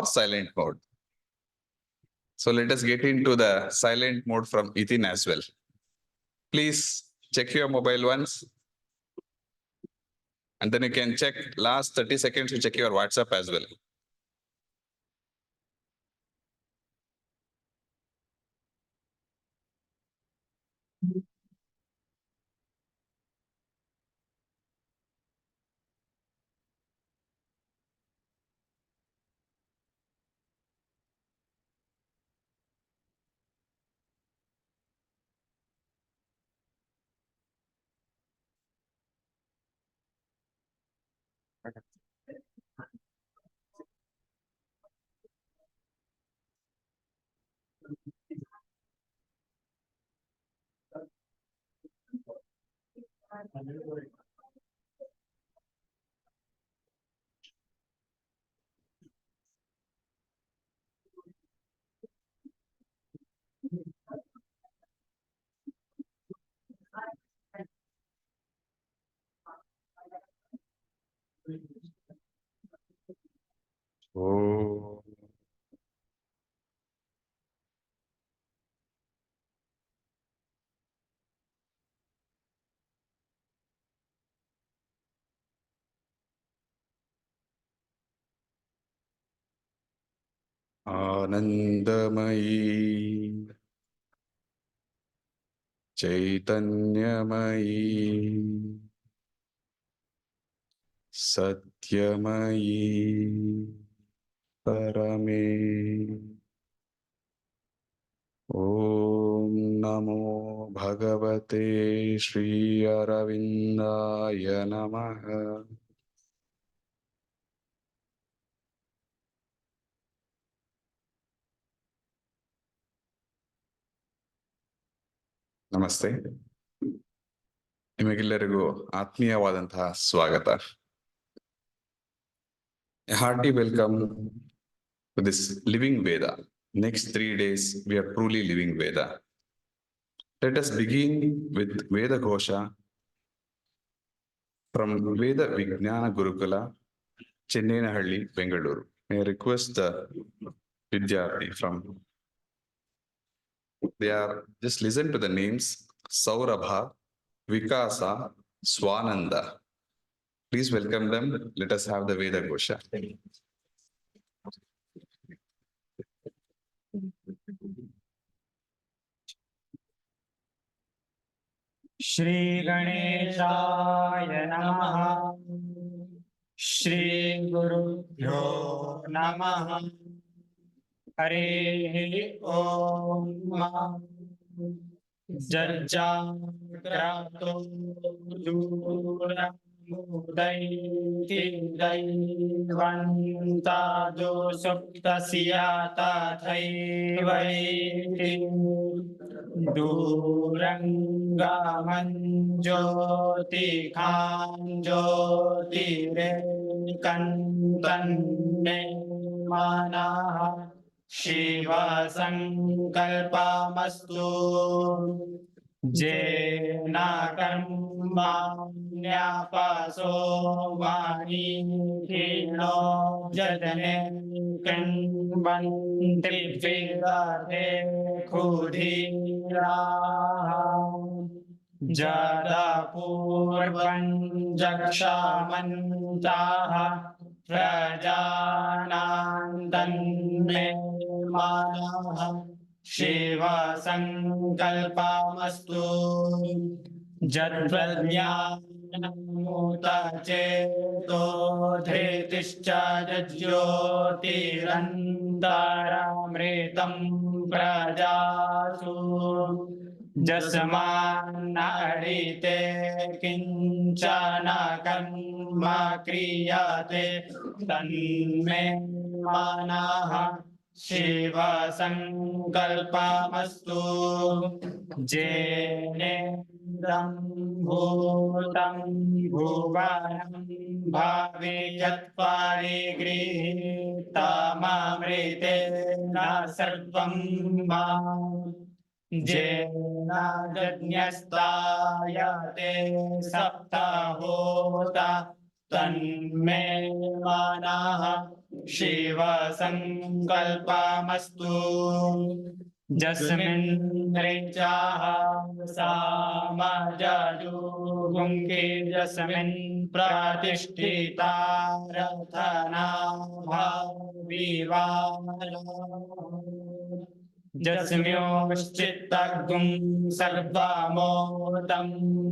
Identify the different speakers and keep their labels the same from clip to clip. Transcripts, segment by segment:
Speaker 1: silent mode. So let us get into the silent mode from Ethan as well. Please check your mobile once. And then you can check last 30 seconds to check your WhatsApp as well. Oh. Anandamayi, Chaitanyamayi, Satyamayi, Parame. Om Namo Bhagavate Shri Aravindaya Namaha. ನಮಸ್ತೆ ನಿಮಗೆಲ್ಲರಿಗೂ ಆತ್ಮೀಯವಾದಂತಹ ಸ್ವಾಗತ. A hearty welcome to this living Veda. Next 3 days we are truly living Veda. Let us begin with Veda Ghosha from Veda Vijnana Gurukula, Chennenahalli, Bangalore. May I request the Vidyarthi from, they are, just listen to the names, Saurabha, Vikasa, Swananda. Please welcome them. Let us have the Veda Ghosha.
Speaker 2: Shri Ganeshaya Namaha, Shri Gurubhyo Namaha, Hare Om Jajjagrato Dura Mudaiti Daivanta Dosuktasya Tathaivaiti Duranga Manjoti Khanjoti Rekantanne Manaha Shiva Sankalpamastu Jena Karmanya-paso Vani Hino Jadane Kanbanti Vidate Kudhira Jada Purvan Jakshamantaha Prajanandanme Manaha Shiva Sankalpamastu Jadvadyanamuta Cheto Dhritischa Jyotirantaramritam Prajasu Jasmanarite Kinchana Karma Kriyate Tanme Manaha Shiva Sankalpamastu Jene Bhutam Bhuvanam Bhaviyat Parigrihtamamritena Sarvam Jena Jajñastayate Saptahota Tanme Manaha Shiv संकल्पमस्तु जस्मिन् ऋचाः सामजजुगुंके जस्मिन् प्रतिष्ठिता रथना जस्म्योश्चित्तगुं सर्वमोदं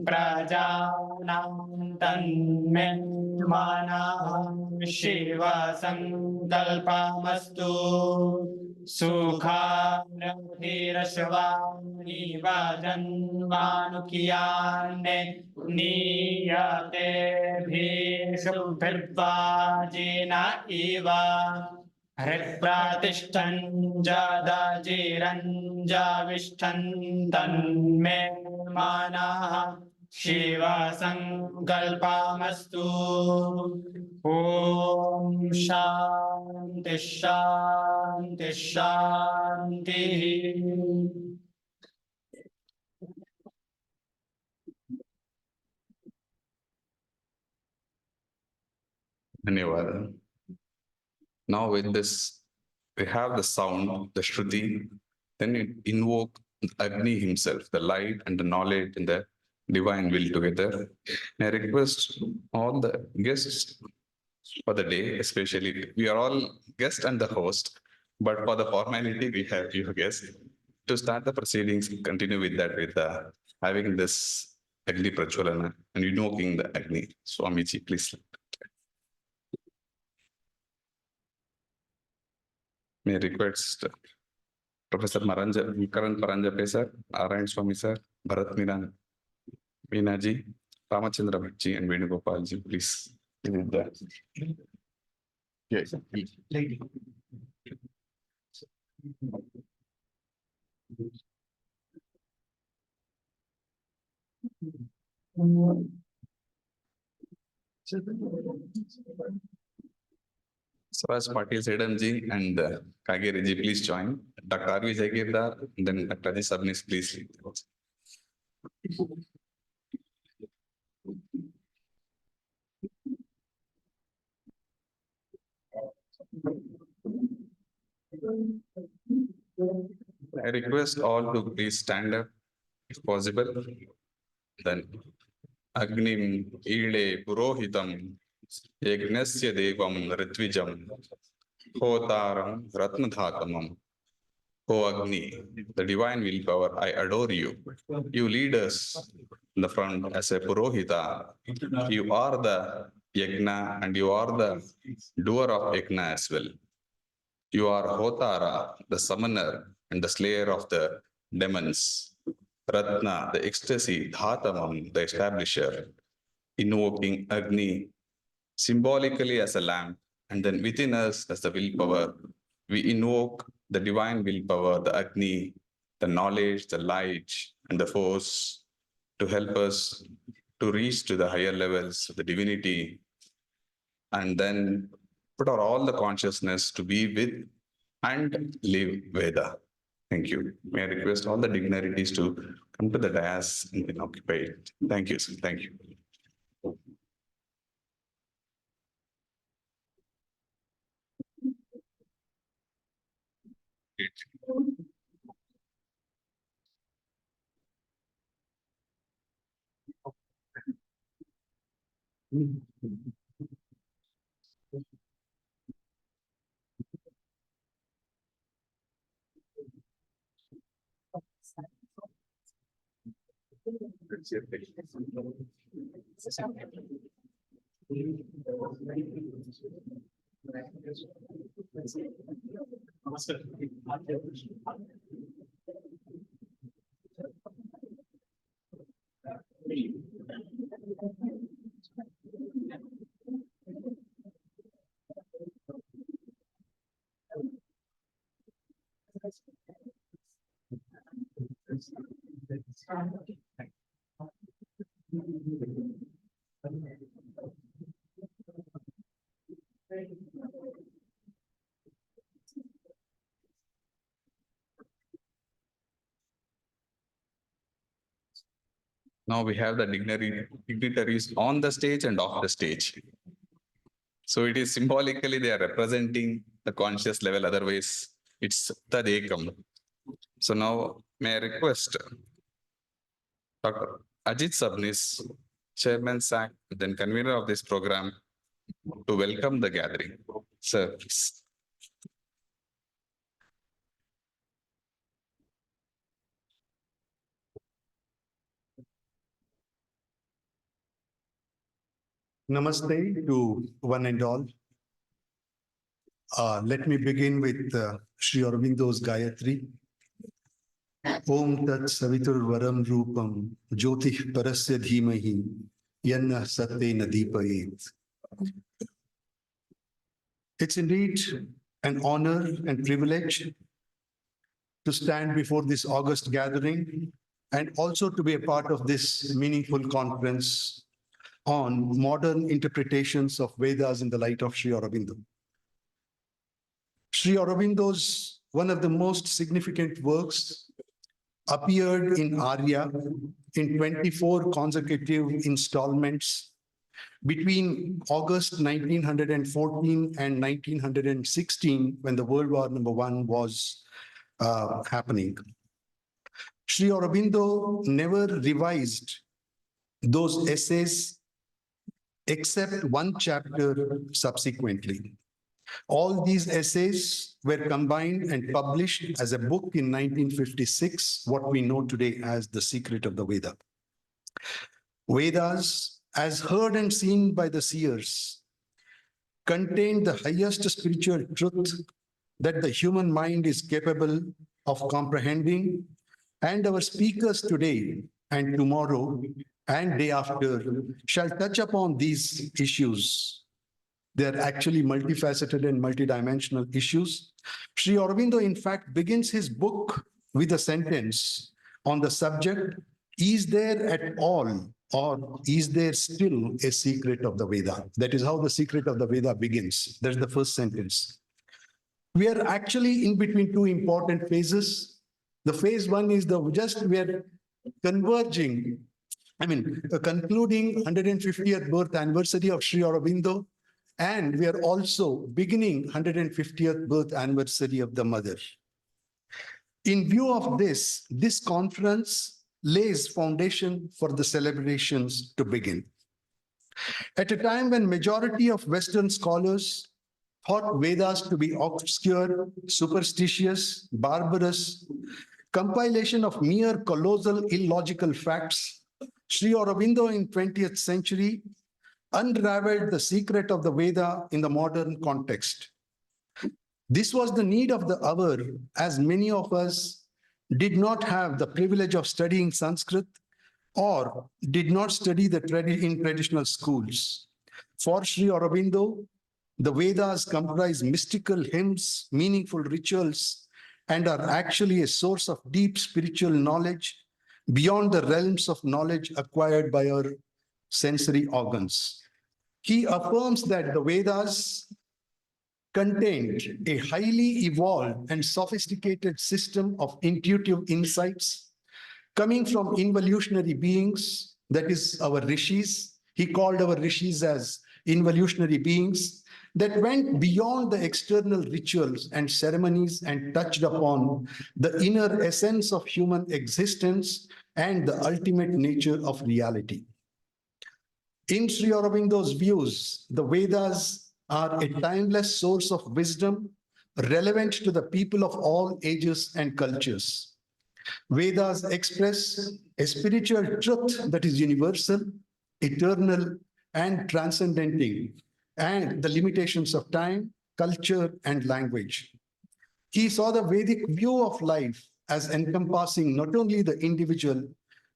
Speaker 2: प्रजानां तन्मे मानः शिव संकल्पमस्तु सुखारधिरश्वानि वजन्मानुकियान्ने नीयते भीषुभिर्वाजिन इव हृत्प्रातिष्ठन् जादाजिरञ्जाविष्ठन् तन्मे मानः शिव संकल्पमस्तु ॐ शान्ति शान्ति शान्तिः
Speaker 1: Dhanyawad. Now with this, we have the sound, the Shruti, then it invoke Agni himself, the light and the knowledge and the divine will together. And I request all the guests for the day, especially we are all guest and the host, but for the formality we have you guests to start the proceedings, continue with that with having this Agni Prajwalana and invoking the Agni. Swamiji, please. May I request Professor Karan Paranjape sir, Arayan Swami sir, Bharat Meena ji, Ramachandra Bhatt ji and Venugopal ji, please. Yes. Suraj Patil Sedam ji and Kagere ji, please join. Dr. R.V. Jagirdar, then Dr. Rajesh Sabnis, please. I request all to please stand up if possible. Then Agnim Ile Purohitam Yagnasya Devam Ritwijam Hotaram Ratnadhatamam. O Agni, the divine willpower, I adore you. You lead us in the front as a Purohita. You are the Yagna and you are the doer of Yagna as well. You are Hotara, the summoner and the slayer of the demons. Ratna, the ecstasy, Dhatamam, the establisher, invoking Agni symbolically as a lamp, and then within us as the willpower, we invoke the divine willpower, the Agni, the knowledge, the light, and the force to help us to reach to the higher levels of the divinity, and then put our all the consciousness to be with and live Veda. Thank you. May I request all the dignitaries to come to the dais and then occupy it. Thank you, sir. Thank you. Now we have the dignitaries on the stage and off the stage. So it is symbolically they are representing the conscious level, otherwise it's Tadekam. So now may I request Dr. Ajit Sabnis, Chairman SAC, then convener of this program, to welcome the gathering. Sir, please.
Speaker 3: Namaste to one and all. Let me begin with Sri Aurobindo's Gayatri. Om Tat Savitur Varam Rupam Jyotih Parasya Dhimahi Yanna Satyena Deepayet. It's indeed an honor and privilege to stand before this august gathering and also to be a part of this meaningful conference on modern interpretations of Vedas in the light of Sri Aurobindo. Sri Aurobindo's one of the most significant works appeared in Arya in 24 consecutive installments between August 1914 and 1916, when the World War I was happening. Sri Aurobindo never revised those essays except one chapter subsequently. All these essays were combined and published as a book in 1956, what we know today as The Secret of the Veda. Vedas, as heard and seen by the seers, contain the highest spiritual truth that the human mind is capable of comprehending, and our speakers today and tomorrow and day after shall touch upon these issues. They're actually multifaceted and multidimensional issues. Sri Aurobindo, in fact, begins his book with a sentence on the subject, is there at all or is there still a secret of the Veda? That is how the secret of the Veda begins. That's the first sentence. We are actually in between two important phases. The phase one is we are converging, concluding 150th birth anniversary of Sri Aurobindo, and we are also beginning 150th birth anniversary of the Mother. In view of this conference lays foundation for the celebrations to begin. At a time when majority of Western scholars thought Vedas to be obscure, superstitious, barbarous, compilation of mere colossal illogical facts, Sri Aurobindo in 20th century unraveled the secret of the Veda in the modern context. This was the need of the hour, as many of us did not have the privilege of studying Sanskrit or did not study in traditional schools. For Sri Aurobindo, the Vedas comprise mystical hymns, meaningful rituals, and are actually a source of deep spiritual knowledge beyond the realms of knowledge acquired by our sensory organs. He affirms that the Vedas contained a highly evolved and sophisticated system of intuitive insights coming from involutionary beings, that is our rishis. He called our rishis as involutionary beings that went beyond the external rituals and ceremonies and touched upon the inner essence of human existence and the ultimate nature of reality. In Sri Aurobindo's views, the Vedas are a timeless source of wisdom relevant to the people of all ages and cultures. Vedas express a spiritual truth that is universal, eternal, and transcending, and the limitations of time, culture, and language. He saw the Vedic view of life as encompassing not only the individual,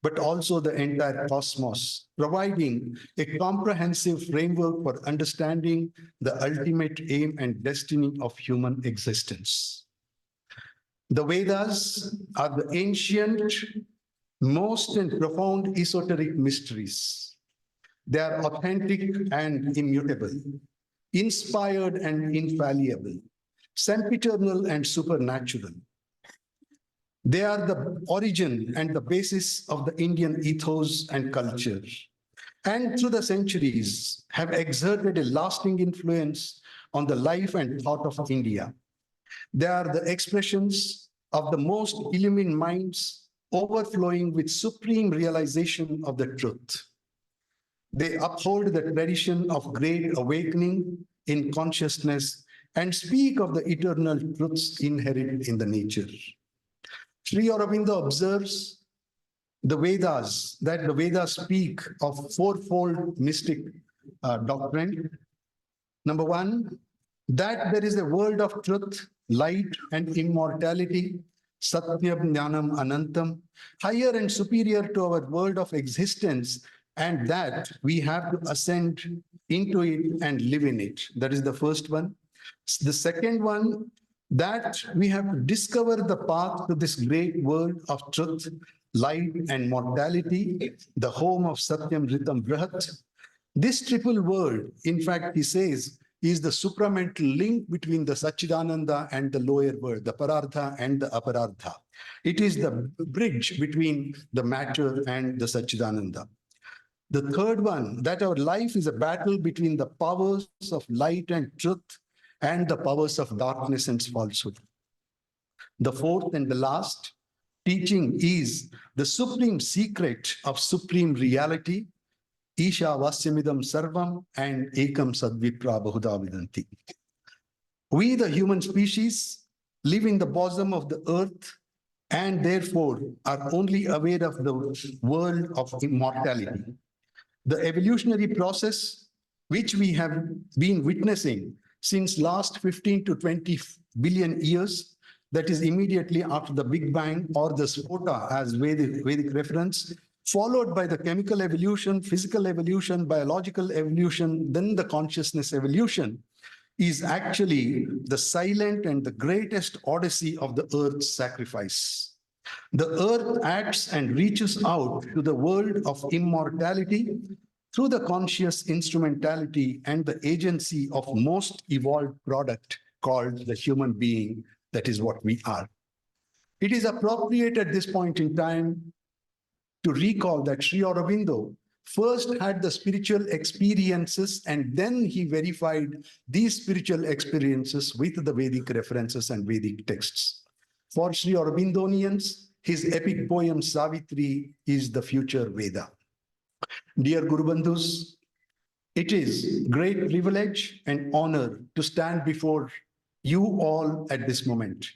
Speaker 3: but also the entire cosmos, providing a comprehensive framework for understanding the ultimate aim and destiny of human existence. The Vedas are the ancient, most and profound esoteric mysteries. They are authentic and immutable, inspired and infallible, sempiternal and supernatural. They are the origin and the basis of the Indian ethos and culture. and through the centuries have exerted a lasting influence on the life and thought of India. They are the expressions of the most illumined minds overflowing with supreme realization of the truth. They uphold the tradition of great awakening in consciousness and speak of the eternal truths inherent in the nature. Sri Aurobindo observes the Vedas, that the Vedas speak of fourfold mystic doctrine. Number one, that there is a world of truth, light, and immortality, Satyam Jnanam Anantam, higher and superior to our world of existence, and that we have to ascend into it and live in it. That is the first one. The second one, that we have to discover the path to this great world of truth, light, and mortality, the home of Satyam Ritam Brihat. This triple world, in fact, he says, is the supramental link between the Satchidananda and the lower world, the Parartha and the Aparartha. It is the bridge between the matter and the Satchidananda. The third one, that our life is a battle between the powers of light and truth and the powers of darkness and falsehood. The fourth and the last teaching is the supreme secret of supreme reality, Isha Vasyamidam Sarvam and Ekam Sadvipra Bahuda Vidanti. We, the human species, live in the bosom of the earth and therefore are only aware of the world of immortality. The evolutionary process, which we have been witnessing since last 15 to 20 billion years, that is immediately after the Big Bang or the Spota as Vedic reference, followed by the chemical evolution, physical evolution, biological evolution, then the consciousness evolution, is actually the silent and the greatest odyssey of the earth's sacrifice. The earth acts and reaches out to the world of immortality through the conscious instrumentality and the agency of most evolved product called the human being. That is what we are. It is appropriate at this point in time to recall that Sri Aurobindo first had the spiritual experiences and then he verified these spiritual experiences with the Vedic references and Vedic texts. For Sri Aurobindonians, his epic poem Savitri is the future Veda. Dear Guru Bandhus, it is great privilege and honor to stand before you all at this moment.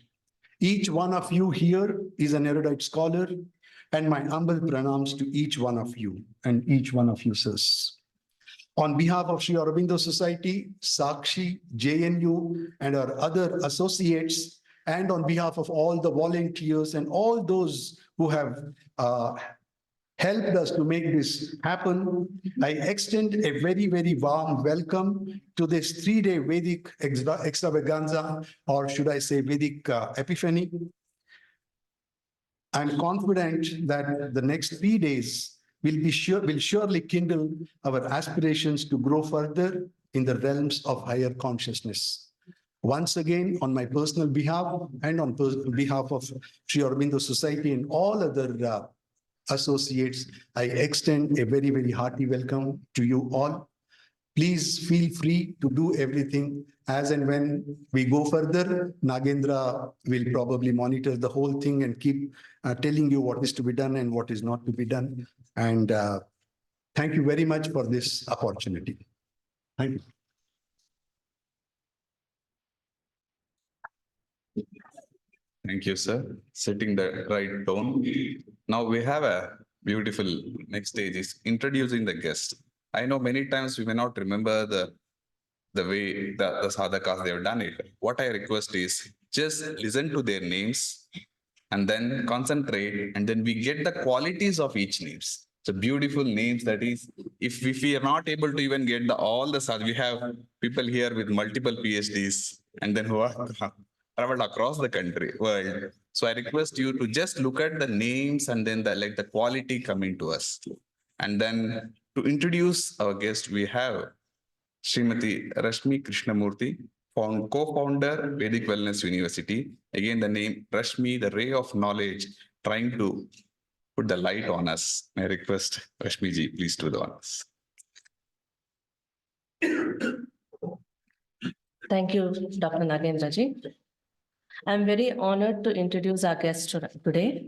Speaker 3: Each one of you here is an erudite scholar, and my humble pranams to each one of you and each one of you, sirs. On behalf of Sri Aurobindo Society, Sakshi, JNU, and our other associates, and on behalf of all the volunteers and all those who have helped us to make this happen, I extend a very, very warm welcome to this 3-day Vedic extravaganza, or should I say Vedic epiphany. I'm confident that the next 3 days will surely kindle our aspirations to grow further in the realms of higher consciousness. Once again, on my personal behalf and on behalf of Sri Aurobindo Society and all other associates, I extend a very, very hearty welcome to you all. Please feel free to do everything as and when we go further. Nagendra will probably monitor the whole thing and keep telling you what is to be done and what is not to be done. And thank you very much for this opportunity. Thank you.
Speaker 1: Thank you, sir. Setting the right tone. Now we have a beautiful next stage is introducing the guest. I know many times we may not remember the way the sadhakas they have done it. What I request is just listen to their names and then concentrate, and then we get the qualities of each names. So beautiful names, that is, if we are not able to even get all the sadh, we have people here with multiple PhDs and then who are traveled across the country, world. So I request you to just look at the names and then the quality coming to us. And then to introduce our guest, we have Srimati Rashmi Krishnamurthy, co-founder Vedic Wellness University. Again, the name Rashmi, the ray of knowledge, trying to put the light on us. May I request Rashmi ji, please do the honors.
Speaker 4: Thank you, Dr. Nagendraji. I'm very honored to introduce our guest today.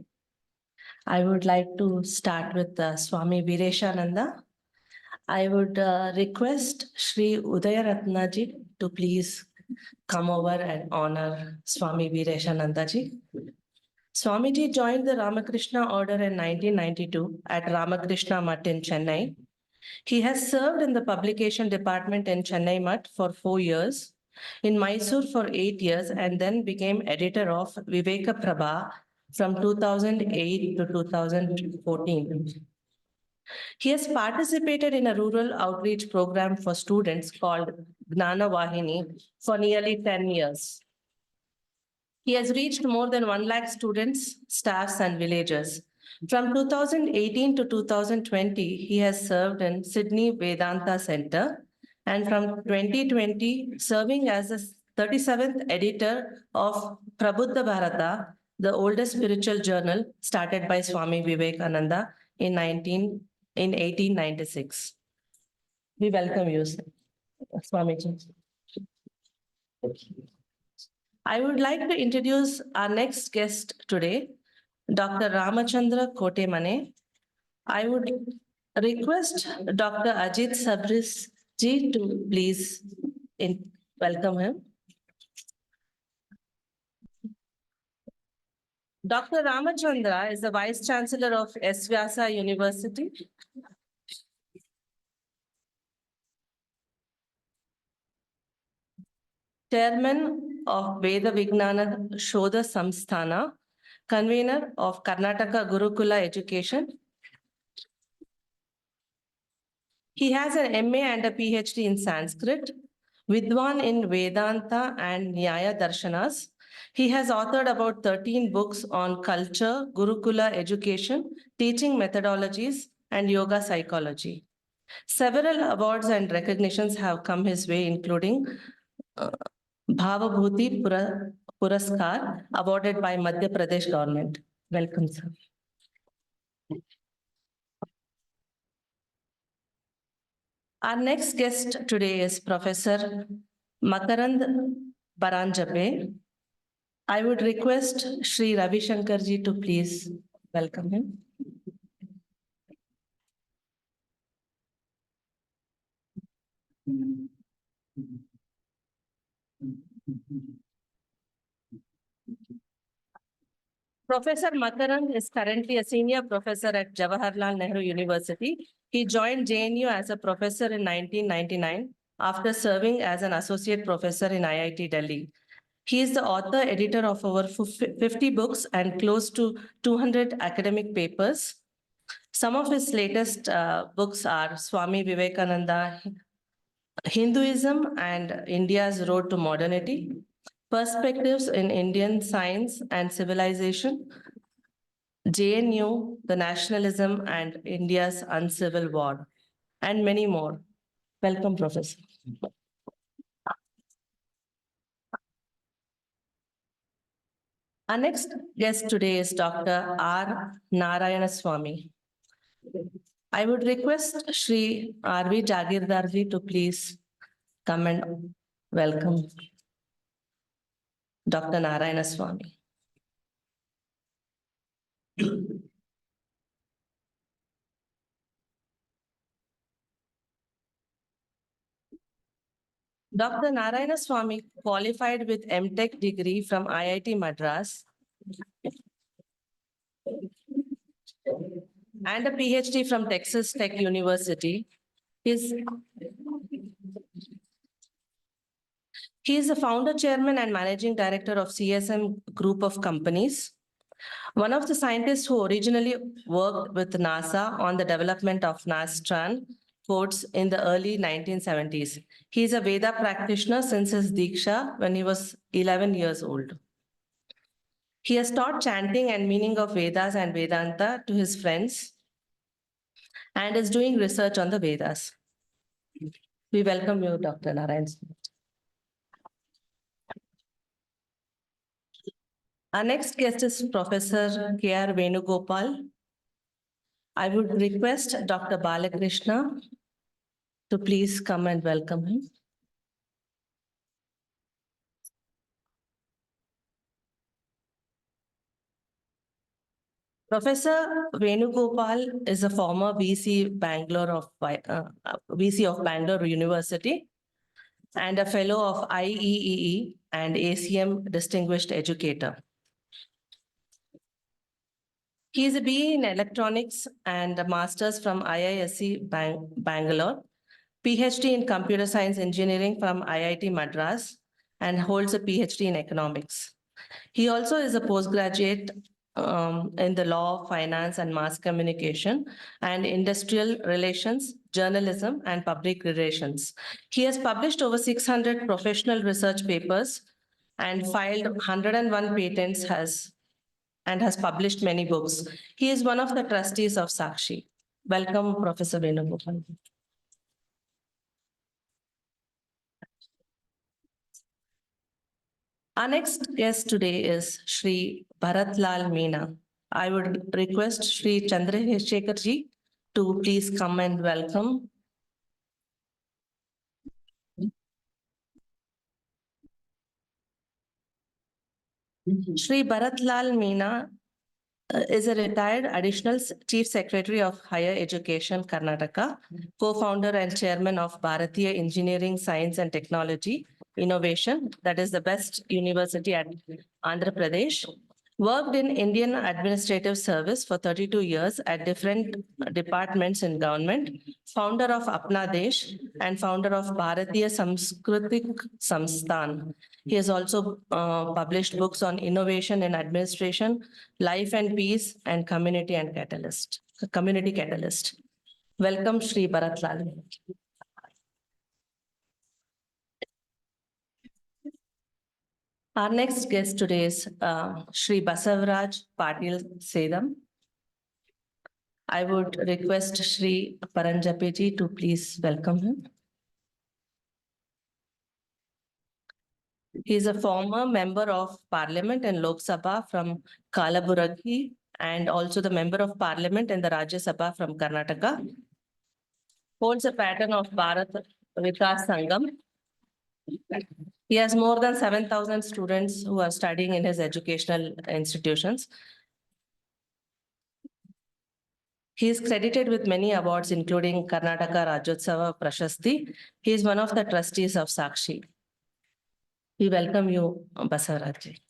Speaker 4: I would like to start with Swami Vireshananda. I would request Shri Udayaratnaji to please come over and honor Swami Vireshanandaji. Swamiji joined the Ramakrishna order in 1992 at Ramakrishna Mutt in Chennai. He has served in the publication department in Chennai Mutt for 4 years, in Mysore for 8 years, and then became editor of Viveka Prabha from 2008 to 2014. He has participated in a rural outreach program for students called Gnana Vahini for nearly 10 years. He has reached more than 1 lakh students, staffs, and villagers. From 2018 to 2020, he has served in Sydney Vedanta Center, and from 2020, serving as the 37th editor of Prabuddha Bharata, the oldest spiritual journal started by Swami Vivekananda in 1896. We welcome you, Swamiji. I would like to introduce our next guest today, Dr. Ramachandra Kotemane. I would request Dr. Ajit Sabris ji to please welcome him. Dr. Ramachandra is the Vice Chancellor of S. Vyasa University. Chairman of Veda Vijnana Shodha Samsthana, convener of Karnataka Gurukula Education. He has an MA and a PhD in Sanskrit, Vidwan in Vedanta and Nyaya Darshanas. He has authored about 13 books on culture, Gurukula education, teaching methodologies, and yoga psychology. Several awards and recognitions have come his way, including Bhavabhuti Puraskar, awarded by Madhya Pradesh government. Welcome, sir. Our next guest today is Professor Makarand Baranjape. I would request Shri Ravi Shankar ji to please welcome him. Professor Makarand is currently a senior professor at Jawaharlal Nehru University. He joined JNU as a professor in 1999 after serving as an associate professor in IIT Delhi. He is the author editor of over 50 books and close to 200 academic papers. Some of his latest books are Swami Vivekananda, Hinduism and India's Road to Modernity, Perspectives in Indian Science and Civilization, JNU, the Nationalism and India's Uncivil War, and many more. Welcome, Professor. Our next guest today is Dr. R. Narayana Swami. I would request Shri R.V. Jagirdarji to please come and welcome Dr. Narayana Swami. Dr. Narayana Swami qualified with MTech degree from IIT Madras and a PhD from Texas Tech University. He is the founder, chairman, and managing director of CSM Group of Companies. One of the scientists who originally worked with NASA on the development of Nastran codes in the early 1970s. He is a Veda practitioner since his Diksha when he was 11 years old. He has taught chanting and meaning of Vedas and Vedanta to his friends and is doing research on the Vedas. We welcome you, Dr. Narayan. Our next guest is Professor K.R. Venugopal. I would request Dr. Balakrishna to please come and welcome him. Professor Venugopal is a former VC of Bangalore University and a fellow of IEEE and ACM Distinguished Educator. He is a BE in Electronics and a Master's from IISc Bangalore, PhD in Computer Science Engineering from IIT Madras, and holds a PhD in Economics. He also is a postgraduate in the law, finance, and mass communication, and industrial relations, journalism, and public relations. He has published over 600 professional research papers and filed 101 patents and has published many books. He is one of the trustees of Sakshi. Welcome, Professor Venugopal. Our next guest today is Shri Bharatlal Meena. I would request Shri Chandrasekhar ji to please come and welcome. Shri Bharatlal Meena is a retired additional Chief Secretary of Higher Education, Karnataka, co-founder and chairman of Bharatiya Engineering, Science and Technology Innovation, that is the best university at Andhra Pradesh. Worked in Indian Administrative Service for 32 years at different departments in government, founder of Apna Desh and founder of Bharatiya Sanskritik Samsthan. He has also published books on innovation in administration, life and peace, and community catalyst. Welcome, Shri Bharatlal. Our next guest today is Shri Basavaraj Patil Sedam. I would request Shri Paranjape ji to please welcome him. He is a former member of Parliament in Lok Sabha from Kalaburagi and also the member of Parliament in the Rajya Sabha from Karnataka. Holds a pattern of Bharat Vikas Sangam. He has more than 7,000 students who are studying in his educational institutions. He is credited with many awards, including Karnataka Rajyotsava Prashasti. He is one of the trustees of Sakshi. We welcome you, Basavaraj ji.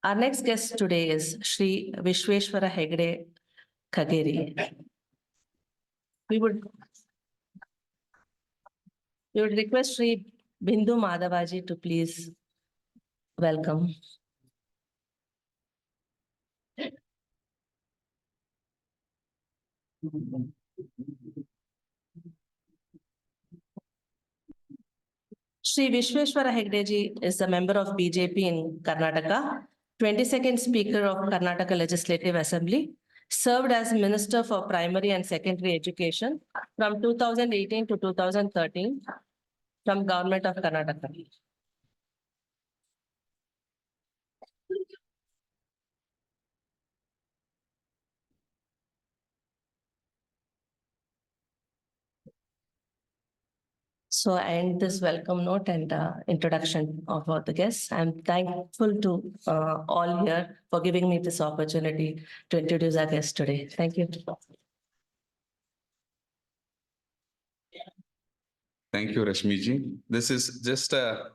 Speaker 4: Our next guest today is Shri Vishweshwara Hegde Kageri. We would request Shri Bindu Madhavaji to please welcome. Shri Vishweshwara Hegde ji is a member of BJP in Karnataka, 22nd Speaker of Karnataka Legislative Assembly, served as Minister for Primary and Secondary Education from 2018 to 2013 from Government of Karnataka. So I end this welcome note and introduction of all the guests. I'm thankful to all here for giving me this opportunity to introduce our guests today. Thank you.
Speaker 1: Thank you, Rashmiji. This is just a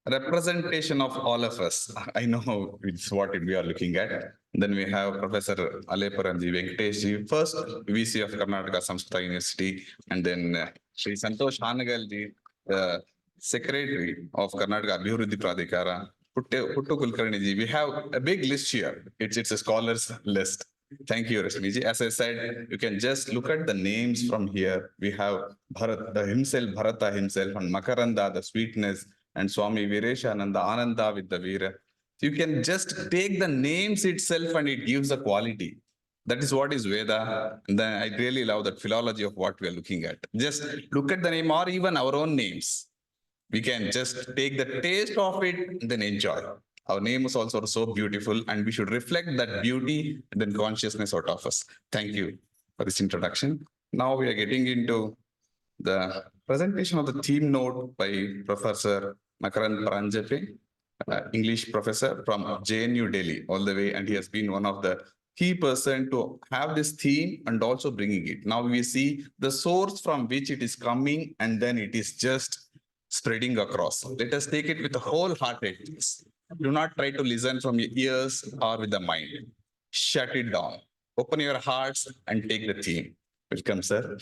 Speaker 1: representation of all of us. I know it's what we are looking at. Then we have Professor Aleparanji Venkateshji, first VC of Karnataka Samskrita University, and then Sri Santosh Hanagalji, the Secretary of Karnataka Abhiruddhi Pradhikara, Puttu Kulkarniji. We have a big list here. It's a scholars list. Thank you, Rashmiji. As I said, you can just look at the names from here. We have Bharata himself, and Makaranda, the sweetness, and Swami Vireshananda, Ananda with the Veera. You can just take the names itself and it gives a quality. That is what is Veda. And then I really love that philology of what we are looking at. Just look at the name or even our own names. We can just take the taste of it and then enjoy. Our name is also so beautiful, and we should reflect that beauty and then consciousness out of us. Thank you for this introduction. Now we are getting into the presentation of the theme note by Professor Makaran Pranjate, English professor from JNU Delhi all the way, and he has been one of the key person to have this theme and also bringing it. Now we see the source from which it is coming, and then it is just spreading across. Let us take it with a wholeheartedness. Do not try to listen from your ears or with the mind. Shut it down. Open your hearts and take the theme. Welcome, sir.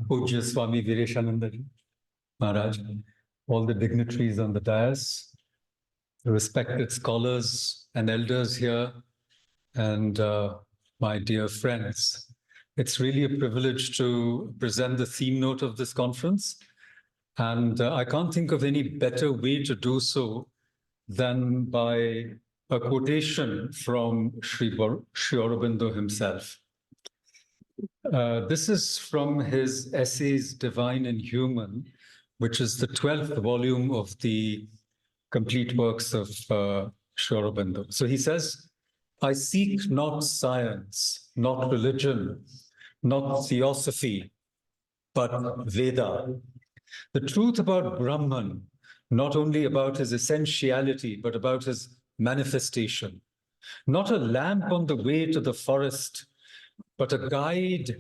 Speaker 5: Pujya Swami Vireshananda Maharaj, all the dignitaries on the dais, the respected scholars and elders here, and my dear friends. It's really a privilege to present the theme note of this conference. And I can't think of any better way to do so than by a quotation from Sri Aurobindo himself. This is from his essays, Divine and Human, which is the 12th volume of the complete works of Sri Aurobindo. So he says, I seek not science, not religion, not theosophy, but Veda. The truth about Brahman, not only about his essentiality, but about his manifestation. Not a lamp on the way to the forest, but a guide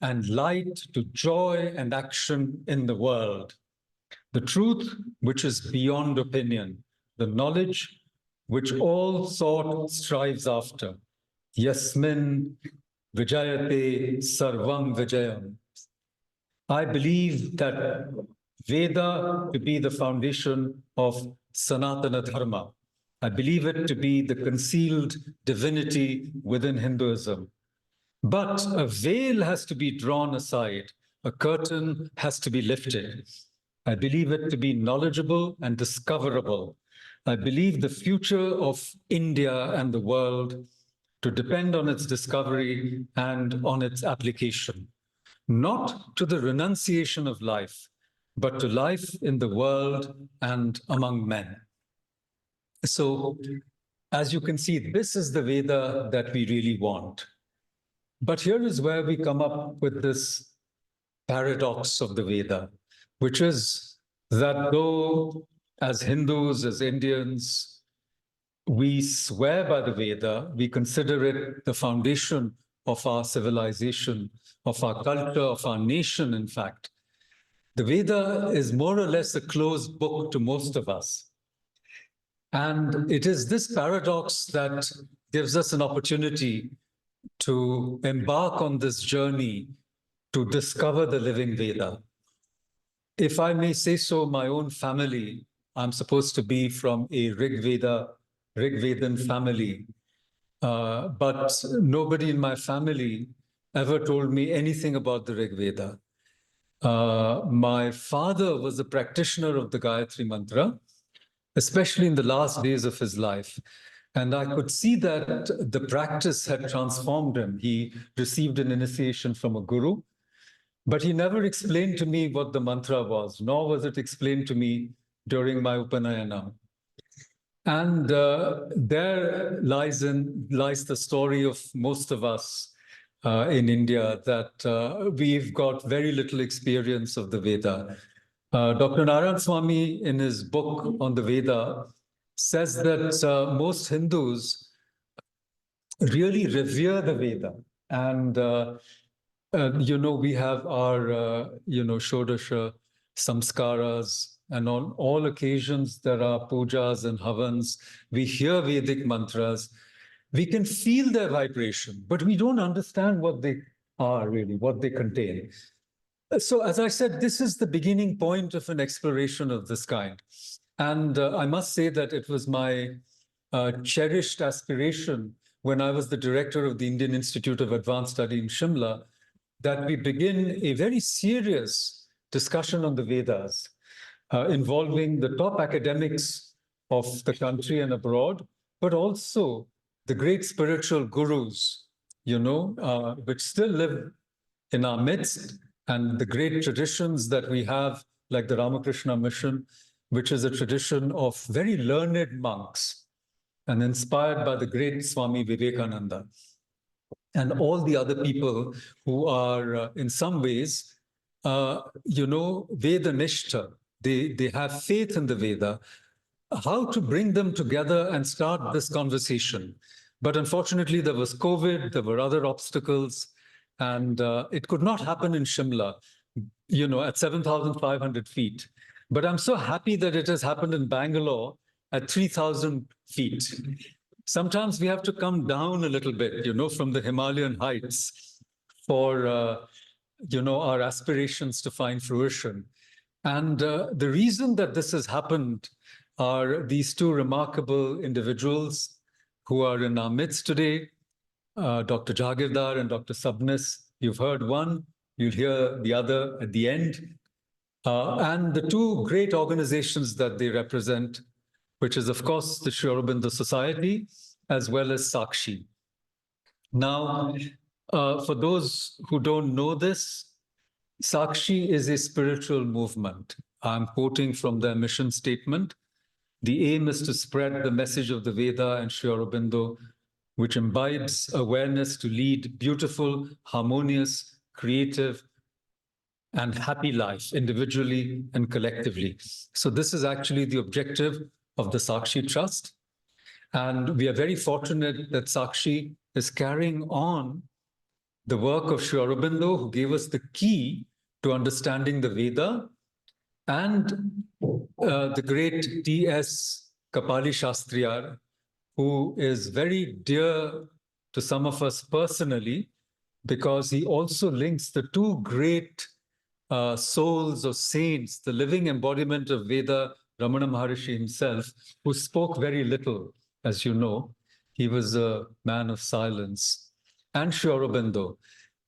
Speaker 5: and light to joy and action in the world. The truth which is beyond opinion, the knowledge which all thought strives after. Yasmin vijayate sarvam vijayam. I believe that Veda to be the foundation of Sanatana Dharma. I believe it to be the concealed divinity within Hinduism. But a veil has to be drawn aside. A curtain has to be lifted. I believe it to be knowledgeable and discoverable. I believe the future of India and the world to depend on its discovery and on its application, not to the renunciation of life, but to life in the world and among men. So, as you can see, this is the Veda that we really want. But here is where we come up with this paradox of the Veda, which is that though as Hindus, as Indians, we swear by the Veda, we consider it the foundation of our civilization, of our culture, of our nation, in fact. The Veda is more or less a closed book to most of us. And it is this paradox that gives us an opportunity to embark on this journey to discover the living Veda. If I may say so, my own family, I'm supposed to be from a Rigvedan family, but nobody in my family ever told me anything about the Rig Veda. My father was a practitioner of the Gayatri Mantra, especially in the last days of his life. And I could see that the practice had transformed him. He received an initiation from a guru, but he never explained to me what the mantra was, nor was it explained to me during my Upanayana. And there lies the story of most of us in India, that we've got very little experience of the Veda. Dr. Narayan Swami, in his book on the Veda, says that most Hindus really revere the Veda. And, we have our, Shodasha samskaras, and on all occasions there are pujas and havans. We hear Vedic mantras. We can feel their vibration, but we don't understand what they are really, what they contain. So as I said, this is the beginning point of an exploration of this kind. And I must say that it was my cherished aspiration when I was the director of the Indian Institute of Advanced Study in Shimla, that we begin a very serious discussion on the Vedas, involving the top academics of the country and abroad, but also the great spiritual gurus, which still live in our midst, and the great traditions that we have, like the Ramakrishna Mission, which is a tradition of very learned monks and inspired by the great Swami Vivekananda and all the other people who are, in some ways, Veda Nishtha. They have faith in the Veda. How to bring them together and start this conversation. But unfortunately, there was COVID, there were other obstacles, and it could not happen in Shimla, at 7,500 feet. But I'm so happy that it has happened in Bangalore at 3,000 feet. Sometimes we have to come down a little bit, from the Himalayan heights for, our aspirations to find fruition. And the reason that this has happened are these two remarkable individuals who are in our midst today, Dr. Jagirdar and Dr. Sabnis. You've heard one, you'll hear the other at the end. And the two great organizations that they represent, which is, of course, the Sri Aurobindo Society, as well as Sakshi. Now, for those who don't know this, Sakshi is a spiritual movement. I'm quoting from their mission statement. The aim is to spread the message of the Veda and Sri Aurobindo, which imbibes awareness to lead beautiful, harmonious, creative, and happy life, individually and collectively. So this is actually the objective of the Sakshi Trust. And we are very fortunate that Sakshi is carrying on the work of Sri Aurobindo, who gave us the key to understanding the Veda, and the great T.S. Kapali Shastriyar, who is very dear to some of us personally, because he also links the two great souls or saints, the living embodiment of Veda, Ramana Maharishi himself, who spoke very little, as you know. He was a man of silence, and Sri Aurobindo.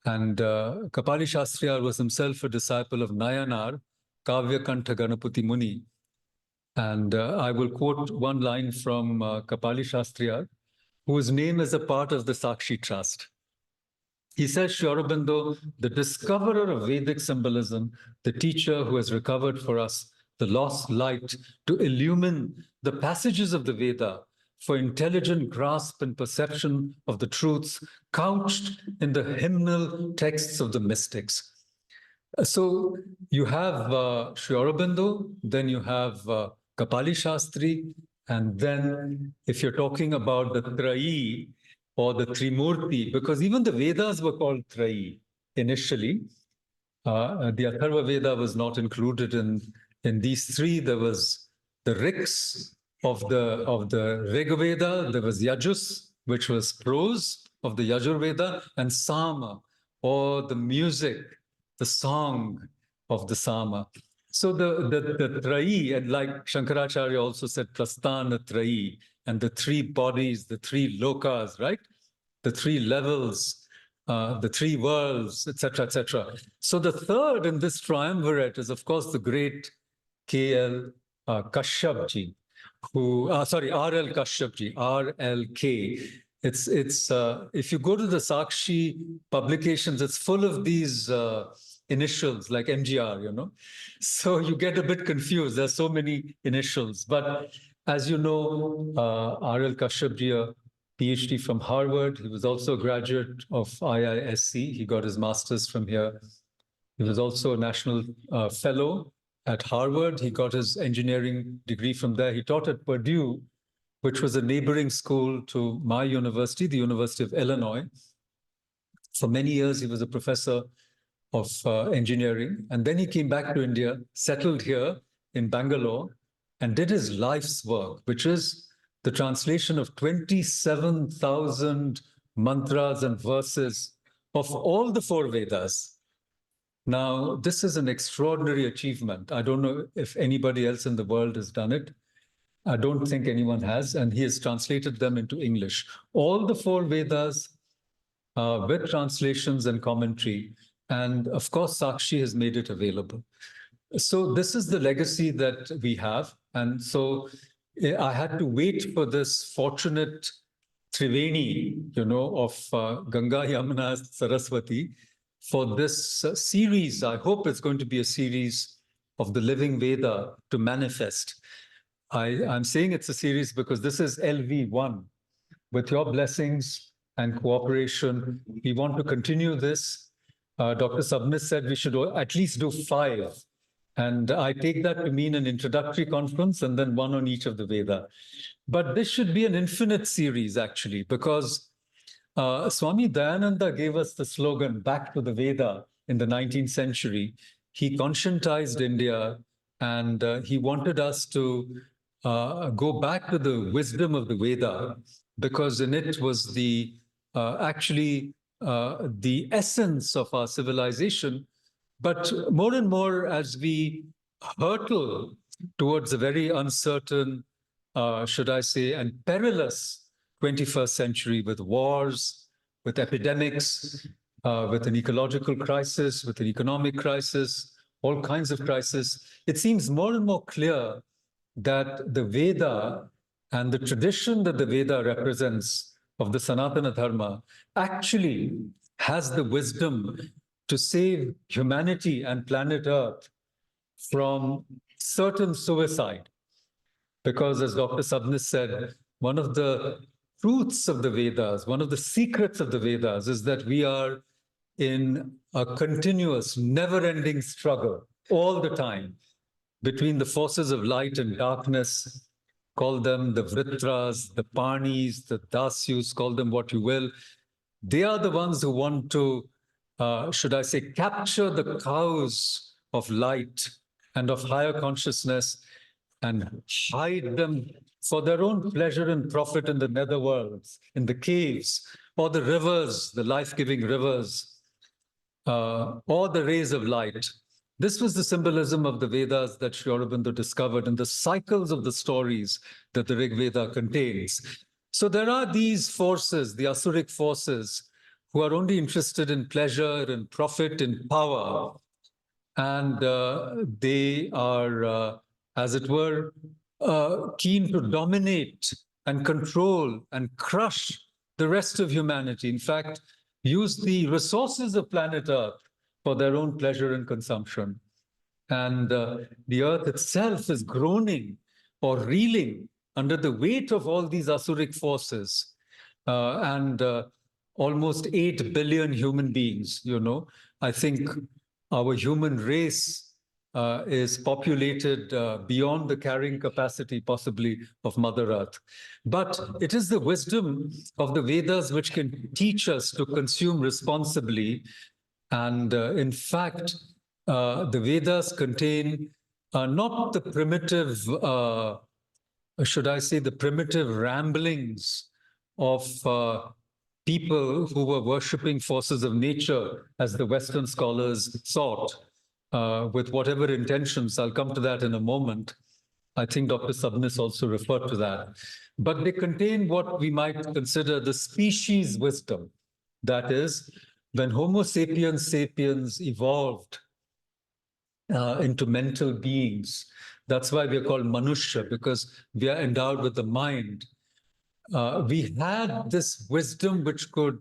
Speaker 5: And Kapali Shastriyar was himself a disciple of Nayanar, Kavya Kantha Ganapati Muni. And I will quote one line from Kapali Shastriyar, whose name is a part of the Sakshi Trust. He says, Sri Aurobindo, the discoverer of Vedic symbolism, the teacher who has recovered for us the lost light to illumine the passages of the Veda for intelligent grasp and perception of the truths couched in the hymnal texts of the mystics. So you have Sri Aurobindo, then you have Kapali Shastri, and then if you're talking about the Trayi or the Trimurti, because even the Vedas were called Trayi initially. The Atharva Veda was not included in these three. There was the Riks of the Rig Veda, there was Yajus, which was prose of the Yajur Veda, and Sama, or the music, the song of the Sama. So the Trayi, and like Shankaracharya also said, Prasthana Trayi, and the three bodies, the three lokas, right? The three levels, the three worlds, etc., etc. So the third in this triumvirate is, of course, the great K.L. Kashyapji, who, R.L. Kashyapji, R.L.K. It's if you go to the Sakshi publications, it's full of these initials like MGR, So you get a bit confused. There's so many initials. But as you know, R.L. Kashyapji, a PhD from Harvard. He was also a graduate of IISc. He got his master's from here. He was also a national fellow at Harvard. He got his engineering degree from there. He taught at Purdue, which was a neighboring school to my university, the University of Illinois. For many years, he was a professor of engineering. And then he came back to India, settled here in Bangalore, and did his life's work, which is the translation of 27,000 mantras and verses of all the four Vedas. Now, this is an extraordinary achievement. I don't know if anybody else in the world has done it. I don't think anyone has, and he has translated them into English. All the 4 Vedas with translations and commentary. And of course, Sakshi has made it available. So this is the legacy that we have. And so I had to wait for this fortunate Triveni, of Ganga, Yamuna, Saraswati, for this series. I hope it's going to be a series of the living Veda to manifest. I'm saying it's a series because this is LV1. With your blessings and cooperation, we want to continue this. Dr. Sabnis said we should at least do 5. And I take that to mean an introductory conference and then 1 on each of the Veda. But this should be an infinite series, actually, because Swami Dayananda gave us the slogan, back to the Veda, in the 19th century. He conscientized India, and he wanted us to go back to the wisdom of the Veda, because in it was the essence of our civilization. But more and more, as we hurtle towards a very uncertain, should I say, and perilous 21st century, with wars, with epidemics, with an ecological crisis, with an economic crisis, all kinds of crises, it seems more and more clear that the Veda and the tradition that the Veda represents of the Sanatana Dharma actually has the wisdom to save humanity and planet Earth from certain suicide. Because as Dr. Sabnis said, one of the truths of the Vedas, one of the secrets of the Vedas is that we are in a continuous, never-ending struggle all the time between the forces of light and darkness. Call them the Vritras, the Panis, the Dasyus, call them what you will. They are the ones who want to, should I say, capture the cows of light and of higher consciousness and hide them for their own pleasure and profit in the netherworlds, in the caves, or the rivers, the life-giving rivers, or the rays of light. This was the symbolism of the Vedas that Sri Aurobindo discovered in the cycles of the stories that the Rig Veda contains. So there are these forces, the Asuric forces, who are only interested in pleasure and profit and power. And they are, as it were, keen to dominate and control and crush the rest of humanity. In fact, use the resources of planet Earth for their own pleasure and consumption. And the Earth itself is groaning or reeling under the weight of all these Asuric forces. And almost 8 billion human beings, I think our human race is populated beyond the carrying capacity, possibly, of Mother Earth. But it is the wisdom of the Vedas which can teach us to consume responsibly. And in fact, the Vedas contain not the primitive, should I say, the primitive ramblings of people who were worshipping forces of nature, as the Western scholars thought, with whatever intentions. I'll come to that in a moment. I think Dr. Sabnis also referred to that. But they contain what we might consider the species wisdom. That is, when Homo sapiens sapiens evolved into mental beings, that's why we are called Manushya, because we are endowed with the mind. We had this wisdom which could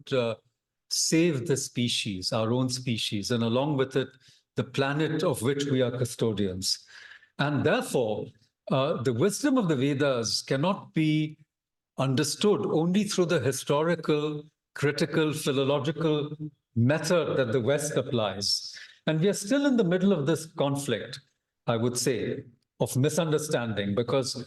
Speaker 5: save the species, our own species, and along with it, the planet of which we are custodians. And therefore, the wisdom of the Vedas cannot be understood only through the historical, critical, philological method that the West applies. And we are still in the middle of this conflict, I would say, of misunderstanding, because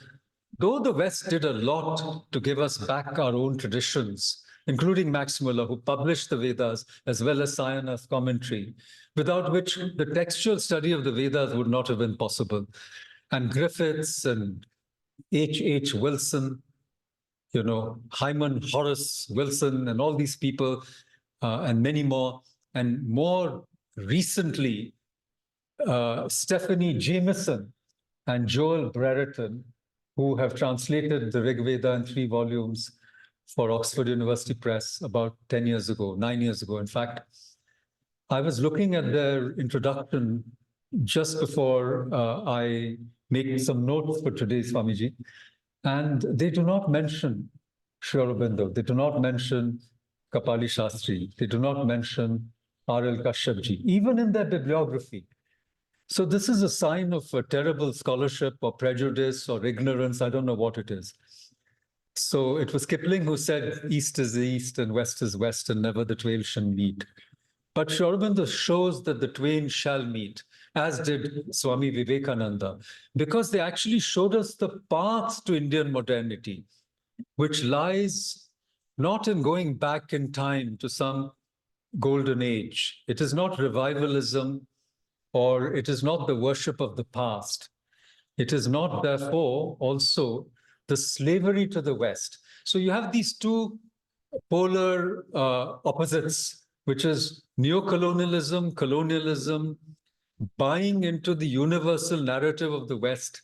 Speaker 5: though the West did a lot to give us back our own traditions, including Max Muller, who published the Vedas, as well as Sayana's commentary, without which the textual study of the Vedas would not have been possible. And Griffiths and H.H. Wilson, Hyman Horace Wilson, and all these people, and many more, and more recently, Stephanie Jameson and Joel Brereton, who have translated the Rig Veda in 3 volumes for Oxford University Press about 10 years ago, 9 years ago. In fact, I was looking at their introduction just before I make some notes for today, Swamiji, and they do not mention Sri Aurobindo, they do not mention Kapali Shastri, they do not mention R.L. Kashyapji, even in their bibliography. So this is a sign of a terrible scholarship or prejudice or ignorance. I don't know what it is. So it was Kipling who said, East is East and West is West and never the twain shall meet. But Sri Aurobindo shows that the twain shall meet, as did Swami Vivekananda, because they actually showed us the path to Indian modernity, which lies not in going back in time to some golden age. It is not revivalism, or it is not the worship of the past. It is not, therefore, also the slavery to the West. So you have these two polar opposites, which is neocolonialism, colonialism, buying into the universal narrative of the West,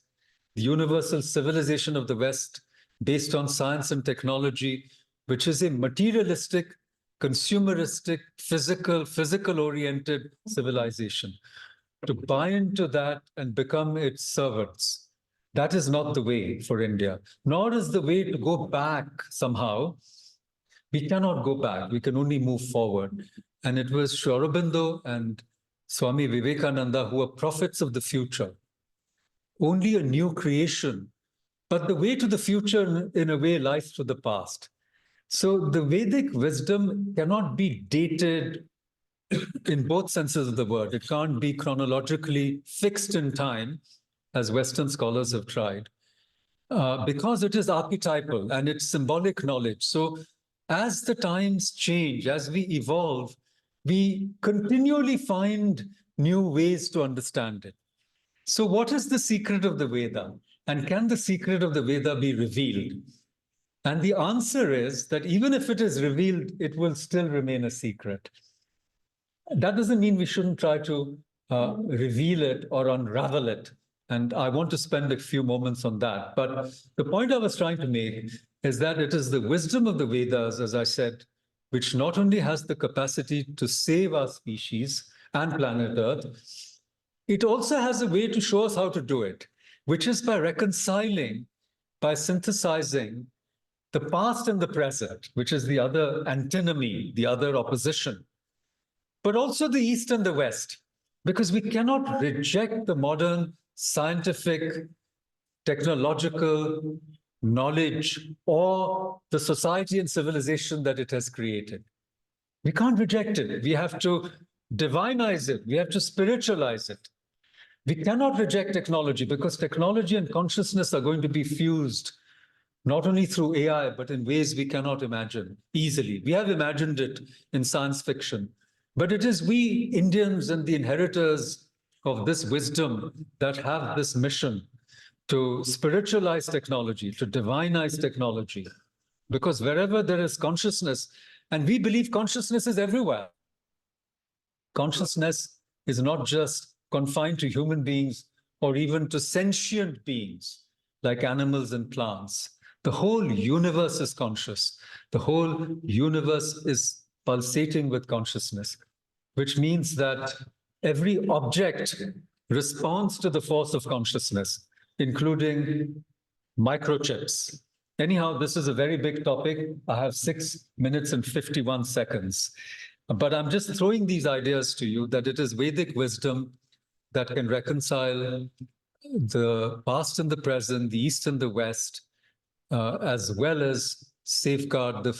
Speaker 5: the universal civilization of the West, based on science and technology, which is a materialistic, consumeristic, physical-oriented civilization. To buy into that and become its servants, that is not the way for India, nor is the way to go back somehow. We cannot go back, we can only move forward. And it was Sri Aurobindo and Swami Vivekananda who were prophets of the future. Only a new creation, but the way to the future in a way lies through the past. So the Vedic wisdom cannot be dated in both senses of the word. It can't be chronologically fixed in time, as Western scholars have tried, because it is archetypal and it's symbolic knowledge. So as the times change, as we evolve, we continually find new ways to understand it. So what is the secret of the Veda? And can the secret of the Veda be revealed? And the answer is that even if it is revealed, it will still remain a secret. That doesn't mean we shouldn't try to reveal it or unravel it. And I want to spend a few moments on that. But the point I was trying to make is that it is the wisdom of the Vedas, as I said, which not only has the capacity to save our species and planet Earth, it also has a way to show us how to do it, which is by reconciling, by synthesizing the past and the present, which is the other antinomy, the other opposition, but also the East and the West, because we cannot reject the modern scientific, technological knowledge or the society and civilization that it has created. We can't reject it. We have to divinize it. We have to spiritualize it. We cannot reject technology because technology and consciousness are going to be fused, not only through AI, but in ways we cannot imagine easily. We have imagined it in science fiction, but it is we Indians and the inheritors of this wisdom that have this mission to spiritualize technology, to divinize technology, because wherever there is consciousness, and we believe consciousness is everywhere. Consciousness is not just confined to human beings or even to sentient beings like animals and plants. The whole universe is conscious. The whole universe is pulsating with consciousness, which means that every object responds to the force of consciousness, including microchips. Anyhow, this is a very big topic. I have 6 minutes and 51 seconds. But I'm just throwing these ideas to you that it is Vedic wisdom that can reconcile the past and the present, the East and the West, as well as safeguard the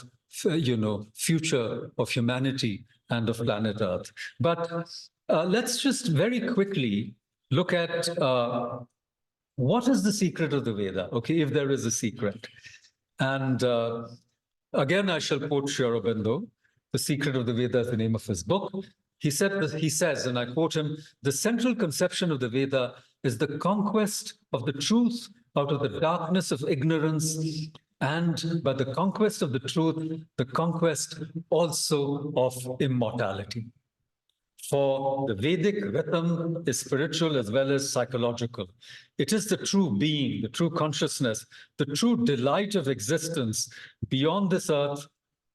Speaker 5: future of humanity and of planet Earth. But let's just very quickly look at what is the secret of the Veda, okay, if there is a secret. And again, I shall quote Sri Aurobindo. The Secret of the Veda is the name of his book. He says, and I quote him, the central conception of the Veda is the conquest of the truth out of the darkness of ignorance, and by the conquest of the truth, the conquest also of immortality. For the Vedic rhythm is spiritual as well as psychological. It is the true being, the true consciousness, the true delight of existence beyond this earth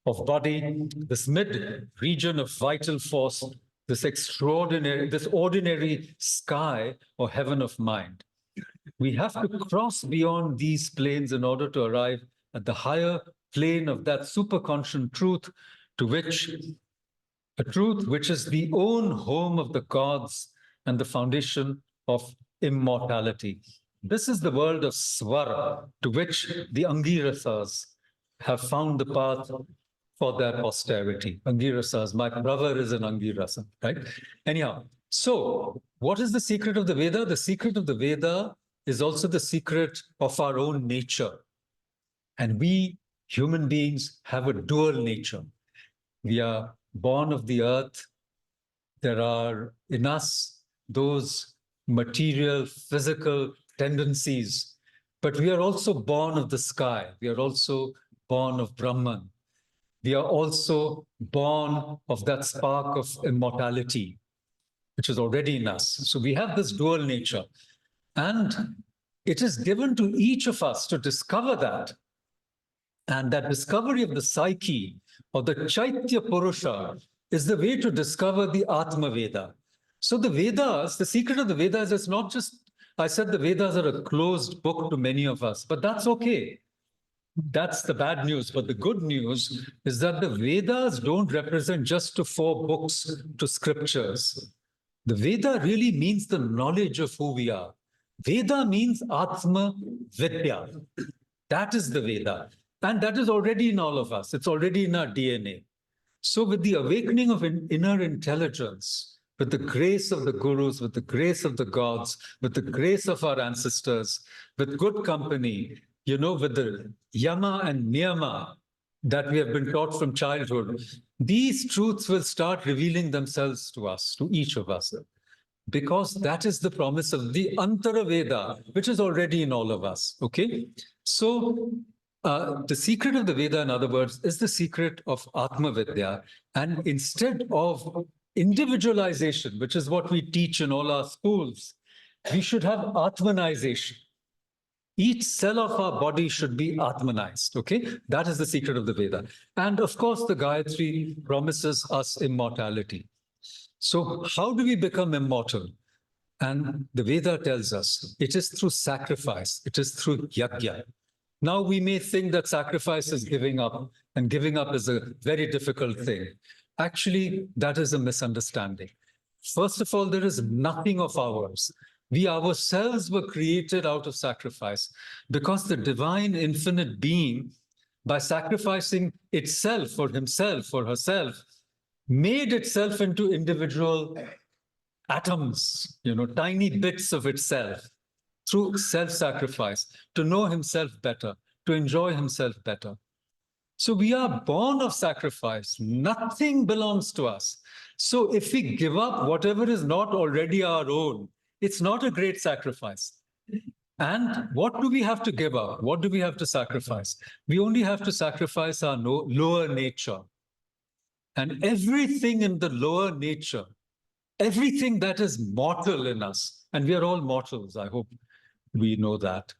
Speaker 5: of body, this mid-region of vital force, this extraordinary, this ordinary sky or heaven of mind. We have to cross beyond these planes in order to arrive at the higher plane of that superconscious truth, to which a truth which is the own home of the gods and the foundation of immortality. This is the world of Swara, to which the Angirasas have found the path for their posterity. Angirasas, my brother is an Angirasa, right? Anyhow, so what is the secret of the Veda? The secret of the Veda is also the secret of our own nature. And we human beings have a dual nature. We are born of the earth. There are in us those material, physical tendencies, but we are also born of the sky. We are also born of Brahman. We are also born of that spark of immortality, which is already in us. So we have this dual nature. And it is given to each of us to discover that. And that discovery of the psyche or the Chaitya Purusha is the way to discover the Atma Veda. So the Vedas, the secret of the Vedas is not just, I said the Vedas are a closed book to many of us, but that's okay. That's the bad news. But the good news is that the Vedas don't represent just to 4 books, to scriptures. The Veda really means the knowledge of who we are. Veda means Atma Vidya. That is the Veda. And that is already in all of us. It's already in our DNA. So with the awakening of inner intelligence, with the grace of the gurus, with the grace of the gods, with the grace of our ancestors, with good company, you know, with the yama and niyama that we have been taught from childhood, these truths will start revealing themselves to us, to each of us. Because that is the promise of the Antara Veda, which is already in all of us, okay? So the secret of the Veda, in other words, is the secret of Atma Vidya. And instead of individualization, which is what we teach in all our schools, we should have Atmanization. Each cell of our body should be Atmanized, okay? That is the secret of the Veda. And of course, the Gayatri promises us immortality. So how do we become immortal? And the Veda tells us it is through sacrifice, it is through yajna. Now we may think that sacrifice is giving up, and giving up is a very difficult thing. Actually, that is a misunderstanding. First of all, there is nothing of ours. We ourselves were created out of sacrifice because the divine infinite being, by sacrificing itself or himself or herself, made itself into individual atoms, you know, tiny bits of itself through self-sacrifice to know himself better, to enjoy himself better. So we are born of sacrifice. Nothing belongs to us. So if we give up whatever is not already our own, it's not a great sacrifice. And what do we have to give up? What do we have to sacrifice? We only have to sacrifice our lower nature. And everything in the lower nature, everything that is mortal in us, and we are all mortals, I hope we know that.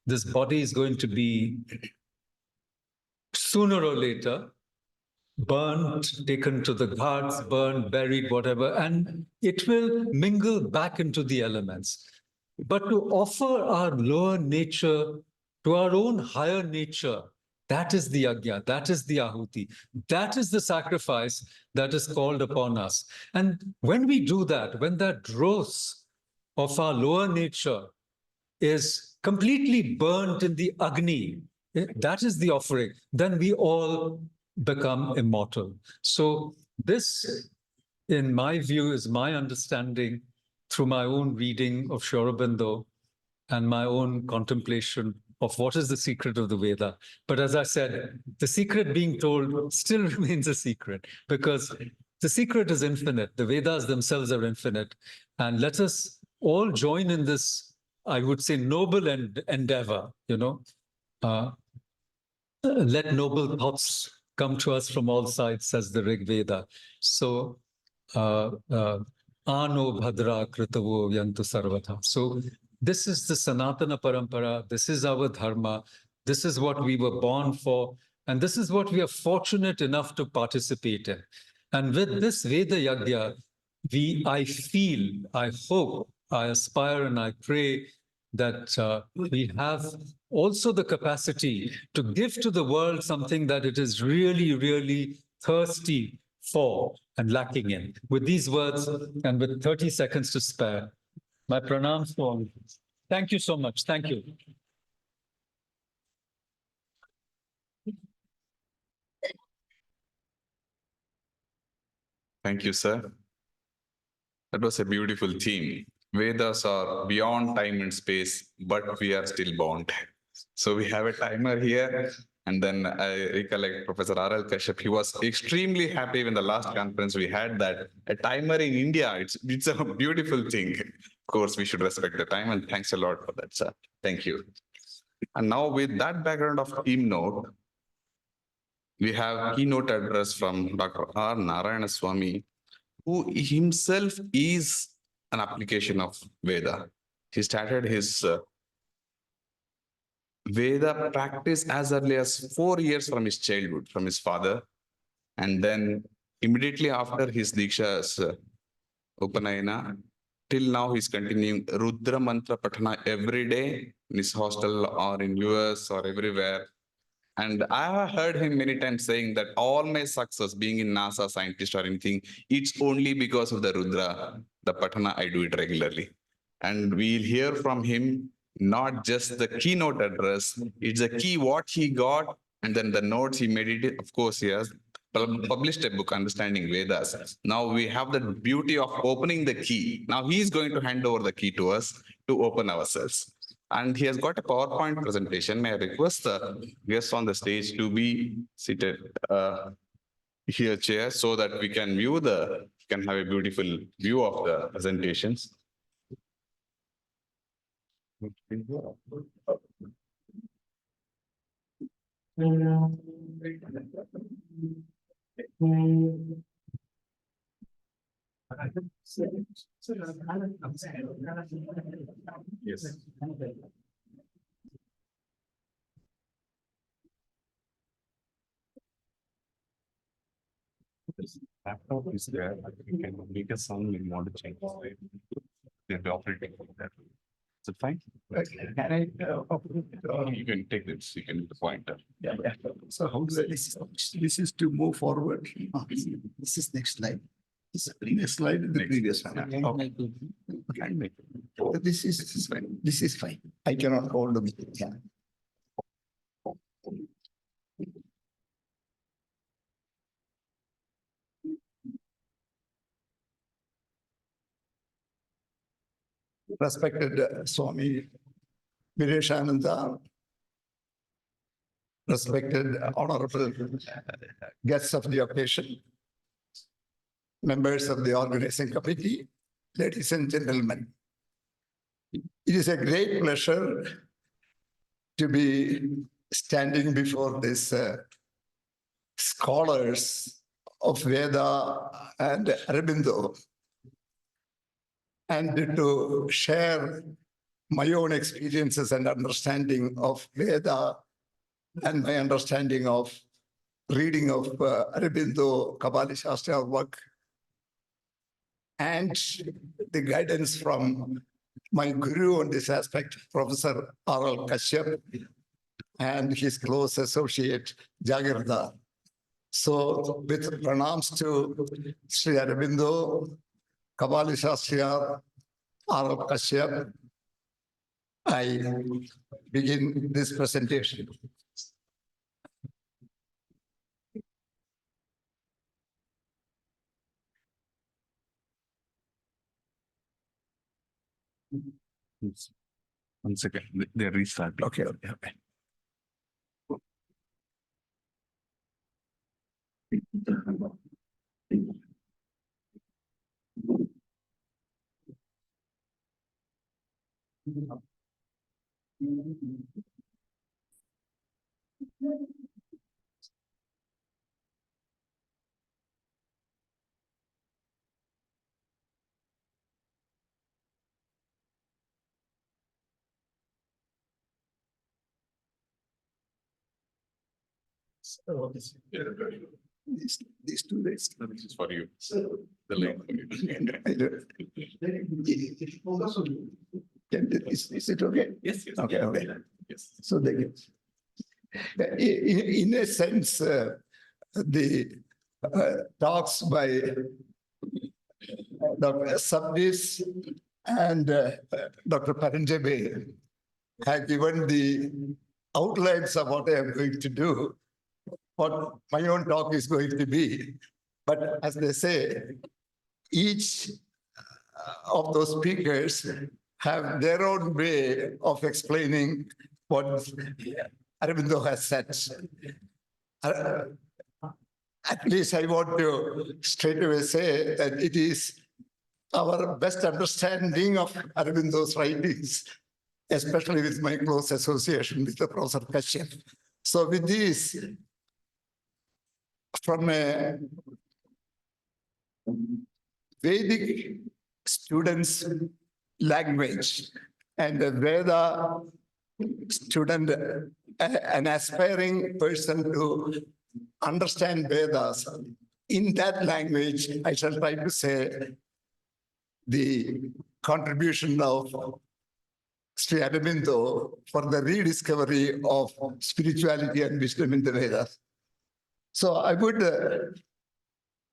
Speaker 5: This body is going to be, sooner or later, burnt, taken to the ghats, burned, buried, whatever, and it will mingle back into the elements. But to offer our lower nature to our own higher nature, that is the yajna, that is the ahuti, that is the sacrifice that is called upon us. And when we do that, when that dross of our lower nature is completely burnt in the Agni, that is the offering, then we all become immortal. So this, in my view, is my understanding through my own reading of Aurobindo and my own contemplation of what is the secret of the Veda. But as I said, the secret being told still remains a secret because the secret is infinite. The Vedas themselves are infinite. And let us all join in this, I would say, noble endeavor, you know. Let noble thoughts come to us from all sides, says the Rig Veda. So Ano Bhadra Kritavo Yantu Sarvata. So this is the Sanatana Parampara. This is our Dharma. This is what we were born for. And this is what we are fortunate enough to participate in. And with this Veda Yagya, I feel, I hope, I aspire and I pray that we have also the capacity to give to the world something that it is really, really thirsty for and lacking in. With these words and with 30 seconds to spare, my pranams to all of you. Thank you so much. Thank you.
Speaker 1: Thank you, sir. That was a beautiful theme. Vedas are beyond time and space, but we are still bound. So we have a timer here. And then I recollect Professor R.L. Kashyap. He was extremely happy when the last conference we had that a timer in India, it's a beautiful thing. Of course, we should respect the time, and thanks a lot for that, sir. Thank you. And now with that background of theme note, we have keynote address from Dr. R. Narayana Swami, who himself is an application of Veda. He started his Veda practice as early as 4 years from his childhood, from his father. And then immediately after his Diksha as Upanayana, till now he's continuing Rudra Mantra Patana every day in his hostel or in US or everywhere. And I have heard him many times saying that all my success being in NASA scientist or anything, it's only because of the Rudra, the Patana, I do it regularly. And we'll hear from him not just the keynote address, it's a key what he got, and then the notes he made it. Of course, he has published a book, Understanding Vedas. Now we have the beauty of opening the key. Now he's going to hand over the key to us to open ourselves. And he has got a PowerPoint presentation. May I request the guests on the stage to be seated here, chair, so that we can can have a beautiful view of the presentations. Yes. This laptop is there. You can make a sound when you want to change. They'll be operating like that. Is it fine?
Speaker 3: Can I,
Speaker 1: You can take this. You can hit the pointer.
Speaker 3: yeah. So how do I, this is to move forward. This is next slide. This is the previous slide and the
Speaker 1: Next.
Speaker 3: previous one.
Speaker 1: Okay.
Speaker 3: Okay.
Speaker 1: Make
Speaker 3: This is fine. This is fine. I cannot hold them. Yeah. Respected Swami Vireshananda, respected honorable guests of the occasion, members of the organizing committee, ladies and gentlemen. It is a great pleasure to be standing before these scholars of Veda and Aurobindo and to share my own experiences and understanding of Veda and my understanding of reading of Aurobindo, Kabali Shastra work, and the guidance from my guru on this aspect, Professor R.L. Kashyap, and his close associate, Jagirdar. So with pranams to Sri Aurobindo, Kabali Shastra, R.L. Kashyap, I begin this presentation.
Speaker 1: One second. They're restarting.
Speaker 3: Okay. These 2 days.
Speaker 1: This is for you. The link for you.
Speaker 3: Is it okay?
Speaker 1: Yes, yes.
Speaker 3: Okay, okay.
Speaker 1: Yes.
Speaker 3: So they get. In a sense, the talks by Dr. Sabnis and Dr. Paranjabe have given the outlines of what I am going to do, what my own talk is going to be. But as they say, each of those speakers have their own way of explaining what Aurobindo has said. At least I want to straight away say that it is our best understanding of Aurobindo's writings, especially with my close association with the Professor Kashyap. So with this, from a Vedic student's language and a Veda student, an aspiring person to understand Vedas, in that language, I shall try to say the contribution of Sri Aurobindo for the rediscovery of spirituality and wisdom in the Vedas. So I would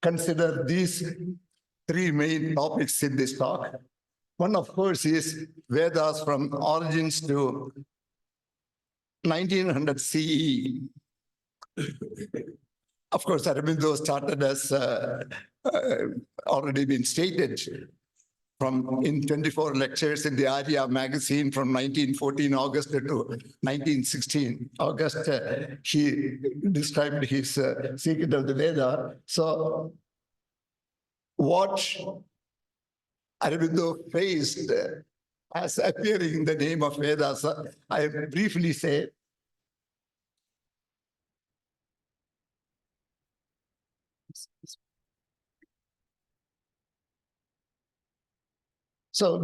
Speaker 3: consider these 3 main topics in this talk. One, of course, is Vedas from origins to 1900 CE. Of course, Aurobindo started as already been stated in 24 lectures in the Arya magazine from 1914 August to 1916 August. He described his secret of the Veda. So what Aurobindo faced as appearing in the name of Vedas, I briefly say. So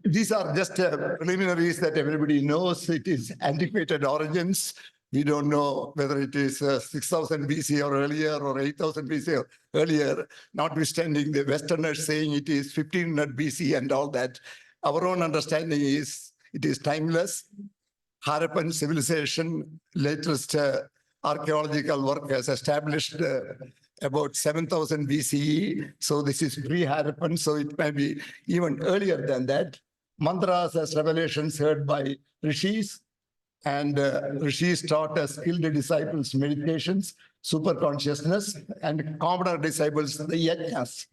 Speaker 3: these are just preliminaries that everybody knows. It is antiquated origins. We don't know whether it is 6,000 BC or earlier or 8,000 BC or earlier, notwithstanding the Westerners saying it is 1500 BC and all that. Our own understanding is it is timeless. Harappan civilization, latest archaeological work has established about 7,000 BCE. So this is pre-Harappan, so it may be even earlier than that. Mantras as revelations heard by rishis, and rishis taught as skilled disciples meditations, super consciousness, and commoner disciples the yajnas.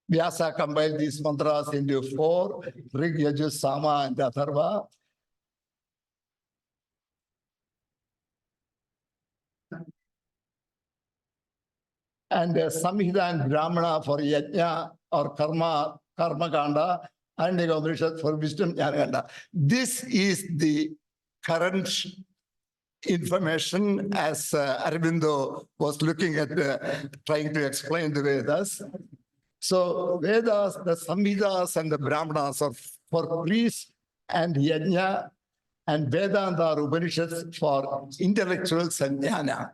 Speaker 3: Vyasa compiled these mantras into 4, Rig, Yajus, Sama, and Atharva. And Samhita and Brahmana for Yajna or Karma Kanda, and the Upanishad for wisdom Jnana. This is the current information as Aurobindo was looking at trying to explain the Vedas. So Vedas, the Samhitas and the Brahmanas are for priests and Yajna, and Vedanta are Upanishads for intellectuals and Jnana.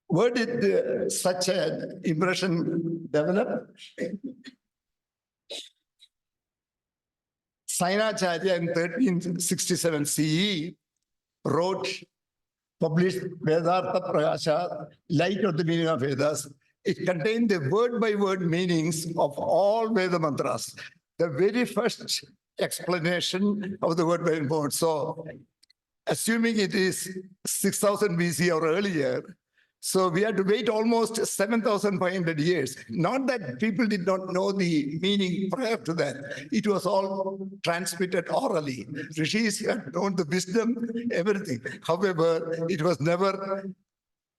Speaker 3: Where did such an impression develop? Sainacharya in 1367 CE wrote, published Vedartha Prakasha, Light of the Meaning of Vedas. It contained the word-by-word meanings of all Veda mantras. The very first explanation of the word-by-word. So, assuming it is 6,000 BC or earlier, so we had to wait almost 7,500 years. Not that people did not know the meaning prior to that. It was all transmitted orally. Rishis had known the wisdom, everything. However, it was never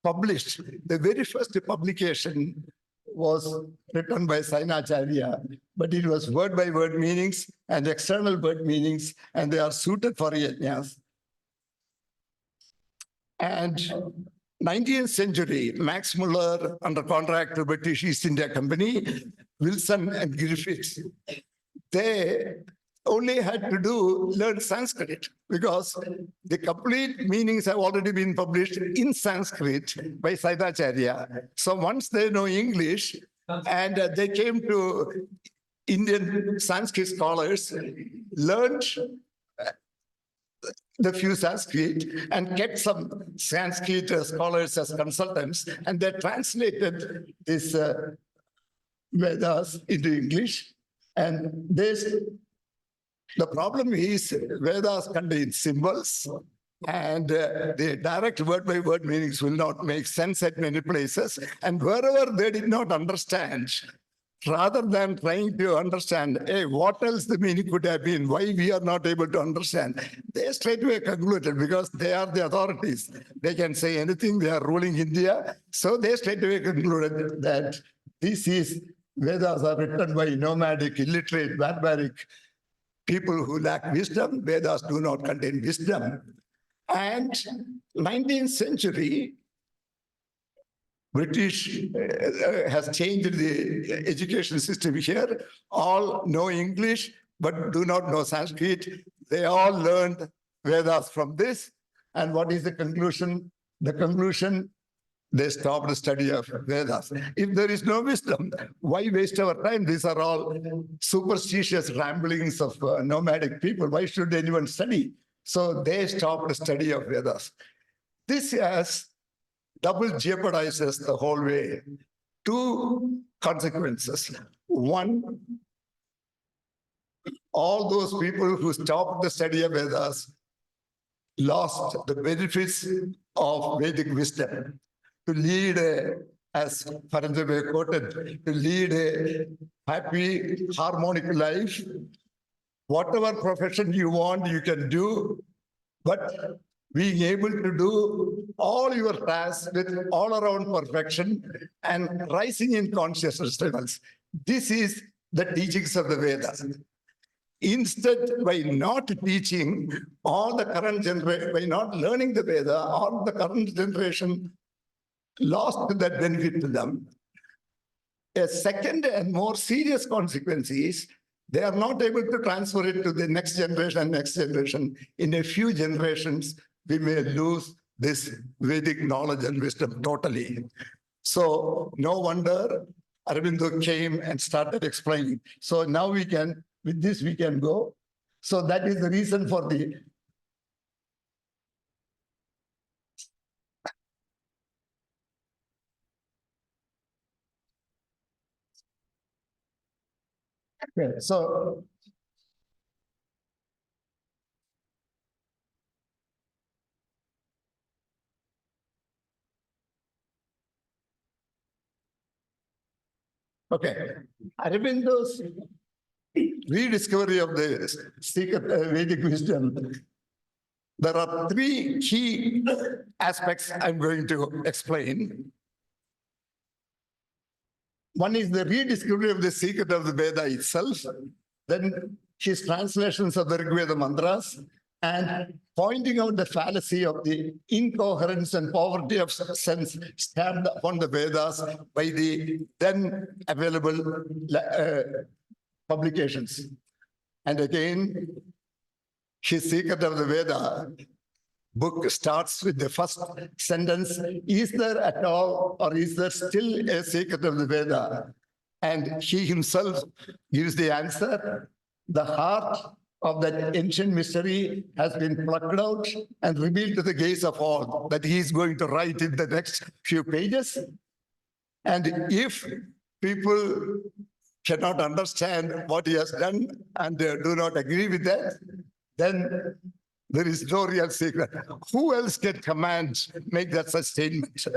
Speaker 3: published. The very first publication was written by Sainacharya, but it was word-by-word meanings and external word meanings, and they are suited for yajnas. And 19th century, Max Muller, under contract to British East India Company, Wilson and Griffiths, they
Speaker 6: only had to learn Sanskrit because the complete meanings have already been published in Sanskrit by Saitacharya. So once they know English and they came to Indian Sanskrit scholars, learned the few Sanskrit and kept some Sanskrit scholars as consultants, and they translated this Vedas into English. And the problem is Vedas contain symbols, and the direct word-by-word meanings will not make sense at many places. And wherever they did not understand, rather than trying to understand, hey, what else the meaning could have been, why we are not able to understand, they straightway concluded, because they are the authorities. They can say anything, they are ruling India. So they straightway concluded that this is Vedas are written by nomadic, illiterate, barbaric people who lack wisdom. Vedas do not contain wisdom. And 19th century, British has changed the education system here. All know English, but do not know Sanskrit. They all learned Vedas from this. And what is the conclusion? The conclusion, they stopped the study of Vedas. If there is no wisdom, why waste our time? These are all superstitious ramblings of nomadic people. Why should anyone study? So they stopped the study of Vedas. This has double jeopardizes the whole way. Two consequences. One, all those people who stopped the study of Vedas lost the benefits of Vedic wisdom. To lead, as Paranjabhai quoted, to lead a happy, harmonic life. Whatever profession you want, you can do, but being able to do all your tasks with all around perfection and rising in consciousness levels. This is the teachings of the Vedas. Instead, by not teaching all the current generation, by not learning the Veda, all the current generation lost that benefit to them. A second and more serious consequence is they are not able to transfer it to the next generation and next generation. In a few generations, we may lose this Vedic knowledge and wisdom totally. So no wonder Aurobindo came and started explaining. So now we can, with this we can go. So that is the reason for the okay, so okay, Aurobindo's rediscovery of the secret Vedic wisdom. There are three key aspects I'm going to explain. One is the rediscovery of the secret of the Veda itself, then his translations of the Rig Veda mantras, and pointing out the fallacy of the incoherence and poverty of sense stamped upon the Vedas by the then available publications. And again, his Secret of the Veda book starts with the first sentence, is there at all, or is there still a Secret of the Veda? And he himself gives the answer. The heart of that ancient mystery has been plucked out and revealed to the gaze of all, that he is going to write in the next few pages. And if people cannot understand what he has done and they do not agree with that, then there is no real secret. Who else can make that such statements?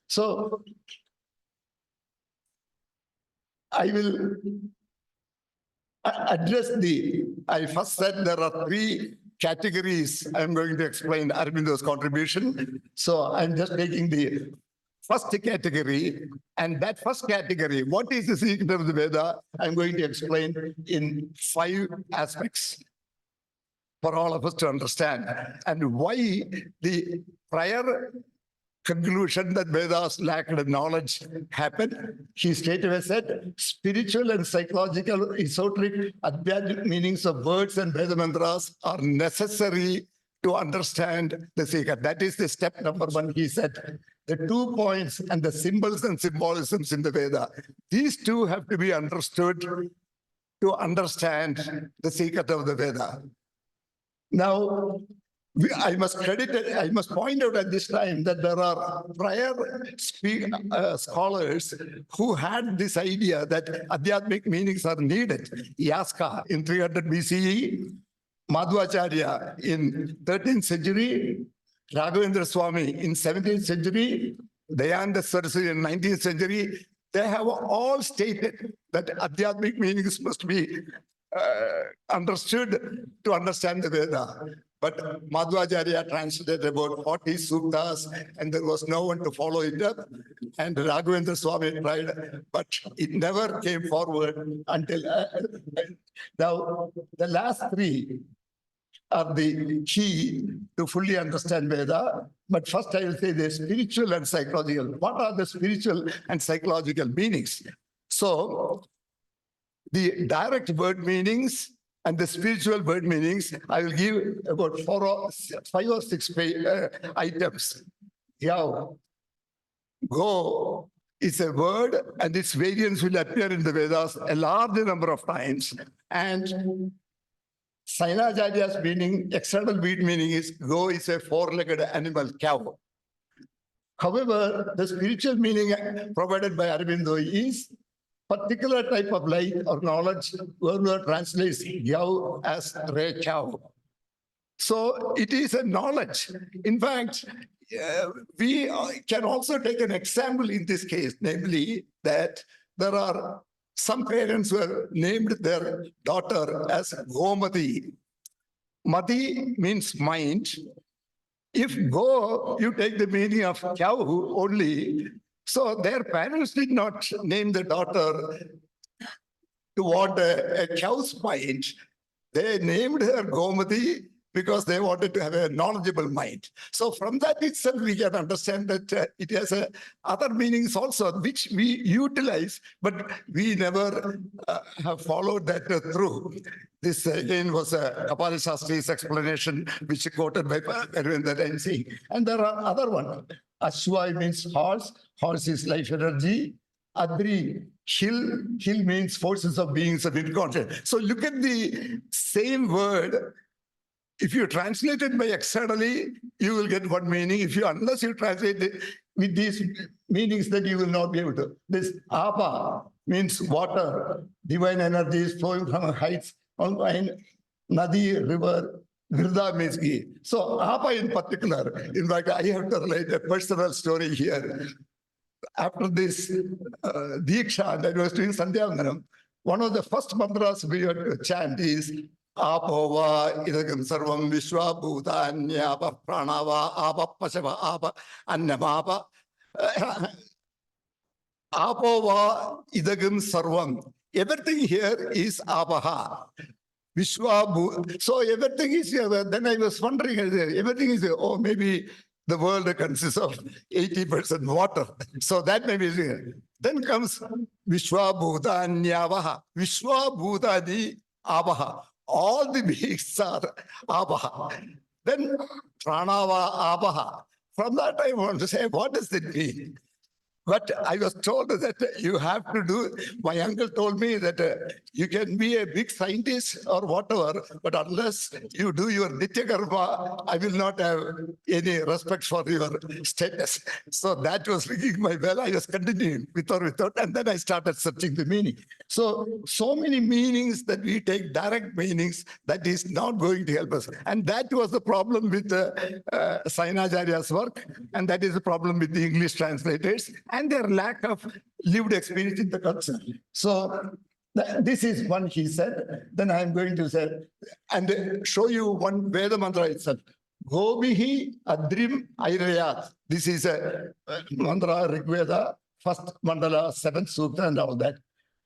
Speaker 6: So I will address I first said there are three categories I'm going to explain Aurobindo's contribution. So I'm just taking the first category, and that first category, what is the secret of the Veda? I'm going to explain in 5 aspects for all of us to understand, and why the prior conclusion that Vedas lacked knowledge happened. He straightaway said, spiritual and psychological, esoteric, adhyatmic meanings of words and Veda mantras are necessary to understand the secret. That is the step number one, he said. The 2 points and the symbols and symbolisms in the Veda, these two have to be understood to understand the secret of the Veda. Now, I must point out at this time that there are prior scholars who had this idea that adhyatmic meanings are needed. Yaska in 300 BCE, Madhvacharya in 13th century, Raghavendra Swami in 17th century, Dayananda Saraswati in 19th century. They have all stated that adhyatmic meanings must be understood to understand the Veda. But Madhvacharya translated about 40 suktas and there was no one to follow it up. And Raghavendra Swami tried, but it never came forward until now. The last three are the key to fully understand Veda. But first I will say the spiritual and psychological. What are the spiritual and psychological meanings? So the direct word meanings and the spiritual word meanings, I will give about 5 or 6 items. Yav, go is a word and its variants will appear in the Vedas a large number of times. And Sainacharya's meaning, external meaning is go is a 4-legged animal, cow. However, the spiritual meaning provided by Aurobindo is particular type of light or knowledge, whoever translates yav as re cow. So it is a knowledge. In fact, we can also take an example in this case, namely that there are some parents who have named their daughter as Gomati. Mati means mind. If go, you take the meaning of cow only. So their parents did not name the daughter to what a cow's mind. They named her Gomati because they wanted to have a knowledgeable mind. So from that itself, we can understand that it has other meanings also, which we utilize, but we never have followed that through. This again was Kapali Shastri's explanation, which is quoted by Arvind that I'm saying. And there are other ones. Ashwa means horse. Horse is life energy. Adri, hill. Hill means forces of beings of inconscient. So look at the same word. If you translate it by externally, you will get one meaning. Unless you translate it with these meanings, that you will not be able to. This apa means water, divine energies flowing from heights, nadi, river. Virda means ghee. So apa in particular, in fact, I have to relate a personal story here. After this Diksha that was doing Sandhyavandanam, one of the first mantras we had to chant is Apova idagam sarvam vishwa bhutanyapa pranava apa pasava apa annamapa Apova idagam sarvam. Everything here is apaha. Vishwa, so everything is here. Then I was wondering, everything is here. Oh, maybe the world consists of 80% water. So that may be here. Then comes Vishwa Bhutanyavaha. Vishwa Bhutani Abaha. All the beings are Abaha. Then Pranava Abaha. From that I want to say, what does it mean? But I was told that you have to do, my uncle told me that you can be a big scientist or whatever, but unless you do your Nitya Karma, I will not have any respect for your status. So that was ringing my bell. I was continuing with or without, and then I started searching the meaning. So many meanings that we take direct meanings, that is not going to help us. And that was the problem with Sainacharya's work, and that is the problem with the English translators and their lack of lived experience in the culture. So this is one he said. Then I'm going to say, and show you one Veda mantra itself. Gobihi Adrim Airayat. This is a mantra Rigveda, first mandala, 7th sutra and all that.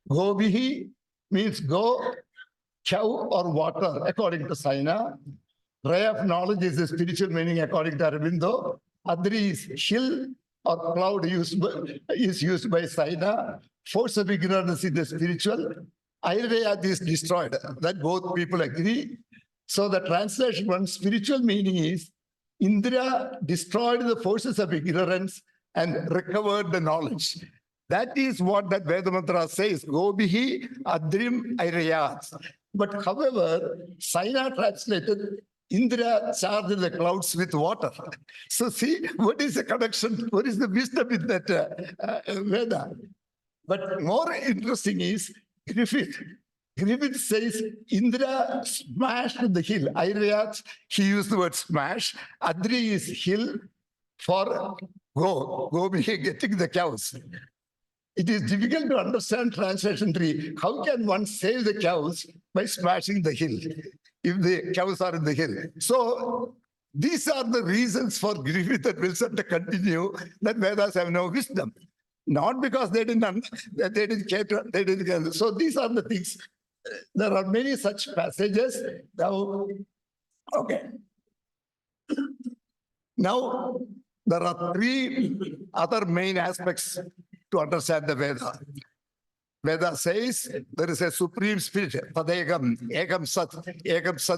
Speaker 6: Gobihi means go, cow or water, according to Saina. Ray of knowledge is the spiritual meaning according to Aurobindo. Adri is hill or cloud is used by Saina. Force of ignorance is the spiritual. Ayurveda is destroyed. That both people agree. So the translation, one spiritual meaning is Indra destroyed the forces of ignorance and recovered the knowledge. That is what that Veda mantra says. Gobihi Adrim Airayat. But however, Saina translated Indra charged the clouds with water. So see, what is the connection? What is the wisdom in that Veda? But more interesting is Griffith. Griffith says Indra smashed the hill. Airayat, he used the word smash. Adri is hill for go be getting the cows. It is difficult to understand translation 3. How can one save the cows by smashing the hill if the cows are in the hill? So these are the reasons for Griffith and Wilson to continue that Vedas have no wisdom. Not because they didn't cater, they didn't. So these are the things. There are many such passages. Now, okay. Now, there are 3 other main aspects to understand the Veda. Veda says there is a supreme spirit, Tadegam, Egam Sat,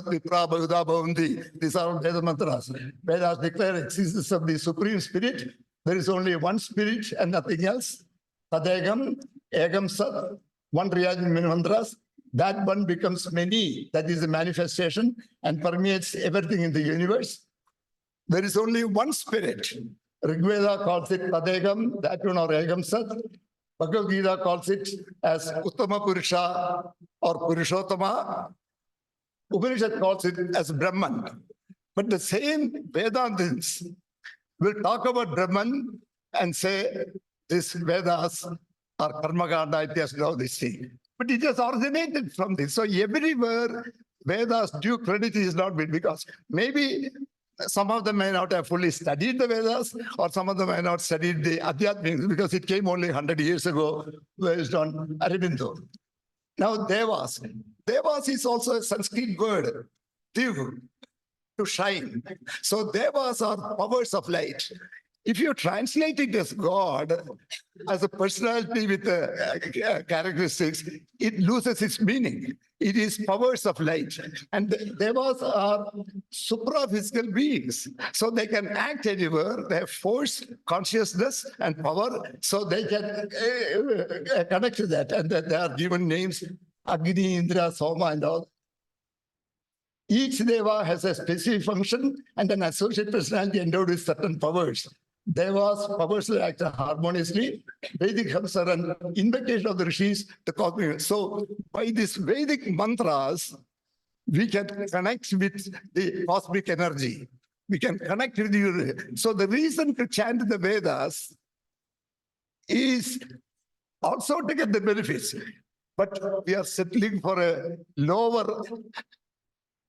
Speaker 6: Vipra, Bahuda, Bhundi. These are all Veda mantras. Vedas declare existence of the supreme spirit. There is only one spirit and nothing else. Tadegam, Egam Sat, one reaction in mantras. That one becomes many. That is a manifestation and permeates everything in the universe. There is only one spirit. Rigveda calls it Tadegam, that one or Egam Sat. Bhagavad Gita calls it as Uttama Purusha or Purushottama. Upanishad calls it as Brahman. But the same Vedantins will talk about Brahman and say this Vedas are Karmaganda, it has no this thing. But it has originated from this. So everywhere Vedas due credit is not been because maybe some of them may not have fully studied the Vedas or some of them may not studied the Adhyatmics because it came only 100 years ago based on Aurobindo. Now Devas. Devas is also a Sanskrit word, Div, to shine. So Devas are powers of light. If you translate it as God, as a personality with characteristics, it loses its meaning. It is powers of light. And the Devas are supraphysical beings. So they can act anywhere. They have force, consciousness, and power. So they can connect to that. And they are given names, Agni, Indra, Soma, and all. Each Deva has a specific function and an associate personality endowed with certain powers. Devas powers act harmoniously. Vedic helps are an invocation of the rishis, the cosmic. So by these Vedic mantras, we can connect with the cosmic energy. We can connect with you. So the reason to chant the Vedas is also to get the benefits. But we are settling for a lower.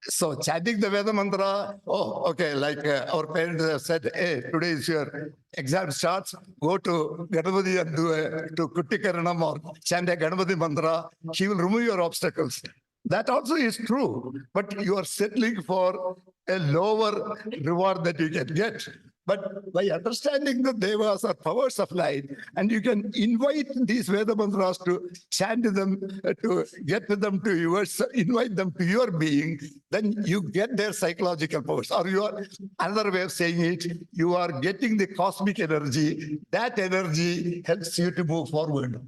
Speaker 6: So chanting the Veda mantra, oh, okay, like our parents have said, hey, today is your exam starts, go to Ganapati and do to Kuttikaranam or chant a Ganapati mantra, he will remove your obstacles. That also is true, but you are settling for a lower reward that you can get. But by understanding the Devas are powers of light, and you can invite these Veda mantras to chant them, to get them to yours, invite them to your being, then you get their psychological powers. Or you are, another way of saying it, you are getting the cosmic energy. That energy helps you to move forward.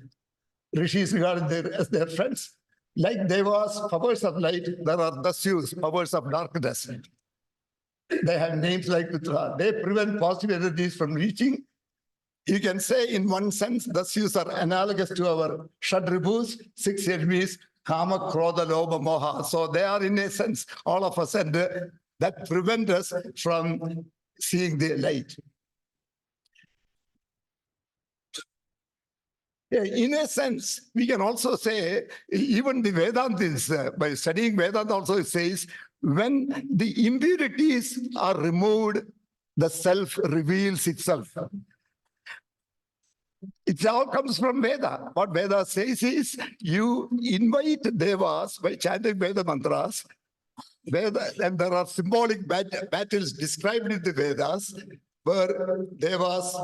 Speaker 6: Rishis regarded as their friends. Like Devas, powers of light, there are Dasyus, powers of darkness. They have names like Putra. They prevent positive energies from reaching. You can say in one sense, Dasyus are analogous to our Shadribhus, 6 enemies, Kama, Krodha, Lobha, Moha. So they are in a sense, all of us, and that prevent us from seeing the light. Yeah, in a sense, we can also say, even the Vedantis, by studying Vedanta also it says, when the impurities are removed, the self reveals itself. It all comes from Veda. What Veda says is, you invite Devas by chanting Veda mantras, Veda, and there are symbolic battles described in the Vedas. where Devas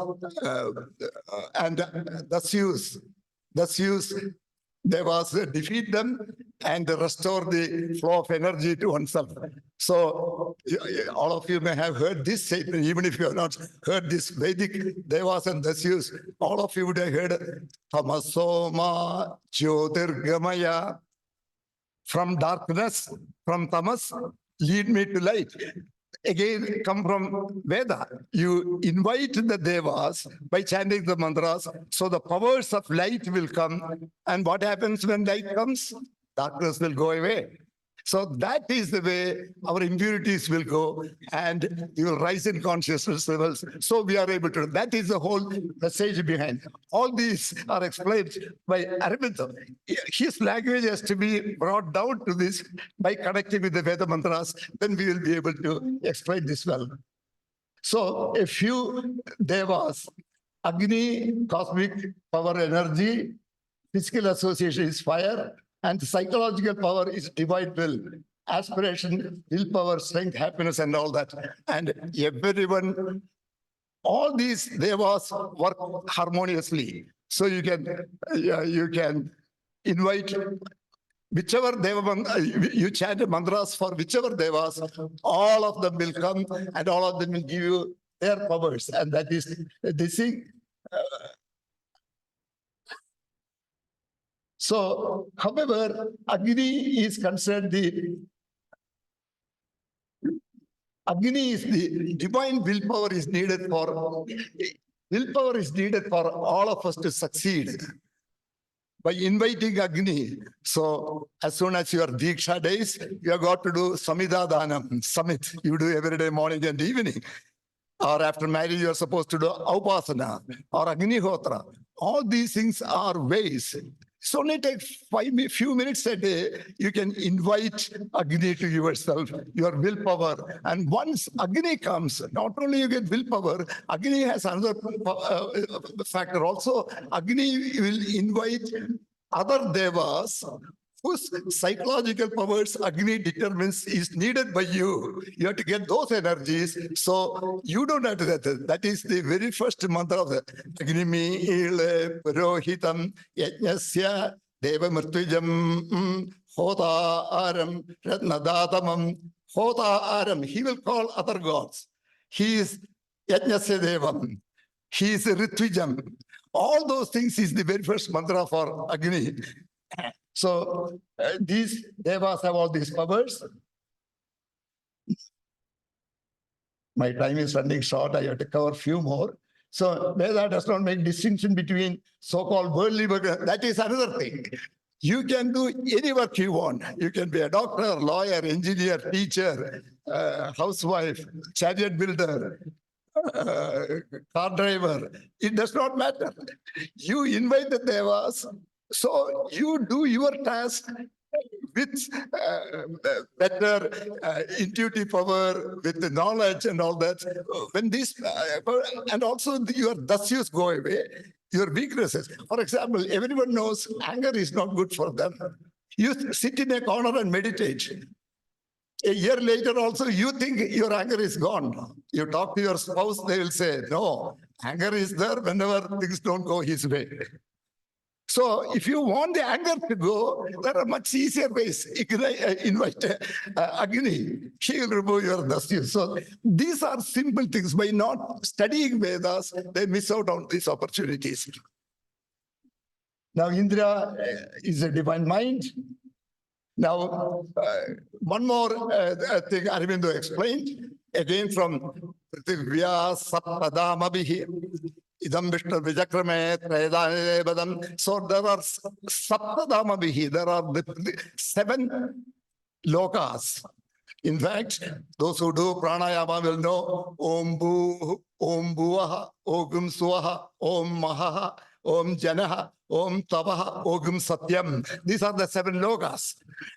Speaker 6: and Dasyus, Devas defeat them and restore the flow of energy to oneself. So all of you may have heard this statement, even if you have not heard this Vedic Devas and Dasyus, all of you would have heard Tamasoma Jyotirgamaya, from darkness, from tamas, lead me to light. Again, come from Veda. You invite the devas by chanting the mantras, so the powers of light will come. And what happens when light comes? Darkness will go away. So that is the way our impurities will go, and you will rise in consciousness levels. So we are able to. That is the whole message behind. All these are explained by Aurobindo. His language has to be brought down to this by connecting with the Veda mantras. Then we will be able to explain this well. So a few devas, Agni, cosmic power energy, physical association is fire, and psychological power is divine will, aspiration, willpower, strength, happiness, and all that. And everyone, all these devas work harmoniously. So you can invite whichever deva, you chant mantras for whichever devas, all of them will come and all of them will give you their powers. And that is this thing. So, however, Agni is concerned Agni is the divine willpower is needed for all of us to succeed. By inviting Agni, so as soon as your Diksha days, you have got to do Samhita Danam, Samit, you do every day, morning and evening. Or after marriage, you are supposed to do Upasana or Agnihotra. All these things are ways. It's only take few minutes a day. You can invite Agni to yourself, your willpower. And once Agni comes, not only you get willpower, Agni has another factor also. Agni will invite other devas whose psychological powers Agni determines is needed by you. You have to get those energies. So you don't have to that. That is the very first mantra of the Agnimi Ile Purohitam Yajnasya Deva Murtujam Hota Aram Ratnadatamam Hota Aram. He will call other gods. He is Yajnasya Devam. He is Ritwijam. All those things is the very first mantra for Agni. So these devas have all these powers. My time is running short. I have to cover a few more. So Veda does not make distinction between so-called worldly work. That is another thing. You can do any work you want. You can be a doctor, lawyer, engineer, teacher, housewife, chariot builder, car driver. It does not matter. You invite the devas. So you do your task with better intuitive power, with the knowledge and all that. When this, and also your dasyus go away, your weaknesses. For example, everyone knows anger is not good for them. You sit in a corner and meditate. A year later also, you think your anger is gone. You talk to your spouse, they will say, no, anger is there whenever things don't go his way. So if you want the anger to go, there are much easier ways. Invite Agni, he will remove your dasyus. So these are simple things. By not studying Vedas, they miss out on these opportunities. Now Indra is a divine mind. Now, one more thing Aurobindo explained, again from Prithivya Sappadamabihi. Idam Vishnu Vijakrame Trayadane. So there are Saptadamabihi, there are the 7 lokas. In fact, those who do pranayama will know Om Bhu, Om Bhuvaha, Ogum Swaha, Om Mahaha, Om Janaha, Om Tapaha, Ogum Satyam. These are the 7 lokas.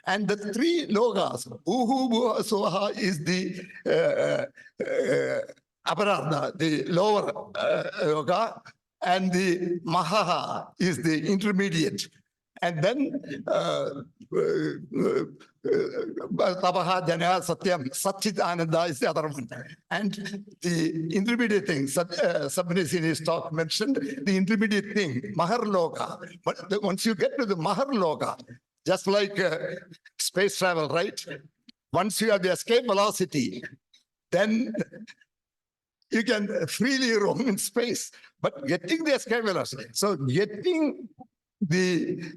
Speaker 6: And the 3 lokas, Bhuhu Bhuva Swaha is the Aparadha, the lower yoga, and the Mahaha is the intermediate. And then Tapaha, Jana, Satyam, Satchit Ananda is the other one. And the intermediate thing, Sabnis in his talk mentioned, the intermediate thing, Maharloka. But once you get to the Maharloka, just like space travel, right? Once you have the escape velocity, then you can freely roam in space. But getting the escape velocity, so getting the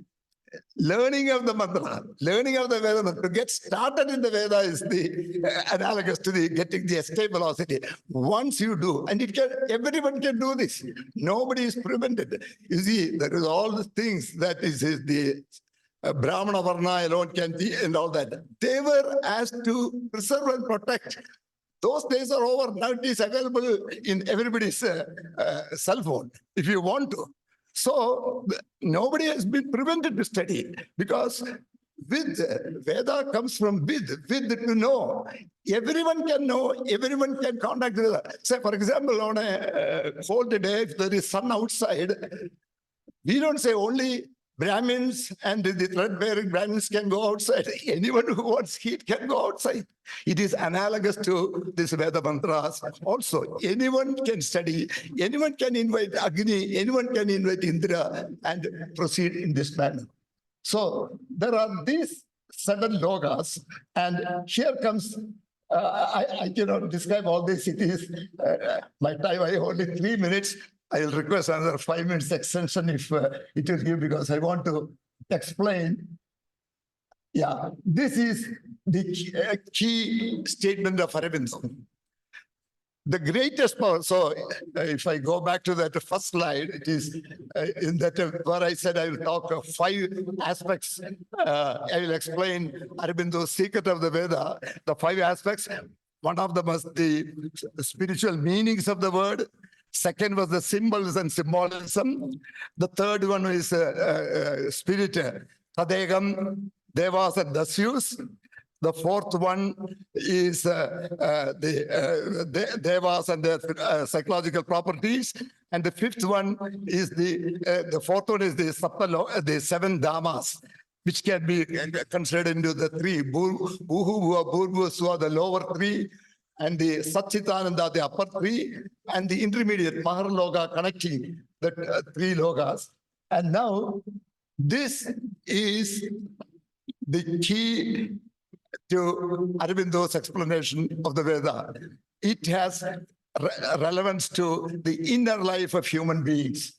Speaker 6: learning of the mantra, learning of the Veda, to get started in the Veda is the analogous to the getting the escape velocity. Once you do, and everyone can do this. Nobody is prevented. You see, there is all the things that is the Brahmana Varna alone can be and all that. They were asked to preserve and protect. Those days are over. Now it is available in everybody's cell phone if you want to. So nobody has been prevented to study because with Veda comes from with to know. Everyone can know, everyone can contact Veda. Say, for example, on a cold day, if there is sun outside, we don't say only Brahmins and the thread-bearing Brahmins can go outside. Anyone who wants heat can go outside. It is analogous to this Veda mantras. Also, anyone can study, anyone can invite Agni, anyone can invite Indra and proceed in this manner. So there are these 7 logas, and here comes, I cannot describe all these cities. My time, I have only 3 minutes. I'll request another 5 minutes extension if it will give, because I want to explain. Yeah, this is the key statement of Aurobindo. The greatest power. So if I go back to that first slide, it is in that where I said I will talk of 5 aspects. I will explain Aurobindo's secret of the Veda, the 5 aspects. One of them was the spiritual meanings of the word. Second was the symbols and symbolism. The third one is spirit, Tadegam, Devas and Dasyus. The fourth one is the Devas and their psychological properties. And the fifth one is the fourth one is the 7 Dhammas, which can be considered into the 3. Bhuhu, Bhurvu, Swa, the lower 3. And the Satchitananda, the upper 3, and the intermediate Maharloka connecting the 3 logas. And now this is the key to Aurobindo's explanation of the Veda. It has relevance to the inner life of human beings.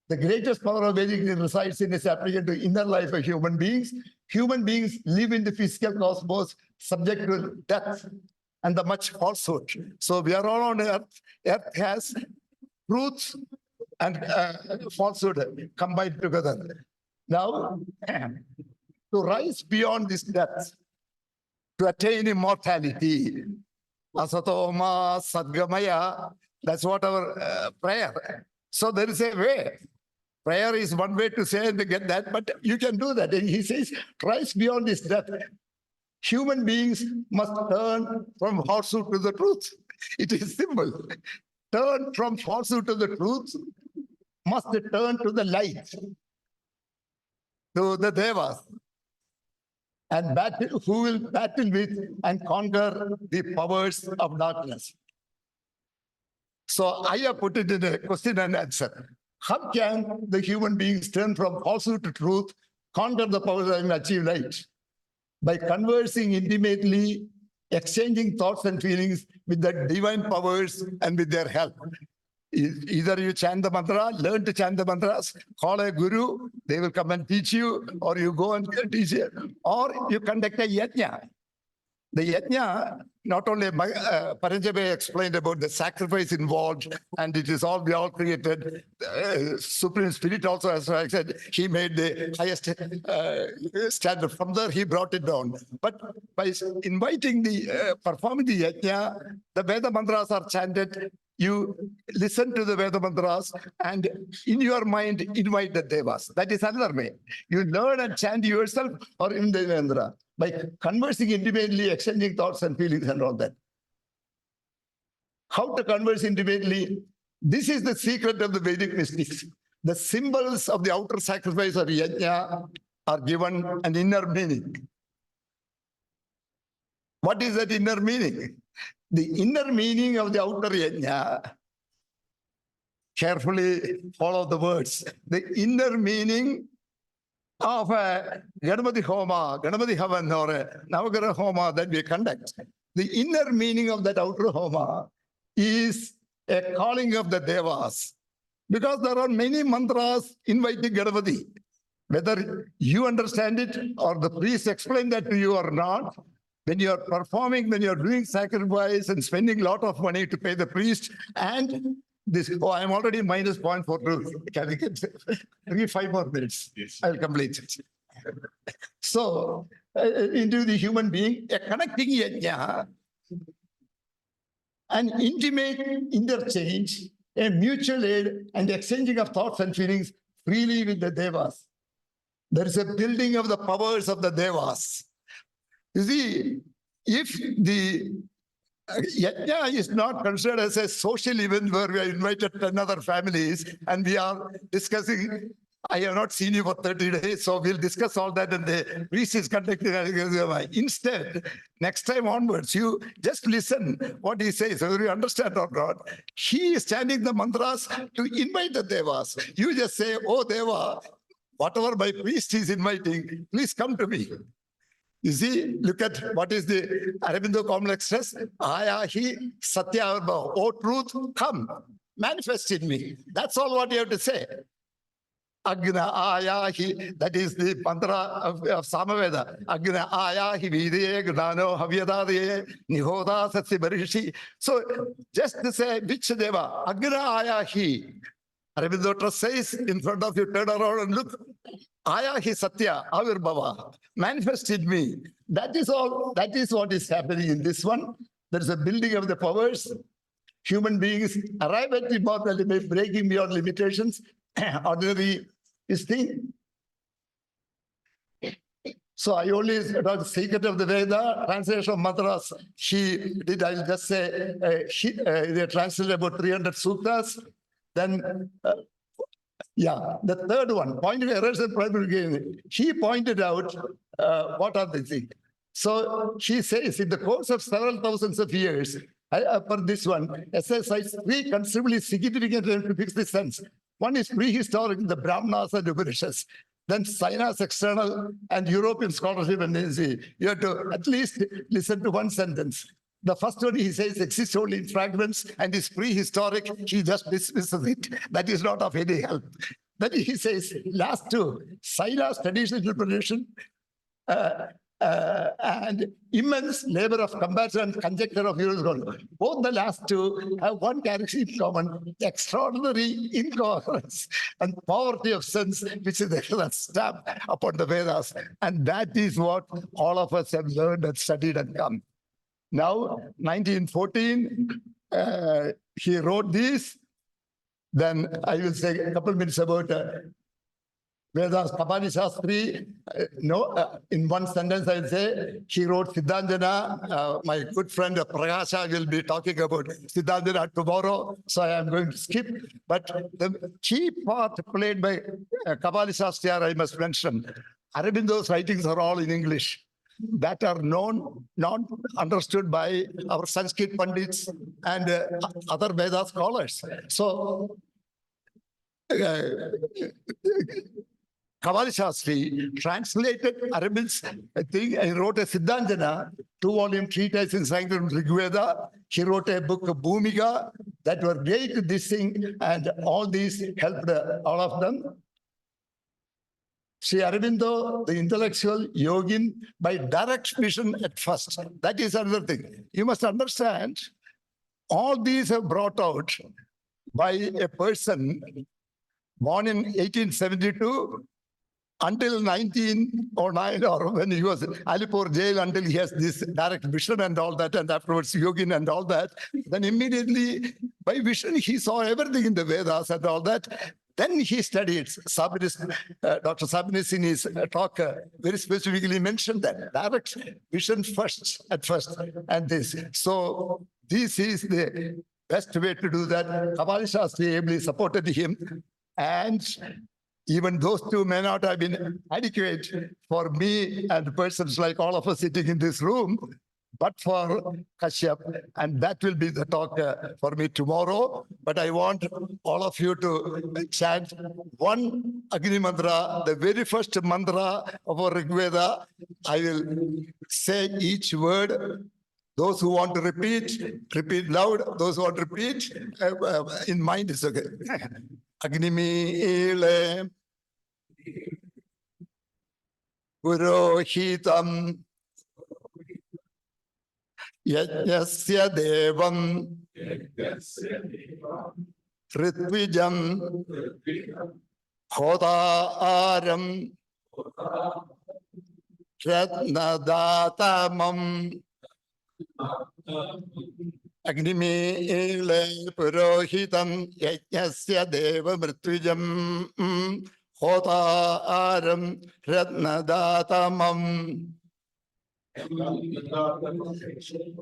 Speaker 6: The greatest power of Vedic resides in its application to inner life of human beings. Human beings live in the physical cosmos subject to death and the much falsehood. So we are all on earth. Earth has truth and falsehood combined together. Now, to rise beyond this death, to attain immortality, Asatoma Sadgamaya, that's what our prayer. So there is a way. Prayer is one way to say and to get that, but you can do that. And he says, rise beyond this death. Human beings must turn from falsehood to the truth. It is simple. Turn from falsehood to the truth, must turn to the light, to the Devas, and battle, who will battle with and conquer the powers of darkness. So I have put it in a question and answer. How can the human beings turn from falsehood to truth, conquer the powers and achieve light? By conversing intimately, exchanging thoughts and feelings with the divine powers and with their help. Either you chant the mantra, learn to chant the mantras, call a guru, they will come and teach you, or you go and teach you, or you conduct a yajna. The yajna, not only Paranjabe explained about the sacrifice involved, and it is all we all created. Supreme Spirit also, as I said, he made the highest standard. From there, he brought it down. But by inviting the, performing the yajna, the Veda mantras are chanted. You listen to the Veda mantras and in your mind invite the Devas. That is another way. You learn and chant yourself or in the mantra by conversing intimately, exchanging thoughts and feelings and all that. How to converse intimately? This is the secret of the Vedic mystics. the symbols of the outer sacrifice of yajna are given an inner meaning. What is that inner meaning? The inner meaning of the outer yajna, carefully follow the words. The inner meaning of a Ganapati Homa, Ganapati Havan, or a Nagar Homa that we conduct. The inner meaning of that outer Homa is a calling of the Devas. Because there are many mantras inviting Ganapati. Whether you understand it or the priest explain that to you or not, when you are performing, when you are doing sacrifice and spending a lot of money to pay the priest, and this, oh, I'm already minus 0.42. Can we get 5 more minutes?
Speaker 1: Yes.
Speaker 6: I'll complete it. So, into the human being, a connecting yajna, an intimate interchange, a mutual aid and exchanging of thoughts and feelings freely with the Devas. There is a building of the powers of the Devas. You see, if the yajna is not considered as a social event where we are invited 10 other families and we are discussing, I have not seen you for 30 days, so we'll discuss all that and the priest is conducting. Instead, next time onwards, you just listen what he says, whether you understand or not. He is chanting the mantras to invite the Devas. You just say, oh Deva, whatever my priest is inviting, please come to me. You see, look at what is the Aurobindo complex stress. Ayahi Satya Arbha. Oh truth, come, manifest in me. That's all what you have to say. Agna Ayahi, that is the mantra of Samaveda. Agna Ayahi Vidye Gnano Havyadadiye Nihoda Satsi Barishi. So just to say which Deva, Agna Ayahi. Aurobindo Trust says in front of you, turn around and look. Ayahi Satya, Avirbhava, manifest in me. That is all, that is what is happening in this one. There is a building of the powers. Human beings arrive at immortality by breaking beyond limitations. Ordinary is thing. So I only talk the secret of the Veda, translation of mantras. She did, I'll just say, they translated about 300 suttas. Then yeah, the third one, pointing errors and primary gain. She pointed out what are the things. So she says, in the course of several thousands of years, for this one, SSIs three considerably significant to fix the sense. One is prehistoric, the Brahmanas and Upanishads. Then China's external and European scholarship and you have to at least listen to one sentence. The first one, he says, exists only in fragments and is prehistoric. He just dismisses it. That is not of any help. Then he says, last two, China's traditional interpretation and immense labor of comparison and conjecture of Eurozone. Both the last two have one characteristic in common, extraordinary incoherence and poverty of sense, which is the stamp upon the Vedas. And that is what all of us have learned and studied and come. Now, 1914, he wrote this. Then I will say a couple minutes about Vedas, Kapani Shastri. In one sentence, I will say, he wrote Siddhanjana. My good friend Prakasha will be talking about Siddhanjana tomorrow, so I am going to skip. But the key part played by Kapani Shastri, I must mention, Aurobindo's writings are all in English. That are known, not understood by our Sanskrit Pandits and other Veda scholars. So, Kavali Shastri translated Aurobindo's thing and wrote a Siddhanjana, 2-volume treatise in Sanskrit Rigveda. He wrote a book of Bhumiga that were great, this thing, and all these helped all of them. Sri Aurobindo, the intellectual yogin, by direct vision at first. That is another thing. You must understand, all these are brought out by a person born in 1872 until 1909, or when he was in Alipur jail, until he has this direct vision and all that, and afterwards yogin and all that. Then immediately, by vision, he saw everything in the Vedas and all that. Then he studied. Dr. Sabinis in his talk very specifically mentioned that direct vision first, at first, and this. So this is the best way to do that. Kavali Shastri ably supported him. And even those two may not have been adequate for me and persons like all of us sitting in this room, but for Kashyap. And that will be the talk for me tomorrow. But I want all of you to chant one Agni Mantra, the very first mantra of our Rig Veda. I will say each word. Those who want to repeat, repeat loud. Those who want to repeat, in mind is okay. Agnimi Purohitam Yajnasya Devam Ritwijam Hodaram Ratnadatamam Agnimi Purohitam Yajnasya Devam Ritwijam Hodaram Ratnadatamam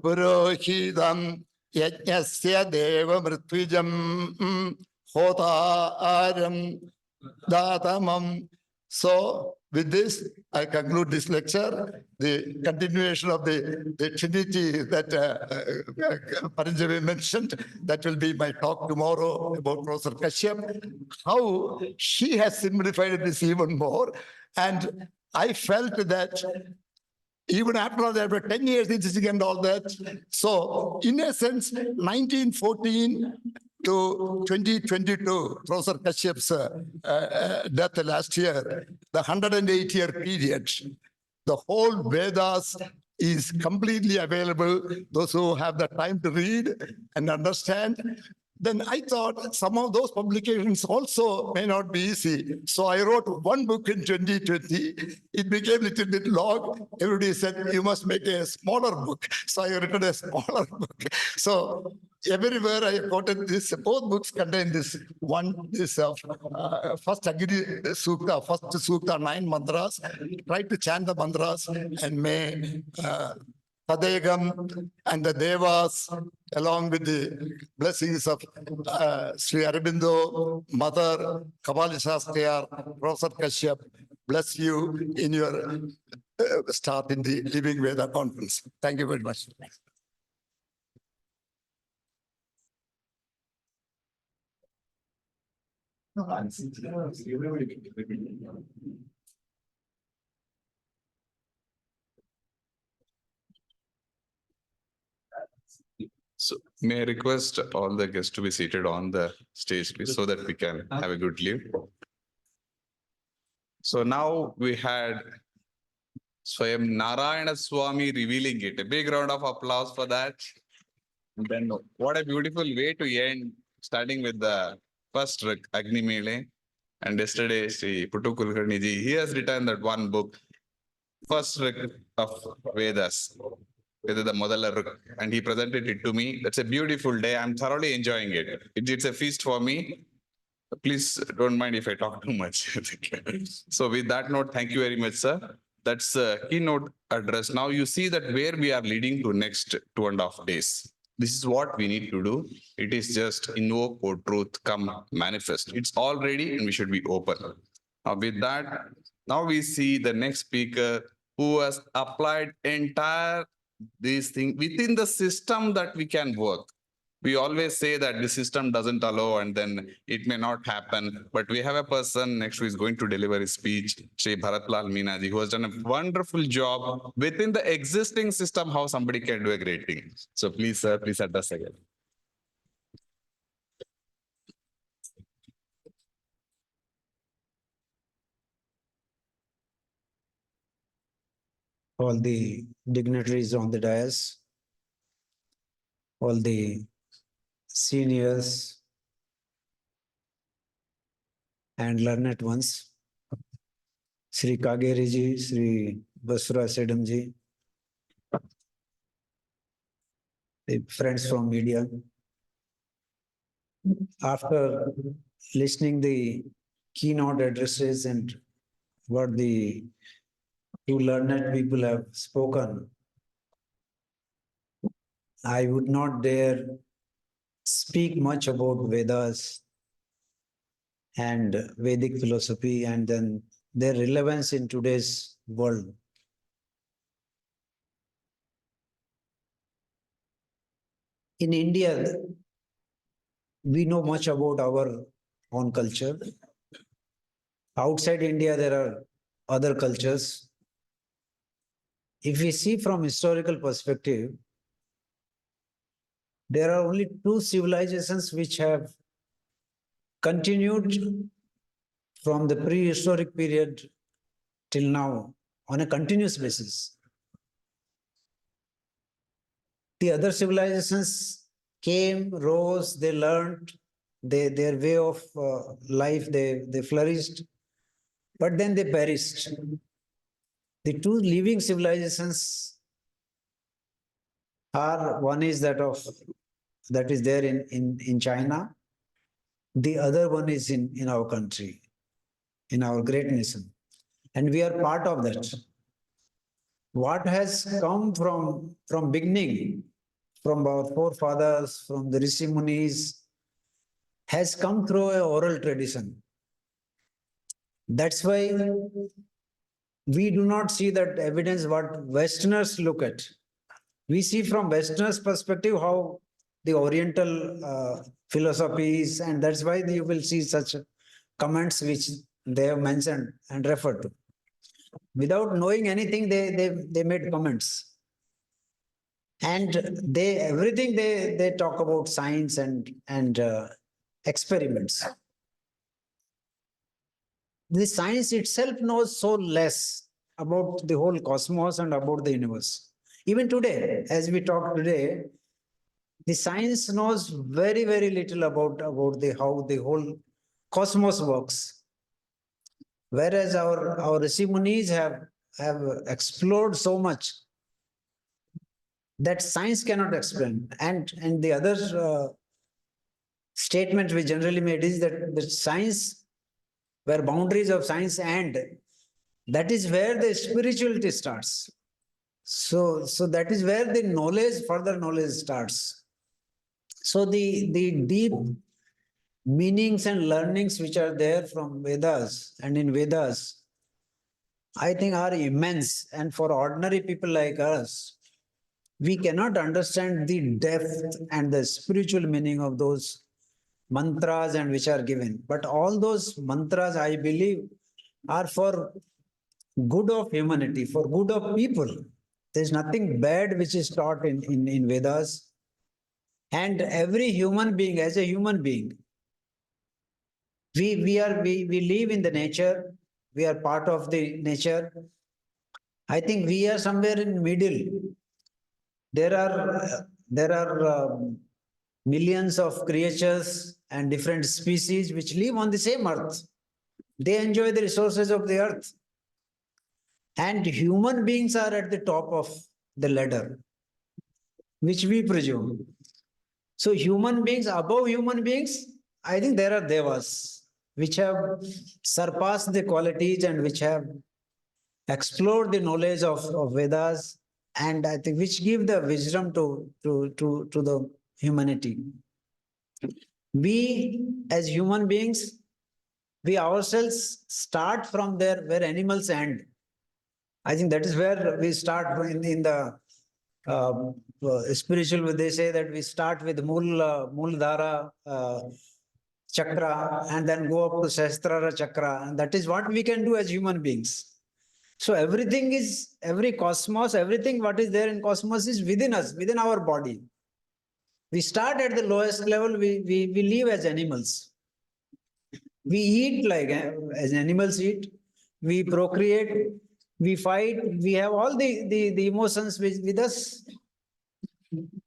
Speaker 6: Purohitam Yajnasya Deva Mritwijam Hotaram Datamam. So with this, I conclude this lecture. The continuation of the Trinity that Paranjali mentioned, that will be my talk tomorrow about Professor Kashyap, how she has simplified this even more. And I felt that even after all, after 10 years teaching and all that. So, in a sense, 1914 to 2022, Professor Kashyap's death last year, the 108-year period, the whole Vedas is completely available. Those who have the time to read and understand. Then I thought some of those publications also may not be easy. So I wrote one book in 2020. It became a little bit long. Everybody said, you must make a smaller book. So I written a smaller book. So everywhere I quoted this, both books contain this one, this first Agni Sukta, first Sukta, 9 mantras. Try to chant the mantras and may Tadegam and the Devas, along with the blessings of Sri Aurobindo, Mother, Kabali Shastriyar, Professor Kashyap, bless you in your start in the Living Veda Conference. Thank you very much.
Speaker 1: So may I request all the guests to be seated on the stage, please, so that we can have a good leave. So now we had Swayam Narayana Swami revealing it. A big round of applause for that. And then what a beautiful way to end, starting with the first Agni Mele. And yesterday, Sri Puttu Kulkarni ji, he has written that one book, first of Vedas, Veda Modala, and he presented it to me. That's a beautiful day. I'm thoroughly enjoying it. It's a feast for me. Please don't mind if I talk too much. So with that note, thank you very much, sir. That's the keynote address. Now you see that where we are leading to next 2.5 days. This is what we need to do. It is just invoke, O truth, come manifest. It's all ready and we should be open. Now with that, now we see the next speaker who has applied entire these things within the system that we can work. We always say that the system doesn't allow and then it may not happen. But we have a person next who is going to deliver his speech, Shri Bharatlal Meenaji, who has done a wonderful job within the existing system, how somebody can do a great thing. So please, sir, please address again.
Speaker 7: All the dignitaries on the dais, all the seniors and learned ones, Sri Kageri ji, Sri Basura Sedam ji, the friends from media. After listening the keynote addresses and what the two learned people have spoken, I would not dare speak much about Vedas and Vedic philosophy, and then their relevance in today's world. In India, we know much about our own culture. Outside India, there are other cultures. If we see from historical perspective, there are only two civilizations which have continued from the prehistoric period till now on a continuous basis. The other civilizations came, rose, they learned, their way of life, they flourished, but then they perished. The two living civilizations are, one is that is there in China, the other one is in our country, in our great nation, and we are part of that. What has come from beginning, from our forefathers, from the Rishi Munis, has come through an oral tradition. That's why we do not see that evidence what Westerners look at. We see from Westerners' perspective how the Oriental philosophies, and that's why you will see such comments which they have mentioned and referred to. Without knowing anything, they made comments. And everything they talk about science and experiments. The science itself knows so less about the whole cosmos and about the universe. Even today, as we talk today, the science knows very, very little about how the whole cosmos works. Whereas our Rishi Munis have explored so much that science cannot explain. And the other statement we generally made is that the science, where boundaries of science end, that is where the spirituality starts. So that is where the knowledge, further knowledge starts. So the deep meanings and learnings which are there from Vedas and in Vedas, I think are immense. And for ordinary people like us, we cannot understand the depth and the spiritual meaning of those mantras and which are given. But all those mantras, I believe, are for good of humanity, for good of people. There's nothing bad which is taught in Vedas. And every human being, as a human being, we live in the nature, we are part of the nature. I think we are somewhere in middle. There are millions of creatures and different species which live on the same earth. They enjoy the resources of the earth. And human beings are at the top of the ladder, which we presume. So human beings, above human beings, I think there are devas, which have surpassed the qualities and which have explored the knowledge of Vedas, and I think which give the wisdom to the humanity. We as human beings, we ourselves start from there where animals end. I think that is where we start in the spiritual. They say that we start with Mooladhara chakra and then go up to Sahasrara chakra, and that is what we can do as human beings. So everything is, every cosmos, everything what is there in cosmos is within us, within our body. We start at the lowest level, we live as animals. We eat like as animals eat, we procreate, we fight, we have all the emotions with us.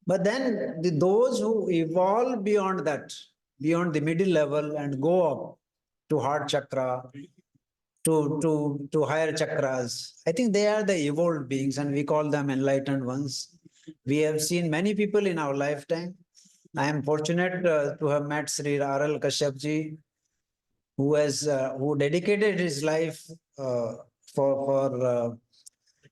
Speaker 7: But then those who evolve beyond that, beyond the middle level and go up to heart chakra, to higher chakras, I think they are the evolved beings and we call them enlightened ones. We have seen many people in our lifetime. I am fortunate to have met Sri R.L. Kashyap ji, who dedicated his life for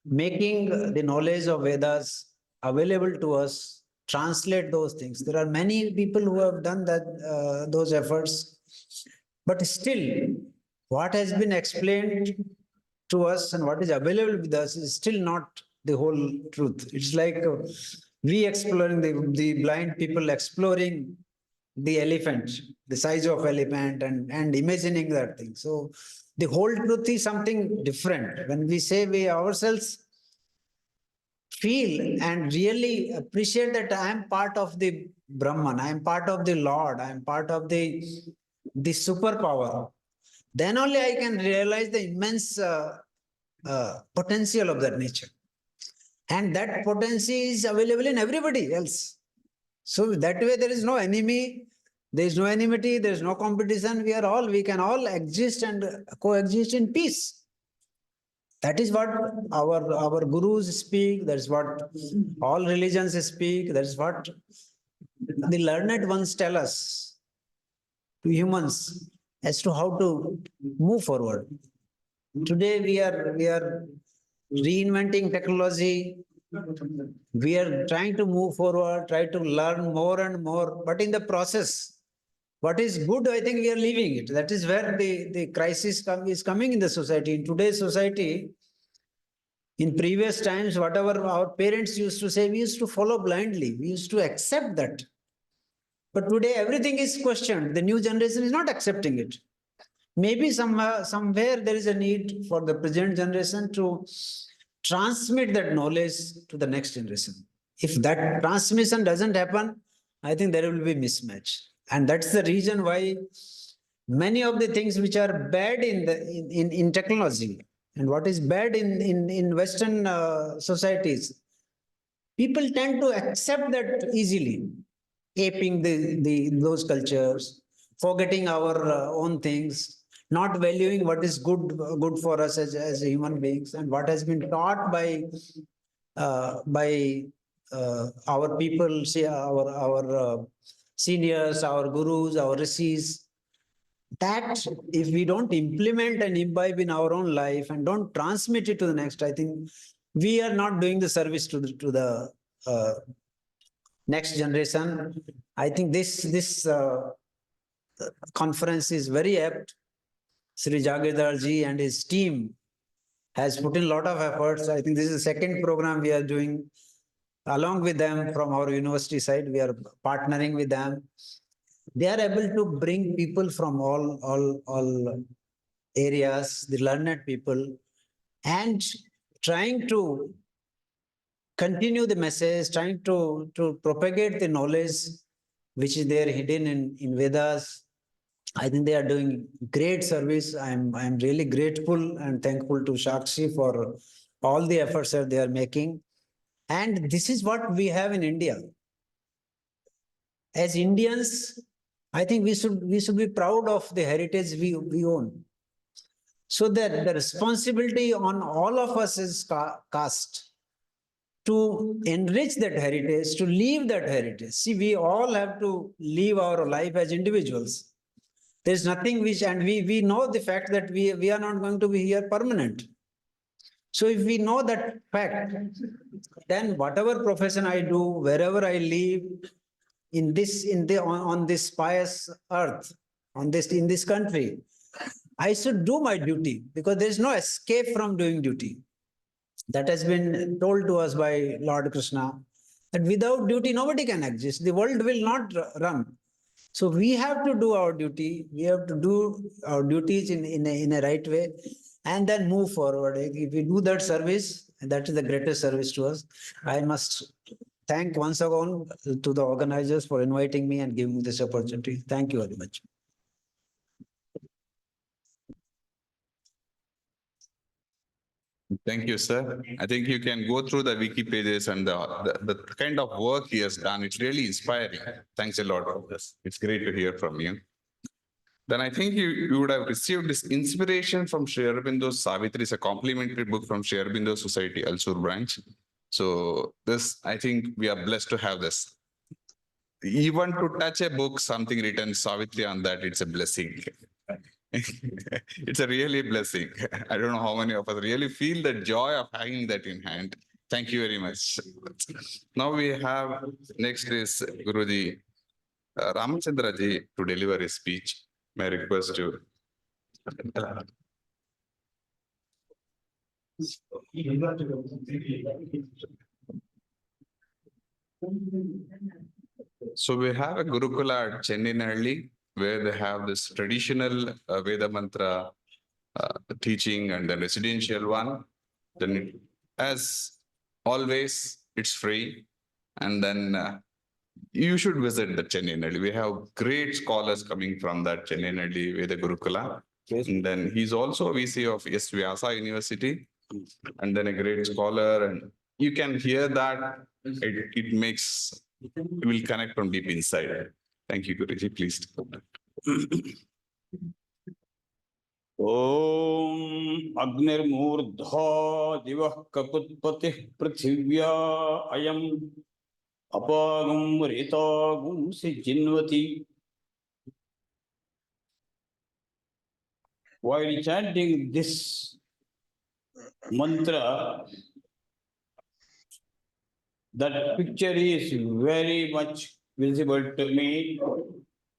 Speaker 7: making the knowledge of Vedas available to us, translate those things. There are many people who have done that those efforts. But still, what has been explained to us and what is available with us is still not the whole truth. It's like we exploring the blind people exploring the elephant, the size of elephant, and imagining that thing. So the whole truth is something different. When we say we ourselves feel and really appreciate that I am part of the Brahman, I am part of the Lord, I am part of the superpower, then only I can realize the immense potential of that nature. And that potential is available in everybody else. So that way there is no enemy, there is no enmity, there is no competition. We can all exist and coexist in peace. That is what our gurus speak. That's what all religions speak. That's what the learned ones tell us to humans as to how to move forward. Today we are reinventing technology. We are trying to move forward, try to learn more and more. But in the process, what is good, I think we are leaving it. That is where the crisis is coming in the society. In today's society, in previous times, whatever our parents used to say, we used to follow blindly. We used to accept that. But today, everything is questioned. The new generation is not accepting it. Maybe somewhere there is a need for the present generation to transmit that knowledge to the next generation. If that transmission doesn't happen, I think there will be mismatch. And that's the reason why many of the things which are bad in technology and what is bad in Western societies, people tend to accept that easily, aping those cultures, forgetting our own things, not valuing what is good for us as human beings and what has been taught by our people, say our seniors, our gurus, our rishis. That if we don't implement and imbibe in our own life and don't transmit it to the next, I think we are not doing the service to the next generation. I think this conference is very apt. Sri Jagirdar ji and his team has put in a lot of efforts. I think this is the second program we are doing along with them from our university side. We are partnering with them. They are able to bring people from all areas, the learned people, and trying to continue the message, trying to propagate the knowledge which is there hidden in Vedas. I think they are doing great service. I'm really grateful and thankful to Shakshi for all the efforts that they are making. And this is what we have in India. As Indians, I think we should be proud of the heritage we own. So that the responsibility on all of us is cast to enrich that heritage, to live that heritage. See, we all have to live our life as individuals. There's nothing which, and we know the fact that we are not going to be here permanent. So if we know that fact, then whatever profession I do, wherever I live, on this pious earth, in this country, I should do my duty because there is no escape from doing duty. That has been told to us by Lord Krishna, that without duty nobody can exist. The world will not run. So we have to do our duty. We have to do our duties in a right way and then move forward. If we do that service, that is the greatest service to us. I must thank once again to the organizers for inviting me and giving me this opportunity. Thank you very much.
Speaker 1: Thank you, sir. I think you can go through the wiki pages and the kind of work he has done. It's really inspiring. Thanks a lot for this. It's great to hear from you. Then I think you would have received this inspiration from Sri Aurobindo's Savitri. It's a complimentary book from Sri Aurobindo Society, Alsur branch. So this, I think we are blessed to have this. Even to touch a book, something written Savitri on that, it's a blessing. It's a really blessing. I don't know how many of us really feel the joy of having that in hand. Thank you very much. Now we have, next is Guruji Ramachandra ji to deliver his speech. May I request you? So we have a Gurukula at Chennai, where they have this traditional Veda mantra teaching and the residential one. Then, as always, it's free. And then you should visit the Chennai. We have great scholars coming from that Chennai Veda Gurukula. And then he's also VC of S. Vyasa University, and then a great scholar. And you can hear that it makes, it will connect from deep inside. Thank you, Guruji. Please.
Speaker 8: ॐ अग्निर्मूर्धा दिवः ककुत्पतिः पृथिव्या अयम् अपागं रेतागुं सिजिन्वति. While chanting this mantra, that picture is very much visible to me,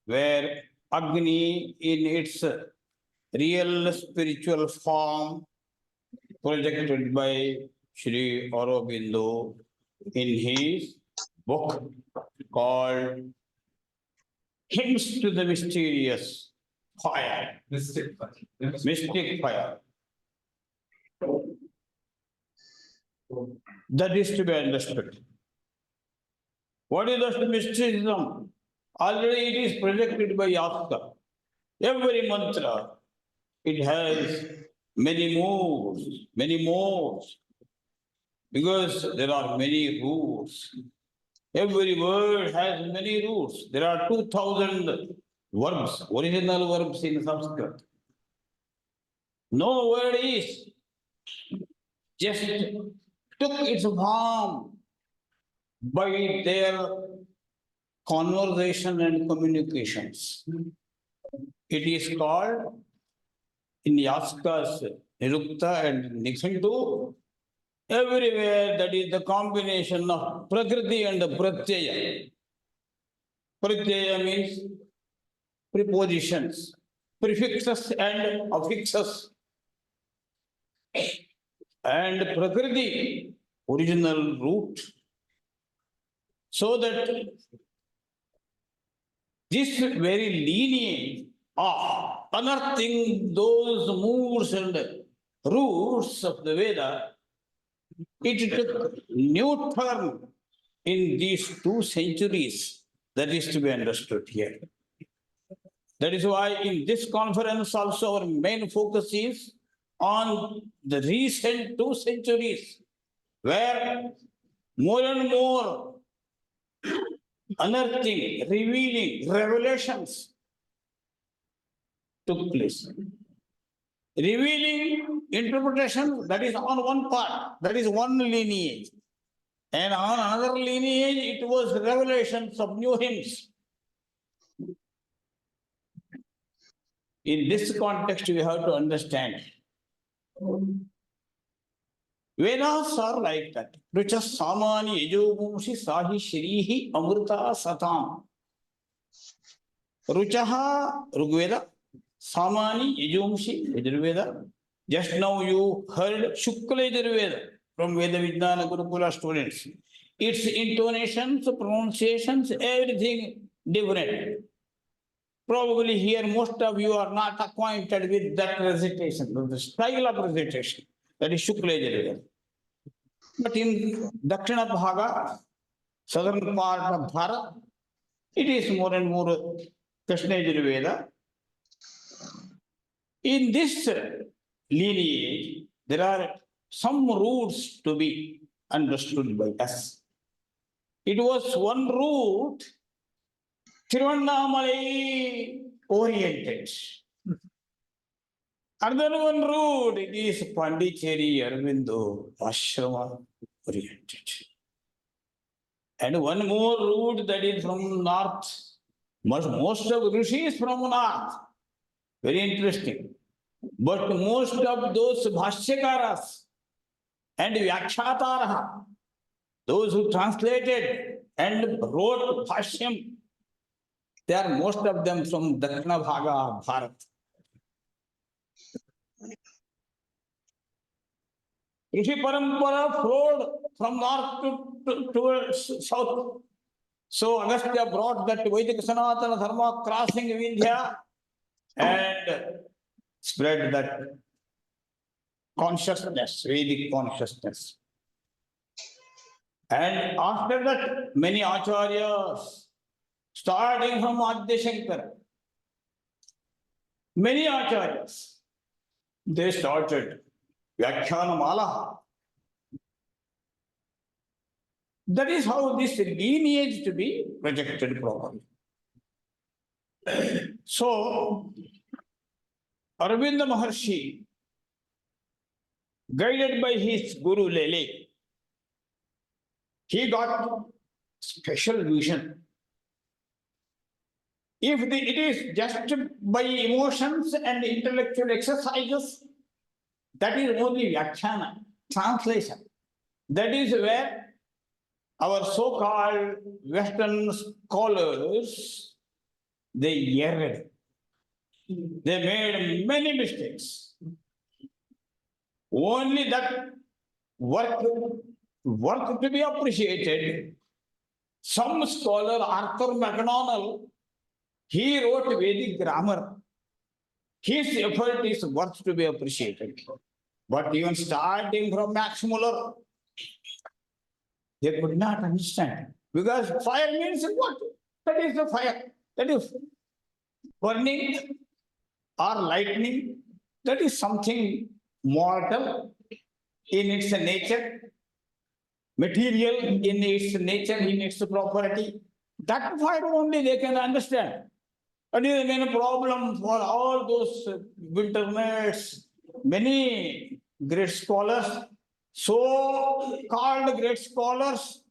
Speaker 8: where Agni in its real spiritual form projected by Sri Aurobindo in his book called Hymns to the Mysterious Fire. Mystic fire. That is to be understood. What is that mysticism? Already it is projected by Yaska. Every mantra, it has many modes, because there are many roots. Every word has many roots. There are 2,000 verbs, original verbs in Sanskrit. No word is just took its form by their conversation and communications. It is called in Yaska's Nirukta and Nikshintu, everywhere that is the combination of Prakriti and Pratyaya. Pratyaya means prepositions, prefixes and affixes. And Prakriti, original root. So that this very lineage of unearthing those moods and roots of the Veda, it took new turn in these 2 centuries. That is to be understood here. That is why in this conference also our main focus is on the recent 2 centuries, where more and more unearthing, revealing, revelations took place. Revealing interpretation, that is on one part, that is one lineage. And on another lineage, it was revelations of new hymns. In this context, we have to understand. Vedas are like that. Rucha samani yajogumsi sahi shrihi amrita satam. Ruchaha Rugveda, samani yajogumsi Yajurveda. Just now you heard Shukla Yajurveda from Veda Vijnana Gurukula students. Its intonations, pronunciations, everything different. Probably here most of you are not acquainted with that recitation, with the style of recitation. That is Shukla Yajurveda. But in Dakshina Bhaga, southern part of Bharat, it is more and more Krishna Yajurveda. In this lineage, there are some roots to be understood by us. It was one root, Tiruvannamalai oriented. Another one root, it is Pondicherry, Aurobindo, Ashrama oriented. And one more root that is from north. Most of Rishis from north. Very interesting. But most of those Bhashyakaras and Vyakhyataraha, those who translated and wrote Bhashyam, They are most of them from Dakshina Bhaga of Bharat. Rishi Parampara flowed from north towards south. So Agastya brought that Vedic Sanatana Dharma crossing Vindhya and spread that consciousness, Vedic consciousness. And after that, many acharyas, starting from Adya Shankara, many acharyas, they started Vyakhyana Mala. That is how this lineage to be projected properly. So, Aurobindo Maharshi, guided by his Guru Lele, he got special vision. If it is just by emotions and intellectual exercises, that is only Vyakhyana, translation. That is where our so-called Western scholars, they erred. They made many mistakes. Only that work to be appreciated. Some scholar, Arthur MacDonald, he wrote Vedic grammar. His effort is worth to be appreciated. But even starting from Max Muller, they could not understand. Because fire means what? That is the fire. That is burning or lightning. That is something mortal in its nature, material in its nature, in its property. That fire only they can understand. That is the main problem for all those winterners, many great scholars, so-called great scholars,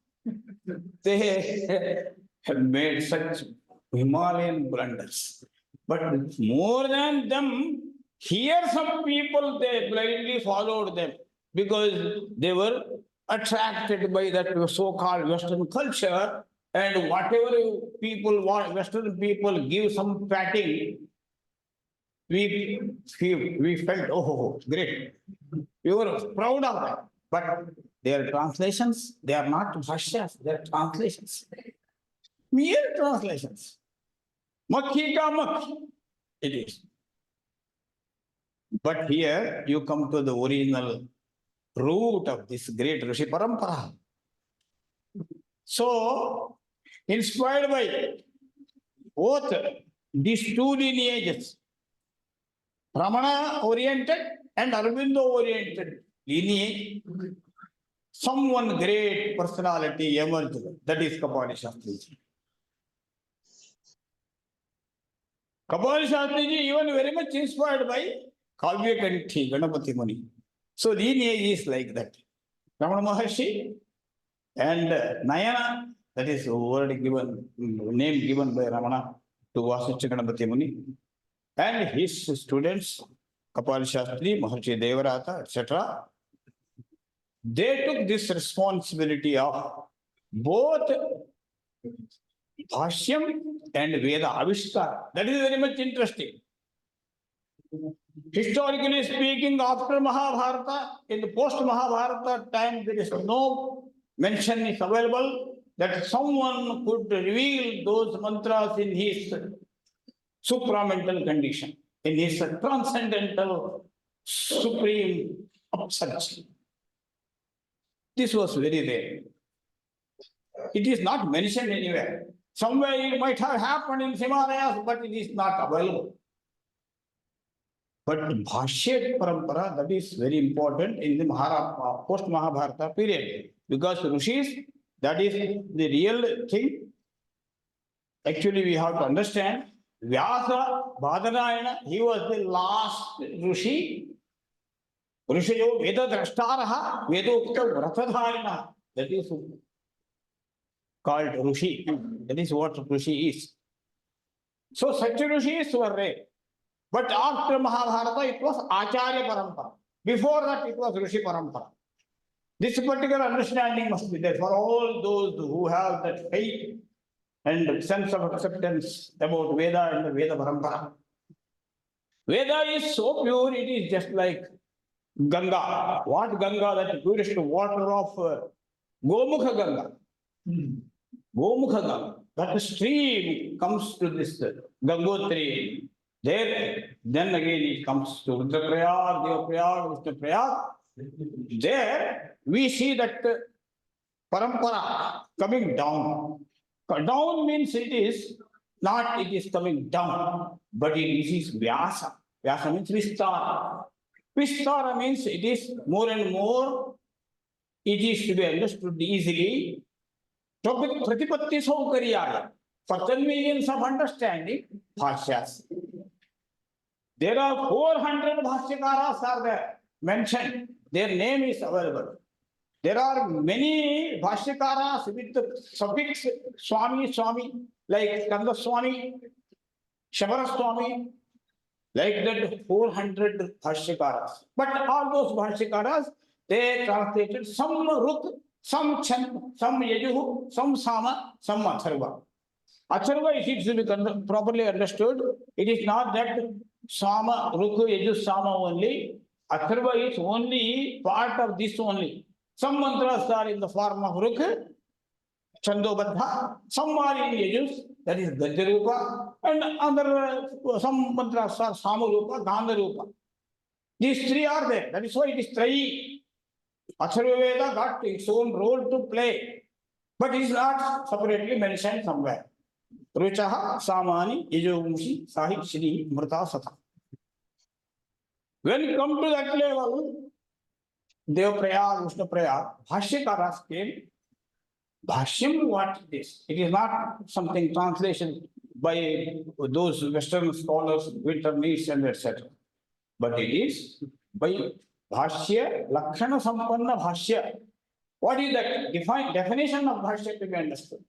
Speaker 8: they have made such Himalayan blunders. But more than them, here some people, they blindly followed them because they were attracted by that so-called Western culture. And whatever people want, Western people give some patting, we felt, oh, great. We were proud of that. But their translations, they are not bhashyas, they are translations. Mere translations. Makhi ka makhi, it is. But here you come to the original root of this great Rishi Parampara. So, inspired by both these two lineages, Ramana-oriented and Aurobindo-oriented lineage, someone great personality emerged. That is Kapali Shastriji. Kapali Shastriji even very much inspired by Kavya Kanthi, Ganapati Muni. So lineage is like that. Ramana Maharshi and Nayana, that is word given, name given by Ramana to Vasishtha Ganapati Muni, and his students, Kapali Shastri, Maharshi Devarata, etc. They took this responsibility of both Bhashyam and Veda Avishkar. That is very much interesting. Historically speaking, after Mahabharata, in the post-Mahabharata time, there is no mention is available that someone could reveal those mantras in his supramental condition, in his transcendental, supreme upsurge. This was very rare. It is not mentioned anywhere. Somewhere it might have happened in Himalayas, but it is not available. But Bhashya Parampara, that is very important in the post-Mahabharata period. Because Rishis, that is the real thing. Actually, we have to understand, Vyasa, Badarayana, he was the last Rishi. Rishayo Veda Drashtaraha, Vedokta Vratadharina. That is called Rishi. That is what Rishi is. So such Rishis were rare. But after Mahabharata, it was Acharya Parampara. Before that, it was Rishi Parampara. This particular understanding must be there for all those who have that faith and sense of acceptance about Veda and the Veda Parampara. Veda is so pure, it is just like Ganga. What Ganga? That purest water of Gomukha Ganga. Gomukha Ganga. That stream comes to this Gangotri. There, then again it comes to Rudraprayag, Devaprayag, Vishnuprayag. There we see that parampara coming down. Down means it is coming down, but it is Vyasa. Vyasa means Vistara. Vistara means it is more and more, it is to be understood easily. Pratipatti Saukaryaya, for convenience of understanding, Bhashyas. There are 400 Bhashyakaras are there mentioned. Their name is available. There are many Bhashyakaras with the suffix Swami, Swami, like Kanda Swami, Shabara Swami, like that 400 Bhashyakaras. But all those Bhashyakaras, they translated some Ruk, some Chand, some Yajuhu, some Sama, some Atharva. Atharva, if it is to be properly understood, it is not that Sama, Ruk, Yaju, Sama only. Atharva is only part of this only. Some mantras are in the form of Ruk, Chandobadha, some are in Yajus, that is Gajjarupa, and other some mantras are Samarupa, Gandharupa. These three are there. That is why it is Trayi. Atharva Veda got its own role to play, but it is not separately mentioned somewhere. Ruchaha, Samani, Yajumshi, Sahib, Shri, Mrta, Sata. When you come to that level, Devaprayag, Vishnuprayag, Bhashyakaras came. Bhashyam, what it is? It is not something translation by those Western scholars, Wintermees and etc. But it is by Bhashya, Lakshana Sampanna Bhashya. What is that? Definition of Bhashya to be understood.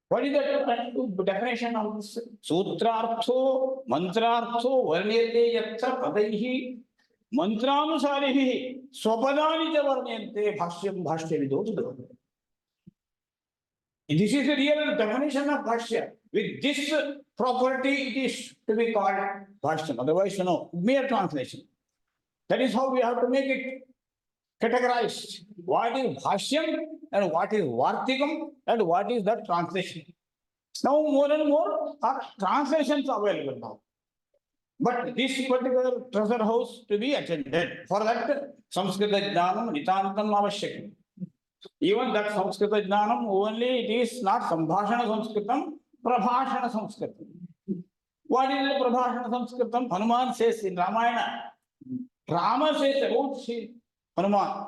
Speaker 8: What is the definition of this? Sutrartho, mantrartho, varnyate yatra padaihi, mantranusarihi, swapadani varnyante bhashyam bhashya vidodu. This is the real definition of bhashya. With this property, it is to be called bhashyam. Otherwise, mere translation. That is how we have to make it categorized. What is bhashyam and what is vartikam and what is the translation? Now more and more are translations available now. But this particular treasure house to be attended. For that, Samskrita Jnanam Nitantam Avashyakam. Even that Samskrita Jnanam only, it is not Sambhashana Sanskritam, Prabhashana Sanskritam. What is the Prabhashana Sanskritam? Hanuman says in Ramayana. Rama says about Hanuman.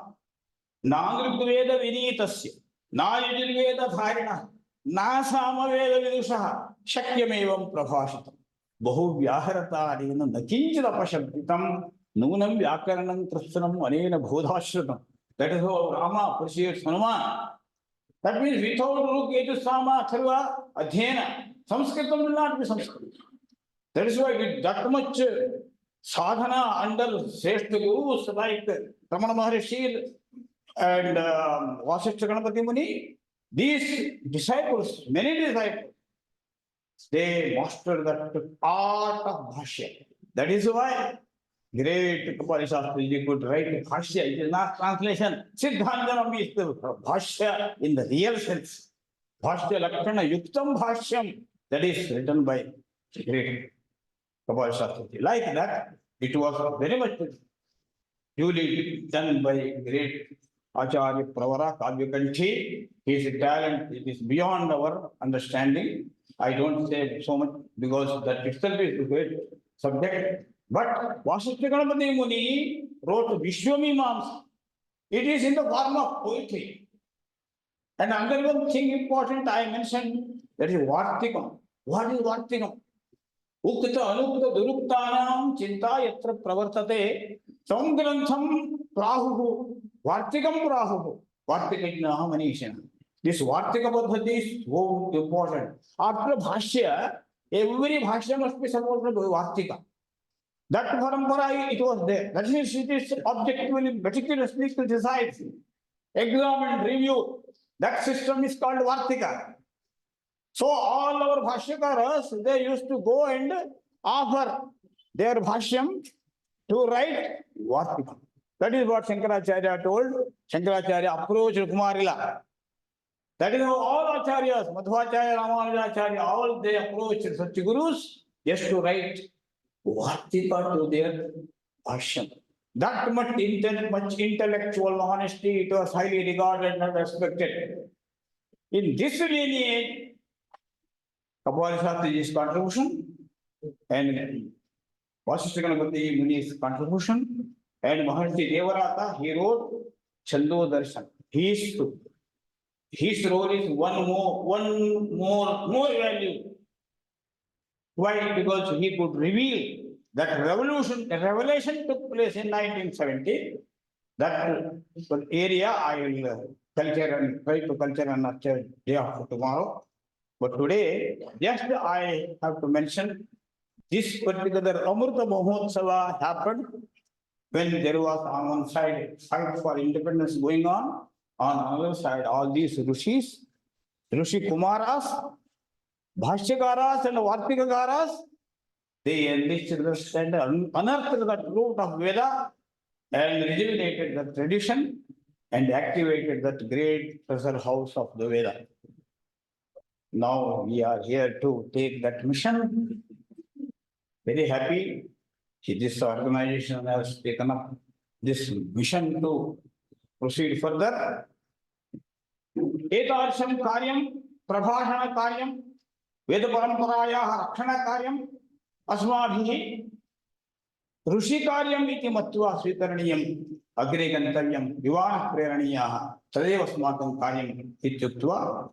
Speaker 8: Nagrugveda Vinitasya, Na Yajurveda Dharina, Na Samaveda Vidushaha, Shakyamevam Prabhashitam. Bahu Vyaharata Arena, Nakinjala Pashantitam, Nunam Vyakaranam Krishtanam, Anena Bodhashratam. That is how Rama appreciates Hanuman. That means without Ruk, Yeju, Sama, Atharva, Adhyena, Sanskritam will not be Sanskrit. That is why with that much sadhana under Sreshta Gurus like Ramana Maharishi and Vasishtha Ganapati Muni, these disciples, many disciples, they master that art of Bhashya. That is why great Kapali Shastri could write Bhashya. It is not translation. Siddhanjanam is the Bhashya in the real sense. Bhashya Lakshana Yuktam Bhashyam. That is written by great Kapali Shastri. Like that, it was very much duly done by great Acharya Pravara Kavyakanthi. His talent, it is beyond our understanding. I don't say so much because that itself is a great subject. But Vasishtha Ganapati Muni wrote Vishwamimamsa. It is in the form of poetry. And another one thing important I mentioned, that is Vartikam. What is Vartikam? Ukta Anukta Duruktanam Chinta Yatra Pravartate Tam Grantham Prahuhu Vartikam Prahuhu Vartikajnaha Manishana. This Vartika Padhati is so important. After Bhashya, every Bhashya must be supported by Vartika. That parampara, it was there. That means it is objectively, meticulously criticized, examined, reviewed. That system is called Vartika. So all our Bhashyakaras, they used to go and offer their Bhashyam to write Vartika. That is what Shankaracharya told. Shankaracharya approached Kumarila. That is how all Acharyas, Madhvacharya, Ramanujacharya, all they approached such gurus just to write Vartika to their Bhashyam. That much intellectual honesty, it was highly regarded and respected. In this lineage, Kapali Shastriji's contribution and Vasishtha Ganapati Muni's contribution and Maharshi Devarata, he wrote Chando Darshan. His role is more value. Why? Because he could reveal that revelation took place in 1970. That area I will try to culture and nurture day after tomorrow. But today, just I have to mention this particular Amrita Mahotsava happened when there was on one side fight for independence going on another side all these Rishis, Rishi Kumaras, Bhashyakaras and Vartikakaras, they enlisted and unearthed the root of Veda and rejuvenated the tradition and activated that great treasure house of the Veda. Now we are here to take that mission. Very happy this organization has taken up this mission to proceed further. Etarsham karyam, prabhashana karyam, Veda paramparayaha rakshana karyam, asmabhihi Rushi karyam iti matva svikarniyam, agre gantavyam, vivana preraniyaha, tadeva smakam karyam ityuktva,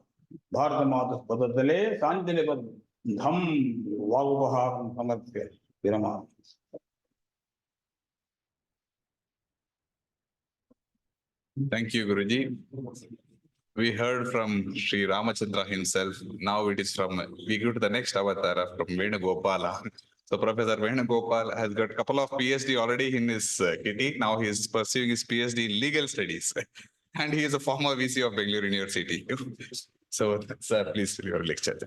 Speaker 8: bharatamatas padadale, sanjane dham vagubaham samarpya virama.
Speaker 1: Thank you, Guruji. We heard from Sri Ramachandra himself. Now we go to the next avatar from Venugopala. So Professor Venugopal has got a couple of PhD already in his kitty. Now he is pursuing his PhD in legal studies. And he is a former VC of Bangalore University. So, sir, please fill your lecture.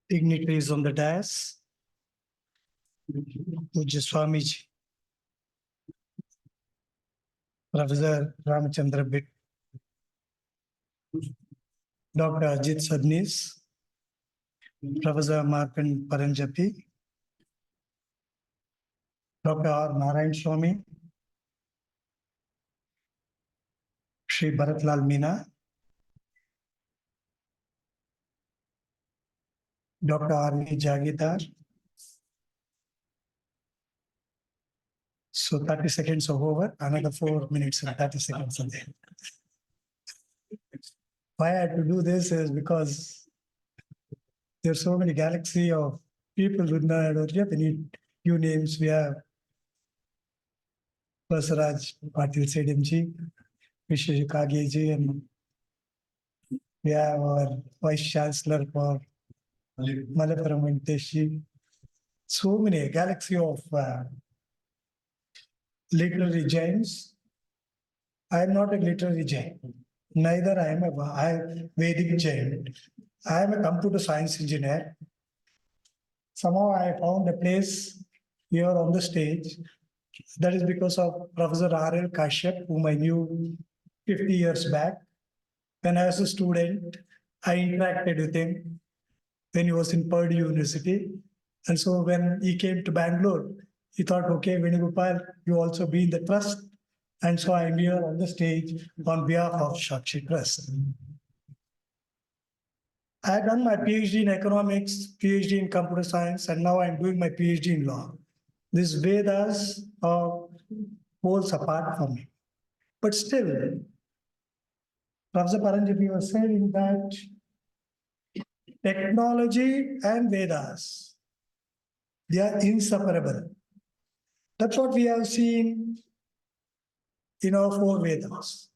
Speaker 9: Dignitaries on the dais, Pujya Swamiji, Professor Ramachandra Bit, Dr. Ajit Sadnis, Professor Markan Paranjapi, Dr. R. Narayan Swami, Shri Bharatlal Meena, Dr. R.V. Jagitar. So 30 seconds are over, another 4 minutes and 30 seconds are there. Why I had to do this is because there's so many galaxy of people with no they need few names. We have Prasaraj Patil Sedimji, Vishwesh Kageji, and we have our Vice Chancellor for Malappuram Venkateshi. So many galaxy of literary giants. I am not a literary giant. Neither I am a Vedic giant. I am a computer science engineer. Somehow I found a place here on the stage. That is because of Professor R.L. Kashyap, whom I knew 50 years back. When I was a student, I interacted with him when he was in Purdue University. And so when he came to Bangalore, he thought, okay, Venugopal, you also be in the trust. And so I'm here on the stage on behalf of Shakshi Trust. I had done my PhD in economics, PhD in computer science, and now I'm doing my PhD in law. These Vedas are poles apart from me. But still, Professor Paranjapi was saying that technology and Vedas, they are inseparable. That's what we have seen in our 4 Vedas.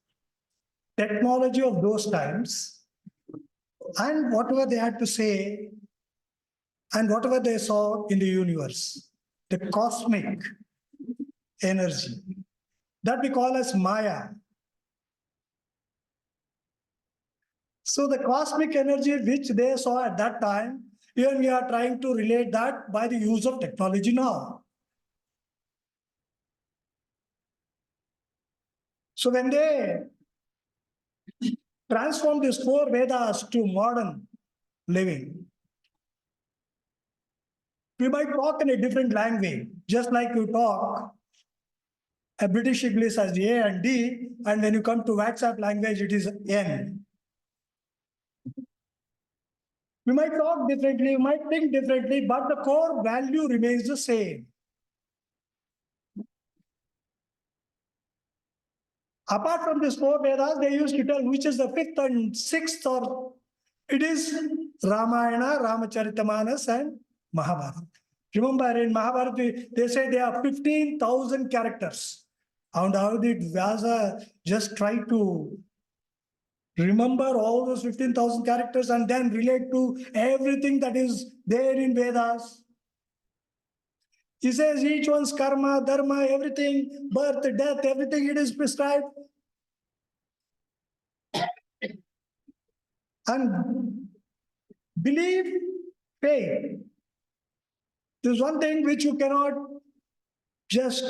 Speaker 9: Technology of those times and whatever they had to say and whatever they saw in the universe, the cosmic energy, That we call as Maya. So the cosmic energy which they saw at that time, here we are trying to relate that by the use of technology now. So when they transform these four Vedas to modern living, we might talk in a different language, just like you talk a British English as A and D, and when you come to WhatsApp language, it is N. We might talk differently, we might think differently, but the core value remains the same. Apart from this four Vedas, they used to tell which is the fifth and sixth, or it is Ramayana, Ramacharita and Mahabharata. Remember in Mahabharata, they say there are 15,000 characters. And how did Vyasa just try to remember all those 15,000 characters and then relate to everything that is there in Vedas? He says each one's karma, dharma, everything, birth, death, everything, it is prescribed. And belief, faith. There's one thing which you cannot just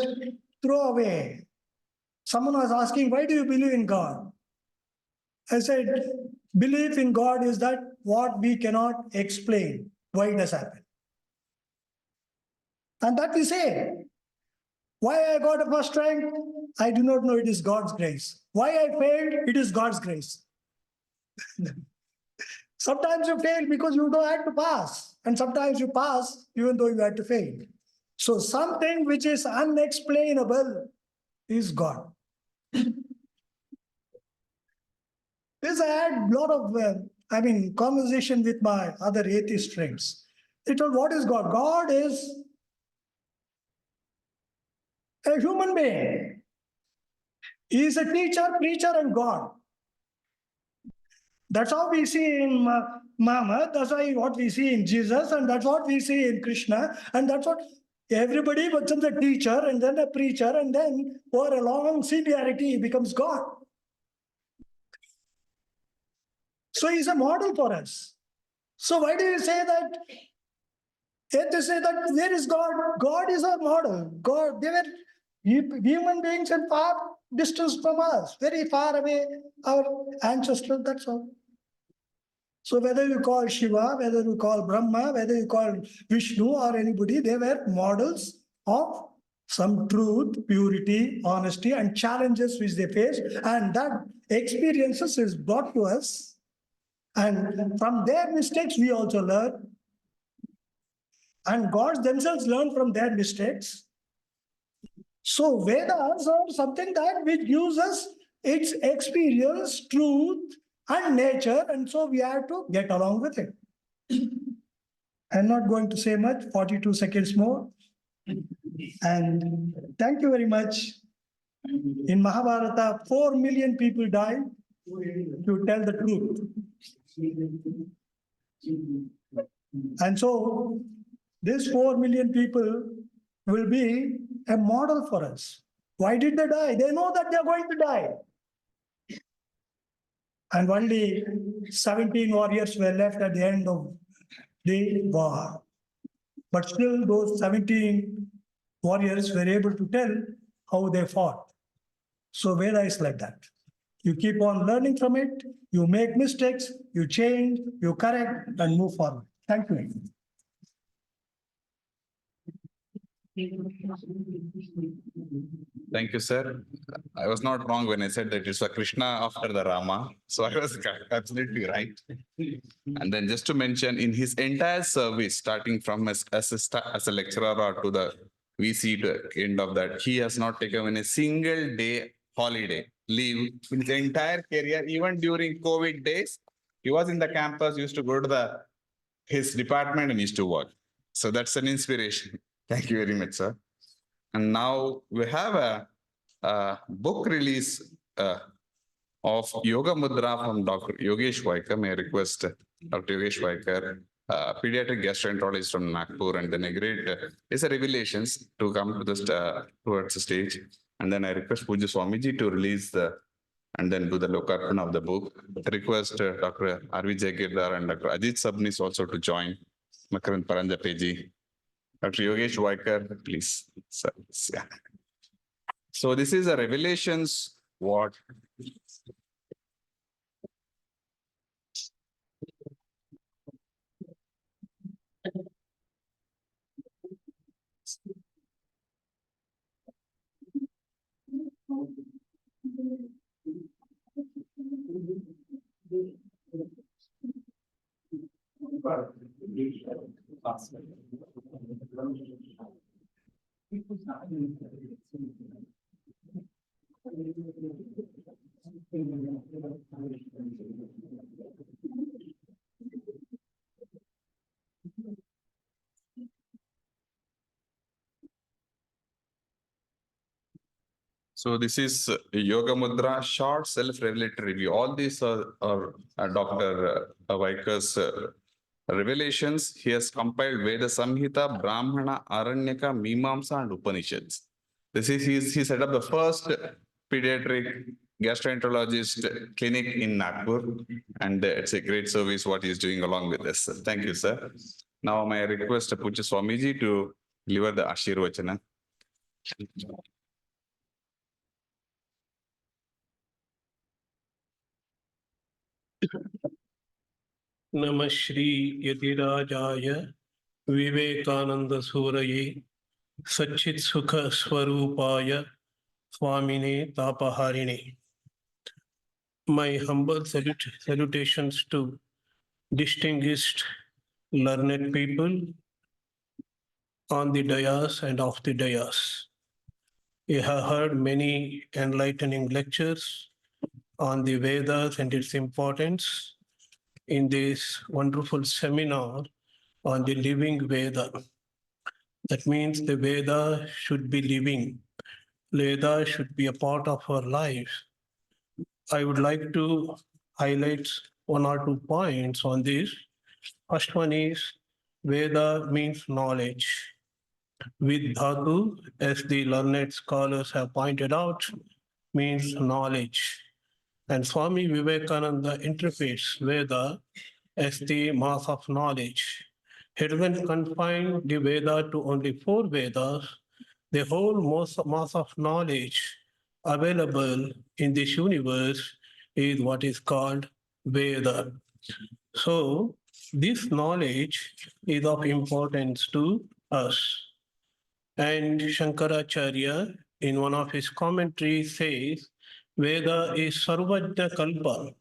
Speaker 9: throw away. Someone was asking, why do you believe in God? I said, belief in God is that what we cannot explain, why it has happened. And that we say, why I got a first rank, I do not know, it is God's grace. Why I failed, it is God's grace. Sometimes you fail because you don't have to pass. And sometimes you pass even though you had to fail. So something which is unexplainable is God. This I had a lot of, conversation with my other atheist friends. They told, what is God? God is a human being. He is a teacher, preacher, and God. That's how we see in Muhammad, that's why what we see in Jesus, and that's what we see in Krishna, and that's what everybody becomes a teacher, and then a preacher, and then for a long seniority, he becomes God. So he's a model for us. So why do you say that? They say that where is God? God is our model. God, they were human beings and far distance from us, very far away, our ancestors, that's all. So whether you call Shiva, whether you call Brahma, whether you call Vishnu or anybody, they were models of some truth, purity, honesty, and challenges which they faced. And that experiences is brought to us. And from their mistakes, we also learn. And gods themselves learn from their mistakes. So Vedas are something that which gives us its experience, truth, and nature, and so we have to get along with it. I'm not going to say much, 42 seconds more. And thank you very much. In Mahabharata, 4 million people died to tell the truth. And so these 4 million people will be a model for us. Why did they die? They know that they're going to die. And only 17 warriors were left at the end of the war. But still those 17 warriors were able to tell how they fought. So Veda is like that. You keep on learning from it, you make mistakes, you change, you correct, and move forward. Thank you.
Speaker 1: Thank you, sir. I was not wrong when I said that it's a Krishna after the Rama. So I was absolutely right. And then just to mention, in his entire service, starting from as a lecturer or to the VC to end of that, he has not taken a single day holiday, leave in his entire career, even during COVID days. He was in the campus, used to go to his department and used to work. So that's an inspiration. Thank you very much, sir. And now we have a book release of Yoga Mudra from Dr. Yogesh Vaikar. May I request Dr. Yogesh Vaikar, pediatric gastroenterologist from Nagpur, and then a great is a Revelations to come to this towards the stage. And then I request Puja Swamiji to release and then do the lokarpana of the book. I request Dr. R.V. Jagirdar and Dr. Ajit Sabnis also to join. Makarand Paranjapeji. Dr. Yogesh Vaikar, please. Sir, yeah. So this is a Revelations what? So this is Yoga Mudra, short self-revelatory review. All these are Dr. Vaikar's revelations. He has compiled Veda Samhita, Brahmana, Aranyaka, Mimamsa, and Upanishads. This is he set up the first pediatric gastroenterologist clinic in Nagpur, and it's a great service what he's doing along with this. Thank you, sir. Now, may I request Puja Swamiji to deliver the Ashirvachana.
Speaker 10: नमः श्री यतिराजाय विवेकानंद सूरये सच्चित् सुख स्वरूपाय स्वामिने तापहारिणे. My humble salutations to distinguished learned people on the dais and off the dais. You have heard many enlightening lectures on the Vedas and its importance in this wonderful seminar on the living Veda. That means the Veda should be living. Veda should be a part of our life. I would like to highlight one or two points on this. First one is Veda means knowledge. Vidhatu, as the learned scholars have pointed out, means knowledge. And Swami Vivekananda interprets Veda as the mass of knowledge. He doesn't confine the Veda to only 4 Vedas. The whole mass of knowledge available in this universe is what is called Veda. So this knowledge is of importance to us. And Shankaracharya, in one of his commentaries, says, Veda is Sarvajna Kalpa.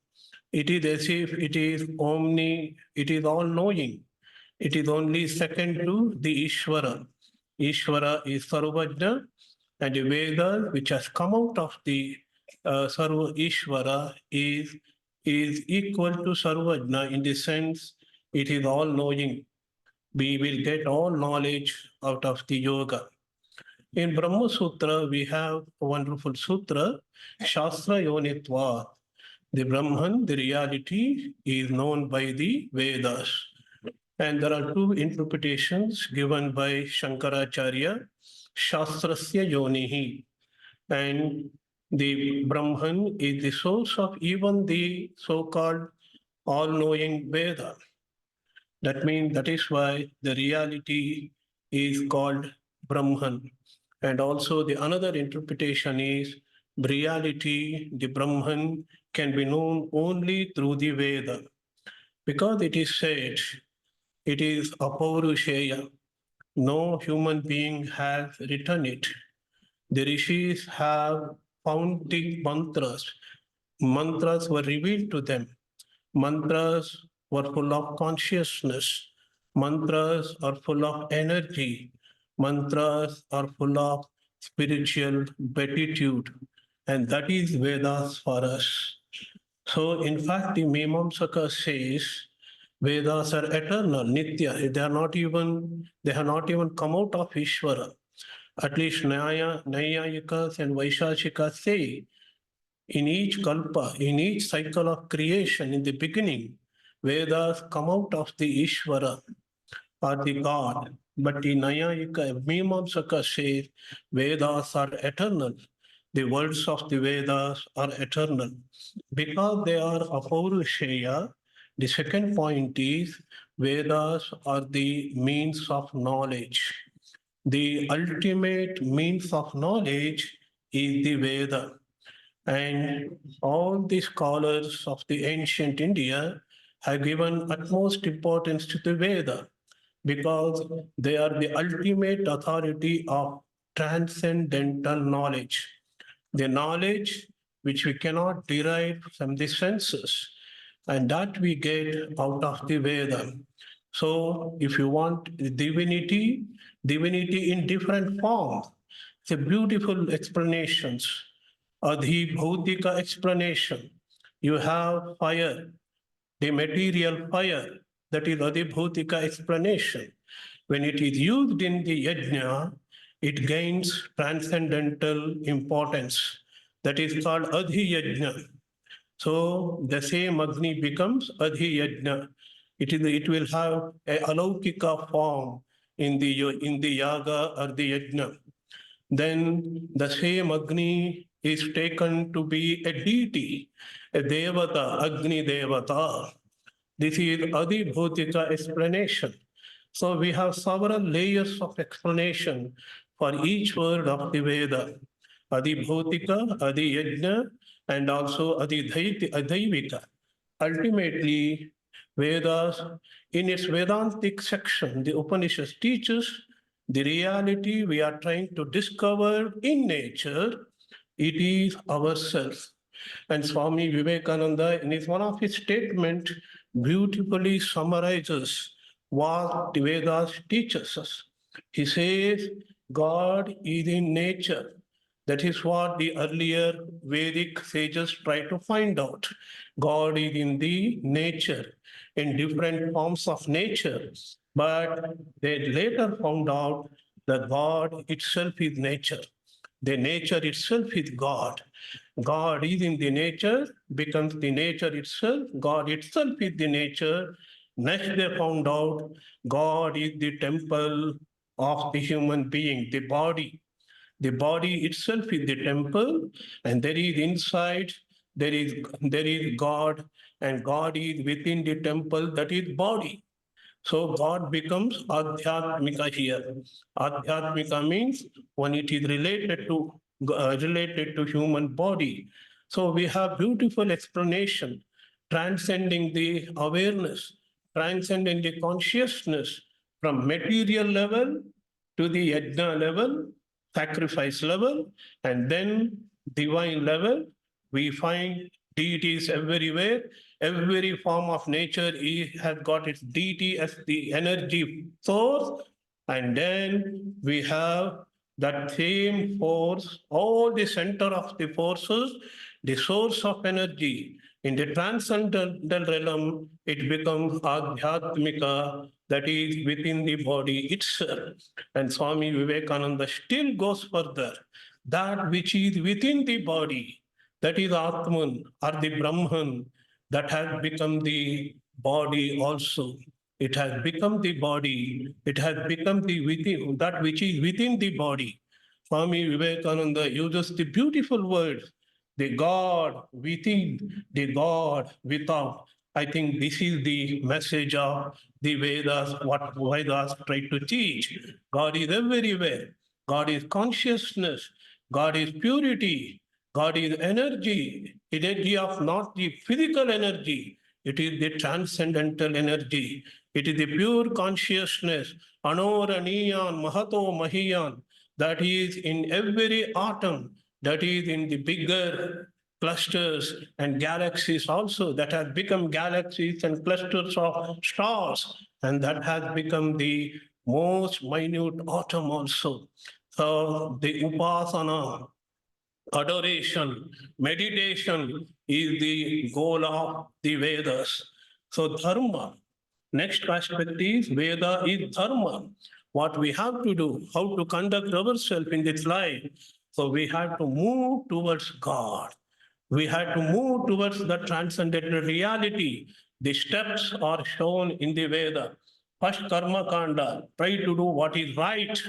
Speaker 10: It is as if it is all-knowing. It is only second to the Ishvara. Ishvara is Sarvajna, and the Veda, which has come out of the Sarva Ishvara, is equal to Sarvajna in the sense it is all-knowing. We will get all knowledge out of the yoga. In Brahma Sutra, we have a wonderful sutra, Shastra Yonitva. The Brahman, the reality, is known by the Vedas. And there are 2 interpretations given by Shankaracharya, Shastrasya Yonihi. And the Brahman is the source of even the so-called all-knowing Veda. That means that is why the reality is called Brahman. And also the another interpretation is reality, the Brahman, can be known only through the Veda. Because it is said, it is Apaurusheya. No human being has written it. The rishis have found the mantras. Mantras were revealed to them. Mantras were full of consciousness. Mantras are full of energy. Mantras are full of spiritual beatitude. And that is Vedas for us. So in fact, the Mimamsaka says Vedas are eternal, Nitya. They have not even come out of Ishvara. At least Nayayikas and Vaishashikas say in each kalpa, in each cycle of creation, in the beginning, Vedas come out of the Ishvara or the God. But the Nayayika, Mimamsaka says Vedas are eternal. the words of the Vedas are eternal. Because they are apaurushaya, the second point is Vedas are the means of knowledge. The ultimate means of knowledge is the Veda. And all the scholars of the ancient India have given utmost importance to the Veda because they are the ultimate authority of transcendental knowledge. The knowledge which we cannot derive from the senses, and that we get out of the Veda. So if you want divinity, divinity in different forms, the beautiful explanations, adhibhautika explanation. You have fire, the material fire, that is adhibhautika explanation. When it is used in the yajna, it gains transcendental importance. That is called adhiyajna. So the same Agni becomes adhiyajna. It will have a alaukika form in the yaga or the yajna. Then the same Agni is taken to be a deity, a devata, Agni devata. This is adhibhutika explanation. So we have several layers of explanation for each word of the Veda. Adhibhutika, adhiyajna, and also adhaivika. Ultimately, Vedas, in its Vedantic section, the Upanishads teaches the reality we are trying to discover in nature, it is ourselves. And Swami Vivekananda, in one of his statements, beautifully summarizes what the Vedas teaches us. He says, God is in nature. That is what the earlier Vedic sages try to find out. God is in the nature, in different forms of nature. But they later found out that God itself is nature. The nature itself is God. God is in the nature, becomes the nature itself. God itself is the nature. Next, they found out God is the temple of the human being, the body. The body itself is the temple, and there is inside, there is God, and God is within the temple, that is body. So God becomes Adhyatmika here. Adhyatmika means when it is related to human body. So we have beautiful explanation, transcending the awareness, transcending the consciousness from material level to the yajna level, sacrifice level, and then divine level. We find deities everywhere. Every form of nature has got its deity as the energy source. And then we have that same force, all the center of the forces, the source of energy. In the transcendental realm, it becomes Adhyatmika, that is within the body itself. And Swami Vivekananda still goes further. That which is within the body, that is Atman or the Brahman, that has become the body also. It has become the body. It has become the within, that which is within the body. Swami Vivekananda uses the beautiful words, the God within, the God without. I think this is the message of the Vedas, what Vedas try to teach. God is everywhere. God is consciousness. God is purity. God is energy, energy of not the physical energy. It is the transcendental energy. It is the pure consciousness, anoraniyan, mahato mahiyan, that is in every atom, that is in the bigger clusters and galaxies also, that has become galaxies and clusters of stars, and that has become the most minute atom also. So the upasana, adoration, meditation is the goal of the Vedas. So dharma, next aspect is Veda is dharma. What we have to do, how to conduct ourselves in this life. So we have to move towards God. We have to move towards the transcendental reality. The steps are shown in the Veda. First, karma kanda, try to do what is right.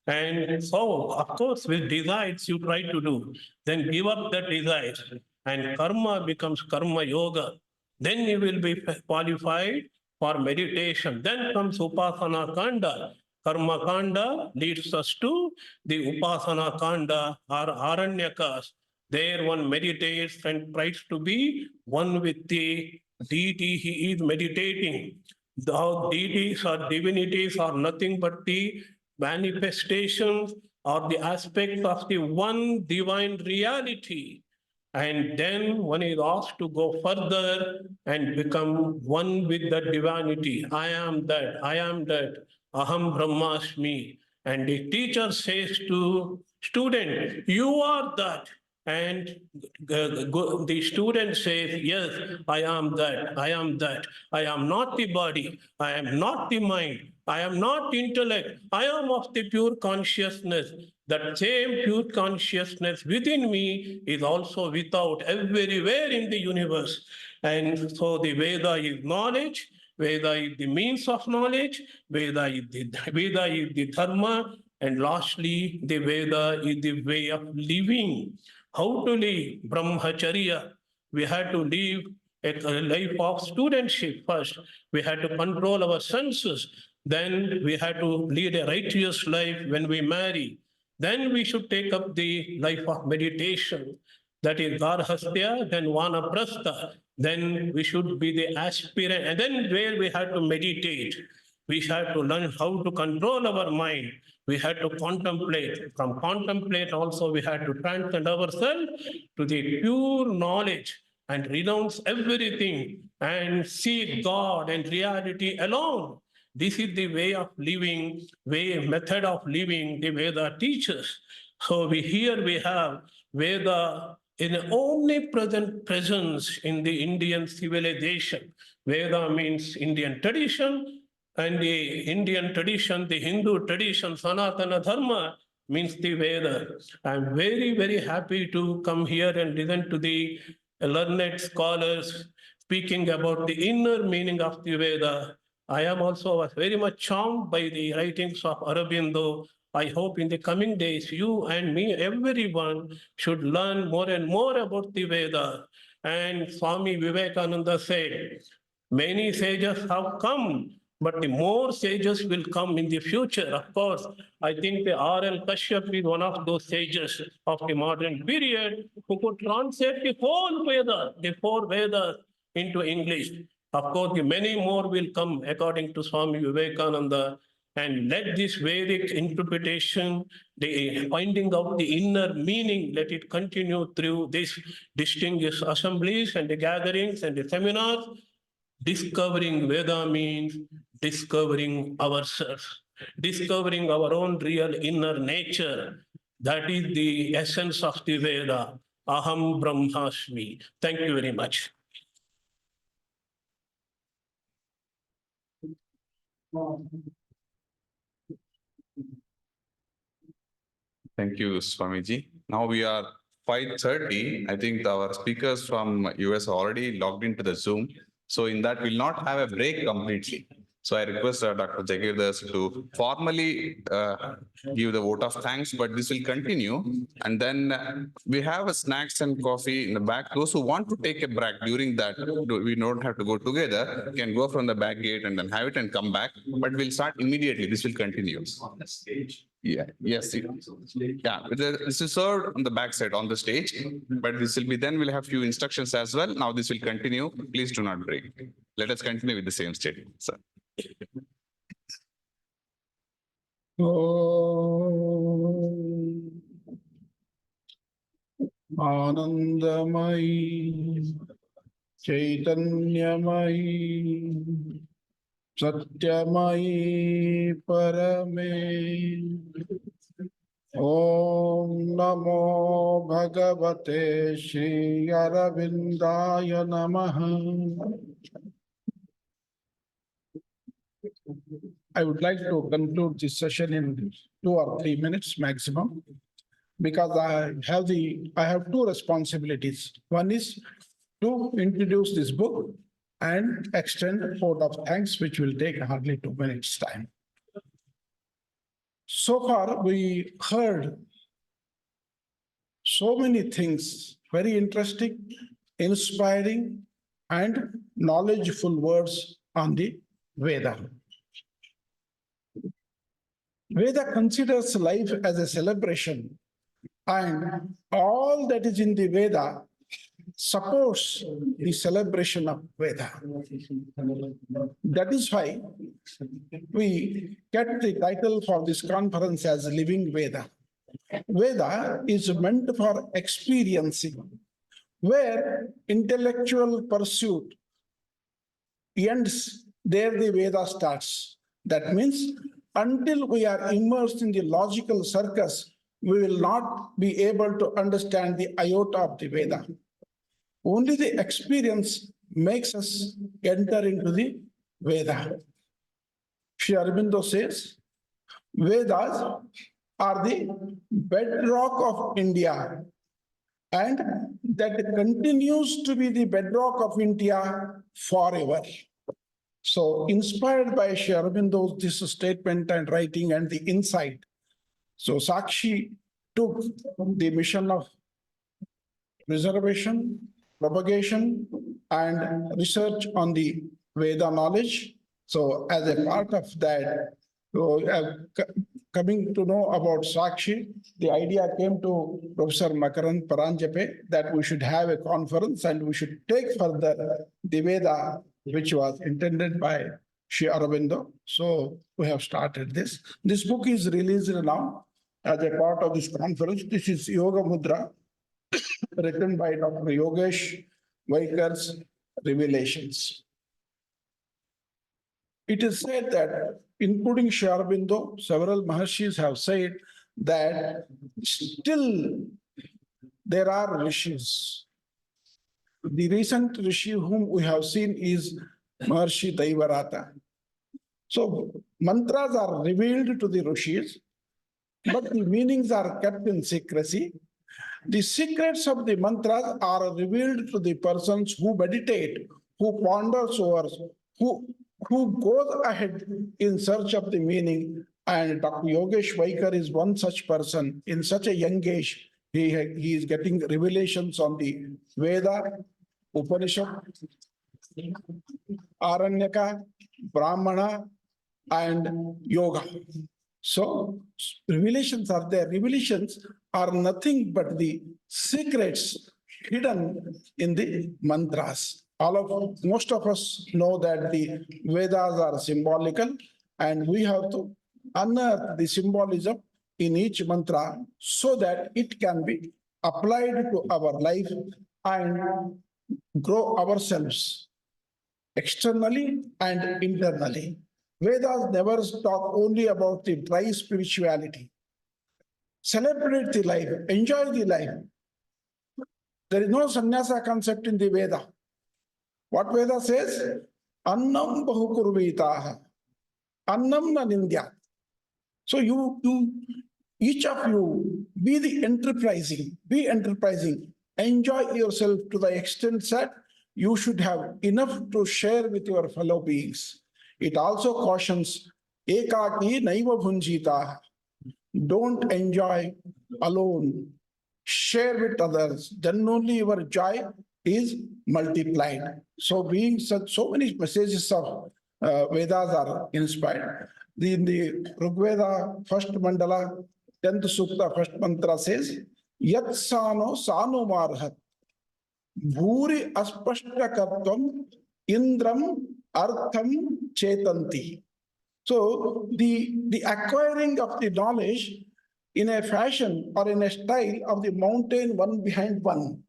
Speaker 10: And so, of course, with desires you try to do, then give up the desires and karma becomes karma yoga. Then you will be qualified for meditation. Then comes upasana kanda. Karma kanda leads us to the upasana kanda or aranyakas. There one meditates and tries to be one with the deity he is meditating. The deities or divinities are nothing but the manifestations or the aspects of the one divine reality. And then one is asked to go further and become one with the divinity. I am that, aham brahmasmi. And the teacher says to student, you are that. And the student says, yes, I am that, I am that. I am not the body, I am not the mind, I am not intellect, I am of the pure consciousness. That same pure consciousness within me is also without everywhere in the universe. And so the Veda is knowledge, Veda is the means of knowledge, Veda is the dharma, and lastly, the Veda is the way of living. How to live? Brahmacharya. We had to live a life of studentship first. We had to control our senses. Then we had to lead a righteous life when we marry. Then we should take up the life of meditation. That is Garhastya, then Vanaprastha. Then we should be the aspirant. And then where we had to meditate. We had to learn how to control our mind. We had to contemplate. From contemplate also we had to transcend ourselves to the pure knowledge and renounce everything and see God and reality alone. This is the way of living, method of living the Veda teaches. So here we have Veda in an omnipresent presence in the Indian civilization. Veda means Indian tradition, and the Indian tradition, the Hindu tradition, Sanatana Dharma means the Veda. I'm very, very happy to come here and listen to the learned scholars speaking about the inner meaning of the Veda. I am also very much charmed by the writings of Aurobindo. I hope in the coming days, you and me, everyone should learn more and more about the Veda. And Swami Vivekananda said, many sages have come, but the more sages will come in the future. Of course, I think the R.L. Kashyap is one of those sages of the modern period who could translate the whole Veda, the 4 Vedas into English. Of course, the many more will come according to Swami Vivekananda. And let this Vedic interpretation, the finding out the inner meaning, let it continue through these distinguished assemblies and the gatherings and the seminars. Discovering Veda means discovering ourselves, discovering our own real inner nature. That is the essence of the Veda. Aham Brahmasmi. Thank you very much.
Speaker 1: Thank you, Swamiji. Now we are 5:30. I think our speakers from US are already logged into the Zoom. So in that, we'll not have a break completely. So I request Dr. Jagirdas to formally give the vote of thanks, but this will continue. And then we have a snacks and coffee in the back. Those who want to take a break during that, we don't have to go together, can go from the back gate and then have it and come back. But we'll start immediately. This will continue.
Speaker 2: On the stage.
Speaker 1: Yeah, yes. Yeah, this is served on the back side on the stage, but this will be, then we'll have few instructions as well. Now this will continue. Please do not break. Let us continue with the same statement, sir.
Speaker 11: Anandamai Chaitanyamai Satyamai Parame Om Namo Bhagavate Shri Arabindaya Namaha. I would like to conclude this session in 2 or 3 minutes maximum, because I have 2 responsibilities. One is to introduce this book and extend a vote of thanks, which will take hardly 2 minutes time. So far, we heard so many things, very interesting, inspiring, and knowledgeful words on the Veda. Veda considers life as a celebration, and all that is in the Veda supports the celebration of Veda. That is why we get the title for this conference as Living Veda. Veda is meant for experiencing, where intellectual pursuit ends, there the Veda starts. That means until we are immersed in the logical circus, we will not be able to understand the iota of the Veda. Only the experience makes us enter into the Veda. Sri Aurobindo says, Vedas are the bedrock of India, and that continues to be the bedrock of India forever. So, inspired by Sri Aurobindo's this statement and writing and the insight, so Sakshi took the mission of preservation, propagation, and research on the Veda knowledge. So, as a part of that, coming to know about Sakshi, the idea came to Professor Makarand Paranjape that we should have a conference and we should take further the Veda, which was intended by Sri Aurobindo. So we have started this. This book is released now as a part of this conference. This is Yoga Mudra, written by Dr. Yogesh Vaikar's Revelations. It is said that, including Sri Aurobindo, several Maharshis have said that still there are rishis. The recent rishi whom we have seen is Maharshi Daivarata. So mantras are revealed to the rishis, but the meanings are kept in secrecy. The secrets of the mantras are revealed to the persons who meditate, who ponders over, who goes ahead in search of the meaning. And Dr. Yogesh Vaikar is one such person. In such a young age, he is getting revelations on the Veda, Upanishad, Aranyaka, Brahmana, and Yoga. So revelations are there. Revelations are nothing but the secrets hidden in the mantras. Most of us know that the Vedas are symbolical, and we have to unearth the symbolism in each mantra so that it can be applied to our life and grow ourselves externally and internally. Vedas never talk only about the dry spirituality. Celebrate the life, enjoy the life. There is no sannyasa concept in the Veda. What Veda says? Annam bahukurvitaha. Annam na nindya. So each of you, be enterprising, enjoy yourself to the extent that you should have enough to share with your fellow beings. It also cautions, ekaki naiva bhunjita. Don't enjoy alone. Share with others. Then only your joy is multiplied. So being so many messages of Vedas are inspired. In the Rigveda, first mandala, 10th sukta, first mantra says, Yat sano sano marhat. Bhuri aspashta kartam indram artham chetanti. So the acquiring of the knowledge in a fashion or in a style of the mountain one behind one.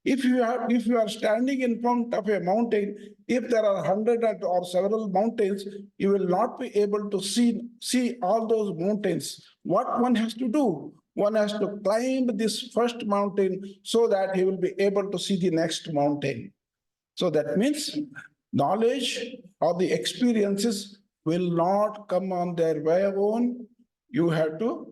Speaker 11: If you are standing in front of a mountain, if there are 100 or several mountains, you will not be able to see all those mountains. What one has to do? One has to climb this first mountain so that he will be able to see the next mountain. So that means knowledge or the experiences will not come on their way own. You have to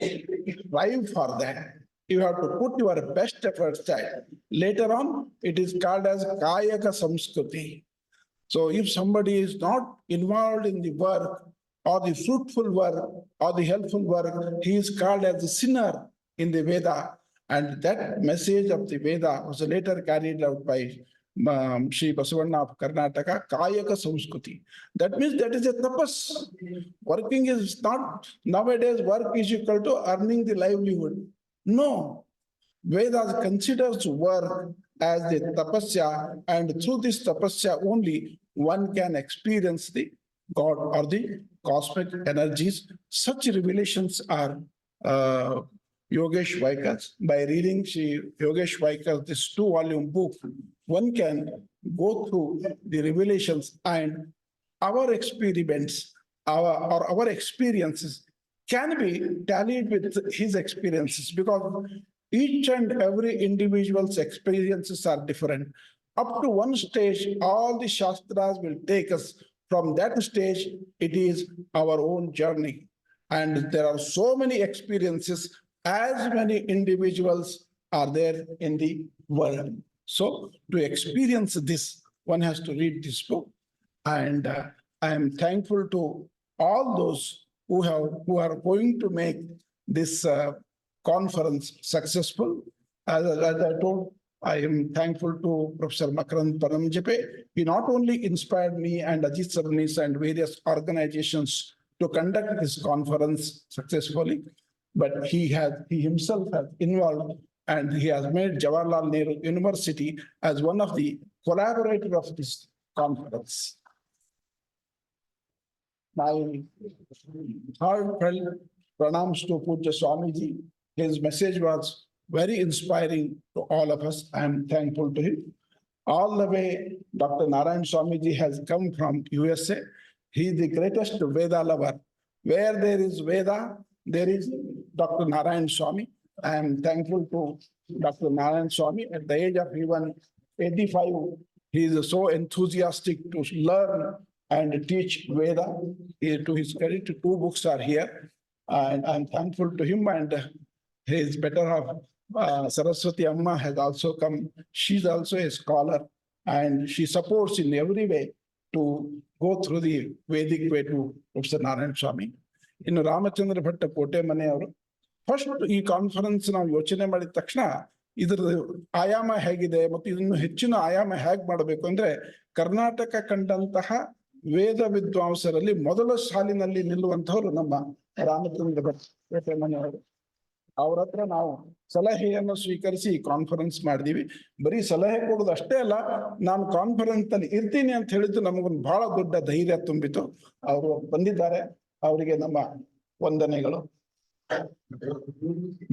Speaker 11: strive for that. You have to put your best efforts there. Later on, it is called as Kayaka Samskruti. So if somebody is not involved in the work, or the fruitful work or the helpful work, he is called as a sinner in the Veda. And that message of the Veda was later carried out by Sri Basavanna of Karnataka, Kayaka Samskruti. That means that is a tapas. Working is not, nowadays work is equal to earning the livelihood. No, Vedas considers work as the tapasya, and through this tapasya only one can experience the God or the cosmic energies. Such revelations are Yogesh Vaikas. By reading Yogesh Vaikas, this 2-volume book, one can go through the revelations, and our experiments, our experiences can be tallied with his experiences, because each and every individual's experiences are different. Up to one stage, all the Shastras will take us. From that stage, it is our own journey. And there are so many experiences, as many individuals are there in the world. So to experience this, one has to read this book. And I am thankful to all those who are going to make this conference successful. As I told, I am thankful to Professor Makarand Paramjepe. He not only inspired me and Ajit Sabnis and various organizations to conduct this conference successfully, but he himself has involved, and he has made Jawaharlal Nehru University as one of the collaborators of this conference. My heartfelt pranams to Puja Swamiji. His message was very inspiring to all of us. I am thankful to him. All the way, Dr. Narayan Swamiji has come from USA. He is the greatest Veda lover. Where there is Veda, there is Dr. Narayan Swami. I am thankful to Dr. Narayan Swami. At the age of even 85, he is so enthusiastic to learn and teach Veda. To his credit, 2 books are here. And I'm thankful to him, and his better half, Saraswati Amma, has also come. She's also a scholar, and she supports in every way to go through the Vedic way to Professor Narayan Swami. In Ramachandra Bhatta Kote Mane ಅವರು first ಈ conference ನಾವು ಯೋಚನೆ ಮಾಡಿದ ತಕ್ಷಣ ಇದರ ಆಯಾಮ ಹೇಗಿದೆ ಮತ್ತು ಇದನ್ನು ಹೆಚ್ಚಿನ ಆಯಾಮ ಹೇಗೆ ಮಾಡಬೇಕು ಅಂದ್ರೆ, ಕರ್ನಾಟಕ ಕಂಡಂತಹ ವೇದ ವಿದ್ವಾಂಸರಲ್ಲಿ ಮೊದಲ ಸಾಲಿನಲ್ಲಿ ನಿಲ್ಲುವಂತವರು ನಮ್ಮ ರಾಮಚಂದ್ರ ಭಟ್ ಮನೆಯವರು. ಅವ್ರ ಹತ್ರ ನಾವು ಸಲಹೆಯನ್ನು ಸ್ವೀಕರಿಸಿ ಕಾನ್ಫರೆನ್ಸ್ ಮಾಡಿದೀವಿ. ಬರೀ ಸಲಹೆ ಕೊಡೋದು ಅಷ್ಟೇ ಅಲ್ಲ, ನಾನು ಕಾನ್ಫರೆನ್ಸ್ ಅಲ್ಲಿ ಇರ್ತೀನಿ ಅಂತ ಹೇಳಿದ್ದು ನಮಗೊಂದು ಬಹಳ ದೊಡ್ಡ ಧೈರ್ಯ ತುಂಬಿತು. ಅವರು ಬಂದಿದ್ದಾರೆ, ಅವರಿಗೆ ನಮ್ಮ ವಂದನೆಗಳು.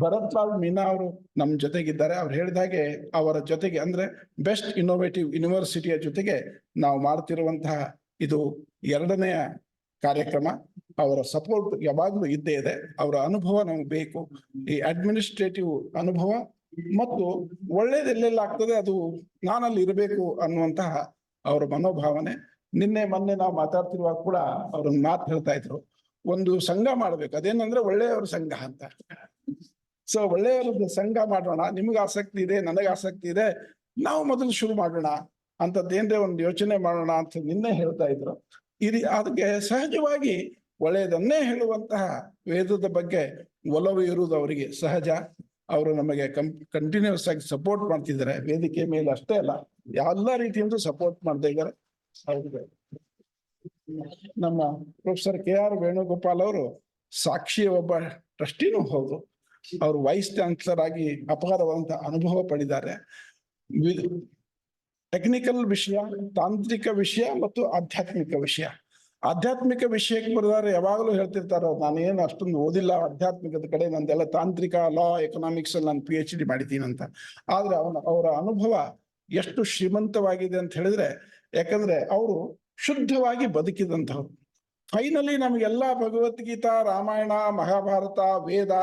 Speaker 11: ಭರತ್ ಲಾಲ್ ಮೀನಾ ಅವರು ನಮ್ಮ ಜೊತೆಗಿದ್ದಾರೆ. ಅವ್ರು ಹೇಳಿದ ಹಾಗೆ ಅವರ ಜೊತೆಗೆ ಅಂದ್ರೆ ಬೆಸ್ಟ್ ಇನ್ನೋವೇಟಿವ್ ಯೂನಿವರ್ಸಿಟಿಯ ಜೊತೆಗೆ ನಾವು ಮಾಡ್ತಿರುವಂತಹ ಇದು 2ನೇ ಕಾರ್ಯಕ್ರಮ. ಅವರ ಸಪೋರ್ಟ್ ಯಾವಾಗಲೂ ಇದ್ದೇ ಇದೆ. ಅವರ ಅನುಭವ ನಮಗೆ ಬೇಕು. ಈ ಅಡ್ಮಿನಿಸ್ಟ್ರೇಟಿವ್ ಅನುಭವ ಮತ್ತು ಒಳ್ಳೇದು ಎಲ್ಲೆಲ್ಲ ಆಗ್ತದೆ ಅದು ನಾನಲ್ಲಿ ಇರಬೇಕು ಅನ್ನುವಂತಹ ಅವರ ಮನೋಭಾವನೆ. ಮೊನ್ನೆ ನಾವು ಮಾತಾಡ್ತಿರುವಾಗ ಕೂಡ ಅವ್ರನ್ನ ಮಾತು ಹೇಳ್ತಾ ಇದ್ರು, ಒಂದು ಸಂಘ ಮಾಡ್ಬೇಕು, ಅದೇನಂದ್ರೆ ಒಳ್ಳೆಯವರ ಸಂಘ ಅಂತ. ಸೊ ಒಳ್ಳೆಯವರ ಸಂಘ ಮಾಡೋಣ, ನಿಮ್ಗೆ ಆಸಕ್ತಿ ಇದೆ, ನನಗೆ ಆಸಕ್ತಿ ಇದೆ, ನಾವು ಮೊದಲು ಶುರು ಮಾಡೋಣ ಅಂತದ್ದೇನ್ರೆ ಒಂದು ಯೋಚನೆ ಮಾಡೋಣ ಅಂತ ನಿನ್ನೆ ಹೇಳ್ತಾ ಇದ್ರು. ಅದಕ್ಕೆ ಸಹಜವಾಗಿ ಒಳ್ಳೆಯದನ್ನೇ ಹೇಳುವಂತಹ ವೇದದ ಬಗ್ಗೆ ಒಲವು ಇರುವುದು ಅವರಿಗೆ ಸಹಜ. ಅವರು ನಮಗೆ ಕಂಟಿನ್ಯೂಸ್ ಆಗಿ ಸಪೋರ್ಟ್ ಮಾಡ್ತಿದ್ದಾರೆ. ವೇದಿಕೆ ಮೇಲೆ ಅಷ್ಟೇ ಅಲ್ಲ, ಎಲ್ಲ ರೀತಿಯಿಂದ ಸಪೋರ್ಟ್ ಮಾಡ್ತಾ ಇದ್ದಾರೆ. ಅವ್ರಿಗೆ ನಮ್ಮ ಪ್ರೊಫೆಸರ್ KR ವೇಣುಗೋಪಾಲ್ ಅವರು ಸಾಕ್ಷಿಯ ಒಬ್ಬ ಟ್ರಸ್ಟಿನೂ ಹೌದು. ಅವರು ವೈಸ್ ಚಾನ್ಸಲರ್ ಆಗಿ ಅಪಾರವಾದಂತಹ ಅನುಭವ ಪಡೆದಿದ್ದಾರೆ. ಟೆಕ್ನಿಕಲ್ ವಿಷಯ, ತಾಂತ್ರಿಕ ವಿಷಯ ಮತ್ತು ಆಧ್ಯಾತ್ಮಿಕ ವಿಷಯ. ಆಧ್ಯಾತ್ಮಿಕ ವಿಷಯಕ್ಕೆ ಬರೆದಾರೆ ಯಾವಾಗಲೂ ಹೇಳ್ತಿರ್ತಾರೆ, ನಾನೇನು ಅಷ್ಟೊಂದು ಓದಿಲ್ಲ ಆಧ್ಯಾತ್ಮಿಕದ ಕಡೆ, ನಂದೆಲ್ಲ ತಾಂತ್ರಿಕ ಲಾ ಎಕನಾಮಿಕ್ಸ್ ಅಲ್ಲಿ ನಾನು PhD ಮಾಡಿದ್ದೀನಿ ಅಂತ. ಆದ್ರೆ ಅವರ ಅನುಭವ ಎಷ್ಟು ಶ್ರೀಮಂತವಾಗಿದೆ ಅಂತ ಹೇಳಿದ್ರೆ, ಯಾಕಂದ್ರೆ ಅವರು ಶುದ್ಧವಾಗಿ ಬದುಕಿದಂಥವ್ರು. ಫೈನಲಿ ನಮಗೆಲ್ಲ ಭಗವದ್ಗೀತಾ, ರಾಮಾಯಣ, ಮಹಾಭಾರತ, ವೇದ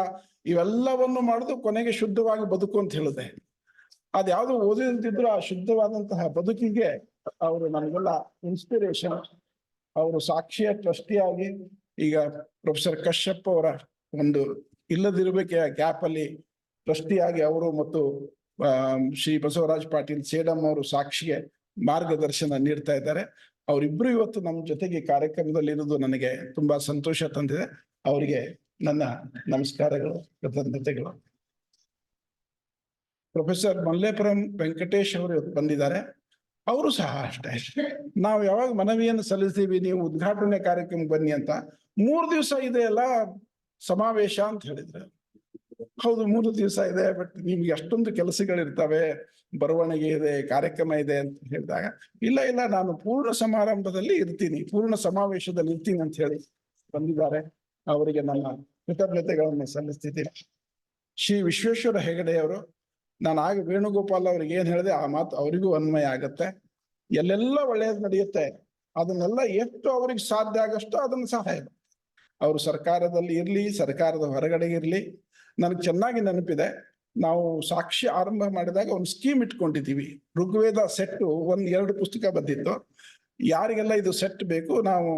Speaker 11: ಇವೆಲ್ಲವನ್ನು ಮಾಡುದು ಕೊನೆಗೆ ಶುದ್ಧವಾಗಿ ಬದುಕು ಅಂತ ಹೇಳಿದೆ. ಅದ್ಯಾವುದು ಓದಿದ್ರು ಆ ಶುದ್ಧವಾದಂತಹ ಬದುಕಿಗೆ ಅವರು ನಮಗೆಲ್ಲ ಇನ್ಸ್ಪಿರೇಷನ್. ಅವರು ಸಾಕ್ಷಿಯ ಟ್ರಸ್ಟಿಯಾಗಿ ಈಗ ಪ್ರೊಫೆಸರ್ ಕಶ್ಯಪ್ ಅವರ ಒಂದು ಇಲ್ಲದಿರಬೇಕೆ ಗ್ಯಾಪ್ ಅಲ್ಲಿ ಟ್ರಸ್ಟಿಯಾಗಿ ಅವರು ಮತ್ತು ಶ್ರೀ ಬಸವರಾಜ್ ಪಾಟೀಲ್ ಸೇಡಂ ಅವರು ಸಾಕ್ಷಿಗೆ ಮಾರ್ಗದರ್ಶನ ನೀಡ್ತಾ ಇದ್ದಾರೆ. ಅವರಿಬ್ರು ಇವತ್ತು ನಮ್ಮ ಜೊತೆಗೆ ಕಾರ್ಯಕ್ರಮದಲ್ಲಿ ಇರುವುದು ನನಗೆ ತುಂಬಾ ಸಂತೋಷ ತಂದಿದೆ. ಅವರಿಗೆ ನನ್ನ ನಮಸ್ಕಾರಗಳು, ಕೃತಜ್ಞತೆಗಳು. ಪ್ರೊಫೆಸರ್ ಮಲ್ಲೇಪುರಂ ವೆಂಕಟೇಶ್ ಅವರು ಇವತ್ತು ಬಂದಿದ್ದಾರೆ. ಅವರು ಸಹ ಅಷ್ಟೇ. ನಾವು ಯಾವಾಗ ಮನವಿಯನ್ನು ಸಲ್ಲಿಸ್ತೀವಿ, ನೀವು ಉದ್ಘಾಟನೆ ಕಾರ್ಯಕ್ರಮ ಬನ್ನಿ ಅಂತ, 3 ದಿವಸ ಇದೆ ಅಲ್ಲ ಸಮಾವೇಶ ಅಂತ ಹೇಳಿದ್ರೆ, ಹೌದು 3 ದಿವಸ ಇದೆ, ಬಟ್ ನಿಮ್ಗೆ ಅಷ್ಟೊಂದು ಕೆಲಸಗಳಿರ್ತವೆ, ಬರವಣಿಗೆ ಇದೆ, ಕಾರ್ಯಕ್ರಮ ಇದೆ ಅಂತ ಹೇಳಿದಾಗ, ಇಲ್ಲ ಇಲ್ಲ ನಾನು ಪೂರ್ಣ ಸಮಾರಂಭದಲ್ಲಿ ಇರ್ತೀನಿ, ಪೂರ್ಣ ಸಮಾವೇಶದಲ್ಲಿ ಇರ್ತೀನಿ ಅಂತ ಹೇಳಿ ಬಂದಿದ್ದಾರೆ. ಅವರಿಗೆ ನನ್ನ ಕೃತಜ್ಞತೆಗಳನ್ನು ಸಲ್ಲಿಸ್ತಿದ್ದೀನಿ. ಶ್ರೀ ವಿಶ್ವೇಶ್ವರ ಹೆಗಡೆ ಅವರು, ನಾನು ಆಗ ವೇಣುಗೋಪಾಲ್ ಅವ್ರಿಗೆ ಏನ್ ಹೇಳಿದೆ ಆ ಮಾತು ಅವರಿಗೂ ಅನ್ವಯ ಆಗತ್ತೆ. ಎಲ್ಲೆಲ್ಲ ಒಳ್ಳೆಯದು ನಡೆಯುತ್ತೆ, ಅದನ್ನೆಲ್ಲ ಎಷ್ಟು ಅವ್ರಿಗೆ ಸಾಧ್ಯ ಆಗಷ್ಟೋ ಅದನ್ನ ಸಹಾಯ. ಅವರು ಸರ್ಕಾರದಲ್ಲಿ ಇರ್ಲಿ, ಸರ್ಕಾರದ ಹೊರಗಡೆ ಇರ್ಲಿ. ನನಗೆ ಚೆನ್ನಾಗಿ ನೆನಪಿದೆ, ನಾವು ಸಾಕ್ಷಿ ಆರಂಭ ಮಾಡಿದಾಗ ಒಂದು ಸ್ಕೀಮ್ ಇಟ್ಕೊಂಡಿದ್ದೀವಿ. ಋಗ್ವೇದ ಸೆಟ್ 1-2 ಪುಸ್ತಕ ಬಂದಿತ್ತು. ಯಾರಿಗೆಲ್ಲ ಇದು ಸೆಟ್ ಬೇಕು, ನಾವು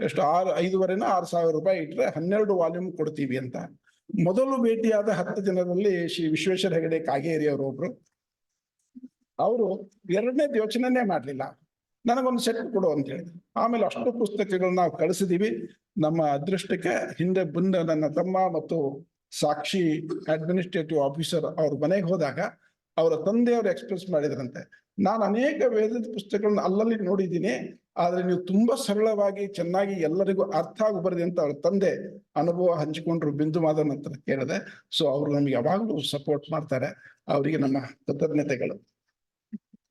Speaker 11: ಎಷ್ಟು 5,500 ರೂಪಾಯಿ ಇಟ್ರೆ 12 ವಾಲ್ಯೂಮ್ ಕೊಡ್ತೀವಿ ಅಂತ. ಮೊದಲು ಭೇಟಿಯಾದ 10 ಜನರಲ್ಲಿ ಶ್ರೀ ವಿಶ್ವೇಶ್ವರ ಹೆಗಡೆ ಕಾಗೇರಿ ಅವರು ಒಬ್ರು. ಅವರು 2ನೇದು ಯೋಚನೆನೇ ಮಾಡ್ಲಿಲ್ಲ, ನನಗೊಂದು ಸೆಟ್ ಕೊಡು ಅಂತ ಹೇಳಿದ್ರು. ಆಮೇಲೆ ಅಷ್ಟು ಪುಸ್ತಕಗಳನ್ನ ನಾವು ಕಳಿಸಿದೀವಿ. ನಮ್ಮ ಅದೃಷ್ಟಕ್ಕೆ ಹಿಂದೆ ಬಂದ ನನ್ನ ತಮ್ಮ ಮತ್ತು ಸಾಕ್ಷಿ ಅಡ್ಮಿನಿಸ್ಟ್ರೇಟಿವ್ ಆಫೀಸರ್ ಅವ್ರ ಮನೆಗೆ ಹೋದಾಗ ಅವರ ತಂದೆಯವರು ಎಕ್ಸ್ಪ್ರೆಸ್ ಮಾಡಿದ್ರಂತೆ, ನಾನು ಅನೇಕ ವೇದದ ಪುಸ್ತಕಗಳನ್ನ ಅಲ್ಲಲ್ಲಿ ನೋಡಿದ್ದೀನಿ, ಆದ್ರೆ ನೀವು ತುಂಬಾ ಸರಳವಾಗಿ ಚೆನ್ನಾಗಿ ಎಲ್ಲರಿಗೂ ಅರ್ಥ ಆಗಬಾರದು ಅಂತ ಅವ್ರ ತಂದೆ ಅನುಭವ ಹಂಚಿಕೊಂಡ್ರು. ಬಿಂದು ಮಾಧವನ್ ಹತ್ರ ಕೇಳಿದೆ. ಸೊ ಅವರು ನಮ್ಗೆ ಯಾವಾಗಲೂ ಸಪೋರ್ಟ್ ಮಾಡ್ತಾರೆ. ಅವರಿಗೆ ನಮ್ಮ ಕೃತಜ್ಞತೆಗಳು.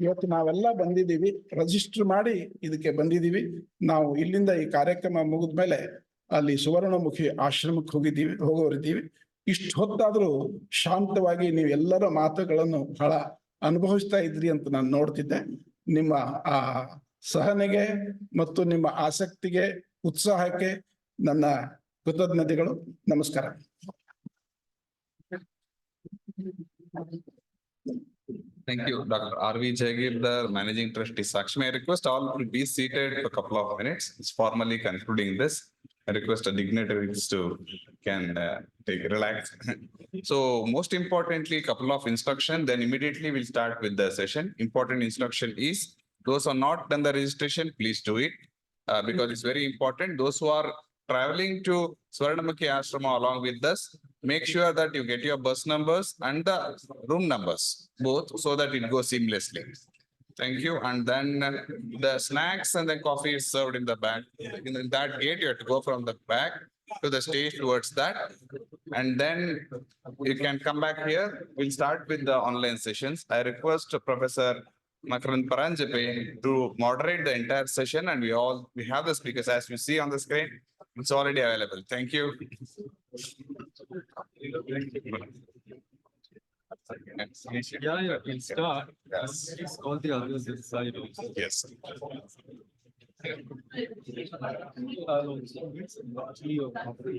Speaker 11: ಇವತ್ತು ನಾವೆಲ್ಲ ಬಂದಿದ್ದೀವಿ, ರಿಜಿಸ್ಟರ್ ಮಾಡಿ ಇದಕ್ಕೆ ಬಂದಿದ್ದೀವಿ. ನಾವು ಇಲ್ಲಿಂದ ಈ ಕಾರ್ಯಕ್ರಮ ಮುಗಿದ್ಮೇಲೆ ಅಲ್ಲಿ ಸುವರ್ಣಮುಖಿ ಆಶ್ರಮಕ್ಕೆ ಹೋಗೋರಿದ್ದೀವಿ. ಇಷ್ಟು ಹೊತ್ತಾದ್ರೂ ಶಾಂತವಾಗಿ ನೀವು ಎಲ್ಲರ ಮಾತುಗಳನ್ನು ಬಹಳ ಅನುಭವಿಸ್ತಾ ಇದ್ರಿ ಅಂತ ನಾನು ನೋಡ್ತಿದ್ದೆ. ನಿಮ್ಮ ಆ ಸಹನೆಗೆ ಮತ್ತು ನಿಮ್ಮ ಆಸಕ್ತಿಗೆ, ಉತ್ಸಾಹಕ್ಕೆ ನನ್ನ ಕೃತಜ್ಞತೆಗಳು. ನಮಸ್ಕಾರ.
Speaker 1: Thank you, Dr. R.V. Jagir, the Managing Trustee. Sakshi, may I request all to be seated for a couple of minutes. It's formally concluding this. I request the dignitaries to relax. So most importantly, couple of instruction, then immediately we'll start with the session. Important instruction is, those who are not done the registration, please do it. Because it's very important. Those who are traveling to Swarnamukhi Ashrama along with us, make sure that you get your bus numbers and the room numbers, both, so that it goes seamlessly. Thank you. And then the snacks and the coffee is served in the back. In that gate, you have to go from the back to the stage towards that. And then you can come back here. We'll start with the online sessions. I request Professor Makarand Paranjape to moderate the entire session, and we have the speakers as you see on the screen. It's already available. Thank you.
Speaker 5: Yeah, we'll start.
Speaker 1: Yes.
Speaker 5: Please call the others inside also.
Speaker 1: Yes.
Speaker 5: I'll also make some tea or coffee.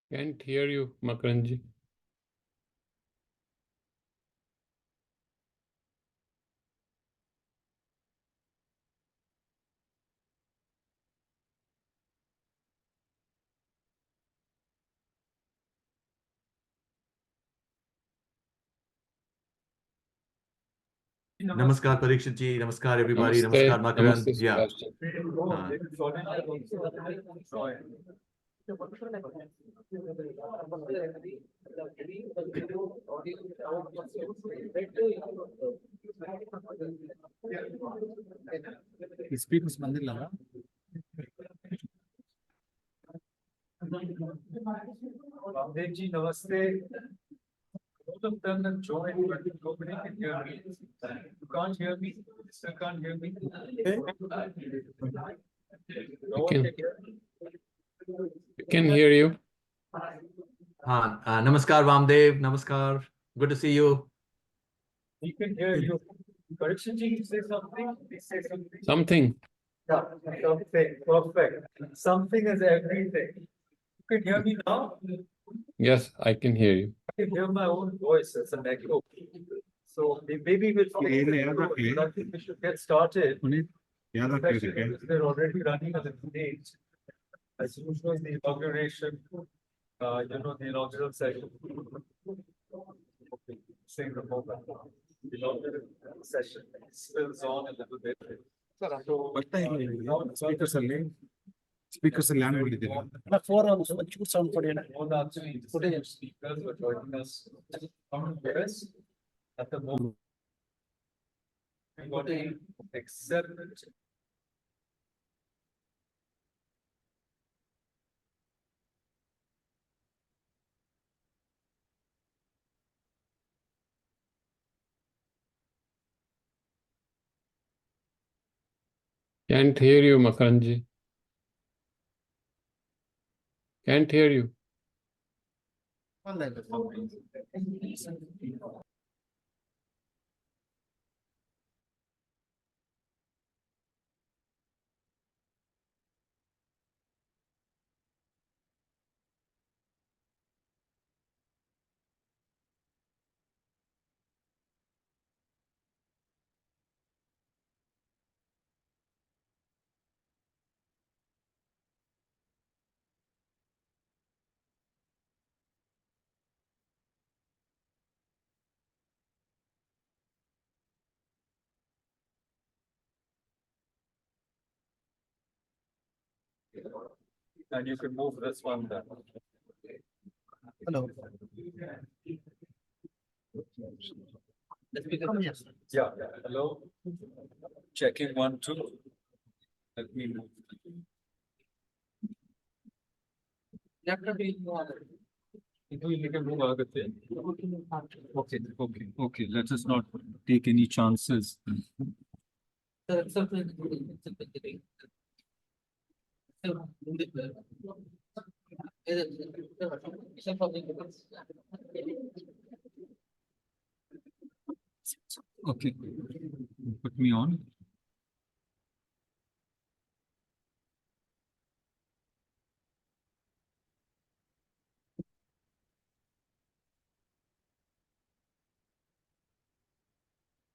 Speaker 10: Can't hear you, Makaranji.
Speaker 12: Namaskar Parikshit ji, Namaskar everybody,
Speaker 10: Namaste.
Speaker 12: Namaskar Makaran.
Speaker 10: Namaste,
Speaker 12: Yeah.
Speaker 5: Speakers Manila. Ji, namaste. Both of them have joined, but nobody can hear me. You can't hear me? Still can't hear me? No one can hear me?
Speaker 10: We can hear you.
Speaker 12: Namaskar Vamdev, Namaskar. Good to see you.
Speaker 5: We can hear you. Parikshit ji, say something. Please say something.
Speaker 10: Something.
Speaker 5: Yeah, something. Perfect. Something is everything. You can hear me now?
Speaker 10: Yes, I can hear you.
Speaker 5: I can hear my own voice. It's an echo. So maybe we'll. I think we should get started. Especially because we're already running a little late. As usual, the inauguration, the inaugural session. Okay, sing the moment. The inaugural session spills on a little bit.
Speaker 11: Speakers land
Speaker 5: All our three distinguished speakers were joining us from US at the moment. We got to accept it.
Speaker 10: Can't hear you, Makaranji. Can't hear you.
Speaker 5: And you can move this one then.
Speaker 3: Hello.
Speaker 5: Yeah, hello. Checking 1, 2. Let me move. Okay. Let us not take any chances. Okay, put me on.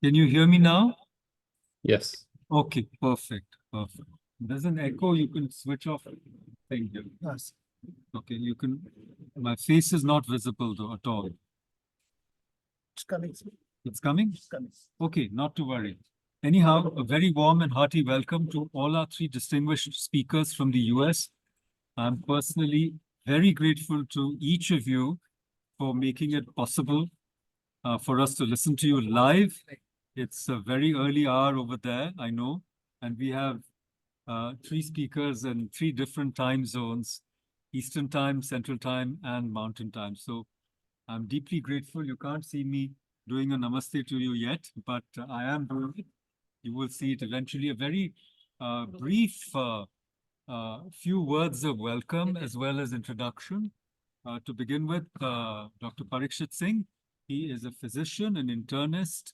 Speaker 5: Can you hear me now?
Speaker 10: Yes.
Speaker 5: Okay, perfect. There's an echo, you can switch off. Thank you.
Speaker 3: Yes.
Speaker 5: Okay, you can, my face is not visible though at all.
Speaker 3: It's coming.
Speaker 5: It's coming?
Speaker 3: It's coming.
Speaker 5: Okay, not to worry. Anyhow, a very warm and hearty welcome to all our three distinguished speakers from the US. I'm personally very grateful to each of you for making it possible for us to listen to you live. It's a very early hour over there, I know, and we have three speakers in 3 different time zones, Eastern time, Central time, and Mountain time. So I'm deeply grateful. You can't see me doing a namaste to you yet, but I am doing it. You will see it eventually. A very brief few words of welcome as well as introduction. To begin with, Dr. Parikshit Singh. He is a physician, an internist,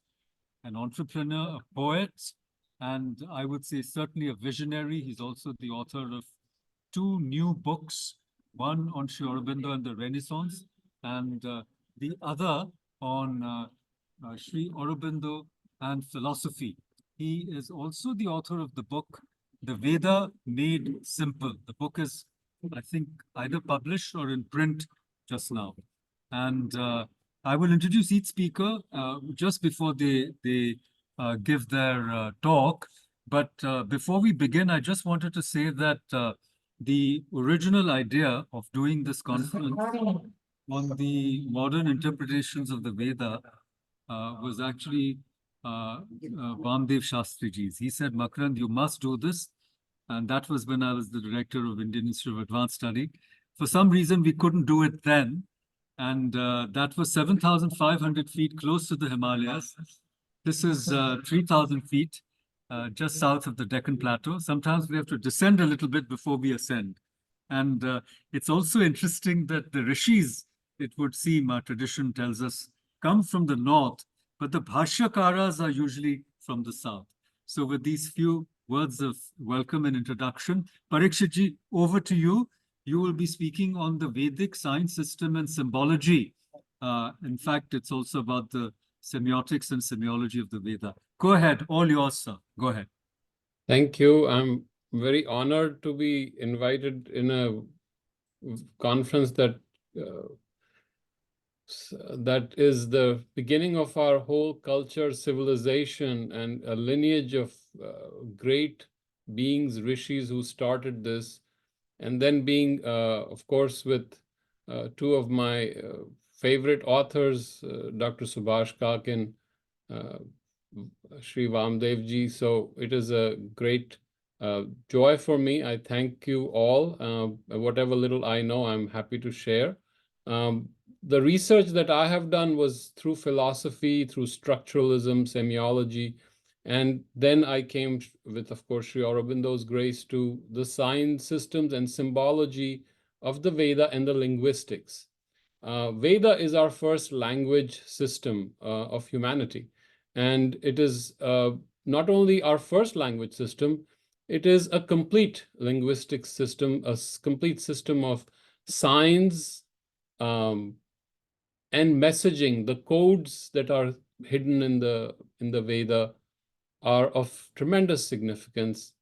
Speaker 5: an entrepreneur, a poet, and I would say certainly a visionary. He's also the author of 2 new books, one on Sri Aurobindo and the Renaissance, and the other on Sri Aurobindo and philosophy. He is also the author of the book, The Veda Made Simple. The book is, I think, either published or in print just now. And I will introduce each speaker just before they give their talk. But before we begin, I just wanted to say that the original idea of doing this conference on the modern interpretations of the Veda was actually Vamdev Shastriji's. He said, Makarand, you must do this. And that was when I was the director of Indian Institute of Advanced Study. For some reason, we couldn't do it then. And that was 7,500 feet close to the Himalayas. This is 3,000 feet just south of the Deccan Plateau. Sometimes we have to descend a little bit before we ascend. And it's also interesting that the rishis, it would seem, our tradition tells us, come from the north, but the bhashyakaras are usually from the south. So with these few words of welcome and introduction, Parikshitji, over to you. You will be speaking on the Vedic science system and symbology. In fact, it's also about the semiotics and semiology of the Veda. Go ahead, all yours, sir. Go ahead.
Speaker 13: Thank you. I'm very honored to be invited in a conference that that is the beginning of our whole culture, civilization, and a lineage of great beings, rishis who started this. And then being, of course, with two of my favorite authors, Dr. Subhash Kakin, Sri Vamdev ji. So it is a great joy for me. I thank you all. Whatever little I know, I'm happy to share. The research that I have done was through philosophy, through structuralism, semiology, and then I came with, of course, Sri Aurobindo's grace to the science systems and symbology of the Veda and the linguistics. Veda is our first language system of humanity. And it is not only our first language system, it is a complete linguistic system, a complete system of signs and messaging. The codes that are hidden in the Veda are of tremendous significance.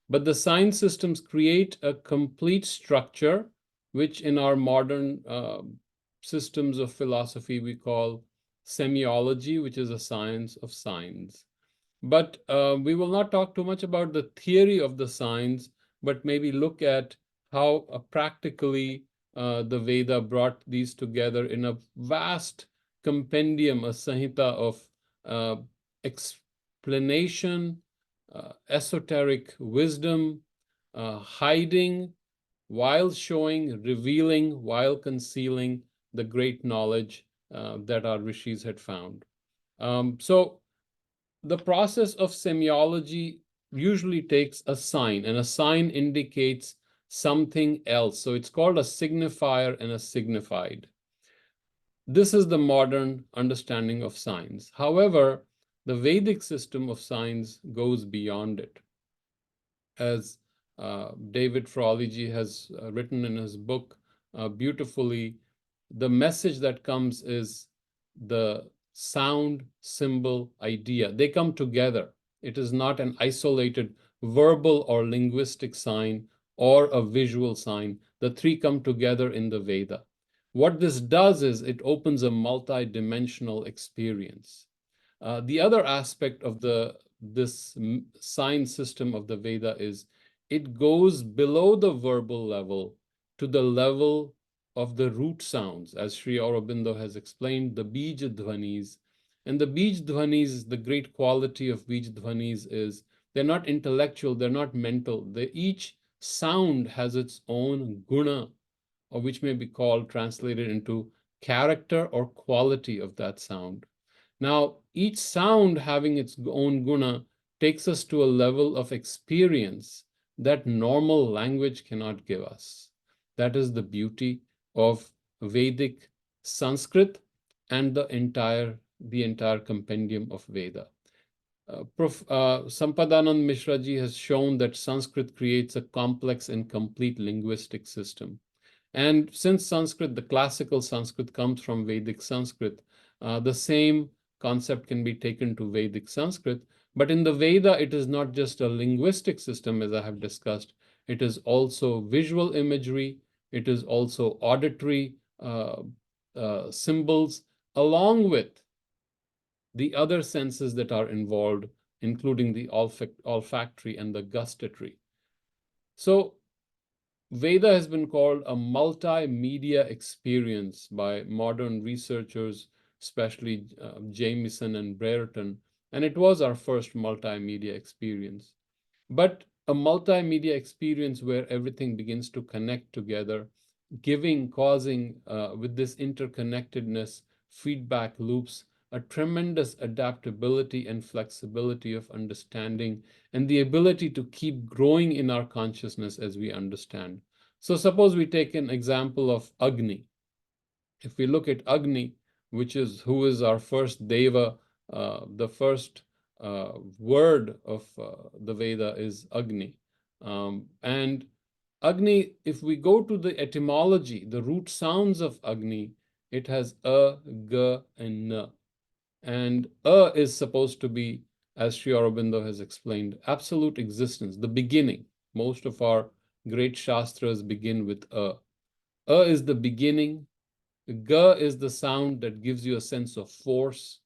Speaker 13: But the sign systems create a complete structure, which in our modern systems of philosophy we call semiology, which is a science of signs. But we will not talk too much about the theory of the signs, but maybe look at how practically the Veda brought these together in a vast compendium, a Samhita of explanation, esoteric wisdom, hiding while showing, revealing while concealing the great knowledge that our rishis had found. So the process of semiology usually takes a sign, and a sign indicates something else. So it's called a signifier and a signified. This is the modern understanding of signs. However, the Vedic system of signs goes beyond it. As David Frawley has written in his book beautifully, the message that comes is the sound, symbol, idea. They come together. It is not an isolated verbal or linguistic sign or a visual sign. The three come together in the Veda. What this does is it opens a multi-dimensional experience. The other aspect of this sign system of the Veda is it goes below the verbal level to the level of the root sounds, as Sri Aurobindo has explained, the Bija Dhvanis. And the Bija Dhvanis, the great quality of Bija Dhvanis is they're not intellectual, they're not mental. Each sound has its own guna, or which may be called, translated into character or quality of that sound. Now, each sound having its own guna takes us to a level of experience that normal language cannot give us. That is the beauty of Vedic Sanskrit and the entire compendium of Veda. Sampadanand Mishra ji has shown that Sanskrit creates a complex and complete linguistic system. And since Sanskrit, the classical Sanskrit comes from Vedic Sanskrit, the same concept can be taken to Vedic Sanskrit. But in the Veda, it is not just a linguistic system, as I have discussed. It is also visual imagery. It is also auditory symbols, along with the other senses that are involved, including the olfactory and the gustatory. So Veda has been called a multimedia experience by modern researchers, especially Jamieson and Brereton, and it was our first multimedia experience. But a multimedia experience where everything begins to connect together, causing with this interconnectedness, feedback loops, a tremendous adaptability and flexibility of understanding, and the ability to keep growing in our consciousness as we understand. So suppose we take an example of Agni. If we look at Agni, who is our first Deva, the first word of the Veda is Agni. And Agni, if we go to the etymology, the root sounds of Agni, it has A, G, and N. And A is supposed to be, as Sri Aurobindo has explained, absolute existence, the beginning. Most of our great Shastras begin with A. A is the beginning. G is the sound that gives you a sense of force.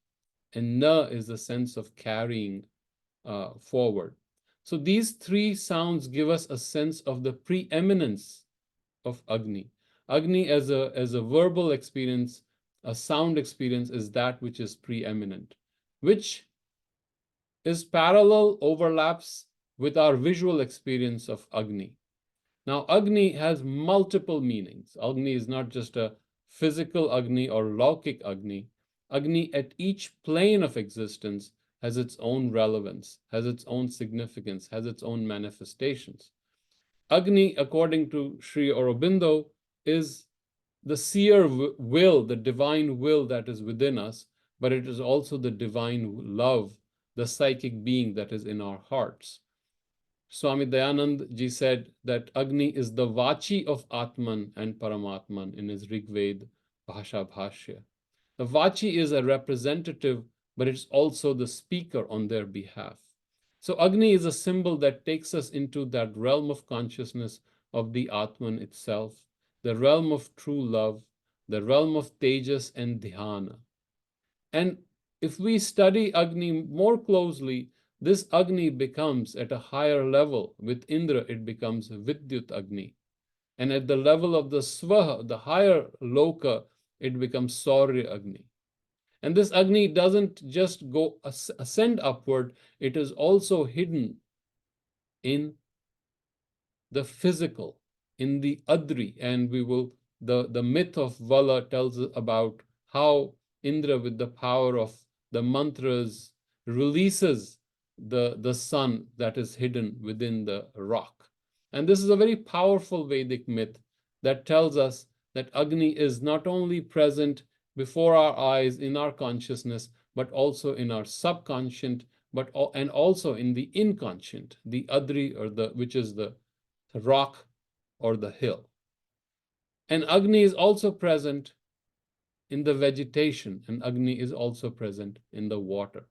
Speaker 13: And N is the sense of carrying forward. So these three sounds give us a sense of the preeminence of Agni. Agni as a verbal experience, a sound experience, is that which is preeminent, which is parallel, overlaps with our visual experience of Agni. Now, Agni has multiple meanings. Agni is not just a physical Agni or Laukik Agni. Agni at each plane of existence has its own relevance, has its own significance, has its own manifestations. Agni, according to Sri Aurobindo, is the seer will, the divine will that is within us, but it is also the divine love, the psychic being that is in our hearts. Swami Dayanand ji said that Agni is the Vachi of Atman and Paramatman in his Rig Veda Bhasha Bhashya. The Vachi is a representative, but it's also the speaker on their behalf. So Agni is a symbol that takes us into that realm of consciousness of the Atman itself, the realm of true love, the realm of Tejas and Dhyana. And if we study Agni more closely, this Agni becomes at a higher level. With Indra, it becomes Vidyut Agni. And at the level of the Swaha, the higher Loka, it becomes Saurya Agni. And this Agni doesn't just go ascend upward, it is also hidden in the physical, in the Adri. And the myth of Vala tells us about how Indra, with the power of the mantras, releases the sun that is hidden within the rock. And this is a very powerful Vedic myth that tells us that Agni is not only present before our eyes in our consciousness, but also in our subconscious, and also in the inconscient, the Adri, which is the rock or the hill. And Agni is also present in the vegetation, and Agni is also present in the water.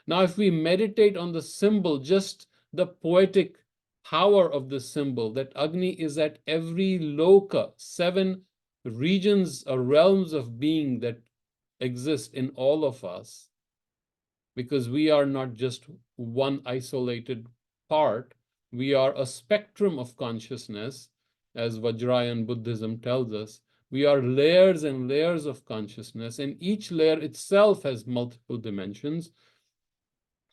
Speaker 13: Now, if we meditate on the symbol, just the poetic power of the symbol, that Agni is at every loka, 7 regions or realms of being that exist in all of us, because we are not just one isolated part, we are a spectrum of consciousness, as Vajrayan Buddhism tells us. We are layers and layers of consciousness, and each layer itself has multiple dimensions.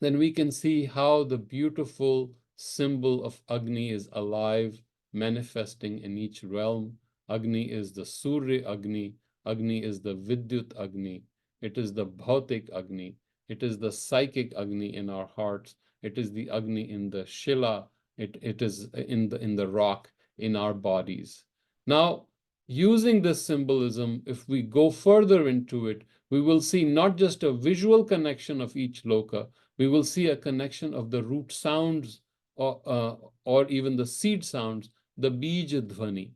Speaker 13: Then we can see how the beautiful symbol of Agni is alive, manifesting in each realm. Agni is the Surya Agni. Agni is the Vidyut Agni. It is the Bhautik Agni. It is the psychic Agni in our hearts. It is the Agni in the Shila. It is in the rock in our bodies. Now, using this symbolism, if we go further into it, we will see not just a visual connection of each loka, we will see a connection of the root sounds or even the seed sounds, the bija dhvani.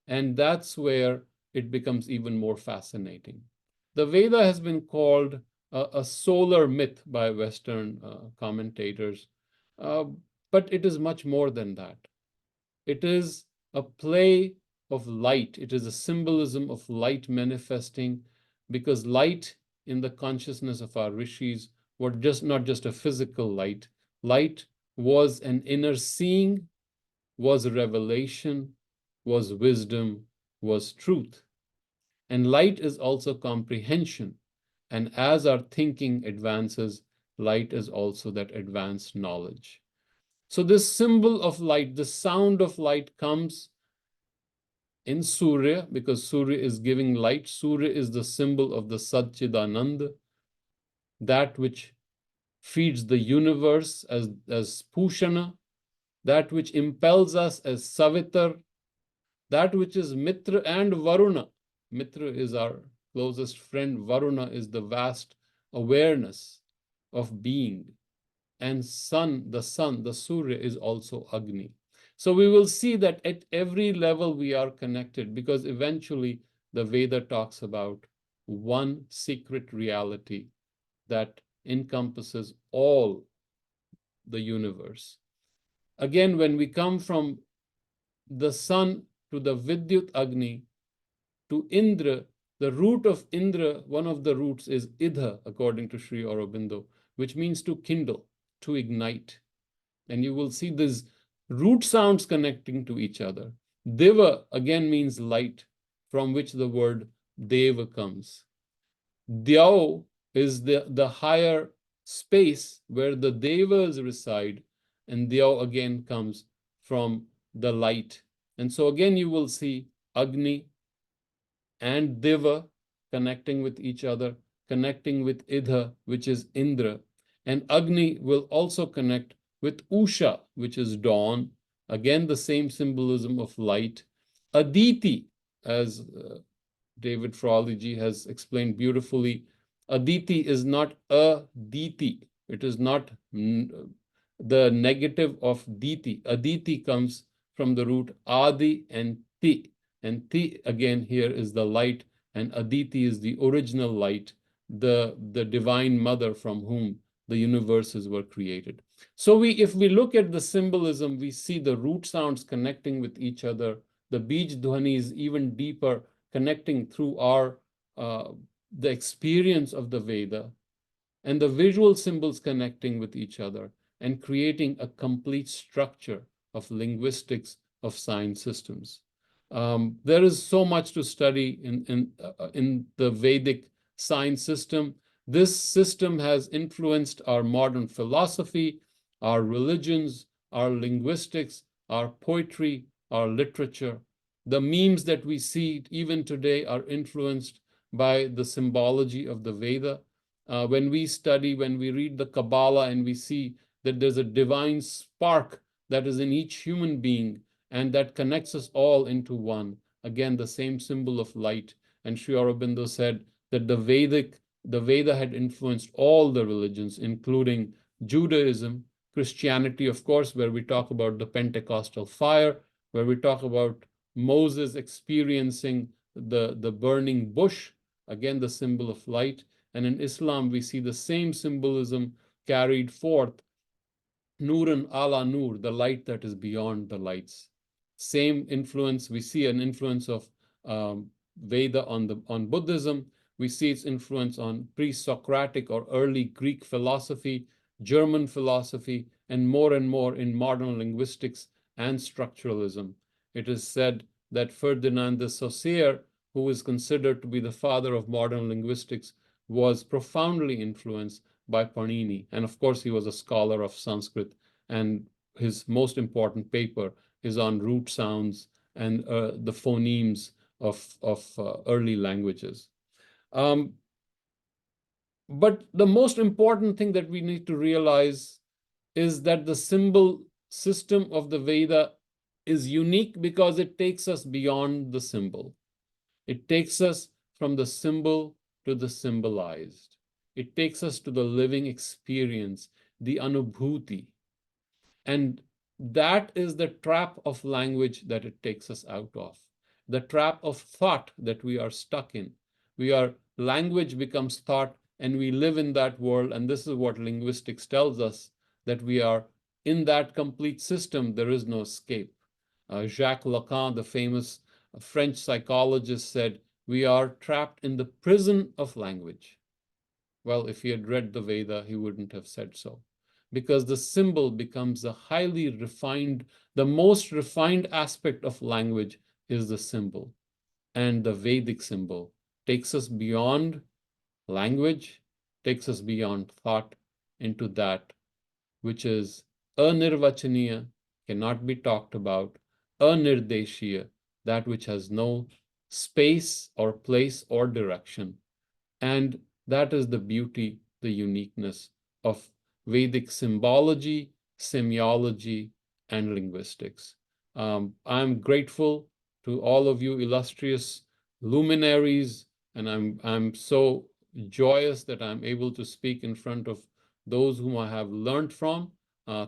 Speaker 13: And that's where it becomes even more fascinating. The Veda has been called a solar myth by Western commentators, but it is much more than that. It is a play of light. It is a symbolism of light manifesting, because light in the consciousness of our rishis were not just a physical light. Light was an inner seeing, was revelation, was wisdom, was truth. And light is also comprehension. And as our thinking advances, light is also that advanced knowledge. So this symbol of light, the sound of light comes in Surya, because Surya is giving light. Surya is the symbol of the Satchidananda, that which feeds the universe as Pushana, that which impels us as Savitar, that which is Mitra and Varuna. Mitra is our closest friend. Varuna is the vast awareness of being. And sun, the Surya is also Agni. So we will see that at every level we are connected, because eventually the Veda talks about one secret reality that encompasses all the universe. Again, when we come from the sun to the Vidyut Agni to Indra, the root of Indra, one of the roots is Idha, according to Sri Aurobindo, which means to kindle, to ignite. And you will see these root sounds connecting to each other. Deva again means light, from which the word Deva comes. Dyao is the higher space where the Devas reside, and Dyao again comes from the light. And so again you will see Agni and Deva connecting with each other, connecting with Idha, which is Indra. And Agni will also connect with Usha, which is dawn. Again, the same symbolism of light. Aditi, as David Frawley has explained beautifully, Aditi is not Aditi. It is not the negative of Diti. Aditi comes from the root Adi and Ti. And Ti, again, here is the light, and Aditi is the original light, the divine mother from whom the universes were created. So if we look at the symbolism, we see the root sounds connecting with each other, the Bij Dhwanis even deeper, connecting through the experience of the Veda, and the visual symbols connecting with each other and creating a complete structure of linguistics of sign systems. There is so much to study in the Vedic sign system. This system has influenced our modern philosophy, our religions, our linguistics, our poetry, our literature. The memes that we see even today are influenced by the symbology of the Veda. When we study, when we read the Kabbalah, and we see that there's a divine spark that is in each human being, and that connects us all into one. Again, the same symbol of light. And Sri Aurobindo said that the Veda had influenced all the religions, including Judaism, Christianity, of course, where we talk about the Pentecostal fire, where we talk about Moses experiencing the burning bush, again, the symbol of light. And in Islam, we see the same symbolism carried forth, Nurun ala Nur, the light that is beyond the lights. Same influence, we see an influence of Veda on Buddhism. We see its influence on pre-Socratic or early Greek philosophy, German philosophy, and more in modern linguistics and structuralism. It is said that Ferdinand de Saussure, who is considered to be the father of modern linguistics, was profoundly influenced by Panini. And of course, he was a scholar of Sanskrit, and his most important paper is on root sounds and the phonemes of early languages. But the most important thing that we need to realize is that the symbol system of the Veda is unique because it takes us beyond the symbol. It takes us from the symbol to the symbolized. It takes us to the living experience, the anubhuti. And that is the trap of language that it takes us out of. the trap of thought that we are stuck in. Language becomes thought, and we live in that world. And this is what linguistics tells us, that we are in that complete system. There is no escape. Jacques Lacan, the famous French psychologist, said, we are trapped in the prison of language. Well, if he had read the Veda, he wouldn't have said so, because the symbol becomes a highly refined, the most refined aspect of language is the symbol. And the Vedic symbol takes us beyond language, takes us beyond thought into that which is anirvachaniya, cannot be talked about, anirdeshiya, that which has no space or place or direction. And that is the beauty, the uniqueness of Vedic symbology, semiology, and linguistics. I'm grateful to all of you illustrious luminaries, and I'm so joyous that I'm able to speak in front of those whom I have learned from.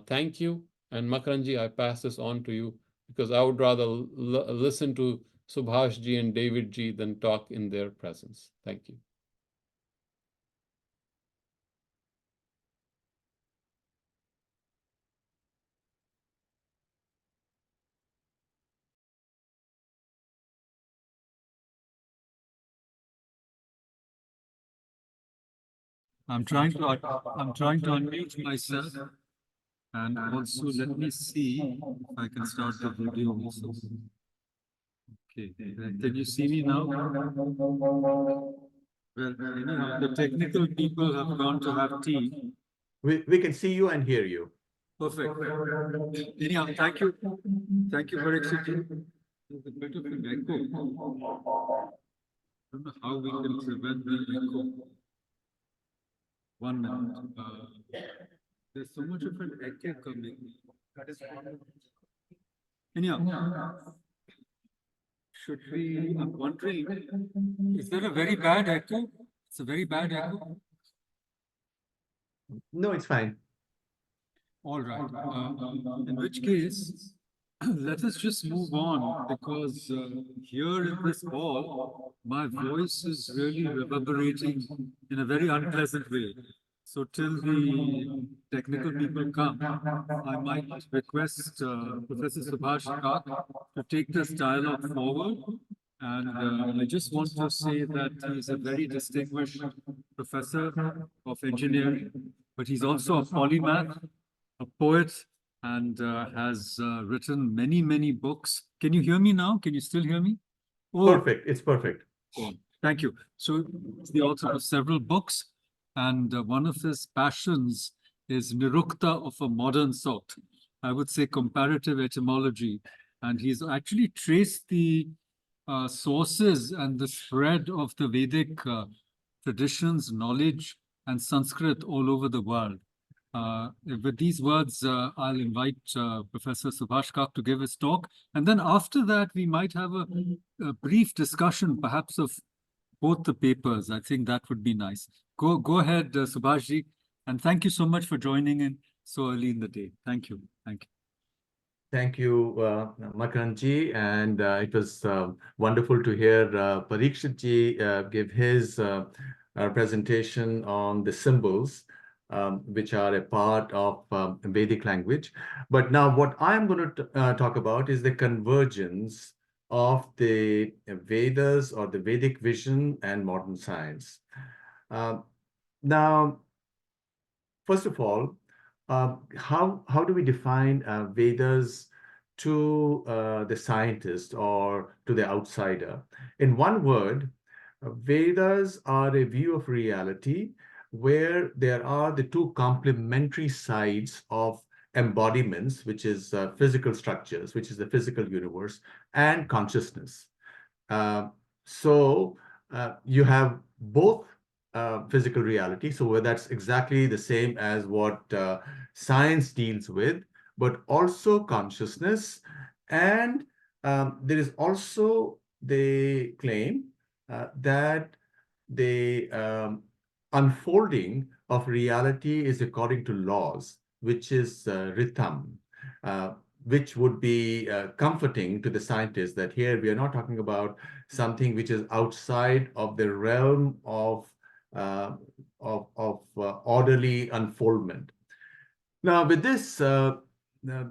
Speaker 13: Thank you. And Makaranji, I pass this on to you, because I would rather listen to Subhash ji and David ji than talk in their presence. Thank you.
Speaker 5: I'm trying to unmute myself, and also let me see if I can start the video also. Okay, can you see me now? Well, anyhow, the technical people have gone to have tea.
Speaker 12: We can see you and hear you.
Speaker 5: Perfect. Anyhow, thank you. Thank you, Parikshit. There's a bit of an echo. I don't know how we can prevent the echo. 1 minute. There's so much of an echo coming. Anyhow, should we, I'm wondering, is there a very bad echo? It's a very bad echo.
Speaker 12: No, it's fine.
Speaker 5: All right. In which case, let us just move on, because here in this hall, my voice is really reverberating in a very unpleasant way. So till the technical people come, I might request Professor Subhash Kak to take this dialogue forward. And I just want to say that he's a very distinguished professor of engineering, but he's also a polymath, a poet, and has written many, many books. Can you hear me now? Can you still hear me? Oh,
Speaker 12: Perfect. It's perfect.
Speaker 5: oh, thank you. So the author of several books, and one of his passions is Nirukta of a modern sort. I would say comparative etymology. And he's actually traced the sources and the spread of the Vedic traditions, knowledge, and Sanskrit all over the world. With these words, I'll invite Professor Subhash Kak to give his talk. And then after that, we might have a brief discussion, perhaps of both the papers. I think that would be nice. Go ahead, Subhashji. And thank you so much for joining in so early in the day. Thank you. Thank you.
Speaker 12: Thank you, Makaranji. And it was wonderful to hear Parikshit ji give his presentation on the symbols, which are a part of Vedic language. But now what I'm going to talk about is the convergence of the Vedas or the Vedic vision and modern science. Now, first of all, how do we define Vedas to the scientist or to the outsider? In one word, Vedas are a view of reality where there are the two complementary sides of embodiments, which is physical structures, which is the physical universe, and consciousness. So you have both physical reality. So that's exactly the same as what science deals with, but also consciousness. And there is also the claim that the unfolding of reality is according to laws, which is rhythm. which would be comforting to the scientists that here we are not talking about something which is outside of the realm of orderly unfoldment. Now, with this,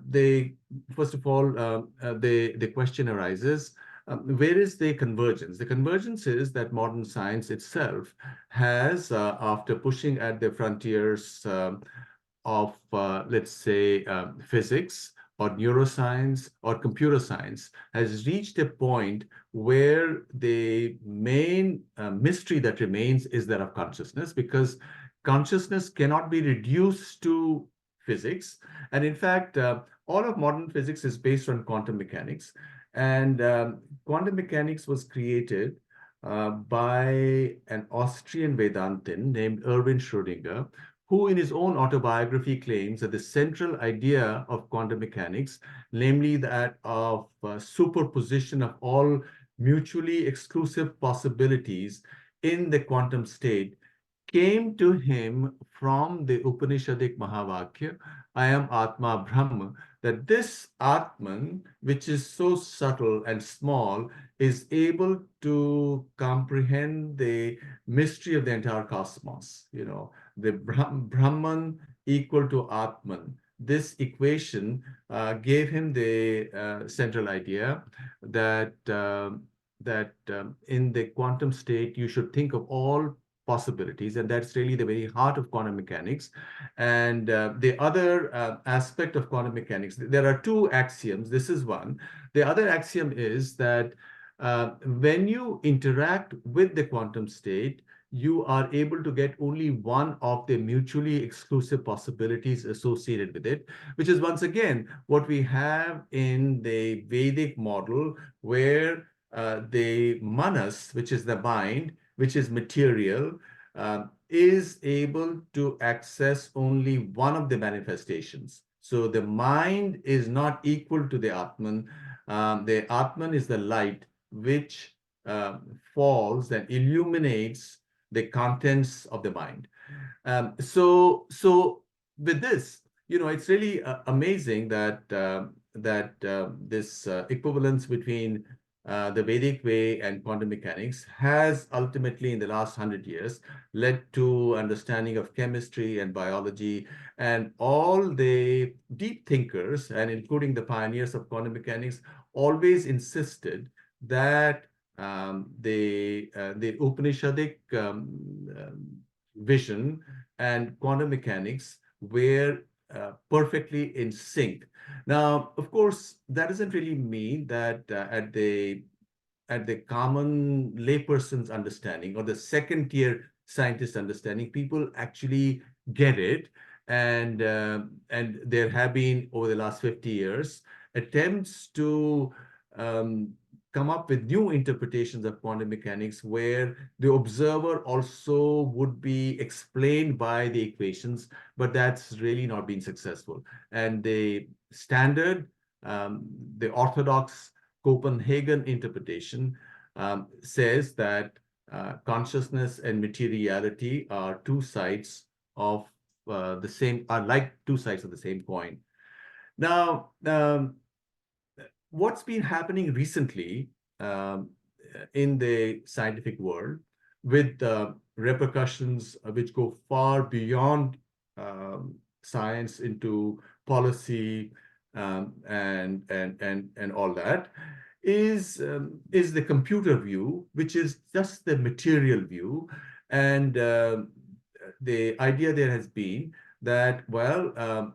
Speaker 12: they first of all, the question arises: where is the convergence? The convergence is that modern science itself has, after pushing at the frontiers of, let's say, physics or neuroscience or computer science, has reached a point where the main mystery that remains is that of consciousness, because consciousness cannot be reduced to physics. And in fact, all of modern physics is based on quantum mechanics. And quantum mechanics was created by an Austrian Vedantin named Erwin Schrödinger, who in his own autobiography claims that the central idea of quantum mechanics, namely that of superposition of all mutually exclusive possibilities in the quantum state, came to him from the Upanishadic Mahavakya, I am Atma Brahma, that this Atman, which is so subtle and small, is able to comprehend the mystery of the entire cosmos. You know, the Brahman equal to Atman. This equation gave him the central idea that in the quantum state, you should think of all possibilities, and that's really the very heart of quantum mechanics. And the other aspect of quantum mechanics, there are two axioms. This is one. The other axiom is that when you interact with the quantum state, you are able to get only one of the mutually exclusive possibilities associated with it, which is once again what we have in the Vedic model, where the manas, which is the mind, which is material, is able to access only one of the manifestations. So the mind is not equal to the Atman. The Atman is the light which falls and illuminates the contents of the mind. So with this, you know, it's really amazing that this equivalence between the Vedic way and quantum mechanics has ultimately, in the last 100 years, led to understanding of chemistry and biology, and all the deep thinkers, and including the pioneers of quantum mechanics, always insisted that the Upanishadic vision and quantum mechanics were perfectly in sync. Now, of course, that doesn't really mean that at the common layperson's understanding or the second tier scientist understanding, people actually get it. And there have been, over the last 50 years, attempts to come up with new interpretations of quantum mechanics where the observer also would be explained by the equations, but that's really not been successful. And the standard, the orthodox Copenhagen interpretation says that consciousness and materiality are two sides of the same, are like two sides of the same coin. Now, what's been happening recently in the scientific world, with repercussions which go far beyond science into policy and all that, is the computer view, which is just the material view. And the idea there has been that, well,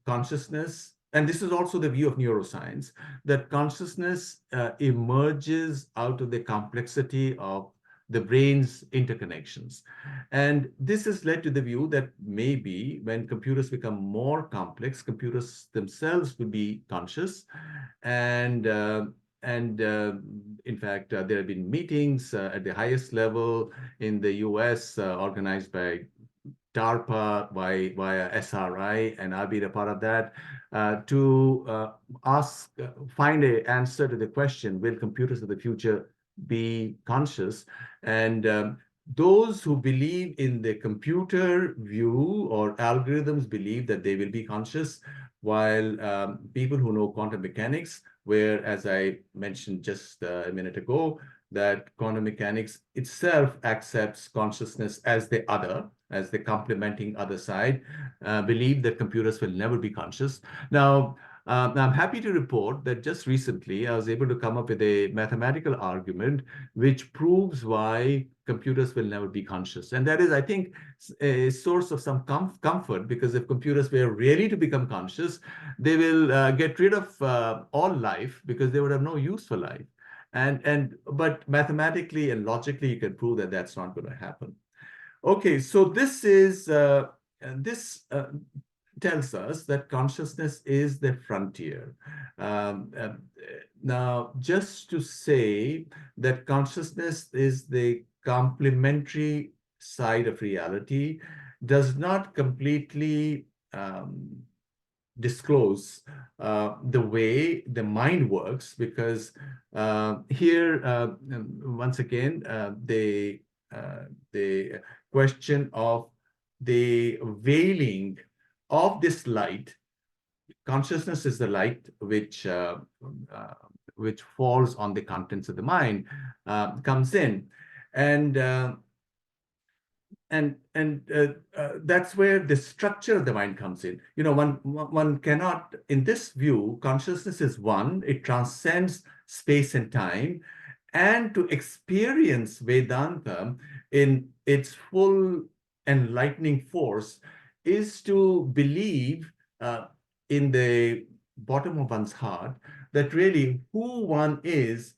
Speaker 12: consciousness, and this is also the view of neuroscience, that consciousness emerges out of the complexity of the brain's interconnections. And this has led to the view that maybe when computers become more complex, computers themselves will be conscious. And in fact, there have been meetings at the highest level in the US organized by DARPA, via SRI, and I've been a part of that, to find an answer to the question, will computers of the future be conscious? And those who believe in the computer view or algorithms believe that they will be conscious, while people who know quantum mechanics, where, as I mentioned just a minute ago, that quantum mechanics itself accepts consciousness as the other, as the complementing other side, believe that computers will never be conscious. Now, I'm happy to report that just recently I was able to come up with a mathematical argument which proves why computers will never be conscious. And that is, I think, a source of some comfort, because if computers were really to become conscious, they will get rid of all life, because they would have no use for life. But mathematically and logically, you can prove that that's not going to happen. Okay, so this tells us that consciousness is the frontier. Now, just to say that consciousness is the complementary side of reality does not completely disclose the way the mind works, because here, once again, the question of the veiling of this light. Consciousness is the light which falls on the contents of the mind, comes in, and that's where the structure of the mind comes in. You know, one cannot, in this view, consciousness is one, it transcends space and time, and to experience Vedanta in its full enlightening force is to believe in the bottom of one's heart that really who one is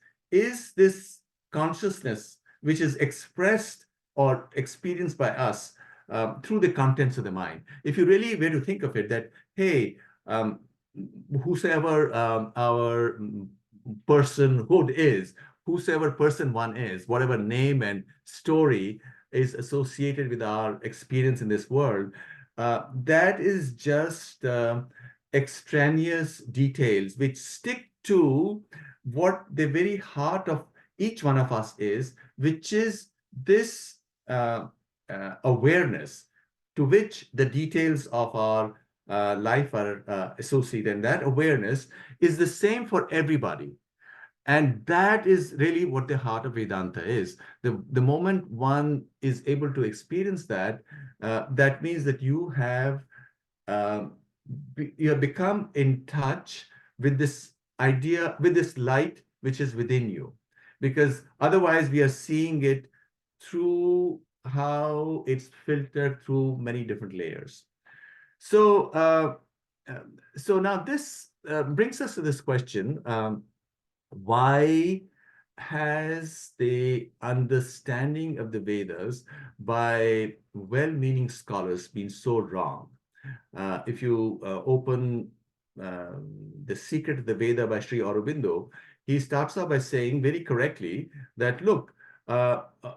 Speaker 12: this consciousness which is expressed or experienced by us through the contents of the mind. If you really were to think of it, that, hey, whosoever our personhood is, whosoever person one is, whatever name and story is associated with our experience in this world, that is just extraneous details which stick to what the very heart of each one of us is, which is this awareness to which the details of our life are associated. And that awareness is the same for everybody. And that is really what the heart of Vedanta is. The moment one is able to experience that, that means that you have become in touch with this idea, with this light which is within you. Because otherwise we are seeing it through how it's filtered through many different layers. So, so now this brings us to this question. Why has the understanding of the Vedas by well-meaning scholars been so wrong? If you open The Secret of the Veda by Sri Aurobindo, he starts off by saying very correctly that, look,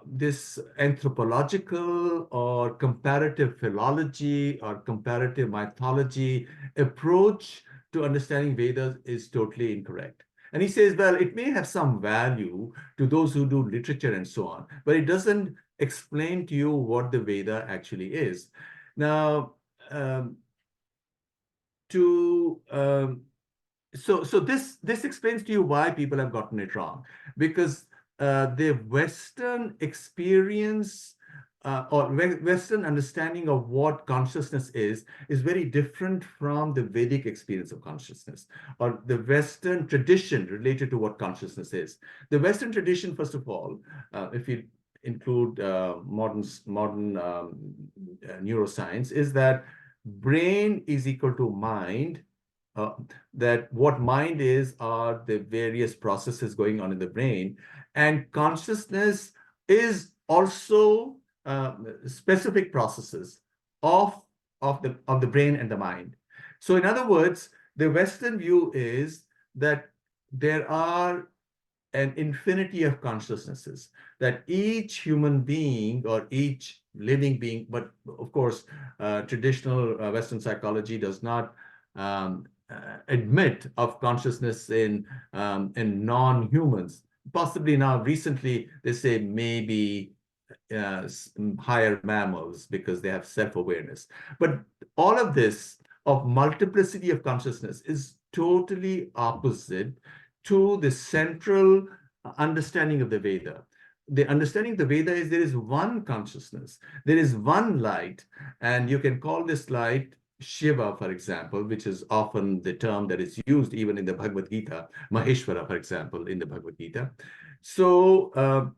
Speaker 12: this anthropological or comparative philology or comparative mythology approach to understanding Vedas is totally incorrect. And he says, well, it may have some value to those who do literature and so on, but it doesn't explain to you what the Veda actually is. Now, so this explains to you why people have gotten it wrong, because the Western experience or Western understanding of what consciousness is very different from the Vedic experience of consciousness, or the Western tradition related to what consciousness is. The Western tradition, first of all, if you include modern neuroscience, is that brain is equal to mind. That what mind is are the various processes going on in the brain, and consciousness is also specific processes of the brain and the mind. So in other words, the Western view is that there are an infinity of consciousnesses, that each human being or each living being, but of course, traditional Western psychology does not admit of consciousness in non-humans. Possibly now, recently, they say maybe higher mammals because they have self-awareness. But all of this of multiplicity of consciousness is totally opposite to the central understanding of the Veda. The understanding of the Veda is there is one consciousness, there is one light, and you can call this light Shiva, for example, which is often the term that is used even in the Bhagavad Gita, Maheshwara, for example, in the Bhagavad Gita. So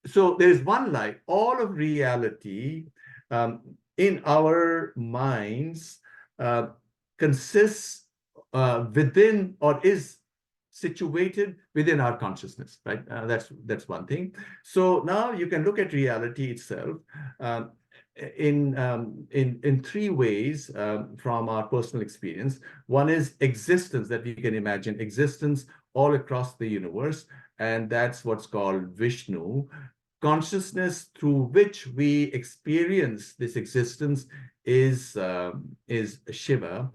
Speaker 12: so there is one light. All of reality in our minds consists within or is situated within our consciousness, right? That's one thing. So now you can look at reality itself in three ways from our personal experience. One is existence, that we can imagine existence all across the universe, and that's what's called Vishnu. Consciousness through which we experience this existence is Shiva,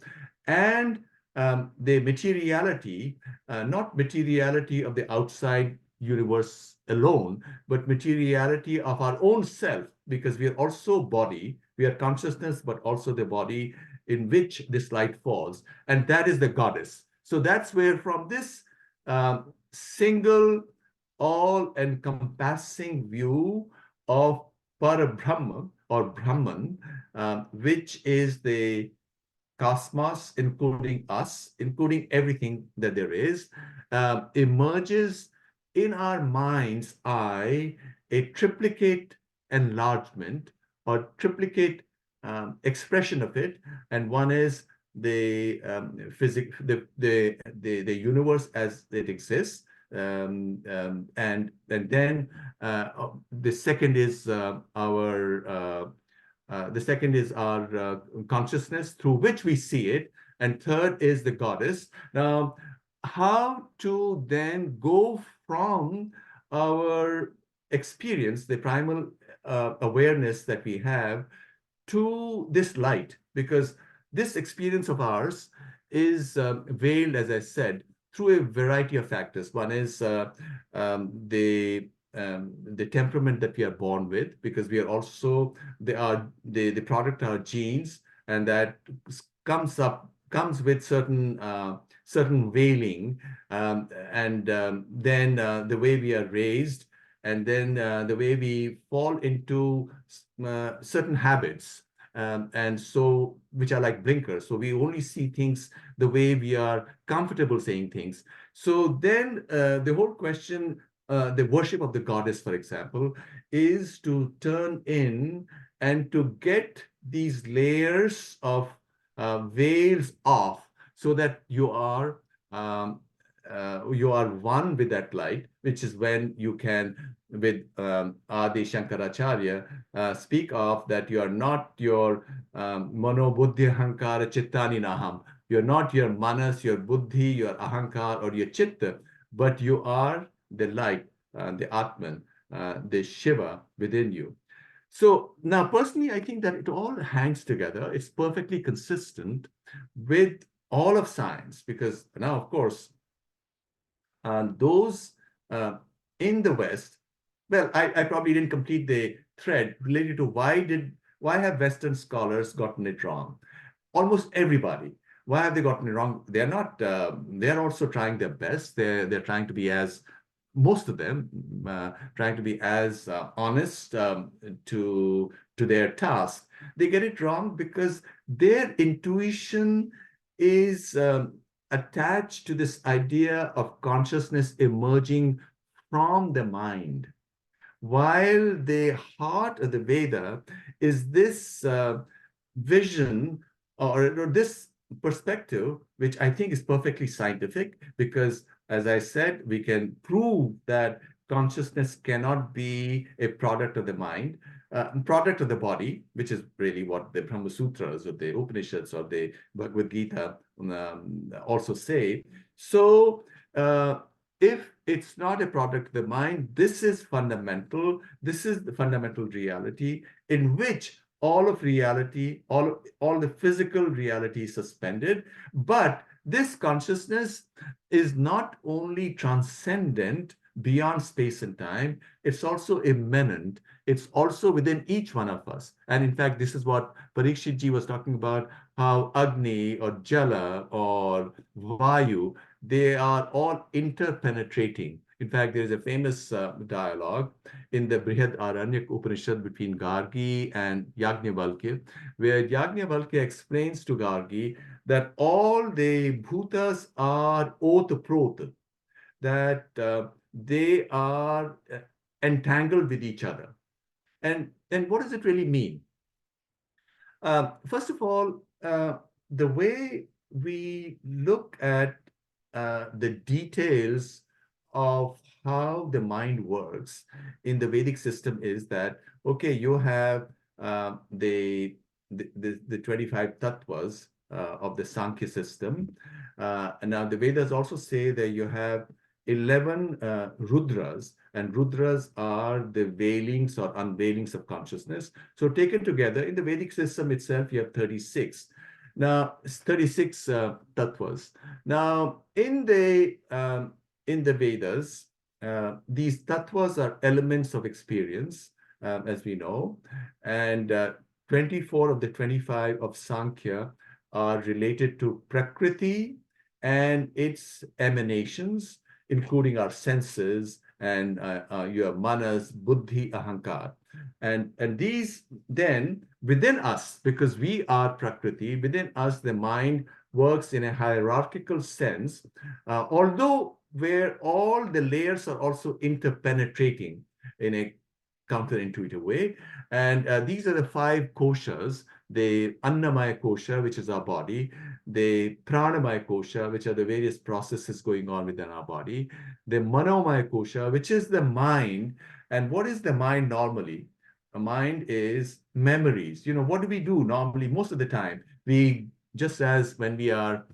Speaker 12: and the materiality, not materiality of the outside universe alone, but materiality of our own self, because we are also body, we are consciousness, but also the body in which this light falls, and that is the goddess. So that's where from this single, all-encompassing view of Parabrahma or Brahman, which is the cosmos, including us, including everything that there is, emerges in our mind's eye a triplicate enlargement or triplicate expression of it. And one is the the universe as it exists, and then the second is our consciousness through which we see it, and third is the goddess. Now, how to then go from our experience, the primal awareness that we have, to this light, because this experience of ours is veiled, as I said, through a variety of factors. One is the temperament that we are born with, because we are also the product of our genes, and that comes with certain veiling, and then the way we are raised, and then the way we fall into certain habits, and so which are like blinkers. So we only see things the way we are comfortable saying things. So then the whole question, the worship of the goddess, for example, is to turn in and to get these layers of veils off, so that you are one with that light, which is when you can, with Adi Shankaracharya, speak of that you are not your mano buddhi ahankara chittani naham. You're not your manas, your buddhi, your ahankar, or your chitta, but you are the light, the Atman, the Shiva within you. So now, personally, I think that it all hangs together. It's perfectly consistent with all of science, because now, of course, those in the West, well, I probably didn't complete the thread related to why have Western scholars gotten it wrong? Almost everybody. Why have they gotten it wrong? They're not. They're also trying their best. They're trying to be as, most of them trying to be as honest to their task. They get it wrong because their intuition is attached to this idea of consciousness emerging from the mind, while the heart of the Veda is this vision or this perspective, which I think is perfectly scientific, because, as I said, we can prove that consciousness cannot be a product of the mind, product of the body, which is really what the Brahma Sutras or the Upanishads or the Bhagavad Gita also say. So if it's not a product of the mind, this is fundamental. This is the fundamental reality in which all of reality, all the physical reality is suspended. But this consciousness is not only transcendent, beyond space and time. It's also immanent. It's also within each one of us. And in fact, this is what Parikshit ji was talking about, how Agni or Jala or Vayu, they are all interpenetrating. In fact, there is a famous dialogue in the Brihad Aranyak Upanishad between Gargi and Yajnavalkya, where Yajnavalkya explains to Gargi that all the bhutas are oth-prot, that they are entangled with each other. And what does it really mean? First of all, the way we look at the details of how the mind works in the Vedic system is that, okay, you have the 25 tattvas of the Sankhya system. And now the Vedas also say that you have 11 Rudras, and Rudras are the veilings or unveilings of consciousness. So taken together, in the Vedic system itself, you have 36. Now, 36 tattvas. Now, in the Vedas, these tattvas are elements of experience, as we know, and 24 of the 25 of Sankhya are related to Prakriti and its emanations, including our senses and your manas, buddhi, ahankar. And these then within us, because we are Prakriti, within us the mind works in a hierarchical sense, although where all the layers are also interpenetrating in a counterintuitive way. And these are the 5 koshas, the Annamaya kosha, which is our body, the Pranamaya kosha, which are the various processes going on within our body, the Manomaya kosha, which is the mind. And what is the mind normally? A mind is memories. You know, what do we do normally? Most of the time, we, just as when we are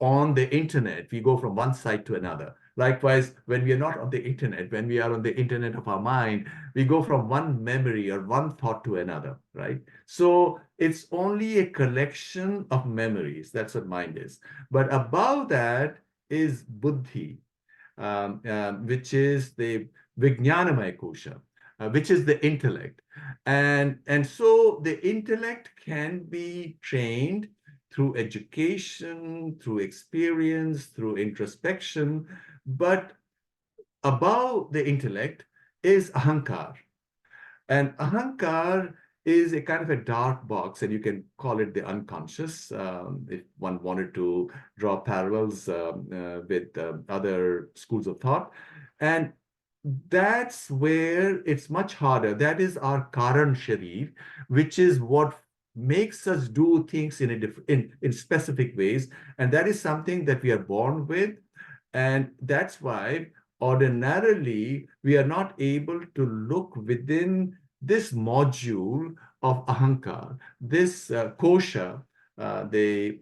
Speaker 12: on the internet, we go from one site to another. Likewise, when we are not on the internet, when we are on the internet of our mind, we go from one memory or one thought to another, right? So it's only a collection of memories. That's what mind is. But above that is buddhi, which is the Vijnanamaya kosha, which is the intellect. And so the intellect can be trained through education, through experience, through introspection. But above the intellect is ahankar. And ahankar is a kind of a dark box, and you can call it the unconscious, if one wanted to draw parallels with other schools of thought. And that's where it's much harder. That is our Karan Sharir, which is what makes us do things in specific ways. And that is something that we are born with. And that's why ordinarily we are not able to look within this module of ahankar, this kosha, this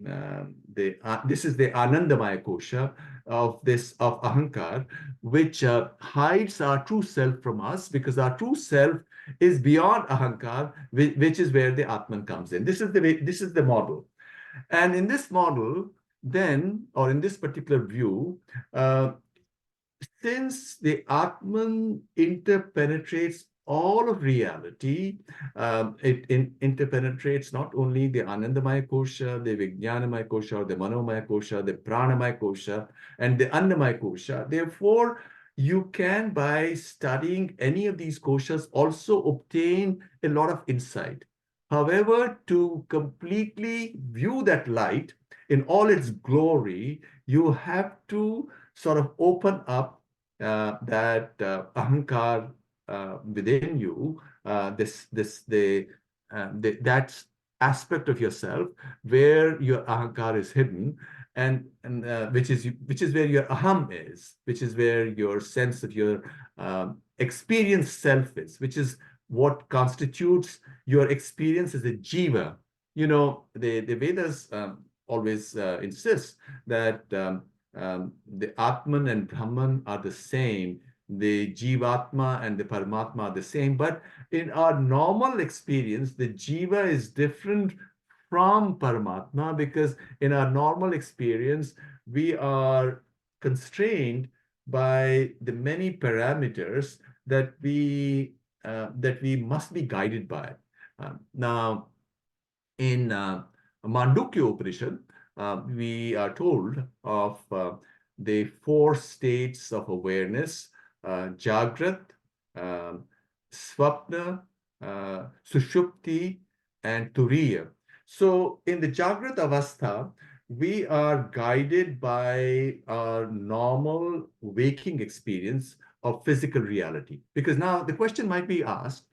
Speaker 12: is the Anandamaya kosha of ahankar, which hides our true self from us, because our true self is beyond ahankar, which is where the Atman comes in. This is the model. And in this model, then, or in this particular view, since the Atman interpenetrates all of reality, it interpenetrates not only the Anandamaya kosha, the Vijnanamaya kosha, or the Manomaya kosha, the Pranamaya kosha, and the Annamaya kosha. Therefore, you can, by studying any of these koshas, also obtain a lot of insight. However, to completely view that light in all its glory, you have to sort of open up that ahankar within you, that aspect of yourself where your ahankar is hidden, and which is where your aham is, which is where your sense of your experienced self is, which is what constitutes your experience as a jiva. You know, the Vedas always insist that the Atman and Brahman are the same. The Jivatma and the Paramatma are the same. But in our normal experience, the Jiva is different from Paramatma, because in our normal experience, we are constrained by the many parameters that we must be guided by. Now, in Mandukya Upanishad, we are told of the 4 states of awareness: Jagrat, Swapna, Sushupti, and Turiya. So in the Jagrat Avastha, we are guided by our normal waking experience of physical reality. Because now the question might be asked,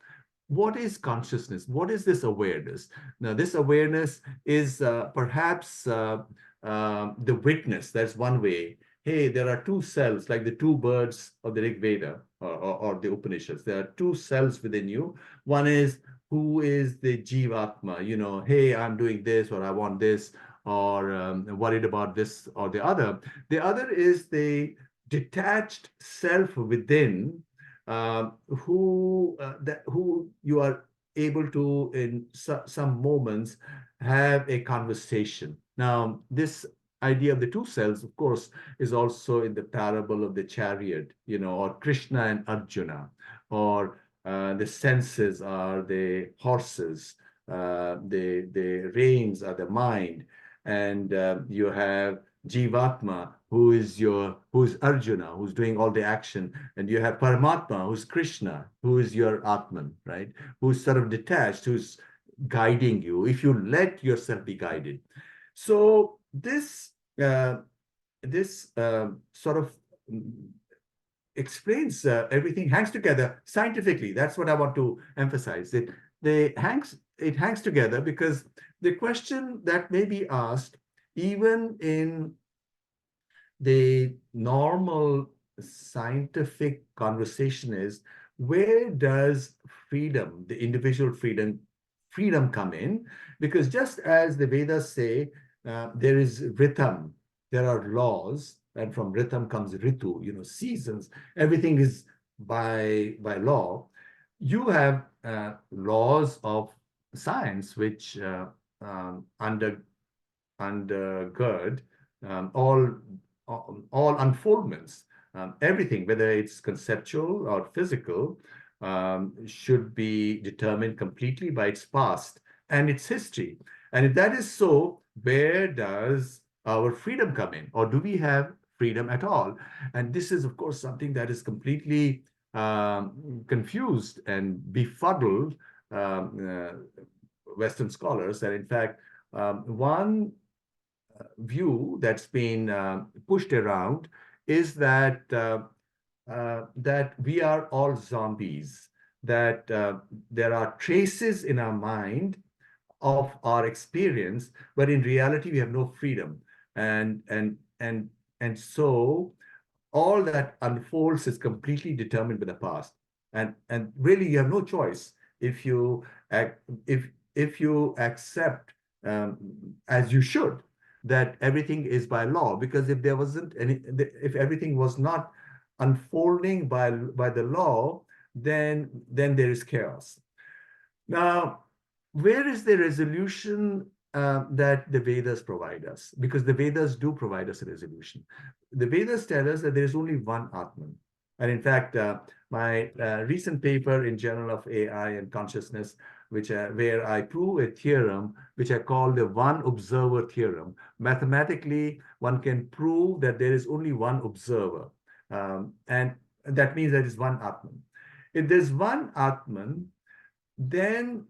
Speaker 12: what is consciousness? What is this awareness? Now, this awareness is perhaps the witness. That's one way. Hey, there are 2 cells, like the 2 birds of the Rig Veda or the Upanishads. There are 2 cells within you. One is, who is the Jivatma? You know, hey, I'm doing this, or I want this, or worried about this or the other. The other is the detached self within, who you are able to, in some moments, have a conversation. Now, this idea of the 2 cells, of course, is also in the parable of the chariot, you know, or Krishna and Arjuna, or the senses are the horses, the reins are the mind, and you have Jivatma, who's Arjuna, who's doing all the action, and you have Paramatma, who's Krishna, who is your Atman, right? Who's sort of detached, who's guiding you, if you let yourself be guided. So this sort of explains everything, hangs together scientifically. That's what I want to emphasize. It hangs together, because the question that may be asked, even in the normal scientific conversation, is, where does freedom, the individual freedom come in? Because just as the Vedas say, there is rhythm, there are laws, and from rhythm comes ritu, you know, seasons. Everything is by law. You have laws of science which undergird all unfoldments. Everything, whether it's conceptual or physical, should be determined completely by its past and its history. And if that is so, where does our freedom come in? Or do we have freedom at all? And this is, of course, something that is completely confused and befuddled Western scholars. And in fact, one view that's been pushed around is that that we are all zombies, that there are traces in our mind of our experience, but in reality we have no freedom, and so all that unfolds is completely determined by the past, and really you have no choice if you accept, as you should, that everything is by law. Because if there wasn't any, if everything was not unfolding by the law, then there is chaos. Now, where is the resolution that the Vedas provide us? Because the Vedas do provide us a resolution. The Vedas tell us that there is only one Atman. And in fact, my recent paper in Journal of AI and Consciousness, where I prove a theorem which I call the one observer theorem. Mathematically, one can prove that there is only one observer, and that means there is one Atman. If there's one Atman, then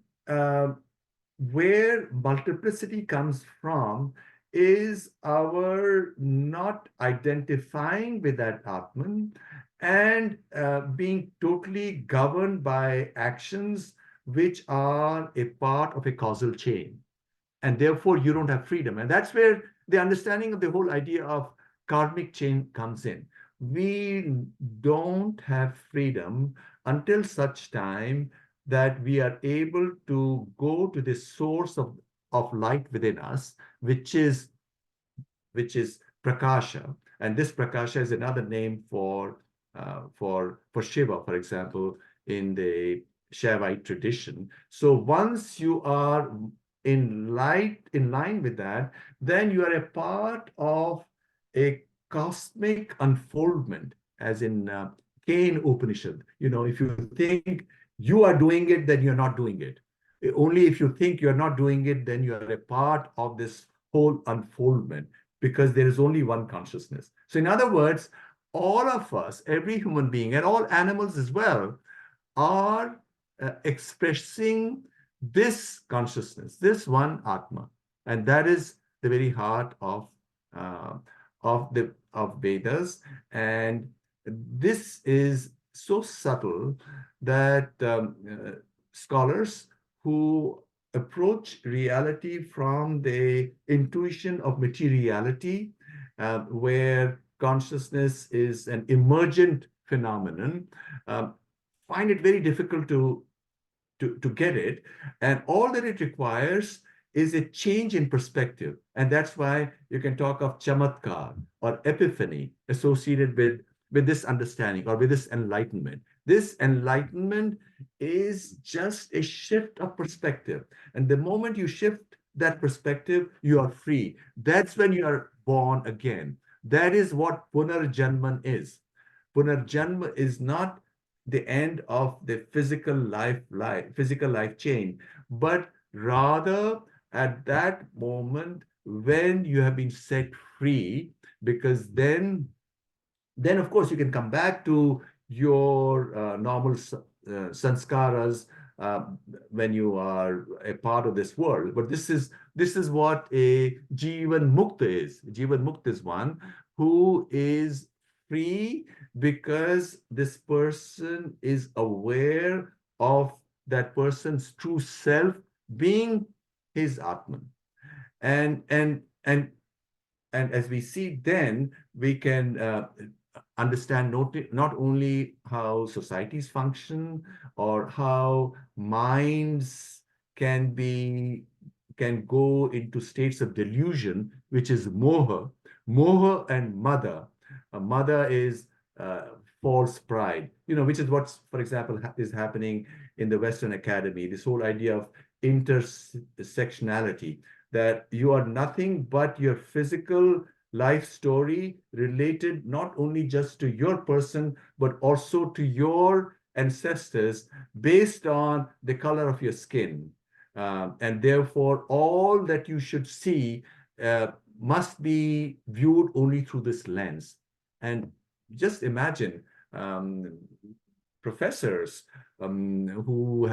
Speaker 12: where multiplicity comes from is our not identifying with that Atman and being totally governed by actions which are a part of a causal chain. And therefore, you don't have freedom. And that's where the understanding of the whole idea of karmic chain comes in. We don't have freedom until such time that we are able to go to the source of light within us, which is prakasha. And this prakasha is another name for Shiva, for example, in the Shaivite tradition. So once you are in line with that, then you are a part of a cosmic unfoldment, as in Cain Upanishad. You know, if you think you are doing it, then you're not doing it. Only if you think you're not doing it, then you are a part of this whole unfoldment, because there is only one consciousness. So in other words, all of us, every human being, and all animals as well, are expressing this consciousness, this one Atma, and that is the very heart of Vedas. And this is so subtle that scholars who approach reality from the intuition of materiality, where consciousness is an emergent phenomenon, find it very difficult to get it. And all that it requires is a change in perspective. And that's why you can talk of chamatkar or epiphany associated with this understanding or with this enlightenment. This enlightenment is just a shift of perspective. And the moment you shift that perspective, you are free. That's when you are born again. That is what Punarjanman is. Punarjanma is not the end of the physical life chain, but rather at that moment when you have been set free, because then of course you can come back to your normal sanskaras when you are a part of this world. But this is what a Jivan Mukta is. Jivan Mukta is one who is free because this person is aware of that person's true self being his Atman. And as we see, then we can understand not only how societies function or how minds can go into states of delusion, which is moha. Moha and mada. Mada is false pride, which is what, for example, is happening in the Western Academy. This whole idea of intersectionality, that you are nothing but your physical life story related not only just to your person, but also to your ancestors based on the color of your skin. And therefore, all that you should see must be viewed only through this lens. And just imagine professors who've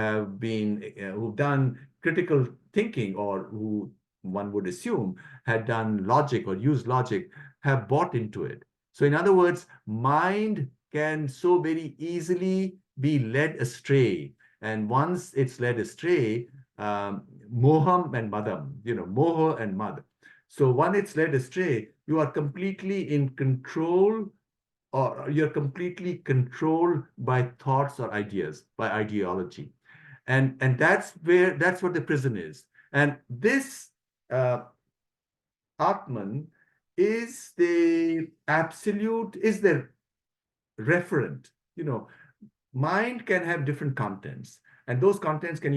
Speaker 12: done critical thinking, or who one would assume had done logic or used logic, have bought into it. So in other words, mind can so very easily be led astray. And once it's led astray, moham and madam, moha and mad. So once it's led astray, you are completely in control, or you're completely controlled by thoughts or ideas, by ideology. And that's what the prison is. And this Atman is the absolute, is the referent. Mind can have different contents, and those contents can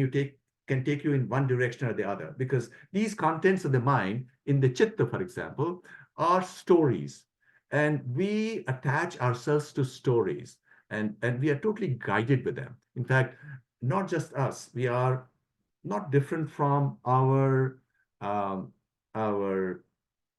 Speaker 12: take you in one direction or the other, because these contents of the mind, in the chitta, for example, are stories. And we attach ourselves to stories, and we are totally guided with them. In fact, not just us, we are not different from our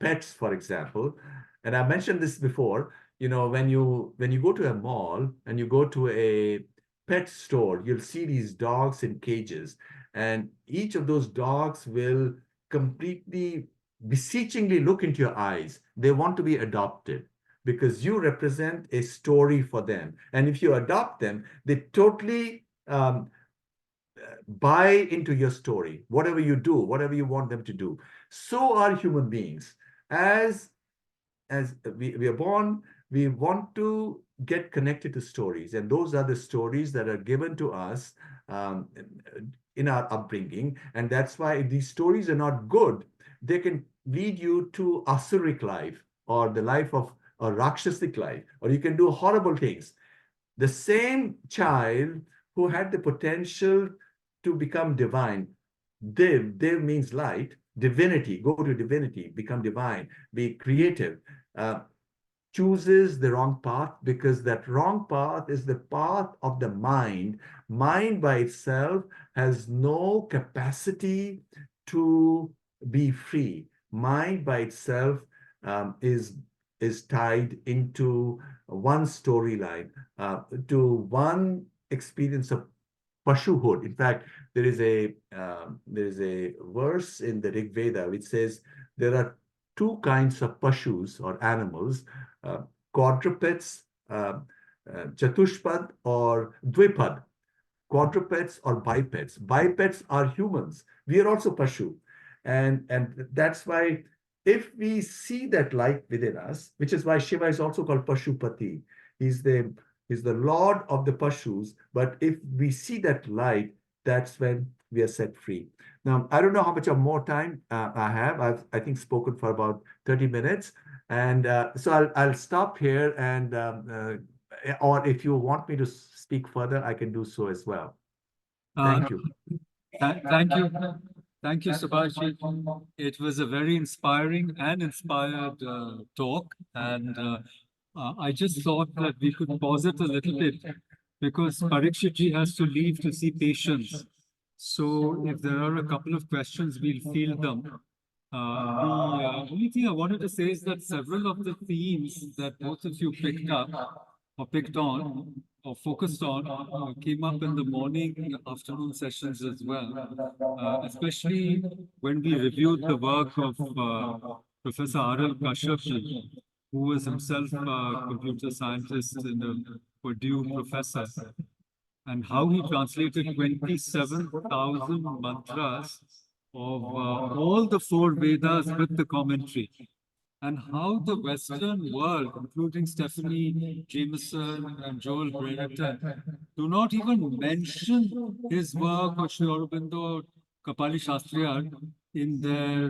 Speaker 12: pets, for example. And I mentioned this before, when you go to a mall and you go to a pet store, you'll see these dogs in cages, and each of those dogs will completely beseechingly look into your eyes. They want to be adopted because you represent a story for them. And if you adopt them, they totally buy into your story, whatever you do, whatever you want them to do. So are human beings. As we are born, we want to get connected to stories. And those are the stories that are given to us in our upbringing. And that's why if these stories are not good, they can lead you to asuric life, or the life of a rakshasic life, or you can do horrible things. The same child who had the potential to become divine, Dev means light, divinity, go to divinity, become divine, be creative. chooses the wrong path, because that wrong path is the path of the mind. Mind by itself has no capacity to be free. Mind by itself is tied into one storyline, to one experience of pashuhood. In fact, there is a verse in the Rig Veda which says there are two kinds of pashus or animals, quadrupeds, chatushpad or dvipad, quadrupeds or bipeds. Bipeds are humans. We are also pashu. And that's why if we see that light within us, which is why Shiva is also called Pashupati, he's the Lord of the Pashus, but if we see that light, that's when we are set free. Now, I don't know how much of more time I have. I think, spoken for about 30 minutes. And so I'll stop here, and or if you want me to speak further, I can do so as well. Thank you.
Speaker 5: Thank you. Thank you, Subhashi. It was a very inspiring and inspired talk. And I just thought that we could pause it a little bit, because Parikshit ji has to leave to see patients. So if there are a couple of questions, we'll field them. The only thing I wanted to say is that several of the themes that both of you picked up or picked on or focused on came up in the morning, afternoon sessions as well, especially when we reviewed the work of Professor R.L. Kashyap ji, who was himself a computer scientist and a Purdue professor, and how he translated 27,000 mantras of all the four Vedas with the commentary, and how the Western world, including Stephanie Jameson and Joel Brereton, do not even mention his work or Sri Aurobindo or Kapali Shastriyar in their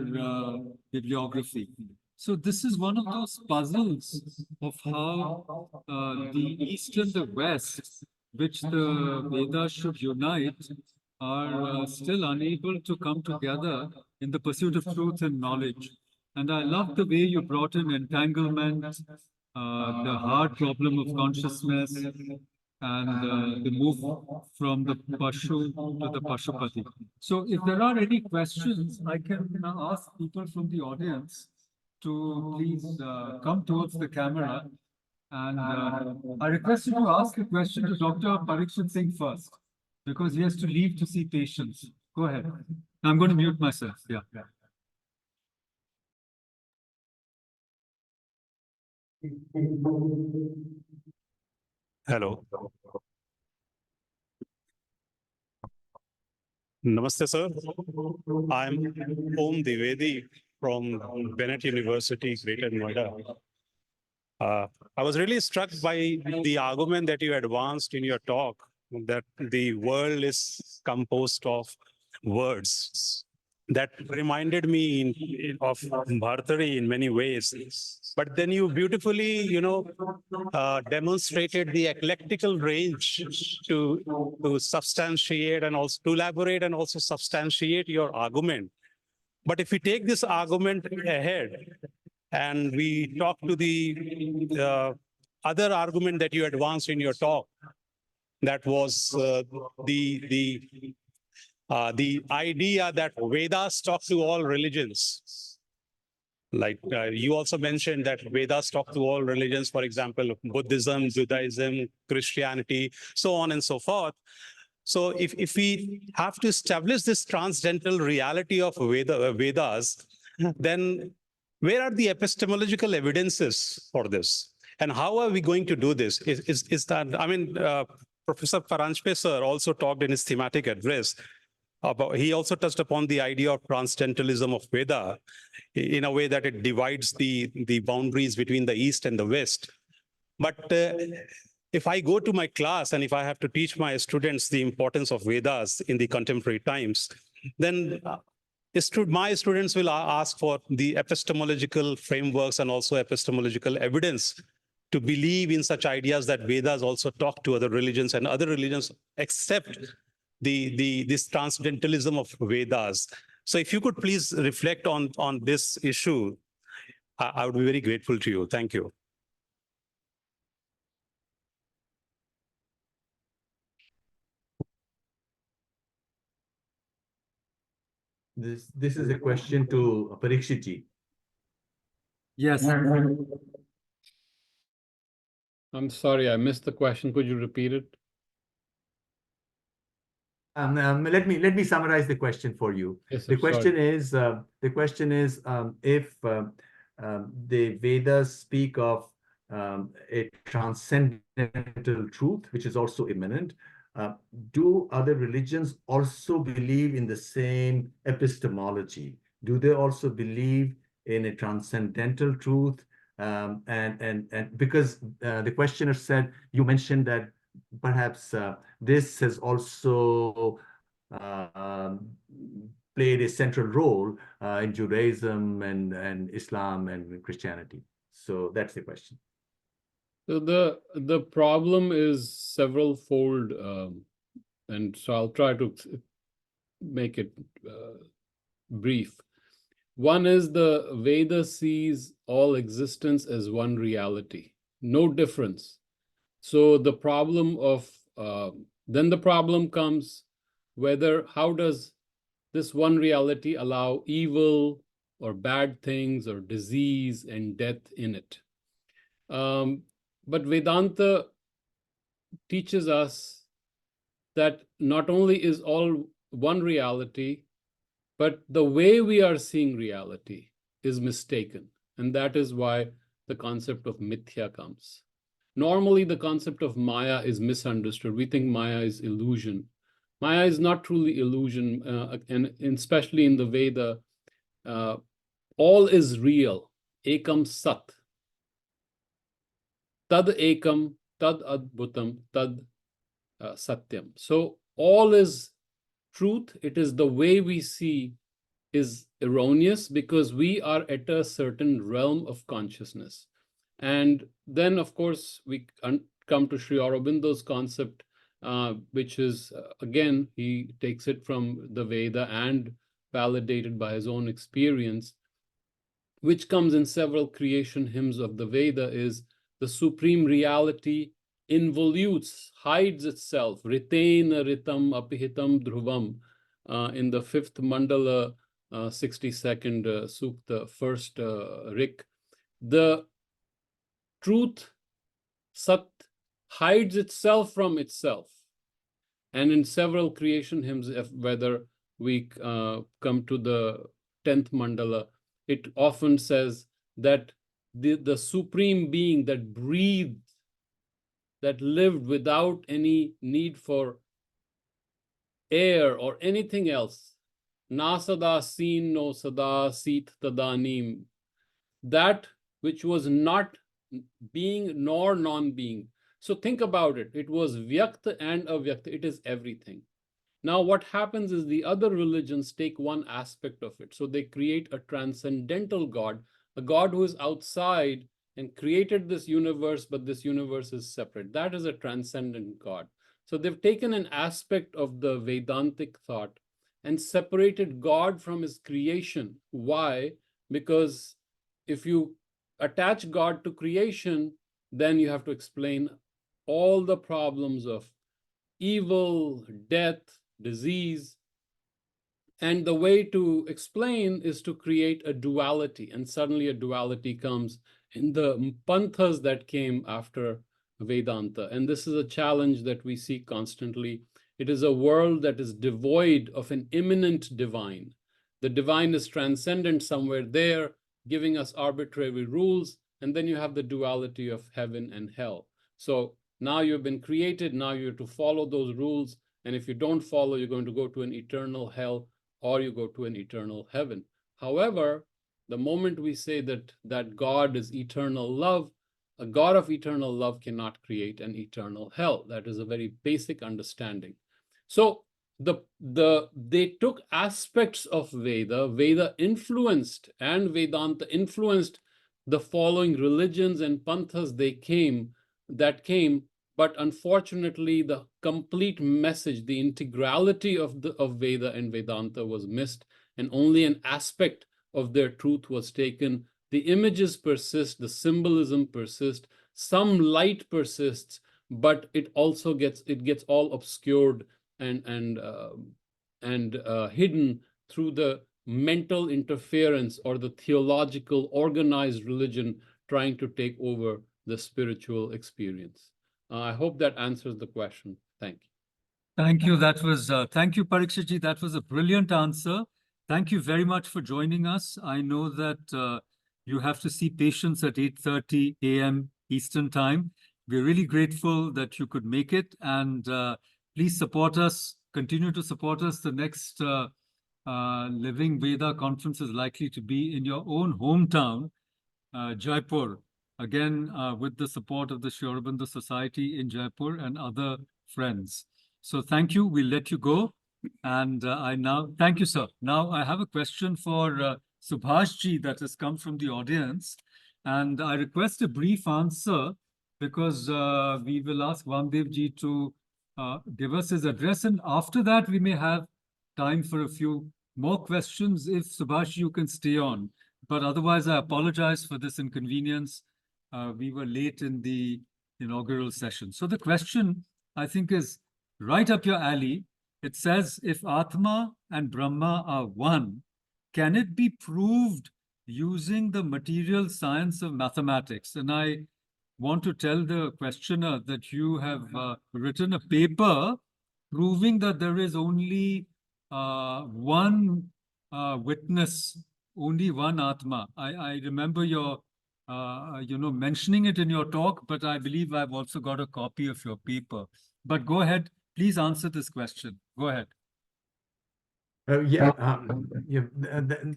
Speaker 5: bibliography. So this is one of those puzzles of how the East and the West, which the Vedas should unite, are still unable to come together in the pursuit of truth and knowledge. And I love the way you brought in entanglement, the hard problem of consciousness, and the move from the Pashu to the Pashupati. So if there are any questions, I can ask people from the audience to please come towards the camera. And I request you to ask a question to Dr. Parikshit Singh first, because he has to leave to see patients. Go ahead. I'm going to mute myself. Yeah.
Speaker 14: Hello. Namaste, sir. I'm Om Dwivedi from Bennett University, Greater Noida. I was really struck by the argument that you advanced in your talk, that the world is composed of words. That reminded me of Bhartari in many ways. But then you beautifully, demonstrated the eclectical range to substantiate and also to elaborate and also substantiate your argument. But if we take this argument ahead and we talk to the other argument that you advanced in your talk, that was the idea that Vedas talk to all religions. Like you also mentioned that Vedas talk to all religions, for example, Buddhism, Judaism, Christianity, so on and so forth. So if we have to establish this transcendental reality of Vedas, then where are the epistemological evidences for this? And how are we going to do this? Is that, I mean, Professor Paranjpe sir also talked in his thematic address about, he also touched upon the idea of transcendentalism of Veda in a way that it divides the boundaries between the East and the West. But if I go to my class and if I have to teach my students the importance of Vedas in the contemporary times, then my students will ask for the epistemological frameworks and also epistemological evidence to believe in such ideas that Vedas also talk to other religions and other religions accept this transcendentalism of Vedas. So if you could please reflect on this issue, I would be very grateful to you. Thank you.
Speaker 12: This is a question to Parikshit ji.
Speaker 5: Yes.
Speaker 13: I'm sorry, I missed the question. Could you repeat it?
Speaker 12: Let me summarize the question for you.
Speaker 13: Yes,
Speaker 12: The
Speaker 13: I'm sorry.
Speaker 12: question is if the Vedas speak of a transcendental truth, which is also immanent, do other religions also believe in the same epistemology? Do they also believe in a transcendental truth? And because the questioner said, you mentioned that perhaps this has also played a central role in Judaism and Islam and Christianity. So that's the question.
Speaker 13: So the problem is several fold, and so I'll try to make it brief. One is the Veda sees all existence as one reality, no difference. So the problem of then the problem comes whether how does this one reality allow evil or bad things or disease and death in it. But Vedanta teaches us that not only is all one reality, but the way we are seeing reality is mistaken. And that is why the concept of mithya comes. Normally, the concept of Maya is misunderstood. We think Maya is illusion. Maya is not truly illusion, and especially in the Veda, all is real. Ekam sat. Tad ekam, tad adbhutam, tad satyam. So all is truth. It is the way we see is erroneous because we are at a certain realm of consciousness. And then, of course, we come to Sri Aurobindo's concept, which is, again, he takes it from the Veda and validated by his own experience, which comes in several creation hymns of the Veda, is the supreme reality involutes, hides itself, ritena ritam apihitam dhruvam, in the fifth mandala, 62nd sukta, first rik. The truth, sat, hides itself from itself. And in several creation hymns, whether we come to the 10th mandala, it often says that the supreme being that breathed, that lived without any need for air or anything else, na sada seen no sada sit tadanim, that which was not being nor non-being. So think about it. It was vyakta and avyakta. It is everything. Now what happens is the other religions take one aspect of it. So they create a transcendental God, a God who is outside and created this universe, but this universe is separate. That is a transcendent God. So they've taken an aspect of the Vedantic thought and separated God from his creation. Why? Because if you attach God to creation, then you have to explain all the problems of evil, death, disease. And the way to explain is to create a duality. And suddenly a duality comes in the panthas that came after Vedanta. And this is a challenge that we see constantly. It is a world that is devoid of an immanent divine. The divine is transcendent somewhere there, giving us arbitrary rules. And then you have the duality of heaven and hell. So now you've been created, now you have to follow those rules. And if you don't follow, you're going to go to an eternal hell or you go to an eternal heaven. However, the moment we say that God is eternal love, a God of eternal love cannot create an eternal hell. That is a very basic understanding. So they took aspects of Veda influenced, and Vedanta influenced the following religions and panthas that came, but unfortunately the complete message, the integrality of Veda and Vedanta was missed, and only an aspect of their truth was taken, The images persist, the symbolism persists, some light persists, but it also gets all obscured and hidden through the mental interference or the theological organized religion trying to take over the spiritual experience. I hope that answers the question. Thank you.
Speaker 5: Thank you. Thank you, Parikshitji. That was a brilliant answer. Thank you very much for joining us. I know that you have to see patients at 8:30 a.m. Eastern Time. We're really grateful that you could make it, and please support us, continue to support us. The next Living Veda conference is likely to be in your own hometown, Jaipur, again, with the support of the Sri Aurobindo Society in Jaipur and other friends. So thank you. We'll let you go. And thank you, sir. Now I have a question for Subhashji that has come from the audience. And I request a brief answer because we will ask Vamdevji to give us his address. And after that, we may have time for a few more questions if Subhash, you can stay on. But otherwise, I apologize for this inconvenience. We were late in the inaugural session. So the question, I think, is right up your alley. It says, if Atma and Brahma are one, can it be proved using the material science of mathematics? And I want to tell the questioner that you have written a paper proving that there is only one witness, only one Atma. I remember your mentioning it in your talk, but I believe I've also got a copy of your paper. But go ahead, please answer this question. Go ahead.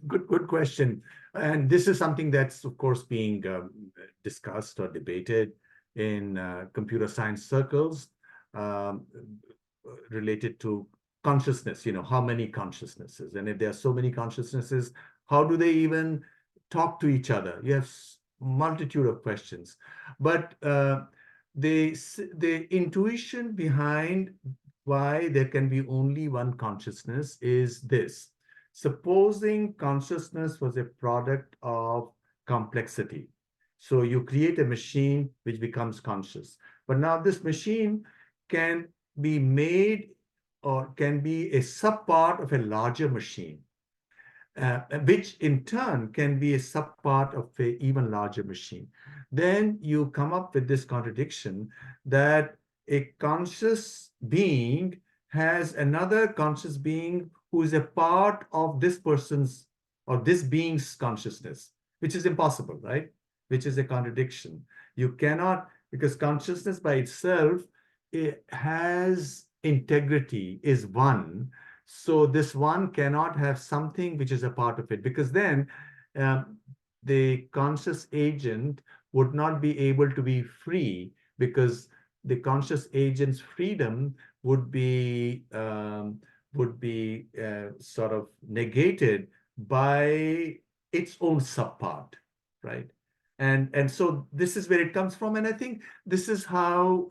Speaker 12: Good question. And this is something that's, of course, being discussed or debated in computer science circles related to consciousness, how many consciousnesses? And if there are so many consciousnesses, how do they even talk to each other? You have multitude of questions. But the intuition behind why there can be only one consciousness is this. Supposing consciousness was a product of complexity. So you create a machine which becomes conscious. But now this machine can be made or can be a subpart of a larger machine, which in turn can be a subpart of an even larger machine. Then you come up with this contradiction that a conscious being has another conscious being who is a part of this person's or this being's consciousness, which is impossible, right? Which is a contradiction. You cannot, because consciousness by itself, it has integrity, is one. So this one cannot have something which is a part of it, because then the conscious agent would not be able to be free, because the conscious agent's freedom would be sort of negated by its own subpart, right? And so this is where it comes from, and I think this is how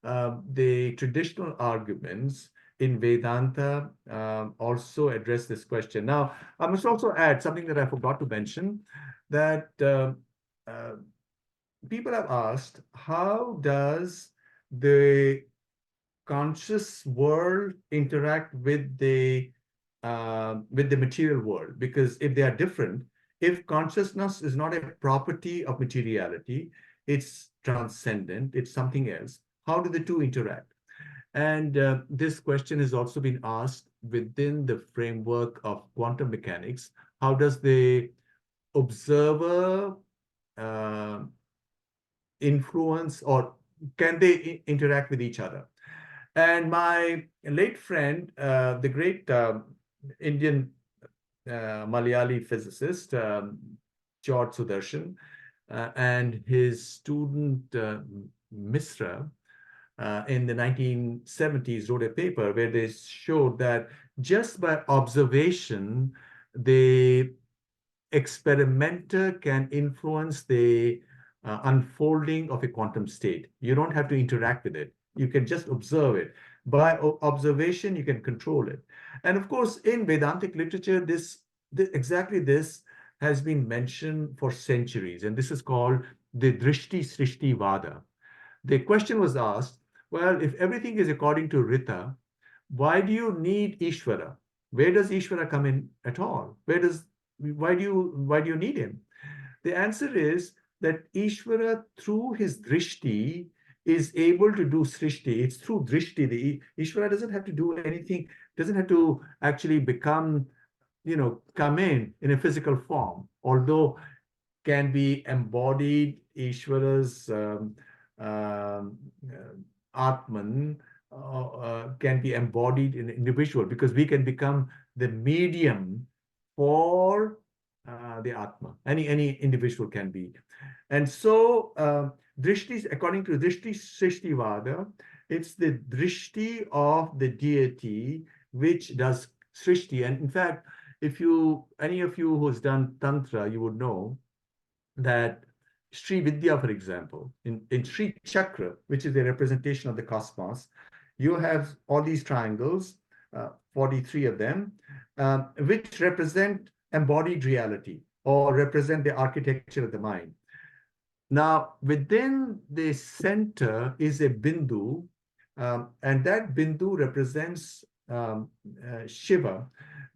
Speaker 12: the traditional arguments in Vedanta also address this question. Now, I must also add something that I forgot to mention, that people have asked, how does the conscious world interact with the material world? Because if they are different, if consciousness is not a property of materiality, it's transcendent, it's something else, how do the two interact? And this question has also been asked within the framework of quantum mechanics. How does the observer influence, or can they interact with each other? And my late friend, the great Indian Malayali physicist, George Sudarshan, and his student Misra, in the 1970s wrote a paper where they showed that just by observation, the experimenter can influence the unfolding of a quantum state. You don't have to interact with it. You can just observe it. By observation, you can control it. And of course, in Vedantic literature, exactly this has been mentioned for centuries, and this is called the Drishti Srishti Vada. The question was asked, well, if everything is according to Rita, why do you need Ishvara? Where does Ishvara come in at all? Why do you need him? The answer is that Ishvara, through his drishti, is able to do srishti. It's through drishti. The Ishvara doesn't have to do anything, doesn't have to actually become, come in a physical form, although can be embodied. Ishvara's Atman can be embodied in an individual, because we can become the medium for the Atma. Any individual can be. And so drishti, according to Drishti Srishti Vada, it's the drishti of the deity which does srishti. And in fact, if any of you who's done Tantra, you would know that Sri Vidya, for example, in Sri Chakra, which is the representation of the cosmos, you have all these triangles, 43 of them, which represent embodied reality or represent the architecture of the mind. Now, within the center is a bindu, and that bindu represents Shiva,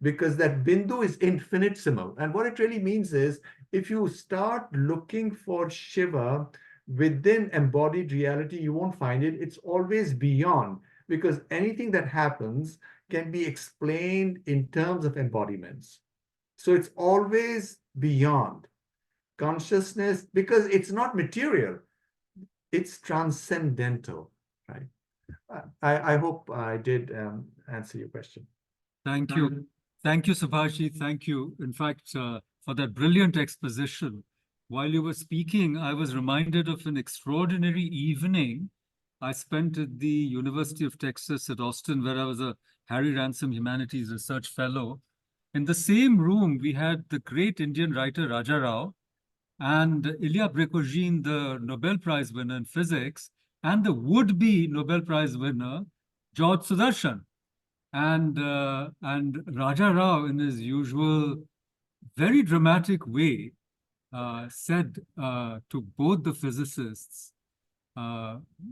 Speaker 12: because that bindu is infinitesimal. And what it really means is, if you start looking for Shiva within embodied reality, you won't find it. It's always beyond, because anything that happens can be explained in terms of embodiments. So it's always beyond consciousness, because it's not material, it's transcendental, right? I hope I did answer your question.
Speaker 5: Thank you. Thank you, Subhashi. Thank you. In fact, for that brilliant exposition. While you were speaking, I was reminded of an extraordinary evening I spent at the University of Texas at Austin, where I was a Harry Ransom Humanities Research Fellow. In the same room, we had the great Indian writer Raja Rao and Ilya Prigogine, the Nobel Prize winner in physics, and the would-be Nobel Prize winner, George Sudarshan. And Raja Rao, in his usual very dramatic way, said to both the physicists,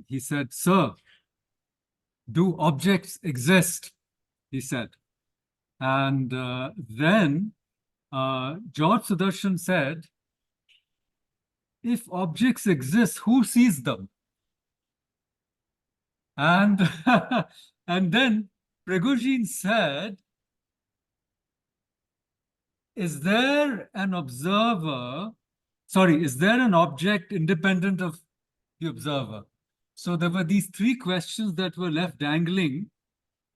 Speaker 5: he said, "Sir, do objects exist?" he said. And then George Sudarshan said, "If objects exist, who sees them?" And, and then Prigogine said, is there an object independent of the observer? So there were these three questions that were left dangling,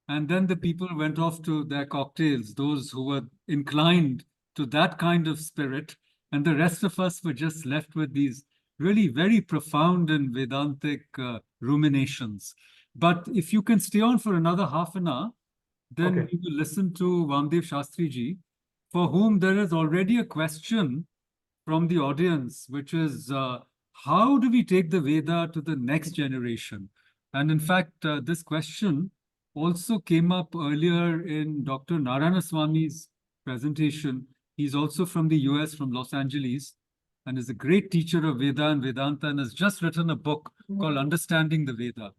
Speaker 5: and then the people went off to their cocktails, those who were inclined to that kind of spirit, and the rest of us were just left with these really very profound and Vedantic ruminations. But if you can stay on for another half an hour, then we will listen to Vamdev Shastri ji, for whom there is already a question from the audience, which is, how do we take the Veda to the next generation? And in fact, this question also came up earlier in Dr. Narayanaswamy's presentation. He's also from the US, from Los Angeles, and is a great teacher of Veda and Vedanta, and has just written a book called Understanding the Veda.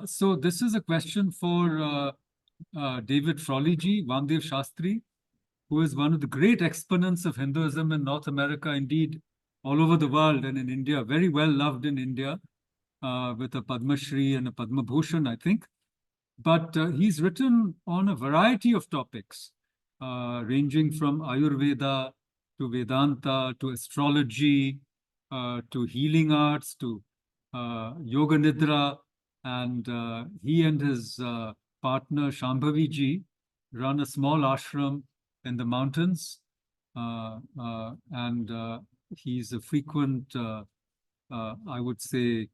Speaker 5: So this is a question for David Frawley-ji, Vamdev Shastri, who is one of the great exponents of Hinduism in North America, indeed all over the world, and in India, very well loved in India, with a Padma Shri and a Padma Bhushan, I think. But he's written on a variety of topics, ranging from Ayurveda to Vedanta to astrology, to healing arts, to Yoga Nidra. And he and his partner Shambhavi ji run a small ashram in the mountains, and he's a frequent, I would say,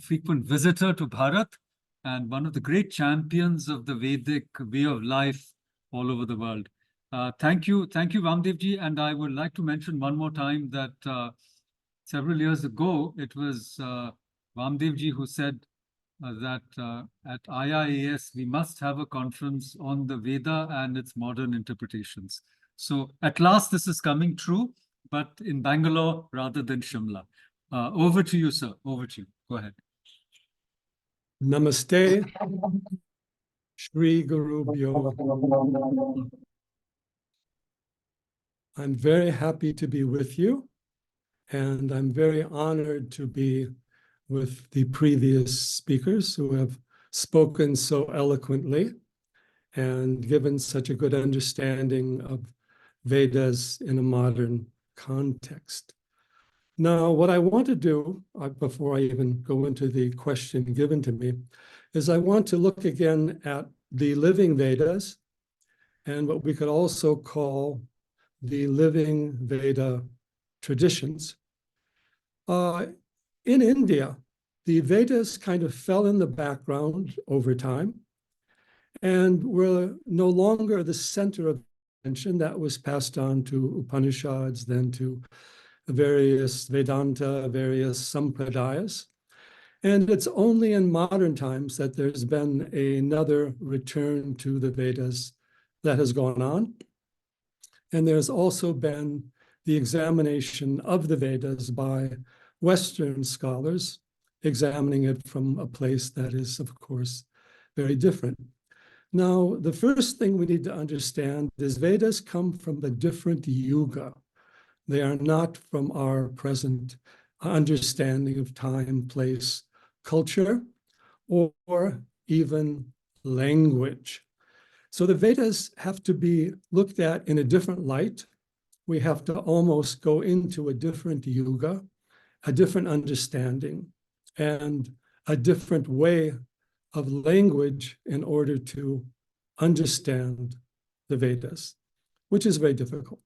Speaker 5: frequent visitor to Bharat, and one of the great champions of the Vedic way of life all over the world. Thank you, Vamdev ji. And I would like to mention one more time that several years ago, it was Vamdev ji who said that at IIAS, we must have a conference on the Veda and its modern interpretations. So at last, this is coming true, but in Bangalore rather than Shimla. Over to you, sir. Over to you. Go ahead.
Speaker 15: Namaste. Shri Guru Bhyo. I'm very happy to be with you, and I'm very honored to be with the previous speakers who have spoken so eloquently and given such a good understanding of Vedas in a modern context. Now, what I want to do, before I even go into the question given to me, is I want to look again at the living Vedas and what we could also call the living Veda traditions. In India, the Vedas kind of fell in the background over time and were no longer the center of attention. That was passed on to Upanishads, then to various Vedanta, various Sampradayas. And it's only in modern times that there's been another return to the Vedas that has gone on. And there's also been the examination of the Vedas by Western scholars, examining it from a place that is, of course, very different. Now, the first thing we need to understand is Vedas come from a different yuga. They are not from our present understanding of time, place, culture, or even language. So the Vedas have to be looked at in a different light. We have to almost go into a different yuga, a different understanding, and a different way of language in order to understand the Vedas, which is very difficult.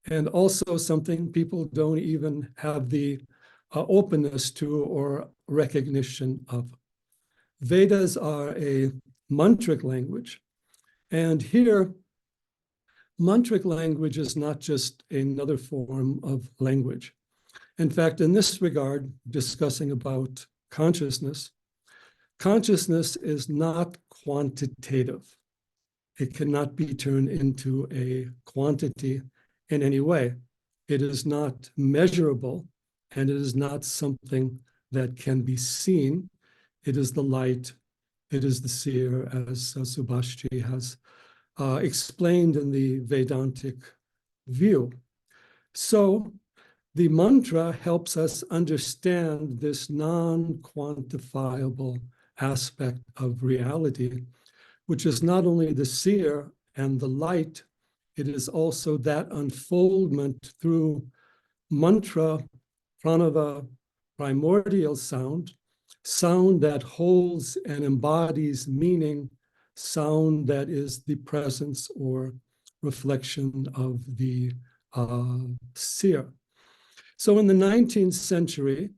Speaker 15: And also something people don't even have the openness to or recognition of. Vedas are a mantric language. And here, mantric language is not just another form of language. In fact, in this regard, discussing about consciousness, consciousness is not quantitative. It cannot be turned into a quantity in any way. It is not measurable, and it is not something that can be seen. It is the light, it is the seer, as Subhashji has explained in the Vedantic view. So the mantra helps us understand this non-quantifiable aspect of reality, which is not only the seer and the light, it is also that unfoldment through mantra, pranava, primordial sound, sound that holds and embodies meaning, sound that is the presence or reflection of the seer. So in the 19th century,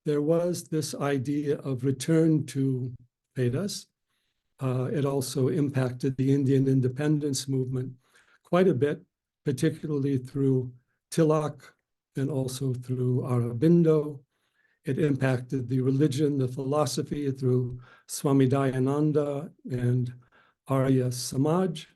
Speaker 15: there was this idea of return to Vedas. It also impacted the Indian independence movement quite a bit, particularly through Tilak and also through Aurobindo. It impacted the religion, the philosophy through Swami Dayananda and Arya Samaj.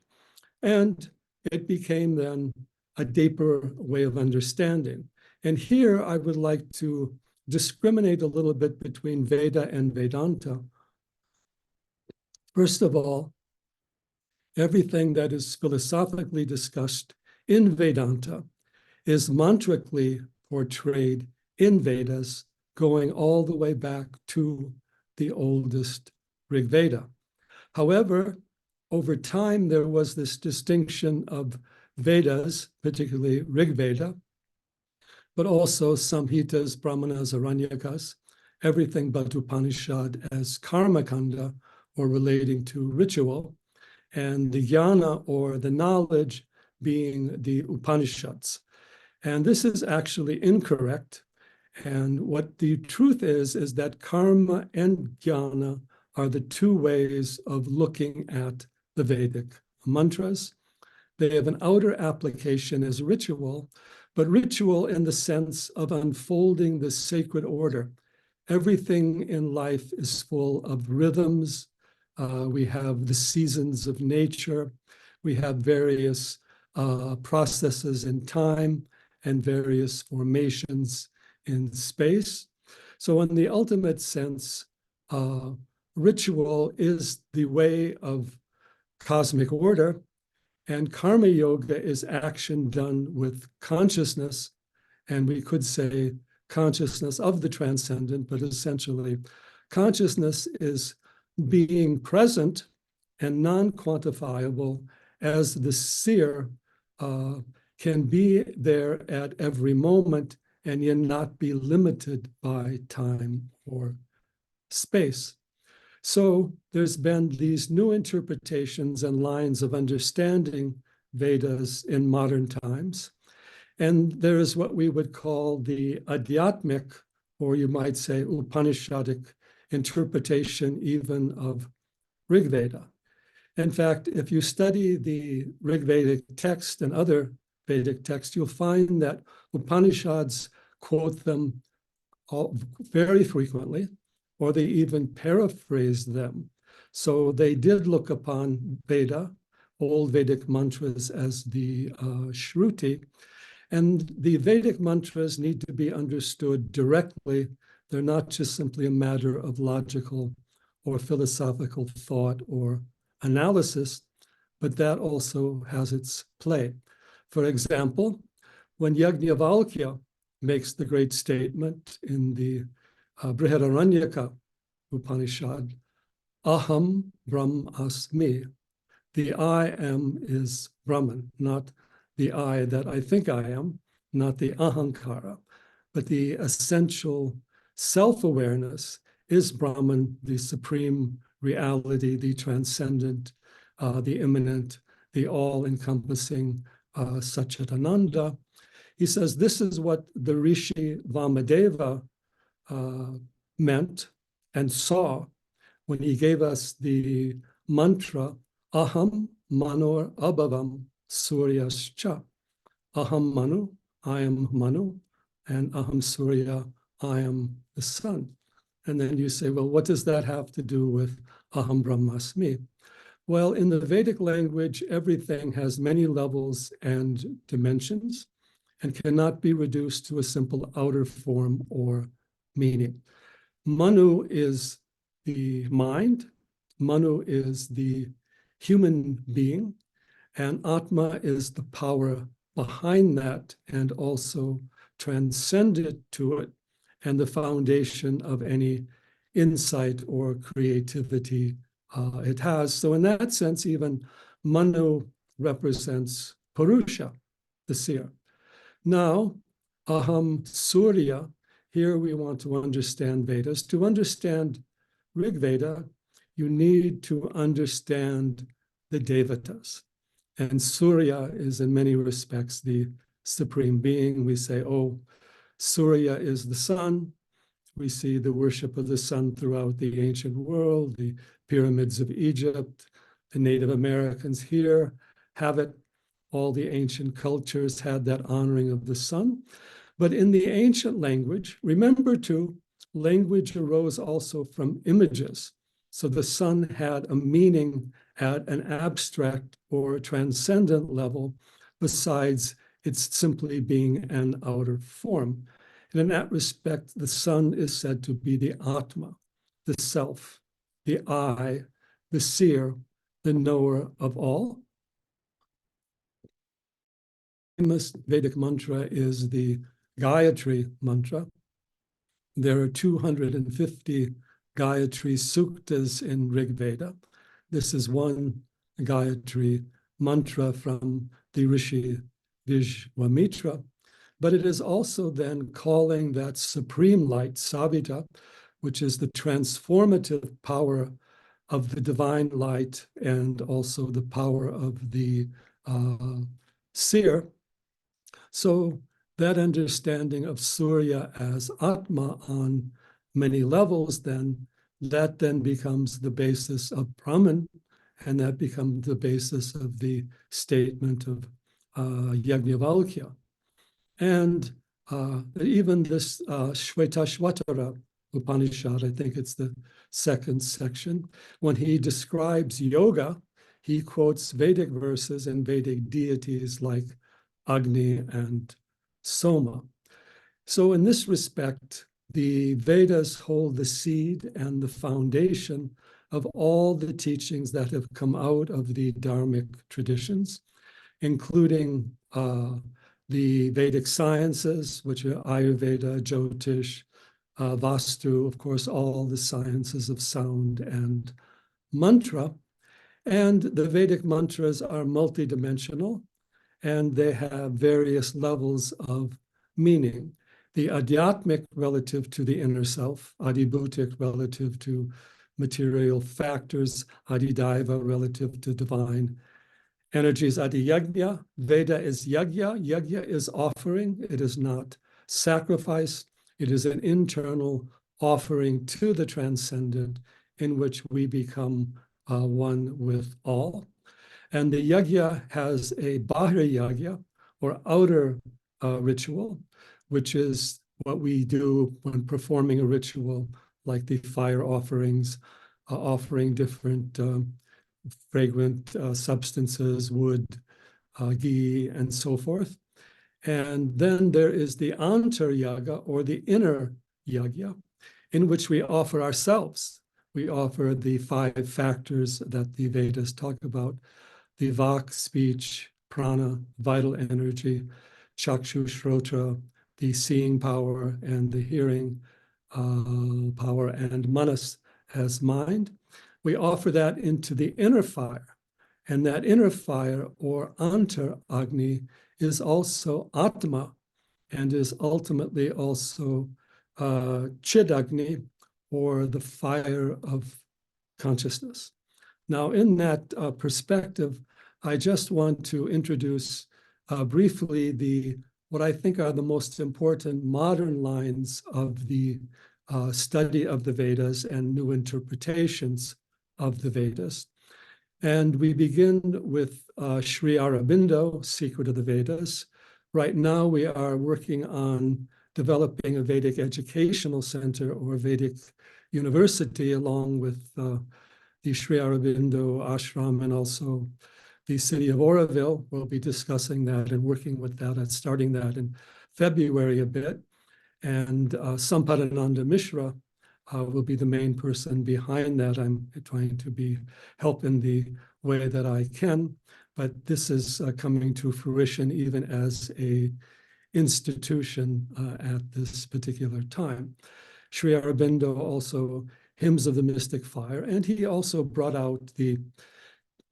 Speaker 15: And it became then a deeper way of understanding. And here I would like to discriminate a little bit between Veda and Vedanta. First of all, everything that is philosophically discussed in Vedanta is mantrically portrayed in Vedas, going all the way back to the oldest Rig Veda. However, over time, there was this distinction of Vedas, particularly Rig Veda, but also Samhitas, Brahmanas, Aranyakas, everything but Upanishad as karma kanda, or relating to ritual, and the jnana, or the knowledge, being the Upanishads. And this is actually incorrect. And what the truth is that karma and jnana are the two ways of looking at the Vedic mantras. They have an outer application as ritual, but ritual in the sense of unfolding the sacred order. Everything in life is full of rhythms. We have the seasons of nature. We have various processes in time and various formations in space. So in the ultimate sense, ritual is the way of cosmic order, and karma yoga is action done with consciousness, and we could say consciousness of the transcendent, but essentially consciousness is being present and non-quantifiable as the seer can be there at every moment and yet not be limited by time or space. So there's been these new interpretations and lines of understanding Vedas in modern times. And there is what we would call the Adhyatmic, or you might say Upanishadic interpretation even of Rig Veda. In fact, if you study the Rig Vedic text and other Vedic texts, you'll find that Upanishads quote them all very frequently, or they even paraphrase them. So they did look upon Veda, old Vedic mantras, as the Shruti. And the Vedic mantras need to be understood directly. They're not just simply a matter of logical or philosophical thought or analysis, but that also has its play. For example, when Yajnavalkya makes the great statement in the Brihadaranyaka Upanishad, Aham Brahm Asmi, the I am is Brahman, not the I that I think I am, not the ahankara, but the essential self-awareness is Brahman, the supreme reality, the transcendent, the immanent, the all-encompassing Satchitananda. He says this is what the Rishi Vamadeva meant and saw when he gave us the mantra, Aham Manor Abhavam Suryascha. Aham Manu, I am Manu, and Aham Surya, I am the sun. And then you say, well, what does that have to do with Aham Brahmasmi? Well, in the Vedic language, everything has many levels and dimensions and cannot be reduced to a simple outer form or meaning. Manu is the mind, Manu is the human being, and Atma is the power behind that and also transcended to it and the foundation of any insight or creativity it has. So in that sense, even Manu represents Purusha, the seer. Now, Aham Surya, here we want to understand Vedas. To understand Rig Veda, you need to understand the Devatas. And Surya is in many respects the supreme being. We say, oh, Surya is the sun. We see the worship of the sun throughout the ancient world, the pyramids of Egypt, the Native Americans here have it. All the ancient cultures had that honoring of the sun. But in the ancient language, remember too, language arose also from images. So the sun had a meaning at an abstract or transcendent level, besides its simply being an outer form. And in that respect, the sun is said to be the Atma, the self, the I, the seer, the knower of all. The famous Vedic mantra is the Gayatri mantra. There are 250 Gayatri Suktas in Rig Veda. This is one Gayatri mantra from the Rishi Vishwamitra, but it is also then calling that supreme light, Savita, which is the transformative power of the divine light and also the power of the seer. So that understanding of Surya as Atma on many levels, then that then becomes the basis of Brahman, and that becomes the basis of the statement of Yajnavalkya. And even this Shvetashvatara Upanishad, I think it's the second section, when he describes yoga, he quotes Vedic verses and Vedic deities like Agni and Soma. So in this respect, the Vedas hold the seed and the foundation of all the teachings that have come out of the Dharmic traditions, including the Vedic sciences, which are Ayurveda, Jyotish, Vastu, of course, all the sciences of sound and mantra. And the Vedic mantras are multidimensional, and they have various levels of meaning. The Adhyatmic relative to the inner self, Adibhutic relative to material factors, Adidaiva relative to divine energies, Adiyagya. Veda is yagya. Yagya is offering. It is not sacrifice. It is an internal offering to the transcendent in which we become one with all. And the yagya has a bahri yagya, or outer ritual, which is what we do when performing a ritual, like the fire offerings, offering different fragrant substances, wood, ghee, and so forth. And then there is the antar yaga, or the inner yagya, in which we offer ourselves. We offer the 5 factors that the Vedas talk about: the vak, speech, prana, vital energy, chakshu, shrotra, the seeing power, and the hearing power, and manas as mind. We offer that into the inner fire. And that inner fire, or antar agni, is also atma, and is ultimately also chidagni, or the fire of consciousness. Now, in that perspective, I just want to introduce briefly what I think are the most important modern lines of the study of the Vedas and new interpretations of the Vedas. And we begin with Sri Aurobindo, Secret of the Vedas. Right now, we are working on developing a Vedic educational center, or Vedic university, along with the Sri Aurobindo ashram, and also the city of Auroville. We'll be discussing that and working with that and starting that in February a bit. And Sampadananda Mishra will be the main person behind that. I'm trying to help in the way that I can, but this is coming to fruition even as a institution at this particular time. Sri Aurobindo also hymns of the mystic fire, and he also brought out the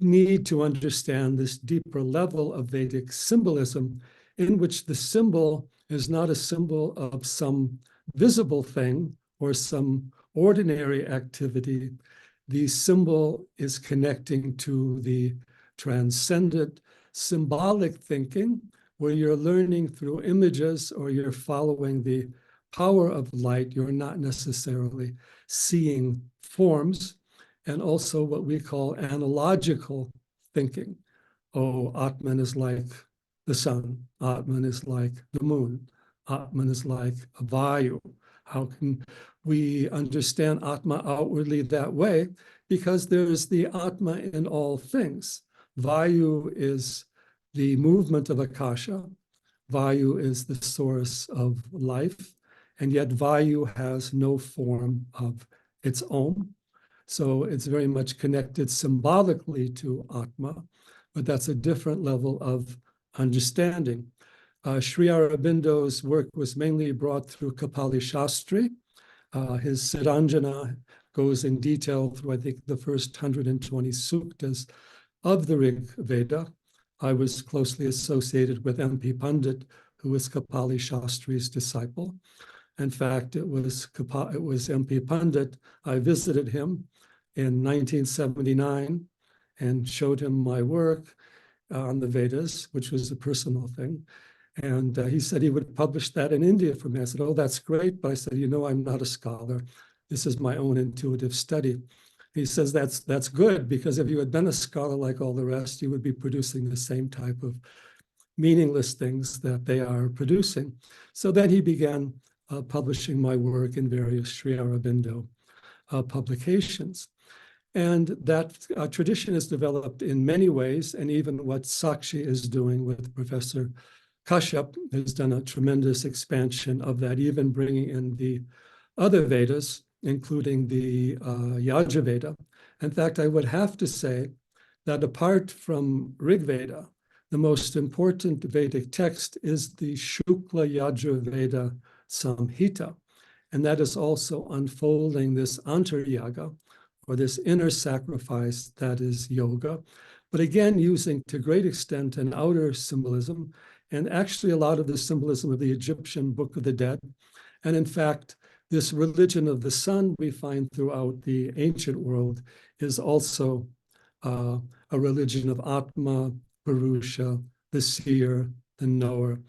Speaker 15: need to understand this deeper level of Vedic symbolism, in which the symbol is not a symbol of some visible thing or some ordinary activity. The symbol is connecting to the transcendent symbolic thinking, where you're learning through images, or you're following the power of light. You're not necessarily seeing forms. And also what we call analogical thinking. Oh, Atman is like the sun. Atman is like the moon. Atman is like a Vayu. How can we understand Atma outwardly that way? Because there is the Atma in all things. Vayu is the movement of Akasha. Vayu is the source of life. And yet Vayu has no form of its own. So it's very much connected symbolically to Atma, but that's a different level of understanding. Sri Aurobindo's work was mainly brought through Kapali Shastri. His Siddhanjana goes in detail through, I think, the first 120 suktas of the Rig Veda. I was closely associated with M.P. Pandit, who was Kapali Shastri's disciple. In fact, it was M.P. Pandit. I visited him in 1979 and showed him my work on the Vedas, which was a personal thing. And he said he would publish that in India for me. I said, oh, that's great. But I said, you know, I'm not a scholar. This is my own intuitive study. He says, that's good, because if you had been a scholar like all the rest, you would be producing the same type of meaningless things that they are producing. So then he began publishing my work in various Sri Aurobindo publications. And that tradition is developed in many ways, and even what Sakshi is doing with Professor Kashyap has done a tremendous expansion of that, even bringing in the other Vedas, including the Yajurveda. In fact, I would have to say that apart from Rig Veda, the most important Vedic text is the Shukla Yajurveda Samhita. And that is also unfolding this antaryaga, or this inner sacrifice that is yoga, but again, using to great extent an outer symbolism, and actually a lot of the symbolism of the Egyptian Book of the Dead. And in fact, this religion of the sun we find throughout the ancient world is also a religion of Atma, Purusha, the seer, the knower,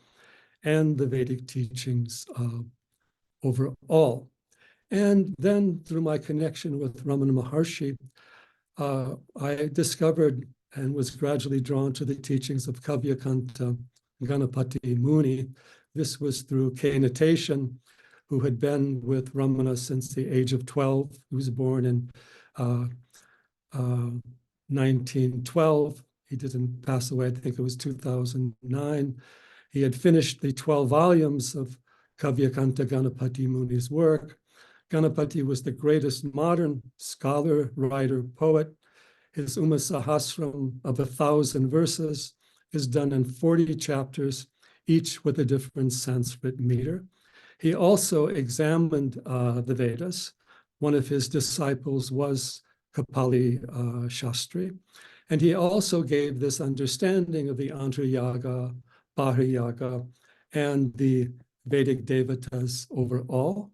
Speaker 15: and the Vedic teachings overall. And then through my connection with Ramana Maharshi, I discovered and was gradually drawn to the teachings of Kavyakanta Ganapati Muni. This was through K. Natation, who had been with Ramana since the age of 12. He was born in 1912. He didn't pass away, I think it was 2009. He had finished the 12 volumes of Kavyakanta Ganapati Muni's work. Ganapati was the greatest modern scholar, writer, poet. His Uma Sahasram of 1,000 verses is done in 40 chapters, each with a different Sanskrit meter. He also examined the Vedas. One of his disciples was Kapali Shastri. And he also gave this understanding of the Antaryaga, Baharyaga, and the Vedic devatas overall.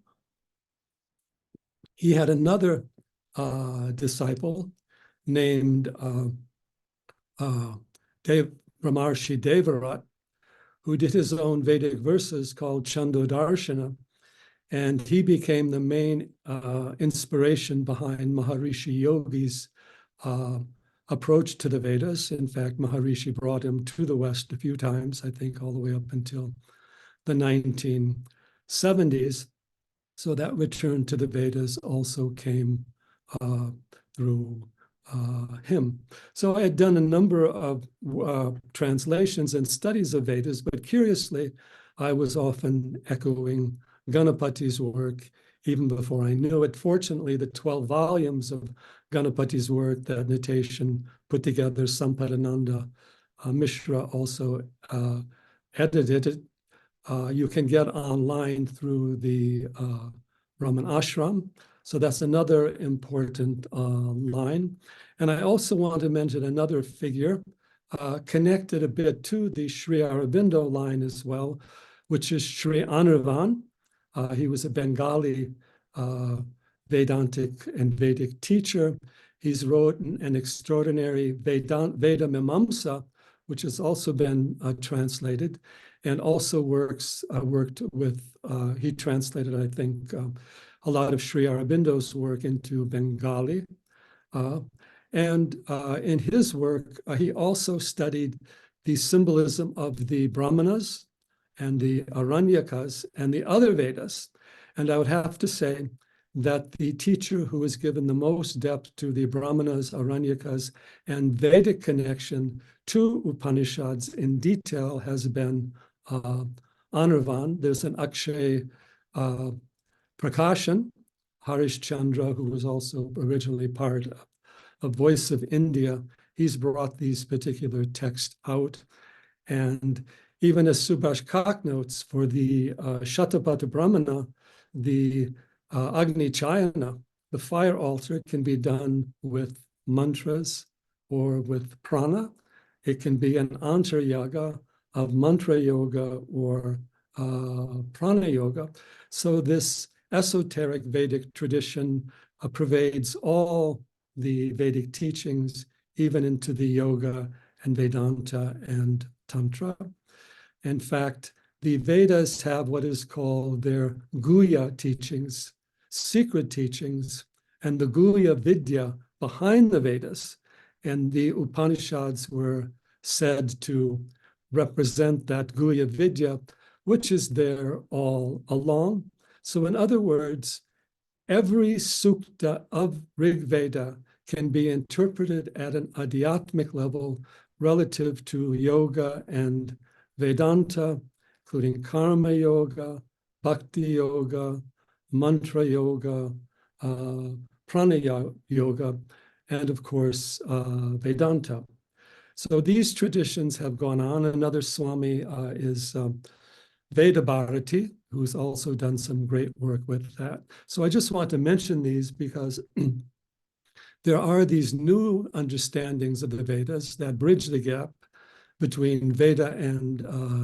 Speaker 15: He had another disciple named Brahmarshi Devarat, who did his own Vedic verses called Chandodarshana, and he became the main inspiration behind Maharishi Yogi's approach to the Vedas. In fact, Maharishi brought him to the West a few times, I think all the way up until the 1970s. So that return to the Vedas also came through him. So I had done a number of translations and studies of Vedas, but curiously, I was often echoing Ganapati's work even before I knew it. Fortunately, the 12 volumes of Ganapati's work that Natation put together, Sampadananda Mishra also edited it. You can get online through the Raman Ashram. So that's another important line. And I also want to mention another figure connected a bit to the Sri Aurobindo line as well, which is Sri Anirvan. He was a Bengali Vedantic and Vedic teacher. He's wrote an extraordinary Veda Mimamsa, which has also been translated, and also worked with, he translated, I think, a lot of Sri Aurobindo's work into Bengali. And in his work, he also studied the symbolism of the Brahmanas and the Aranyakas and the other Vedas. And I would have to say that the teacher who has given the most depth to the Brahmanas, Aranyakas, and Vedic connection to Upanishads in detail has been Anirvan. There's an Akshay Prakashan, Harish Chandra, who was also originally part of Voice of India. He's brought these particular texts out. And even as Subhash Kak notes, for the Shatapatha Brahmana, the Agni Chayana, the fire altar, can be done with mantras or with prana. It can be an antaryaga of mantra yoga or prana yoga. So this esoteric Vedic tradition pervades all the Vedic teachings, even into the yoga and Vedanta and Tantra. In fact, the Vedas have what is called their Guhya teachings, secret teachings, and the Guhya Vidya behind the Vedas. And the Upanishads were said to represent that Guhya Vidya, which is there all along. So in other words, every sukta of Rig Veda can be interpreted at an adhyatmic level relative to yoga and Vedanta, including karma yoga, bhakti yoga, mantra yoga, pranaya yoga, and of course, Vedanta. So these traditions have gone on. Another Swami is Veda Bharati, who's also done some great work with that. So I just want to mention these because there are these new understandings of the Vedas that bridge the gap between Veda and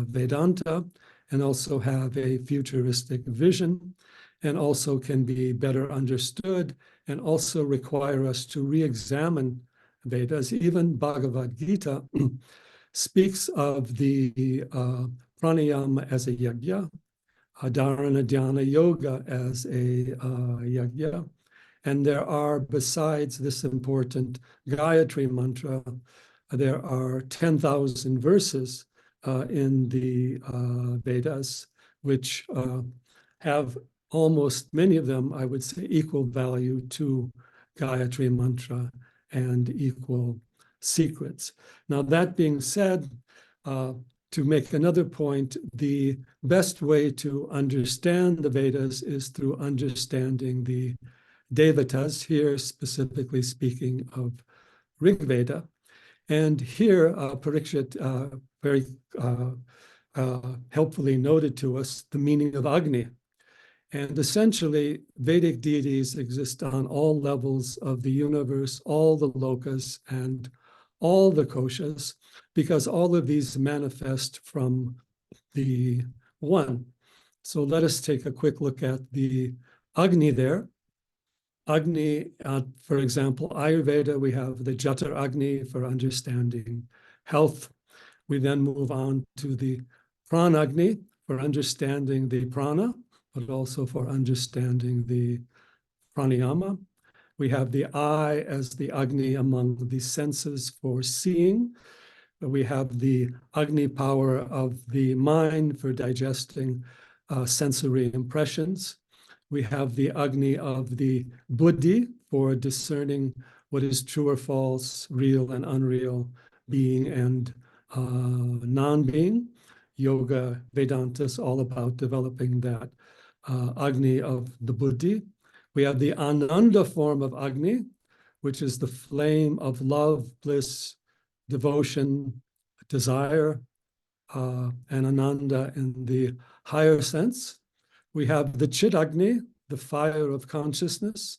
Speaker 15: Vedanta, and also have a futuristic vision, and also can be better understood, and also require us to re-examine Vedas. Even Bhagavad Gita speaks of the pranayama as a yajna, dharana dhyana yoga as a yajna. And there are, besides this important Gayatri mantra, there are 10,000 verses in the Vedas, which have almost, many of them, I would say, equal value to Gayatri mantra and equal secrets. Now, that being said, to make another point, the best way to understand the Vedas is through understanding the Devatas, here specifically speaking of Rig Veda. And here, Parikshit very helpfully noted to us the meaning of Agni. And essentially, Vedic deities exist on all levels of the universe, all the lokas, and all the koshas, because all of these manifest from the one. So let us take a quick look at the Agni there. Agni, for example, Ayurveda, we have the Jatar Agni for understanding health. We then move on to the Prana Agni for understanding the prana, but also for understanding the pranayama. We have the eye as the Agni among the senses for seeing. We have the Agni power of the mind for digesting sensory impressions. We have the Agni of the Buddhi for discerning what is true or false, real and unreal, being and non-being. Yoga, Vedanta is all about developing that Agni of the Buddhi. We have the Ananda form of Agni, which is the flame of love, bliss, devotion, desire, and Ananda in the higher sense. We have the Chidagni, the fire of consciousness,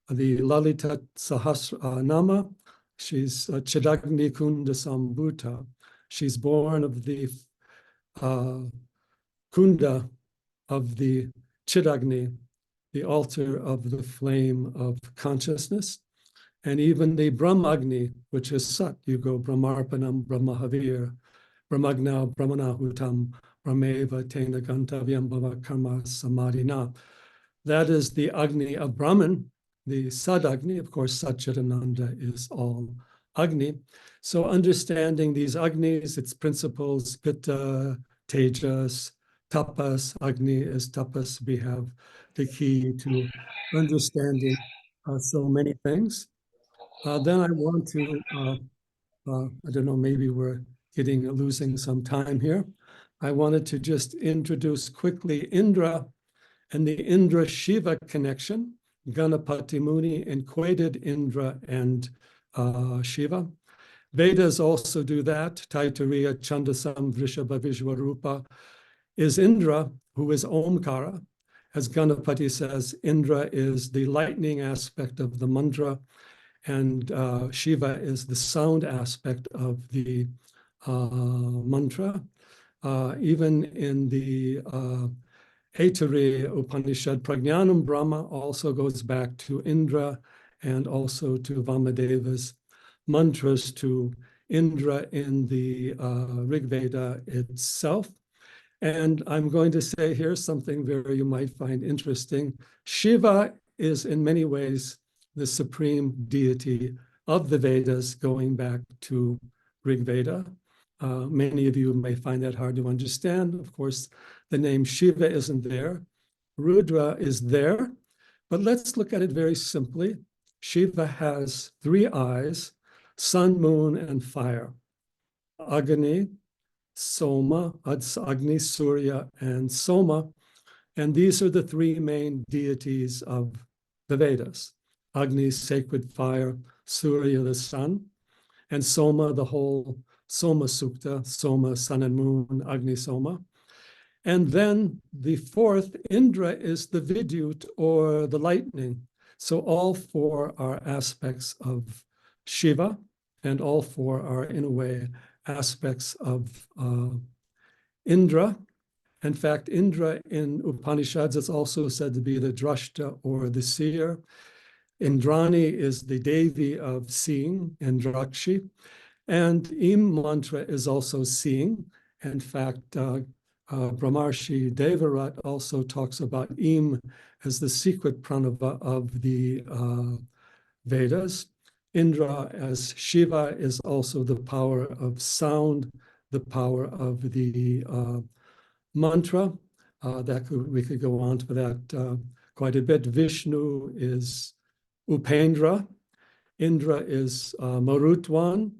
Speaker 15: the Lalita Sahasranama. She's Chidagni Kunda Sambhuta. She's born of the Kunda of the Chidagni, the altar of the flame of consciousness. And even the Brahmagni, which is Sat, you go Brahmarpanam, Brahmahavir, Brahmagna, Brahmanahutam, Brahmeva, Tena Gantavyam Bhava Karma Samadhina. That is the Agni of Brahman, the Sadagni. Of course, Satchitananda is all Agni. So understanding these Agnis, its principles, Pitta, Tejas, Tapas, Agni is Tapas. We have the key to understanding so many things. Then I want to, I don't know, maybe we're losing some time here. I wanted to just introduce quickly Indra and the Indra-Shiva connection. Ganapati Muni equated Indra and Shiva. Vedas also do that. Taittiriya, Chandasam, Vrishabha, Vishwarupa is Indra, who is Omkara. As Ganapati says, Indra is the lightning aspect of the mantra, and Shiva is the sound aspect of the mantra. Even in the Aitari Upanishad, Prajnanam Brahma also goes back to Indra and also to Vamadeva's mantras to Indra in the Rig Veda itself. And I'm going to say here something very you might find interesting. Shiva is in many ways the supreme deity of the Vedas going back to Rig Veda. Many of you may find that hard to understand. Of course, the name Shiva isn't there. Rudra is there, but let's look at it very simply. Shiva has 3 eyes, sun, moon, and fire. Agni, Soma, Agni, Surya, and Soma. And these are the 3 main deities of the Vedas. Agni, sacred fire, Surya, the sun, and Soma, the whole Soma Sukta, Soma, sun and moon, Agni, Soma. And then the 4th, Indra, is the Vidyut, or the lightning. So all 4 are aspects of Shiva, and all 4 are, in a way, aspects of Indra. In fact, Indra in Upanishads is also said to be the Drashta, or the seer. Indrani is the Devi of seeing, Indrakshi. And Im mantra is also seeing. In fact, Brahmarshi Devarat also talks about Im as the secret pranava of the Vedas. Indra as Shiva is also the power of sound, the power of the mantra. We could go on to that quite a bit. Vishnu is Upendra. Indra is Marutwan.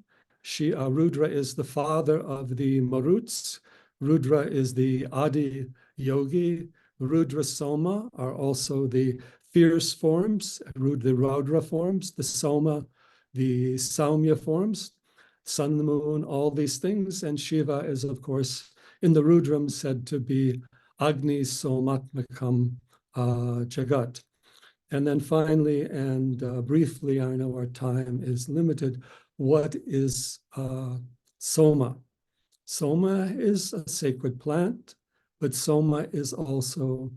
Speaker 15: Rudra is the father of the Maruts. Rudra is the Adi Yogi. Rudra Soma are also the fierce forms, the Raudra forms, the Soma, the Saumya forms, sun, the moon, all these things. And Shiva is, of course, in the Rudram said to be Agni Somatmakam Jagat. And then finally, and briefly, I know our time is limited, what is Soma? Soma is a sacred plant, but Soma is also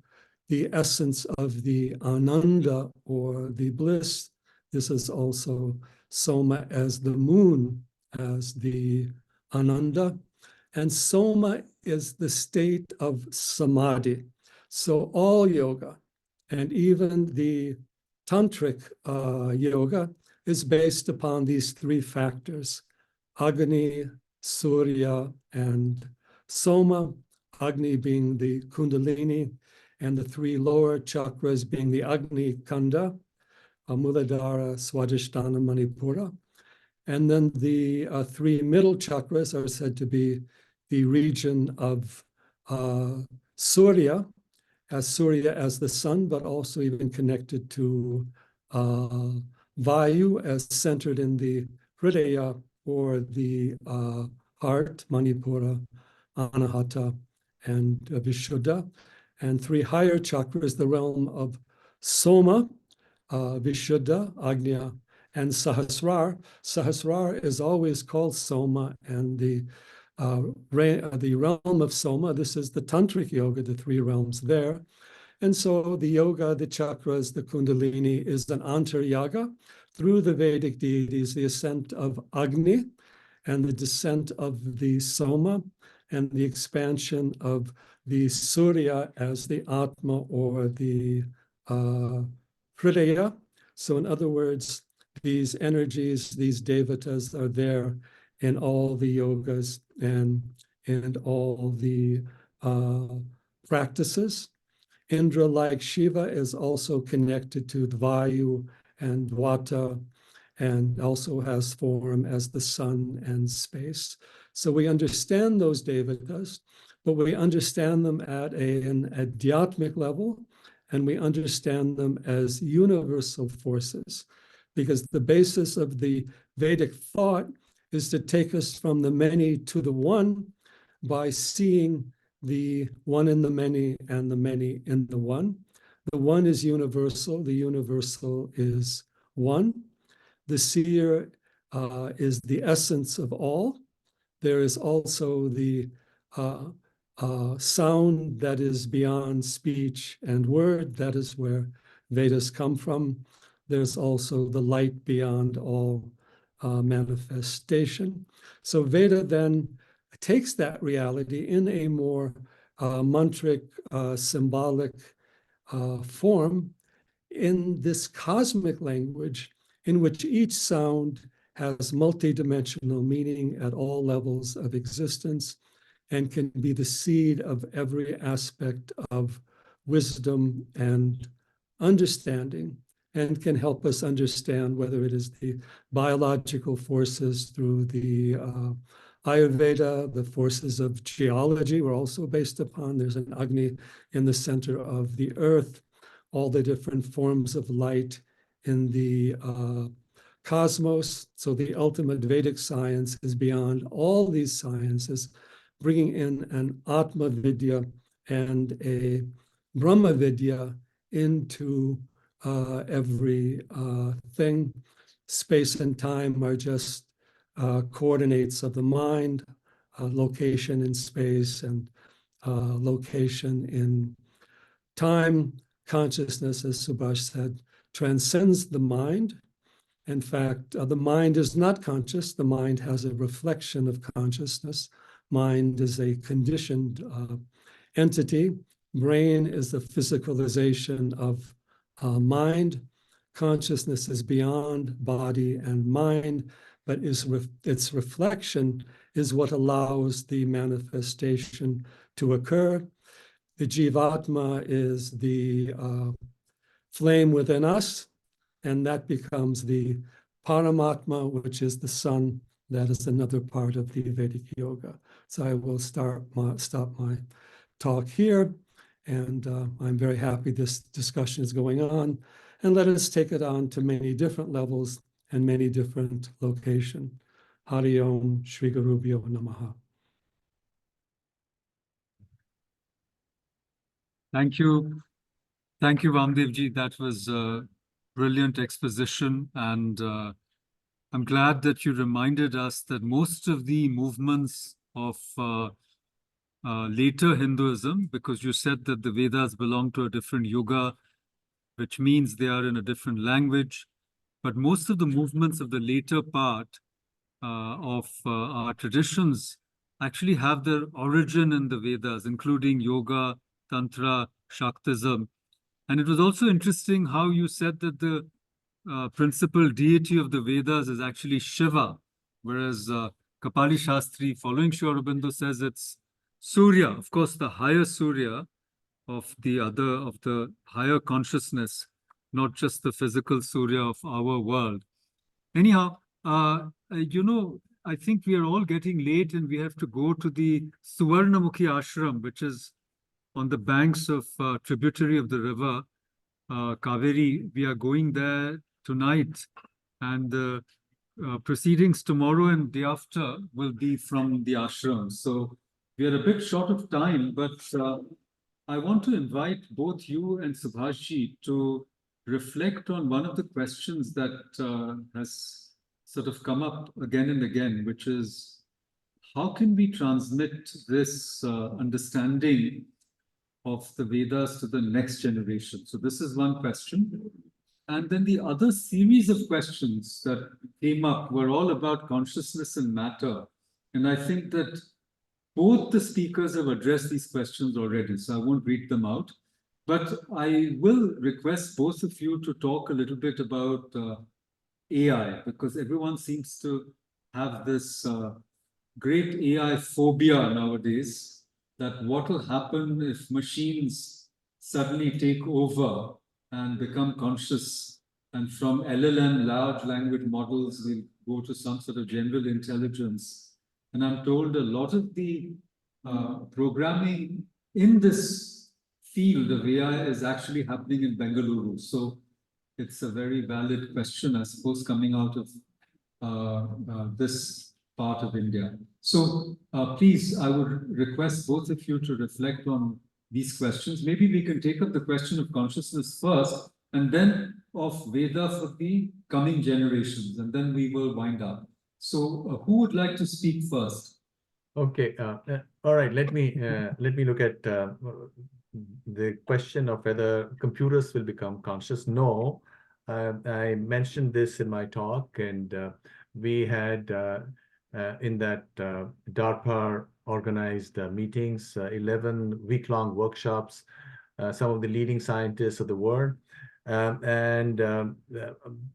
Speaker 15: the essence of the Ananda, or the bliss. This is also Soma as the moon, as the Ananda. And Soma is the state of samadhi. So all yoga, and even the tantric yoga, is based upon these 3 factors: Agni, Surya, and Soma. Agni being the Kundalini, and the 3 lower chakras being the Agni Kanda, Muladhara, Swadhisthana, Manipura. And then the 3 middle chakras are said to be the region of Surya as the sun, but also even connected to Vayu as centered in the Hridaya, or the heart, Manipura, Anahata, and Vishuddha. And 3 higher chakras, the realm of Soma, Vishuddha, Agnya, and Sahasrar. Sahasrar is always called Soma, and the realm of Soma, this is the tantric yoga, the 3 realms there. And so the yoga, the chakras, the Kundalini is an antar-yaga through the Vedic deities, the ascent of Agni and the descent of the Soma, and the expansion of the Surya as the Atma, or the Hridaya. So in other words, these energies, these devatas are there in all the yogas and all the practices. Indra, like Shiva, is also connected to the Vayu and Vata, and also has form as the sun and space. So we understand those devatas, but we understand them at an adhyatmic level, and we understand them as universal forces, because the basis of the Vedic thought is to take us from the many to the one by seeing the one in the many and the many in the one. The one is universal, the universal is one. The seer is the essence of all. There is also the sound that is beyond speech and word. That is where Vedas come from. There's also the light beyond all manifestation. So Veda then takes that reality in a more mantric, symbolic form in this cosmic language in which each sound has multidimensional meaning at all levels of existence and can be the seed of every aspect of wisdom and understanding. and can help us understand whether it is the biological forces through the Ayurveda, the forces of geology were also based upon. There's an Agni in the center of the earth, all the different forms of light in the cosmos. So the ultimate Vedic science is beyond all these sciences, bringing in an Atma Vidya and a Brahma Vidya into every thing. Space and time are just coordinates of the mind, location in space and location in time. Consciousness, as Subhash said, transcends the mind. In fact, the mind is not conscious. The mind has a reflection of consciousness. Mind is a conditioned entity. Brain is the physicalization of mind. Consciousness is beyond body and mind, but its reflection is what allows the manifestation to occur. The Jivatma is the flame within us, and that becomes the Paramatma, which is the sun. That is another part of the Vedic yoga. So I will stop my talk here, and I'm very happy this discussion is going on. And let us take it on to many different levels and many different locations. Hari Om, Shri Gurubhyo Namaha.
Speaker 5: Thank you. Thank you, Vamdevji. That was a brilliant exposition. And I'm glad that you reminded us that most of the movements of later Hinduism, because you said that the Vedas belong to a different yuga, which means they are in a different language. But most of the movements of the later part of our traditions actually have their origin in the Vedas, including yoga, tantra, Shaktism. And it was also interesting how you said that the principal deity of the Vedas is actually Shiva, whereas Kapali Shastri, following Sri Aurobindo, says it's Surya, of course, the higher Surya of the higher consciousness, not just the physical Surya of our world. Anyhow, I think we are all getting late and we have to go to the Suvarnamukhi ashram, which is on the banks of tributary of the river Kaveri. We are going there tonight, and the proceedings tomorrow and day after will be from the ashram. So we are a bit short of time, but I want to invite both you and Subhashji to reflect on one of the questions that has sort of come up again and again, which is how can we transmit this understanding of the Vedas to the next generation? So this is one question. And then the other series of questions that came up were all about consciousness and matter. And I think that both the speakers have addressed these questions already, so I won't read them out. But I will request both of you to talk a little bit about AI, because everyone seems to have this great AI phobia nowadays, that what will happen if machines suddenly take over and become conscious, and from LLM, large language models, we'll go to some sort of general intelligence. And I'm told a lot of the programming in this field of AI is actually happening in Bangalore. So it's a very valid question, I suppose, coming out of this part of India. So please, I would request both of you to reflect on these questions. Maybe we can take up the question of consciousness first, and then of Veda for the coming generations, and then we will wind up. So who would like to speak first?
Speaker 12: Okay. All right. Let me look at the question of whether computers will become conscious. No, I mentioned this in my talk, and we had in that DARPA organized meetings, 11 week-long workshops, some of the leading scientists of the world. And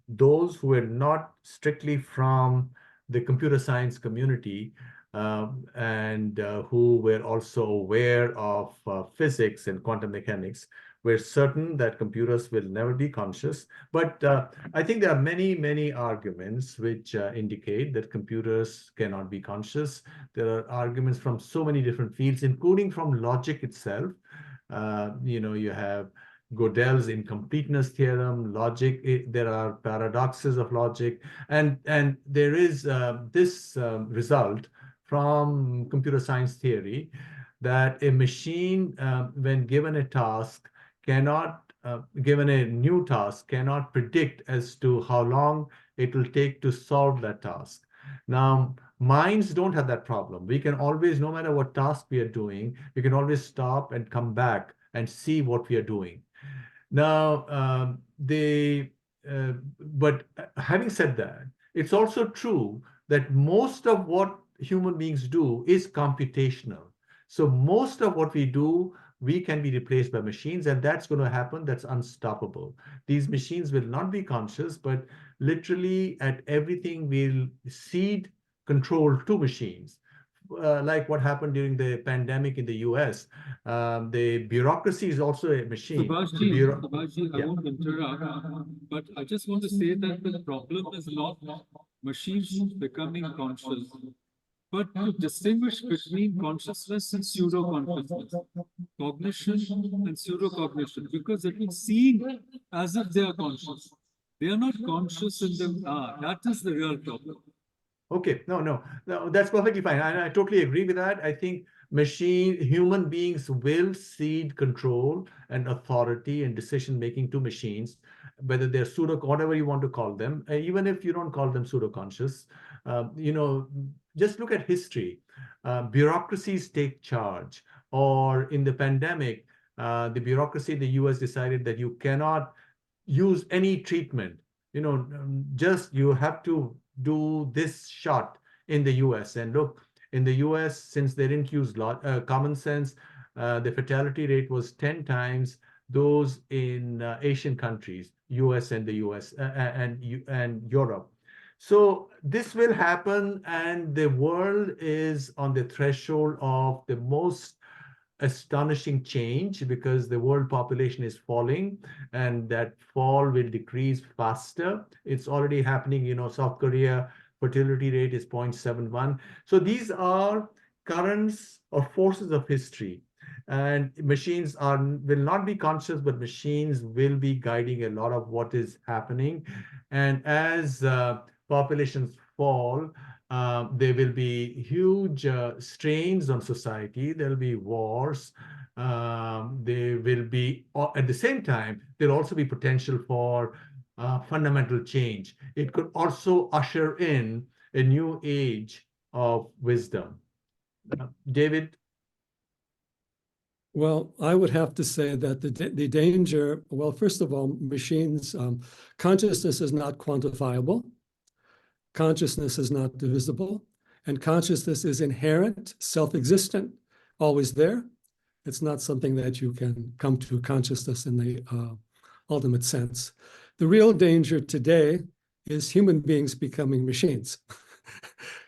Speaker 12: those who were not strictly from the computer science community and who were also aware of physics and quantum mechanics We're certain that computers will never be conscious. But I think there are many, many arguments which indicate that computers cannot be conscious. There are arguments from so many different fields, including from logic itself. You have Gödel's incompleteness theorem, logic. There are paradoxes of logic, and there is this result from computer science theory that a machine, when given a task, given a new task, cannot predict as to how long it will take to solve that task. Now, minds don't have that problem. We can always, no matter what task we are doing, we can always stop and come back and see what we are doing. Now, but having said that, it's also true that most of what human beings do is computational. So most of what we do, we can be replaced by machines, and that's going to happen. That's unstoppable. These machines will not be conscious, but literally at everything we'll cede control to machines. Like what happened during the pandemic in the US. The bureaucracy is also a machine.
Speaker 5: Subhashji, I won't interrupt, but I just want to say that the problem is not machines becoming conscious, but to distinguish between consciousness and pseudo-consciousness, cognition and pseudo-cognition, because it is seen as if they are conscious. They are not conscious in them. That is the real problem.
Speaker 12: Okay, no, that's perfectly fine. I totally agree with that. I think human beings will cede control and authority and decision-making to machines, whether they're whatever you want to call them, even if you don't call them pseudo-conscious. Just look at history. Bureaucracies take charge. Or in the pandemic, the bureaucracy in the US decided that you cannot use any treatment. Just you have to do this shot in the US. And look, in the US, since they didn't use common sense, the fatality rate was 10 times those in Asian countries, US and the US and Europe. So this will happen, and the world is on the threshold of the most astonishing change, because the world population is falling, and that fall will decrease faster. It's already happening. South Korea fertility rate is 0.71. So these are currents or forces of history, and machines will not be conscious, but machines will be guiding a lot of what is happening. And as populations fall, there will be huge strains on society. There'll be wars. There will be, at the same time, there'll also be potential for fundamental change. It could also usher in a new age of wisdom. David?
Speaker 15: Well, I would have to say that the danger, well, first of all, machines, consciousness is not quantifiable. Consciousness is not divisible, and consciousness is inherent, self-existent, always there. It's not something that you can come to consciousness in the ultimate sense. The real danger today is human beings becoming machines.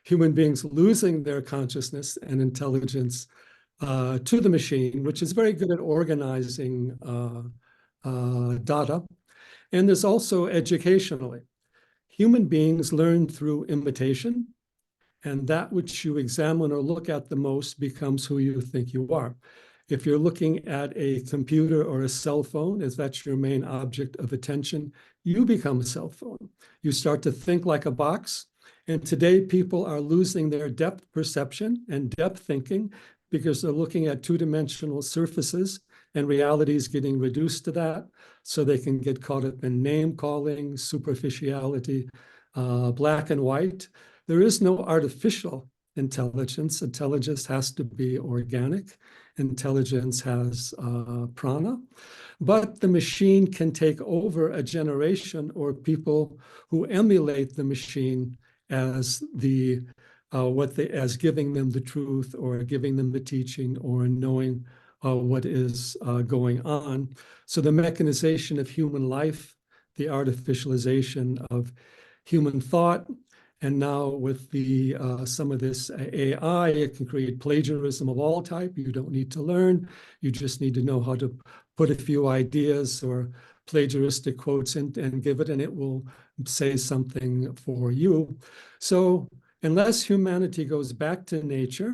Speaker 15: Human beings losing their consciousness and intelligence to the machine, which is very good at organizing data. And there's also educationally. Human beings learn through imitation, and that which you examine or look at the most becomes who you think you are. If you're looking at a computer or a cell phone, if that's your main object of attention, you become a cell phone. You start to think like a box, and today people are losing their depth perception and depth thinking because they're looking at two-dimensional surfaces, and reality is getting reduced to that, so they can get caught up in name calling, superficiality, black and white. There is no artificial intelligence. Intelligence has to be organic. Intelligence has prana. But the machine can take over a generation or people who emulate the machine as as giving them the truth, or giving them the teaching, or knowing what is going on. So the mechanization of human life, the artificialization of human thought, And now with the some of this AI, it can create plagiarism of all type. You don't need to learn. You just need to know how to put a few ideas or plagiaristic quotes in and give it, and it will say something for you. So unless humanity goes back to nature,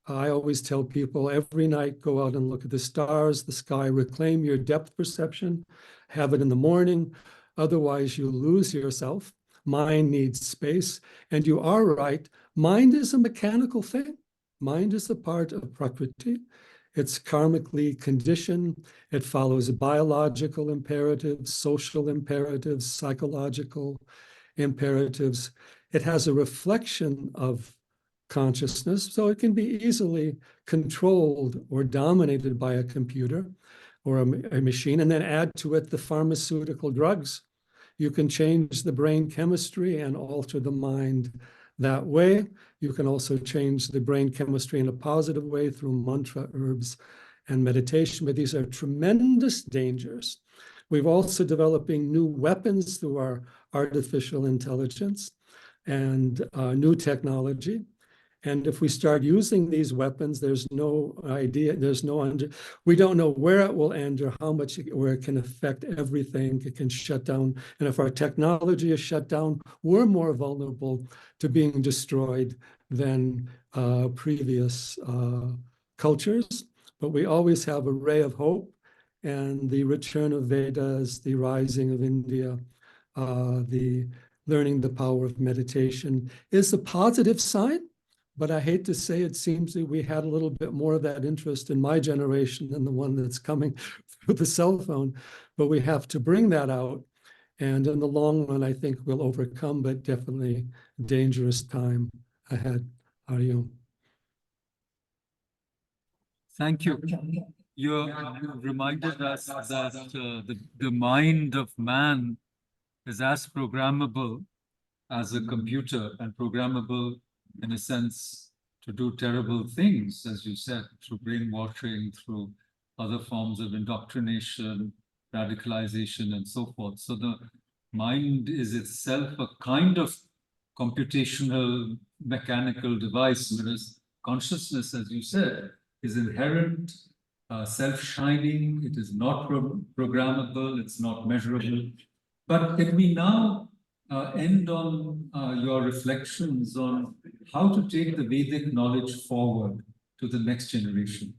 Speaker 15: I always tell people every night, go out and look at the stars, the sky, reclaim your depth perception, have it in the morning. Otherwise, you lose yourself. Mind needs space. And you are right. Mind is a mechanical thing. Mind is a part of Prakriti. It's karmically conditioned. It follows biological imperatives, social imperatives, psychological imperatives. It has a reflection of consciousness, so it can be easily controlled or dominated by a computer or a machine, and then add to it the pharmaceutical drugs. You can change the brain chemistry and alter the mind that way. You can also change the brain chemistry in a positive way through mantra, herbs, and meditation, but these are tremendous dangers. We've also developing new weapons through our artificial intelligence and new technology. And if we start using these weapons, there's no idea, we don't know where it will end or how much, where it can affect everything. It can shut down. And if our technology is shut down, we're more vulnerable to being destroyed than previous cultures. But we always have a ray of hope, and the return of Vedas, the rising of India, the learning the power of meditation is a positive sign. But I hate to say, it seems that we had a little bit more of that interest in my generation than the one that's coming through the cell phone. But we have to bring that out. And in the long run, I think we'll overcome, but definitely dangerous time ahead. Hariom.
Speaker 5: Thank you. You reminded us that the mind of man is as programmable as a computer, and programmable in a sense to do terrible things, as you said, through brainwashing, through other forms of indoctrination, radicalization, and so forth. So the mind is itself a kind of computational mechanical device, whereas consciousness, as you said, is inherent, self-shining. It is not programmable, it's not measurable. But can we now end on your reflections on how to take the Vedic knowledge forward to the next generation?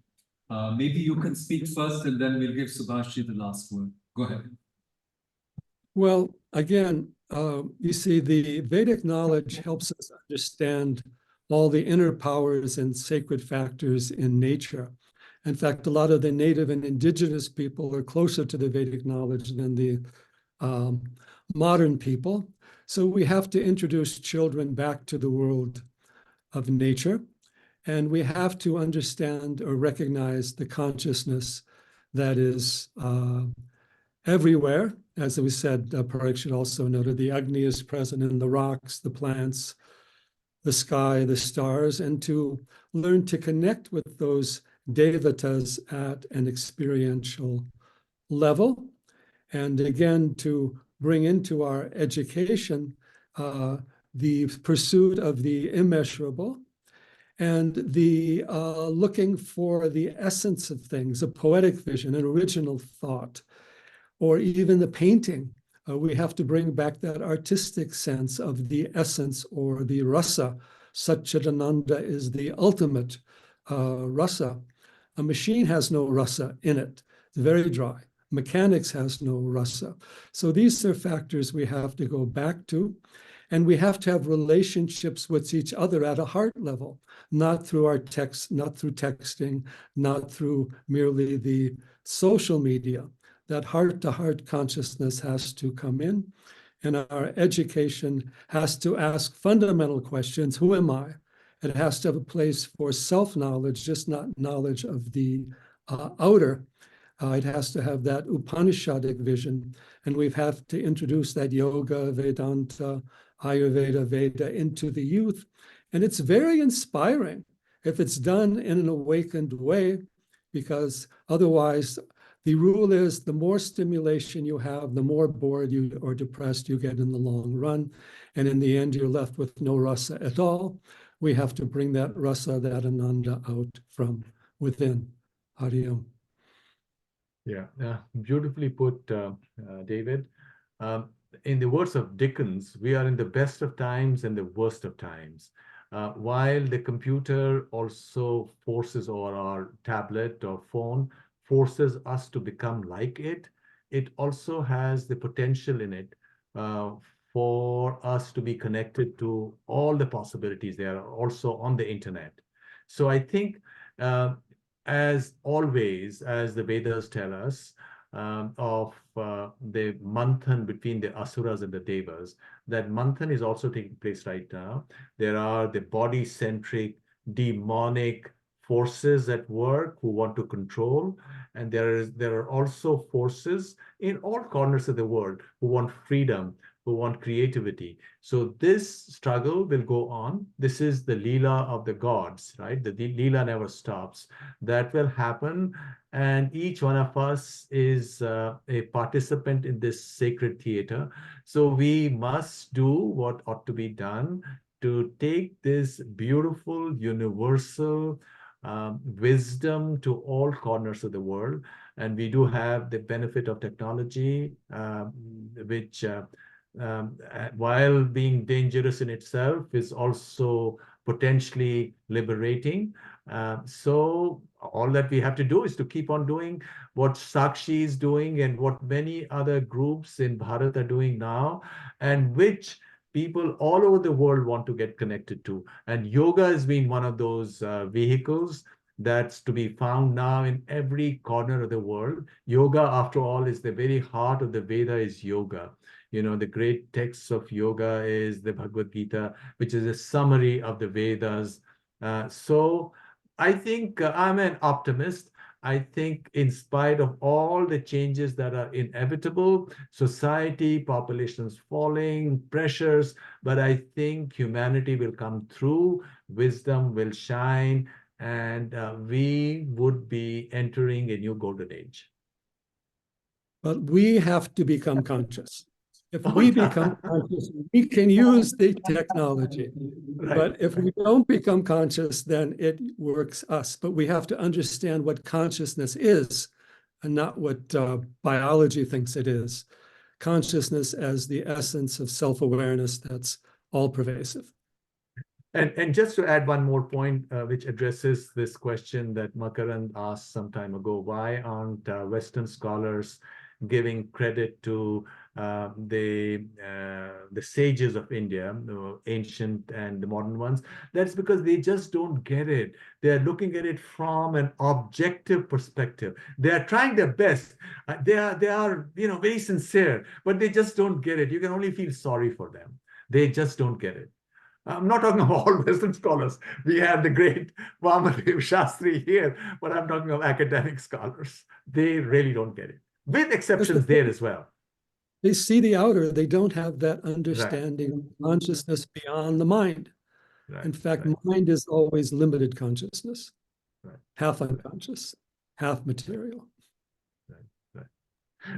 Speaker 5: Maybe you can speak first, and then we'll give Subhashji the last word. Go ahead.
Speaker 15: Well, again, you see, the Vedic knowledge helps us understand all the inner powers and sacred factors in nature. In fact, a lot of the native and indigenous people are closer to the Vedic knowledge than the modern people. So we have to introduce children back to the world of nature, and we have to understand or recognize the consciousness that is everywhere. As we said, Parikshit also noted, the Agni is present in the rocks, the plants, the sky, the stars, and to learn to connect with those devatas at an experiential level. And again, to bring into our education the pursuit of the immeasurable and the looking for the essence of things, a poetic vision, an original thought, or even the painting. We have to bring back that artistic sense of the essence or the rasa. Satchidananda is the ultimate rasa. A machine has no rasa in it. It's very dry. Mechanics has no rasa. So these are factors we have to go back to. And we have to have relationships with each other at a heart level, not through our text, not through texting, not through merely the social media. That heart-to-heart consciousness has to come in, and our education has to ask fundamental questions. Who am I? It has to have a place for self-knowledge, just not knowledge of the outer. It has to have that Upanishadic vision, and we have to introduce that yoga, Vedanta, Ayurveda, Veda into the youth. And it's very inspiring if it's done in an awakened way, because otherwise the rule is the more stimulation you have, the more bored you or depressed you get in the long run. And in the end, you're left with no rasa at all. We have to bring that rasa, that ananda out from within. Hari Om.
Speaker 12: Yeah, beautifully put, David. In the words of Dickens, we are in the best of times and the worst of times. While the computer also forces, or our tablet or phone forces us to become like it, it also has the potential in it for us to be connected to all the possibilities there are also on the internet. So I think, as always, as the Vedas tell us, of the manthan between the asuras and the devas, that manthan is also taking place right now. There are the body-centric, demonic forces at work who want to control, and there are also forces in all corners of the world who want freedom, who want creativity. So this struggle will go on. This is the Leela of the gods, right? The Leela never stops. That will happen. And each one of us is a participant in this sacred theater. So we must do what ought to be done to take this beautiful, universal wisdom to all corners of the world. And we do have the benefit of technology, which while being dangerous in itself, is also potentially liberating. So all that we have to do is to keep on doing what Sakshi is doing and what many other groups in Bharat are doing now, and which people all over the world want to get connected to. And yoga has been one of those vehicles that's to be found now in every corner of the world. Yoga, after all, is the very heart of the Veda, is yoga. You know, the great texts of yoga is the Bhagavad Gita, which is a summary of the Vedas. So I think I'm an optimist. I think in spite of all the changes that are inevitable, society, populations falling, pressures, but I think humanity will come through, wisdom will shine, and we would be entering a new golden age.
Speaker 15: But we have to become conscious. If we become conscious, we can use the technology. But if we don't become conscious, then it works us. But we have to understand what consciousness is and not what biology thinks it is. Consciousness as the essence of self-awareness that's all pervasive.
Speaker 12: And just to add one more point, which addresses this question that Makarand asked some time ago, why aren't Western scholars giving credit to the sages of India, the ancient and the modern ones? That's because they just don't get it. They're looking at it from an objective perspective. They are trying their best. They are very sincere, but they just don't get it. You can only feel sorry for them. They just don't get it. I'm not talking about all Western scholars. We have the great Vamadev Shastri here, but I'm talking of academic scholars. They really don't get it, with exceptions there as well.
Speaker 15: They see the outer, they don't have that understanding of consciousness beyond the mind. In fact, mind is always limited consciousness, half unconscious, half material.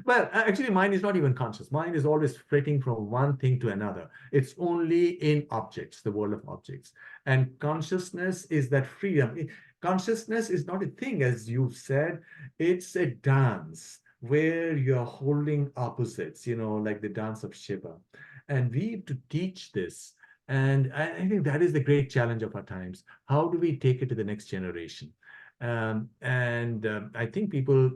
Speaker 12: Well, actually, mind is not even conscious. Mind is always flitting from one thing to another. It's only in objects, the world of objects. And consciousness is that freedom. Consciousness is not a thing, as you've said. It's a dance where you're holding opposites, like the dance of Shiva. And we have to teach this. And I think that is the great challenge of our times. How do we take it to the next generation? I think people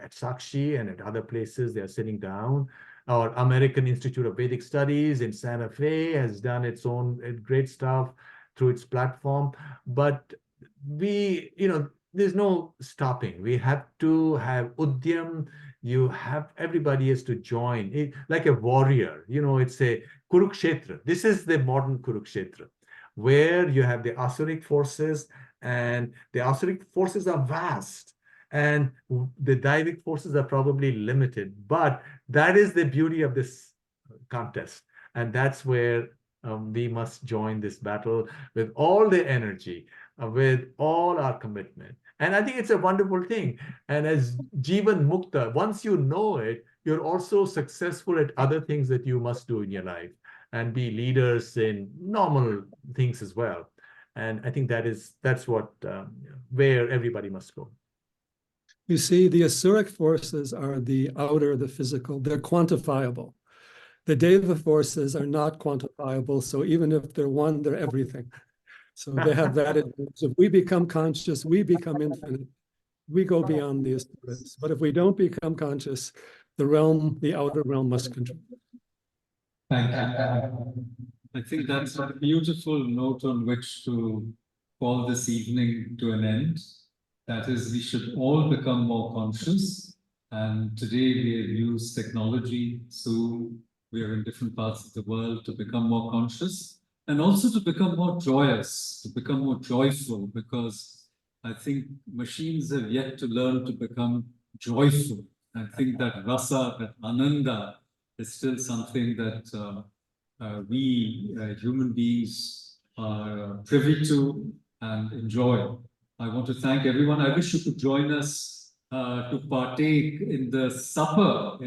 Speaker 12: at Sakshi and at other places, they are sitting down. Our American Institute of Vedic Studies in Santa Fe has done its own great stuff through its platform. But there's no stopping. We have to have Udyam. Everybody has to join. Like a warrior, it's a Kurukshetra. This is the modern Kurukshetra, where you have the Asuric forces, and the Asuric forces are vast. And the Daivic forces are probably limited, but that is the beauty of this contest. And that's where we must join this battle with all the energy, with all our commitment. And I think it's a wonderful thing. And as Jivan Mukta, once you know it, you're also successful at other things that you must do in your life. and be leaders in normal things as well. And I think that's what where everybody must go.
Speaker 15: You see, the Asuric forces are the outer, the physical, they're quantifiable. The Deva forces are not quantifiable, so even if they're one, they're everything. So they have that advantage. If we become conscious, we become infinite. We go beyond the Asuras. But if we don't become conscious, the realm, the outer realm must control.
Speaker 5: Thank you. I think that's a beautiful note on which to call this evening to an end. That is, we should all become more conscious. And today we have used technology, Zoom, we are in different parts of the world to become more conscious and also to become more joyous, to become more joyful, because I think machines have yet to learn to become joyful. I think that rasa, that ananda, is still something that we human beings are privy to and enjoy. I want to thank everyone. I wish you could join us to partake in the supper.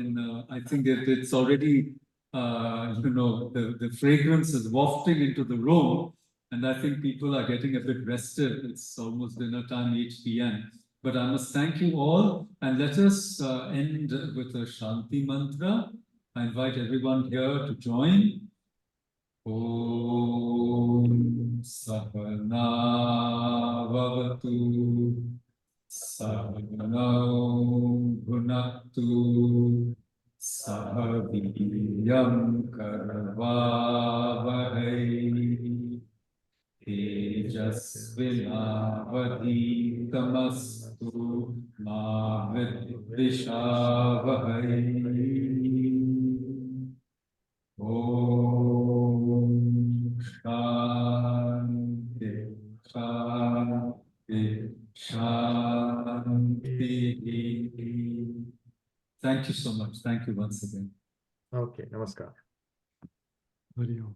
Speaker 5: I think it's already, the fragrance is wafting into the room. And I think people are getting a bit rested. It's almost dinner time, 8 p.m. But I must thank you all. And let us end with a Shanti mantra. I invite everyone here to join. Om Sahana Vavatu Sahanau Bhunaktu Sahaviryam Karavavahai Tejasvinavadhitamastu Ma Vidvishavahai. Om Shanti Shanti Shanti. Thank you so much. Thank you once again.
Speaker 12: Okay, namaskar.
Speaker 15: Video.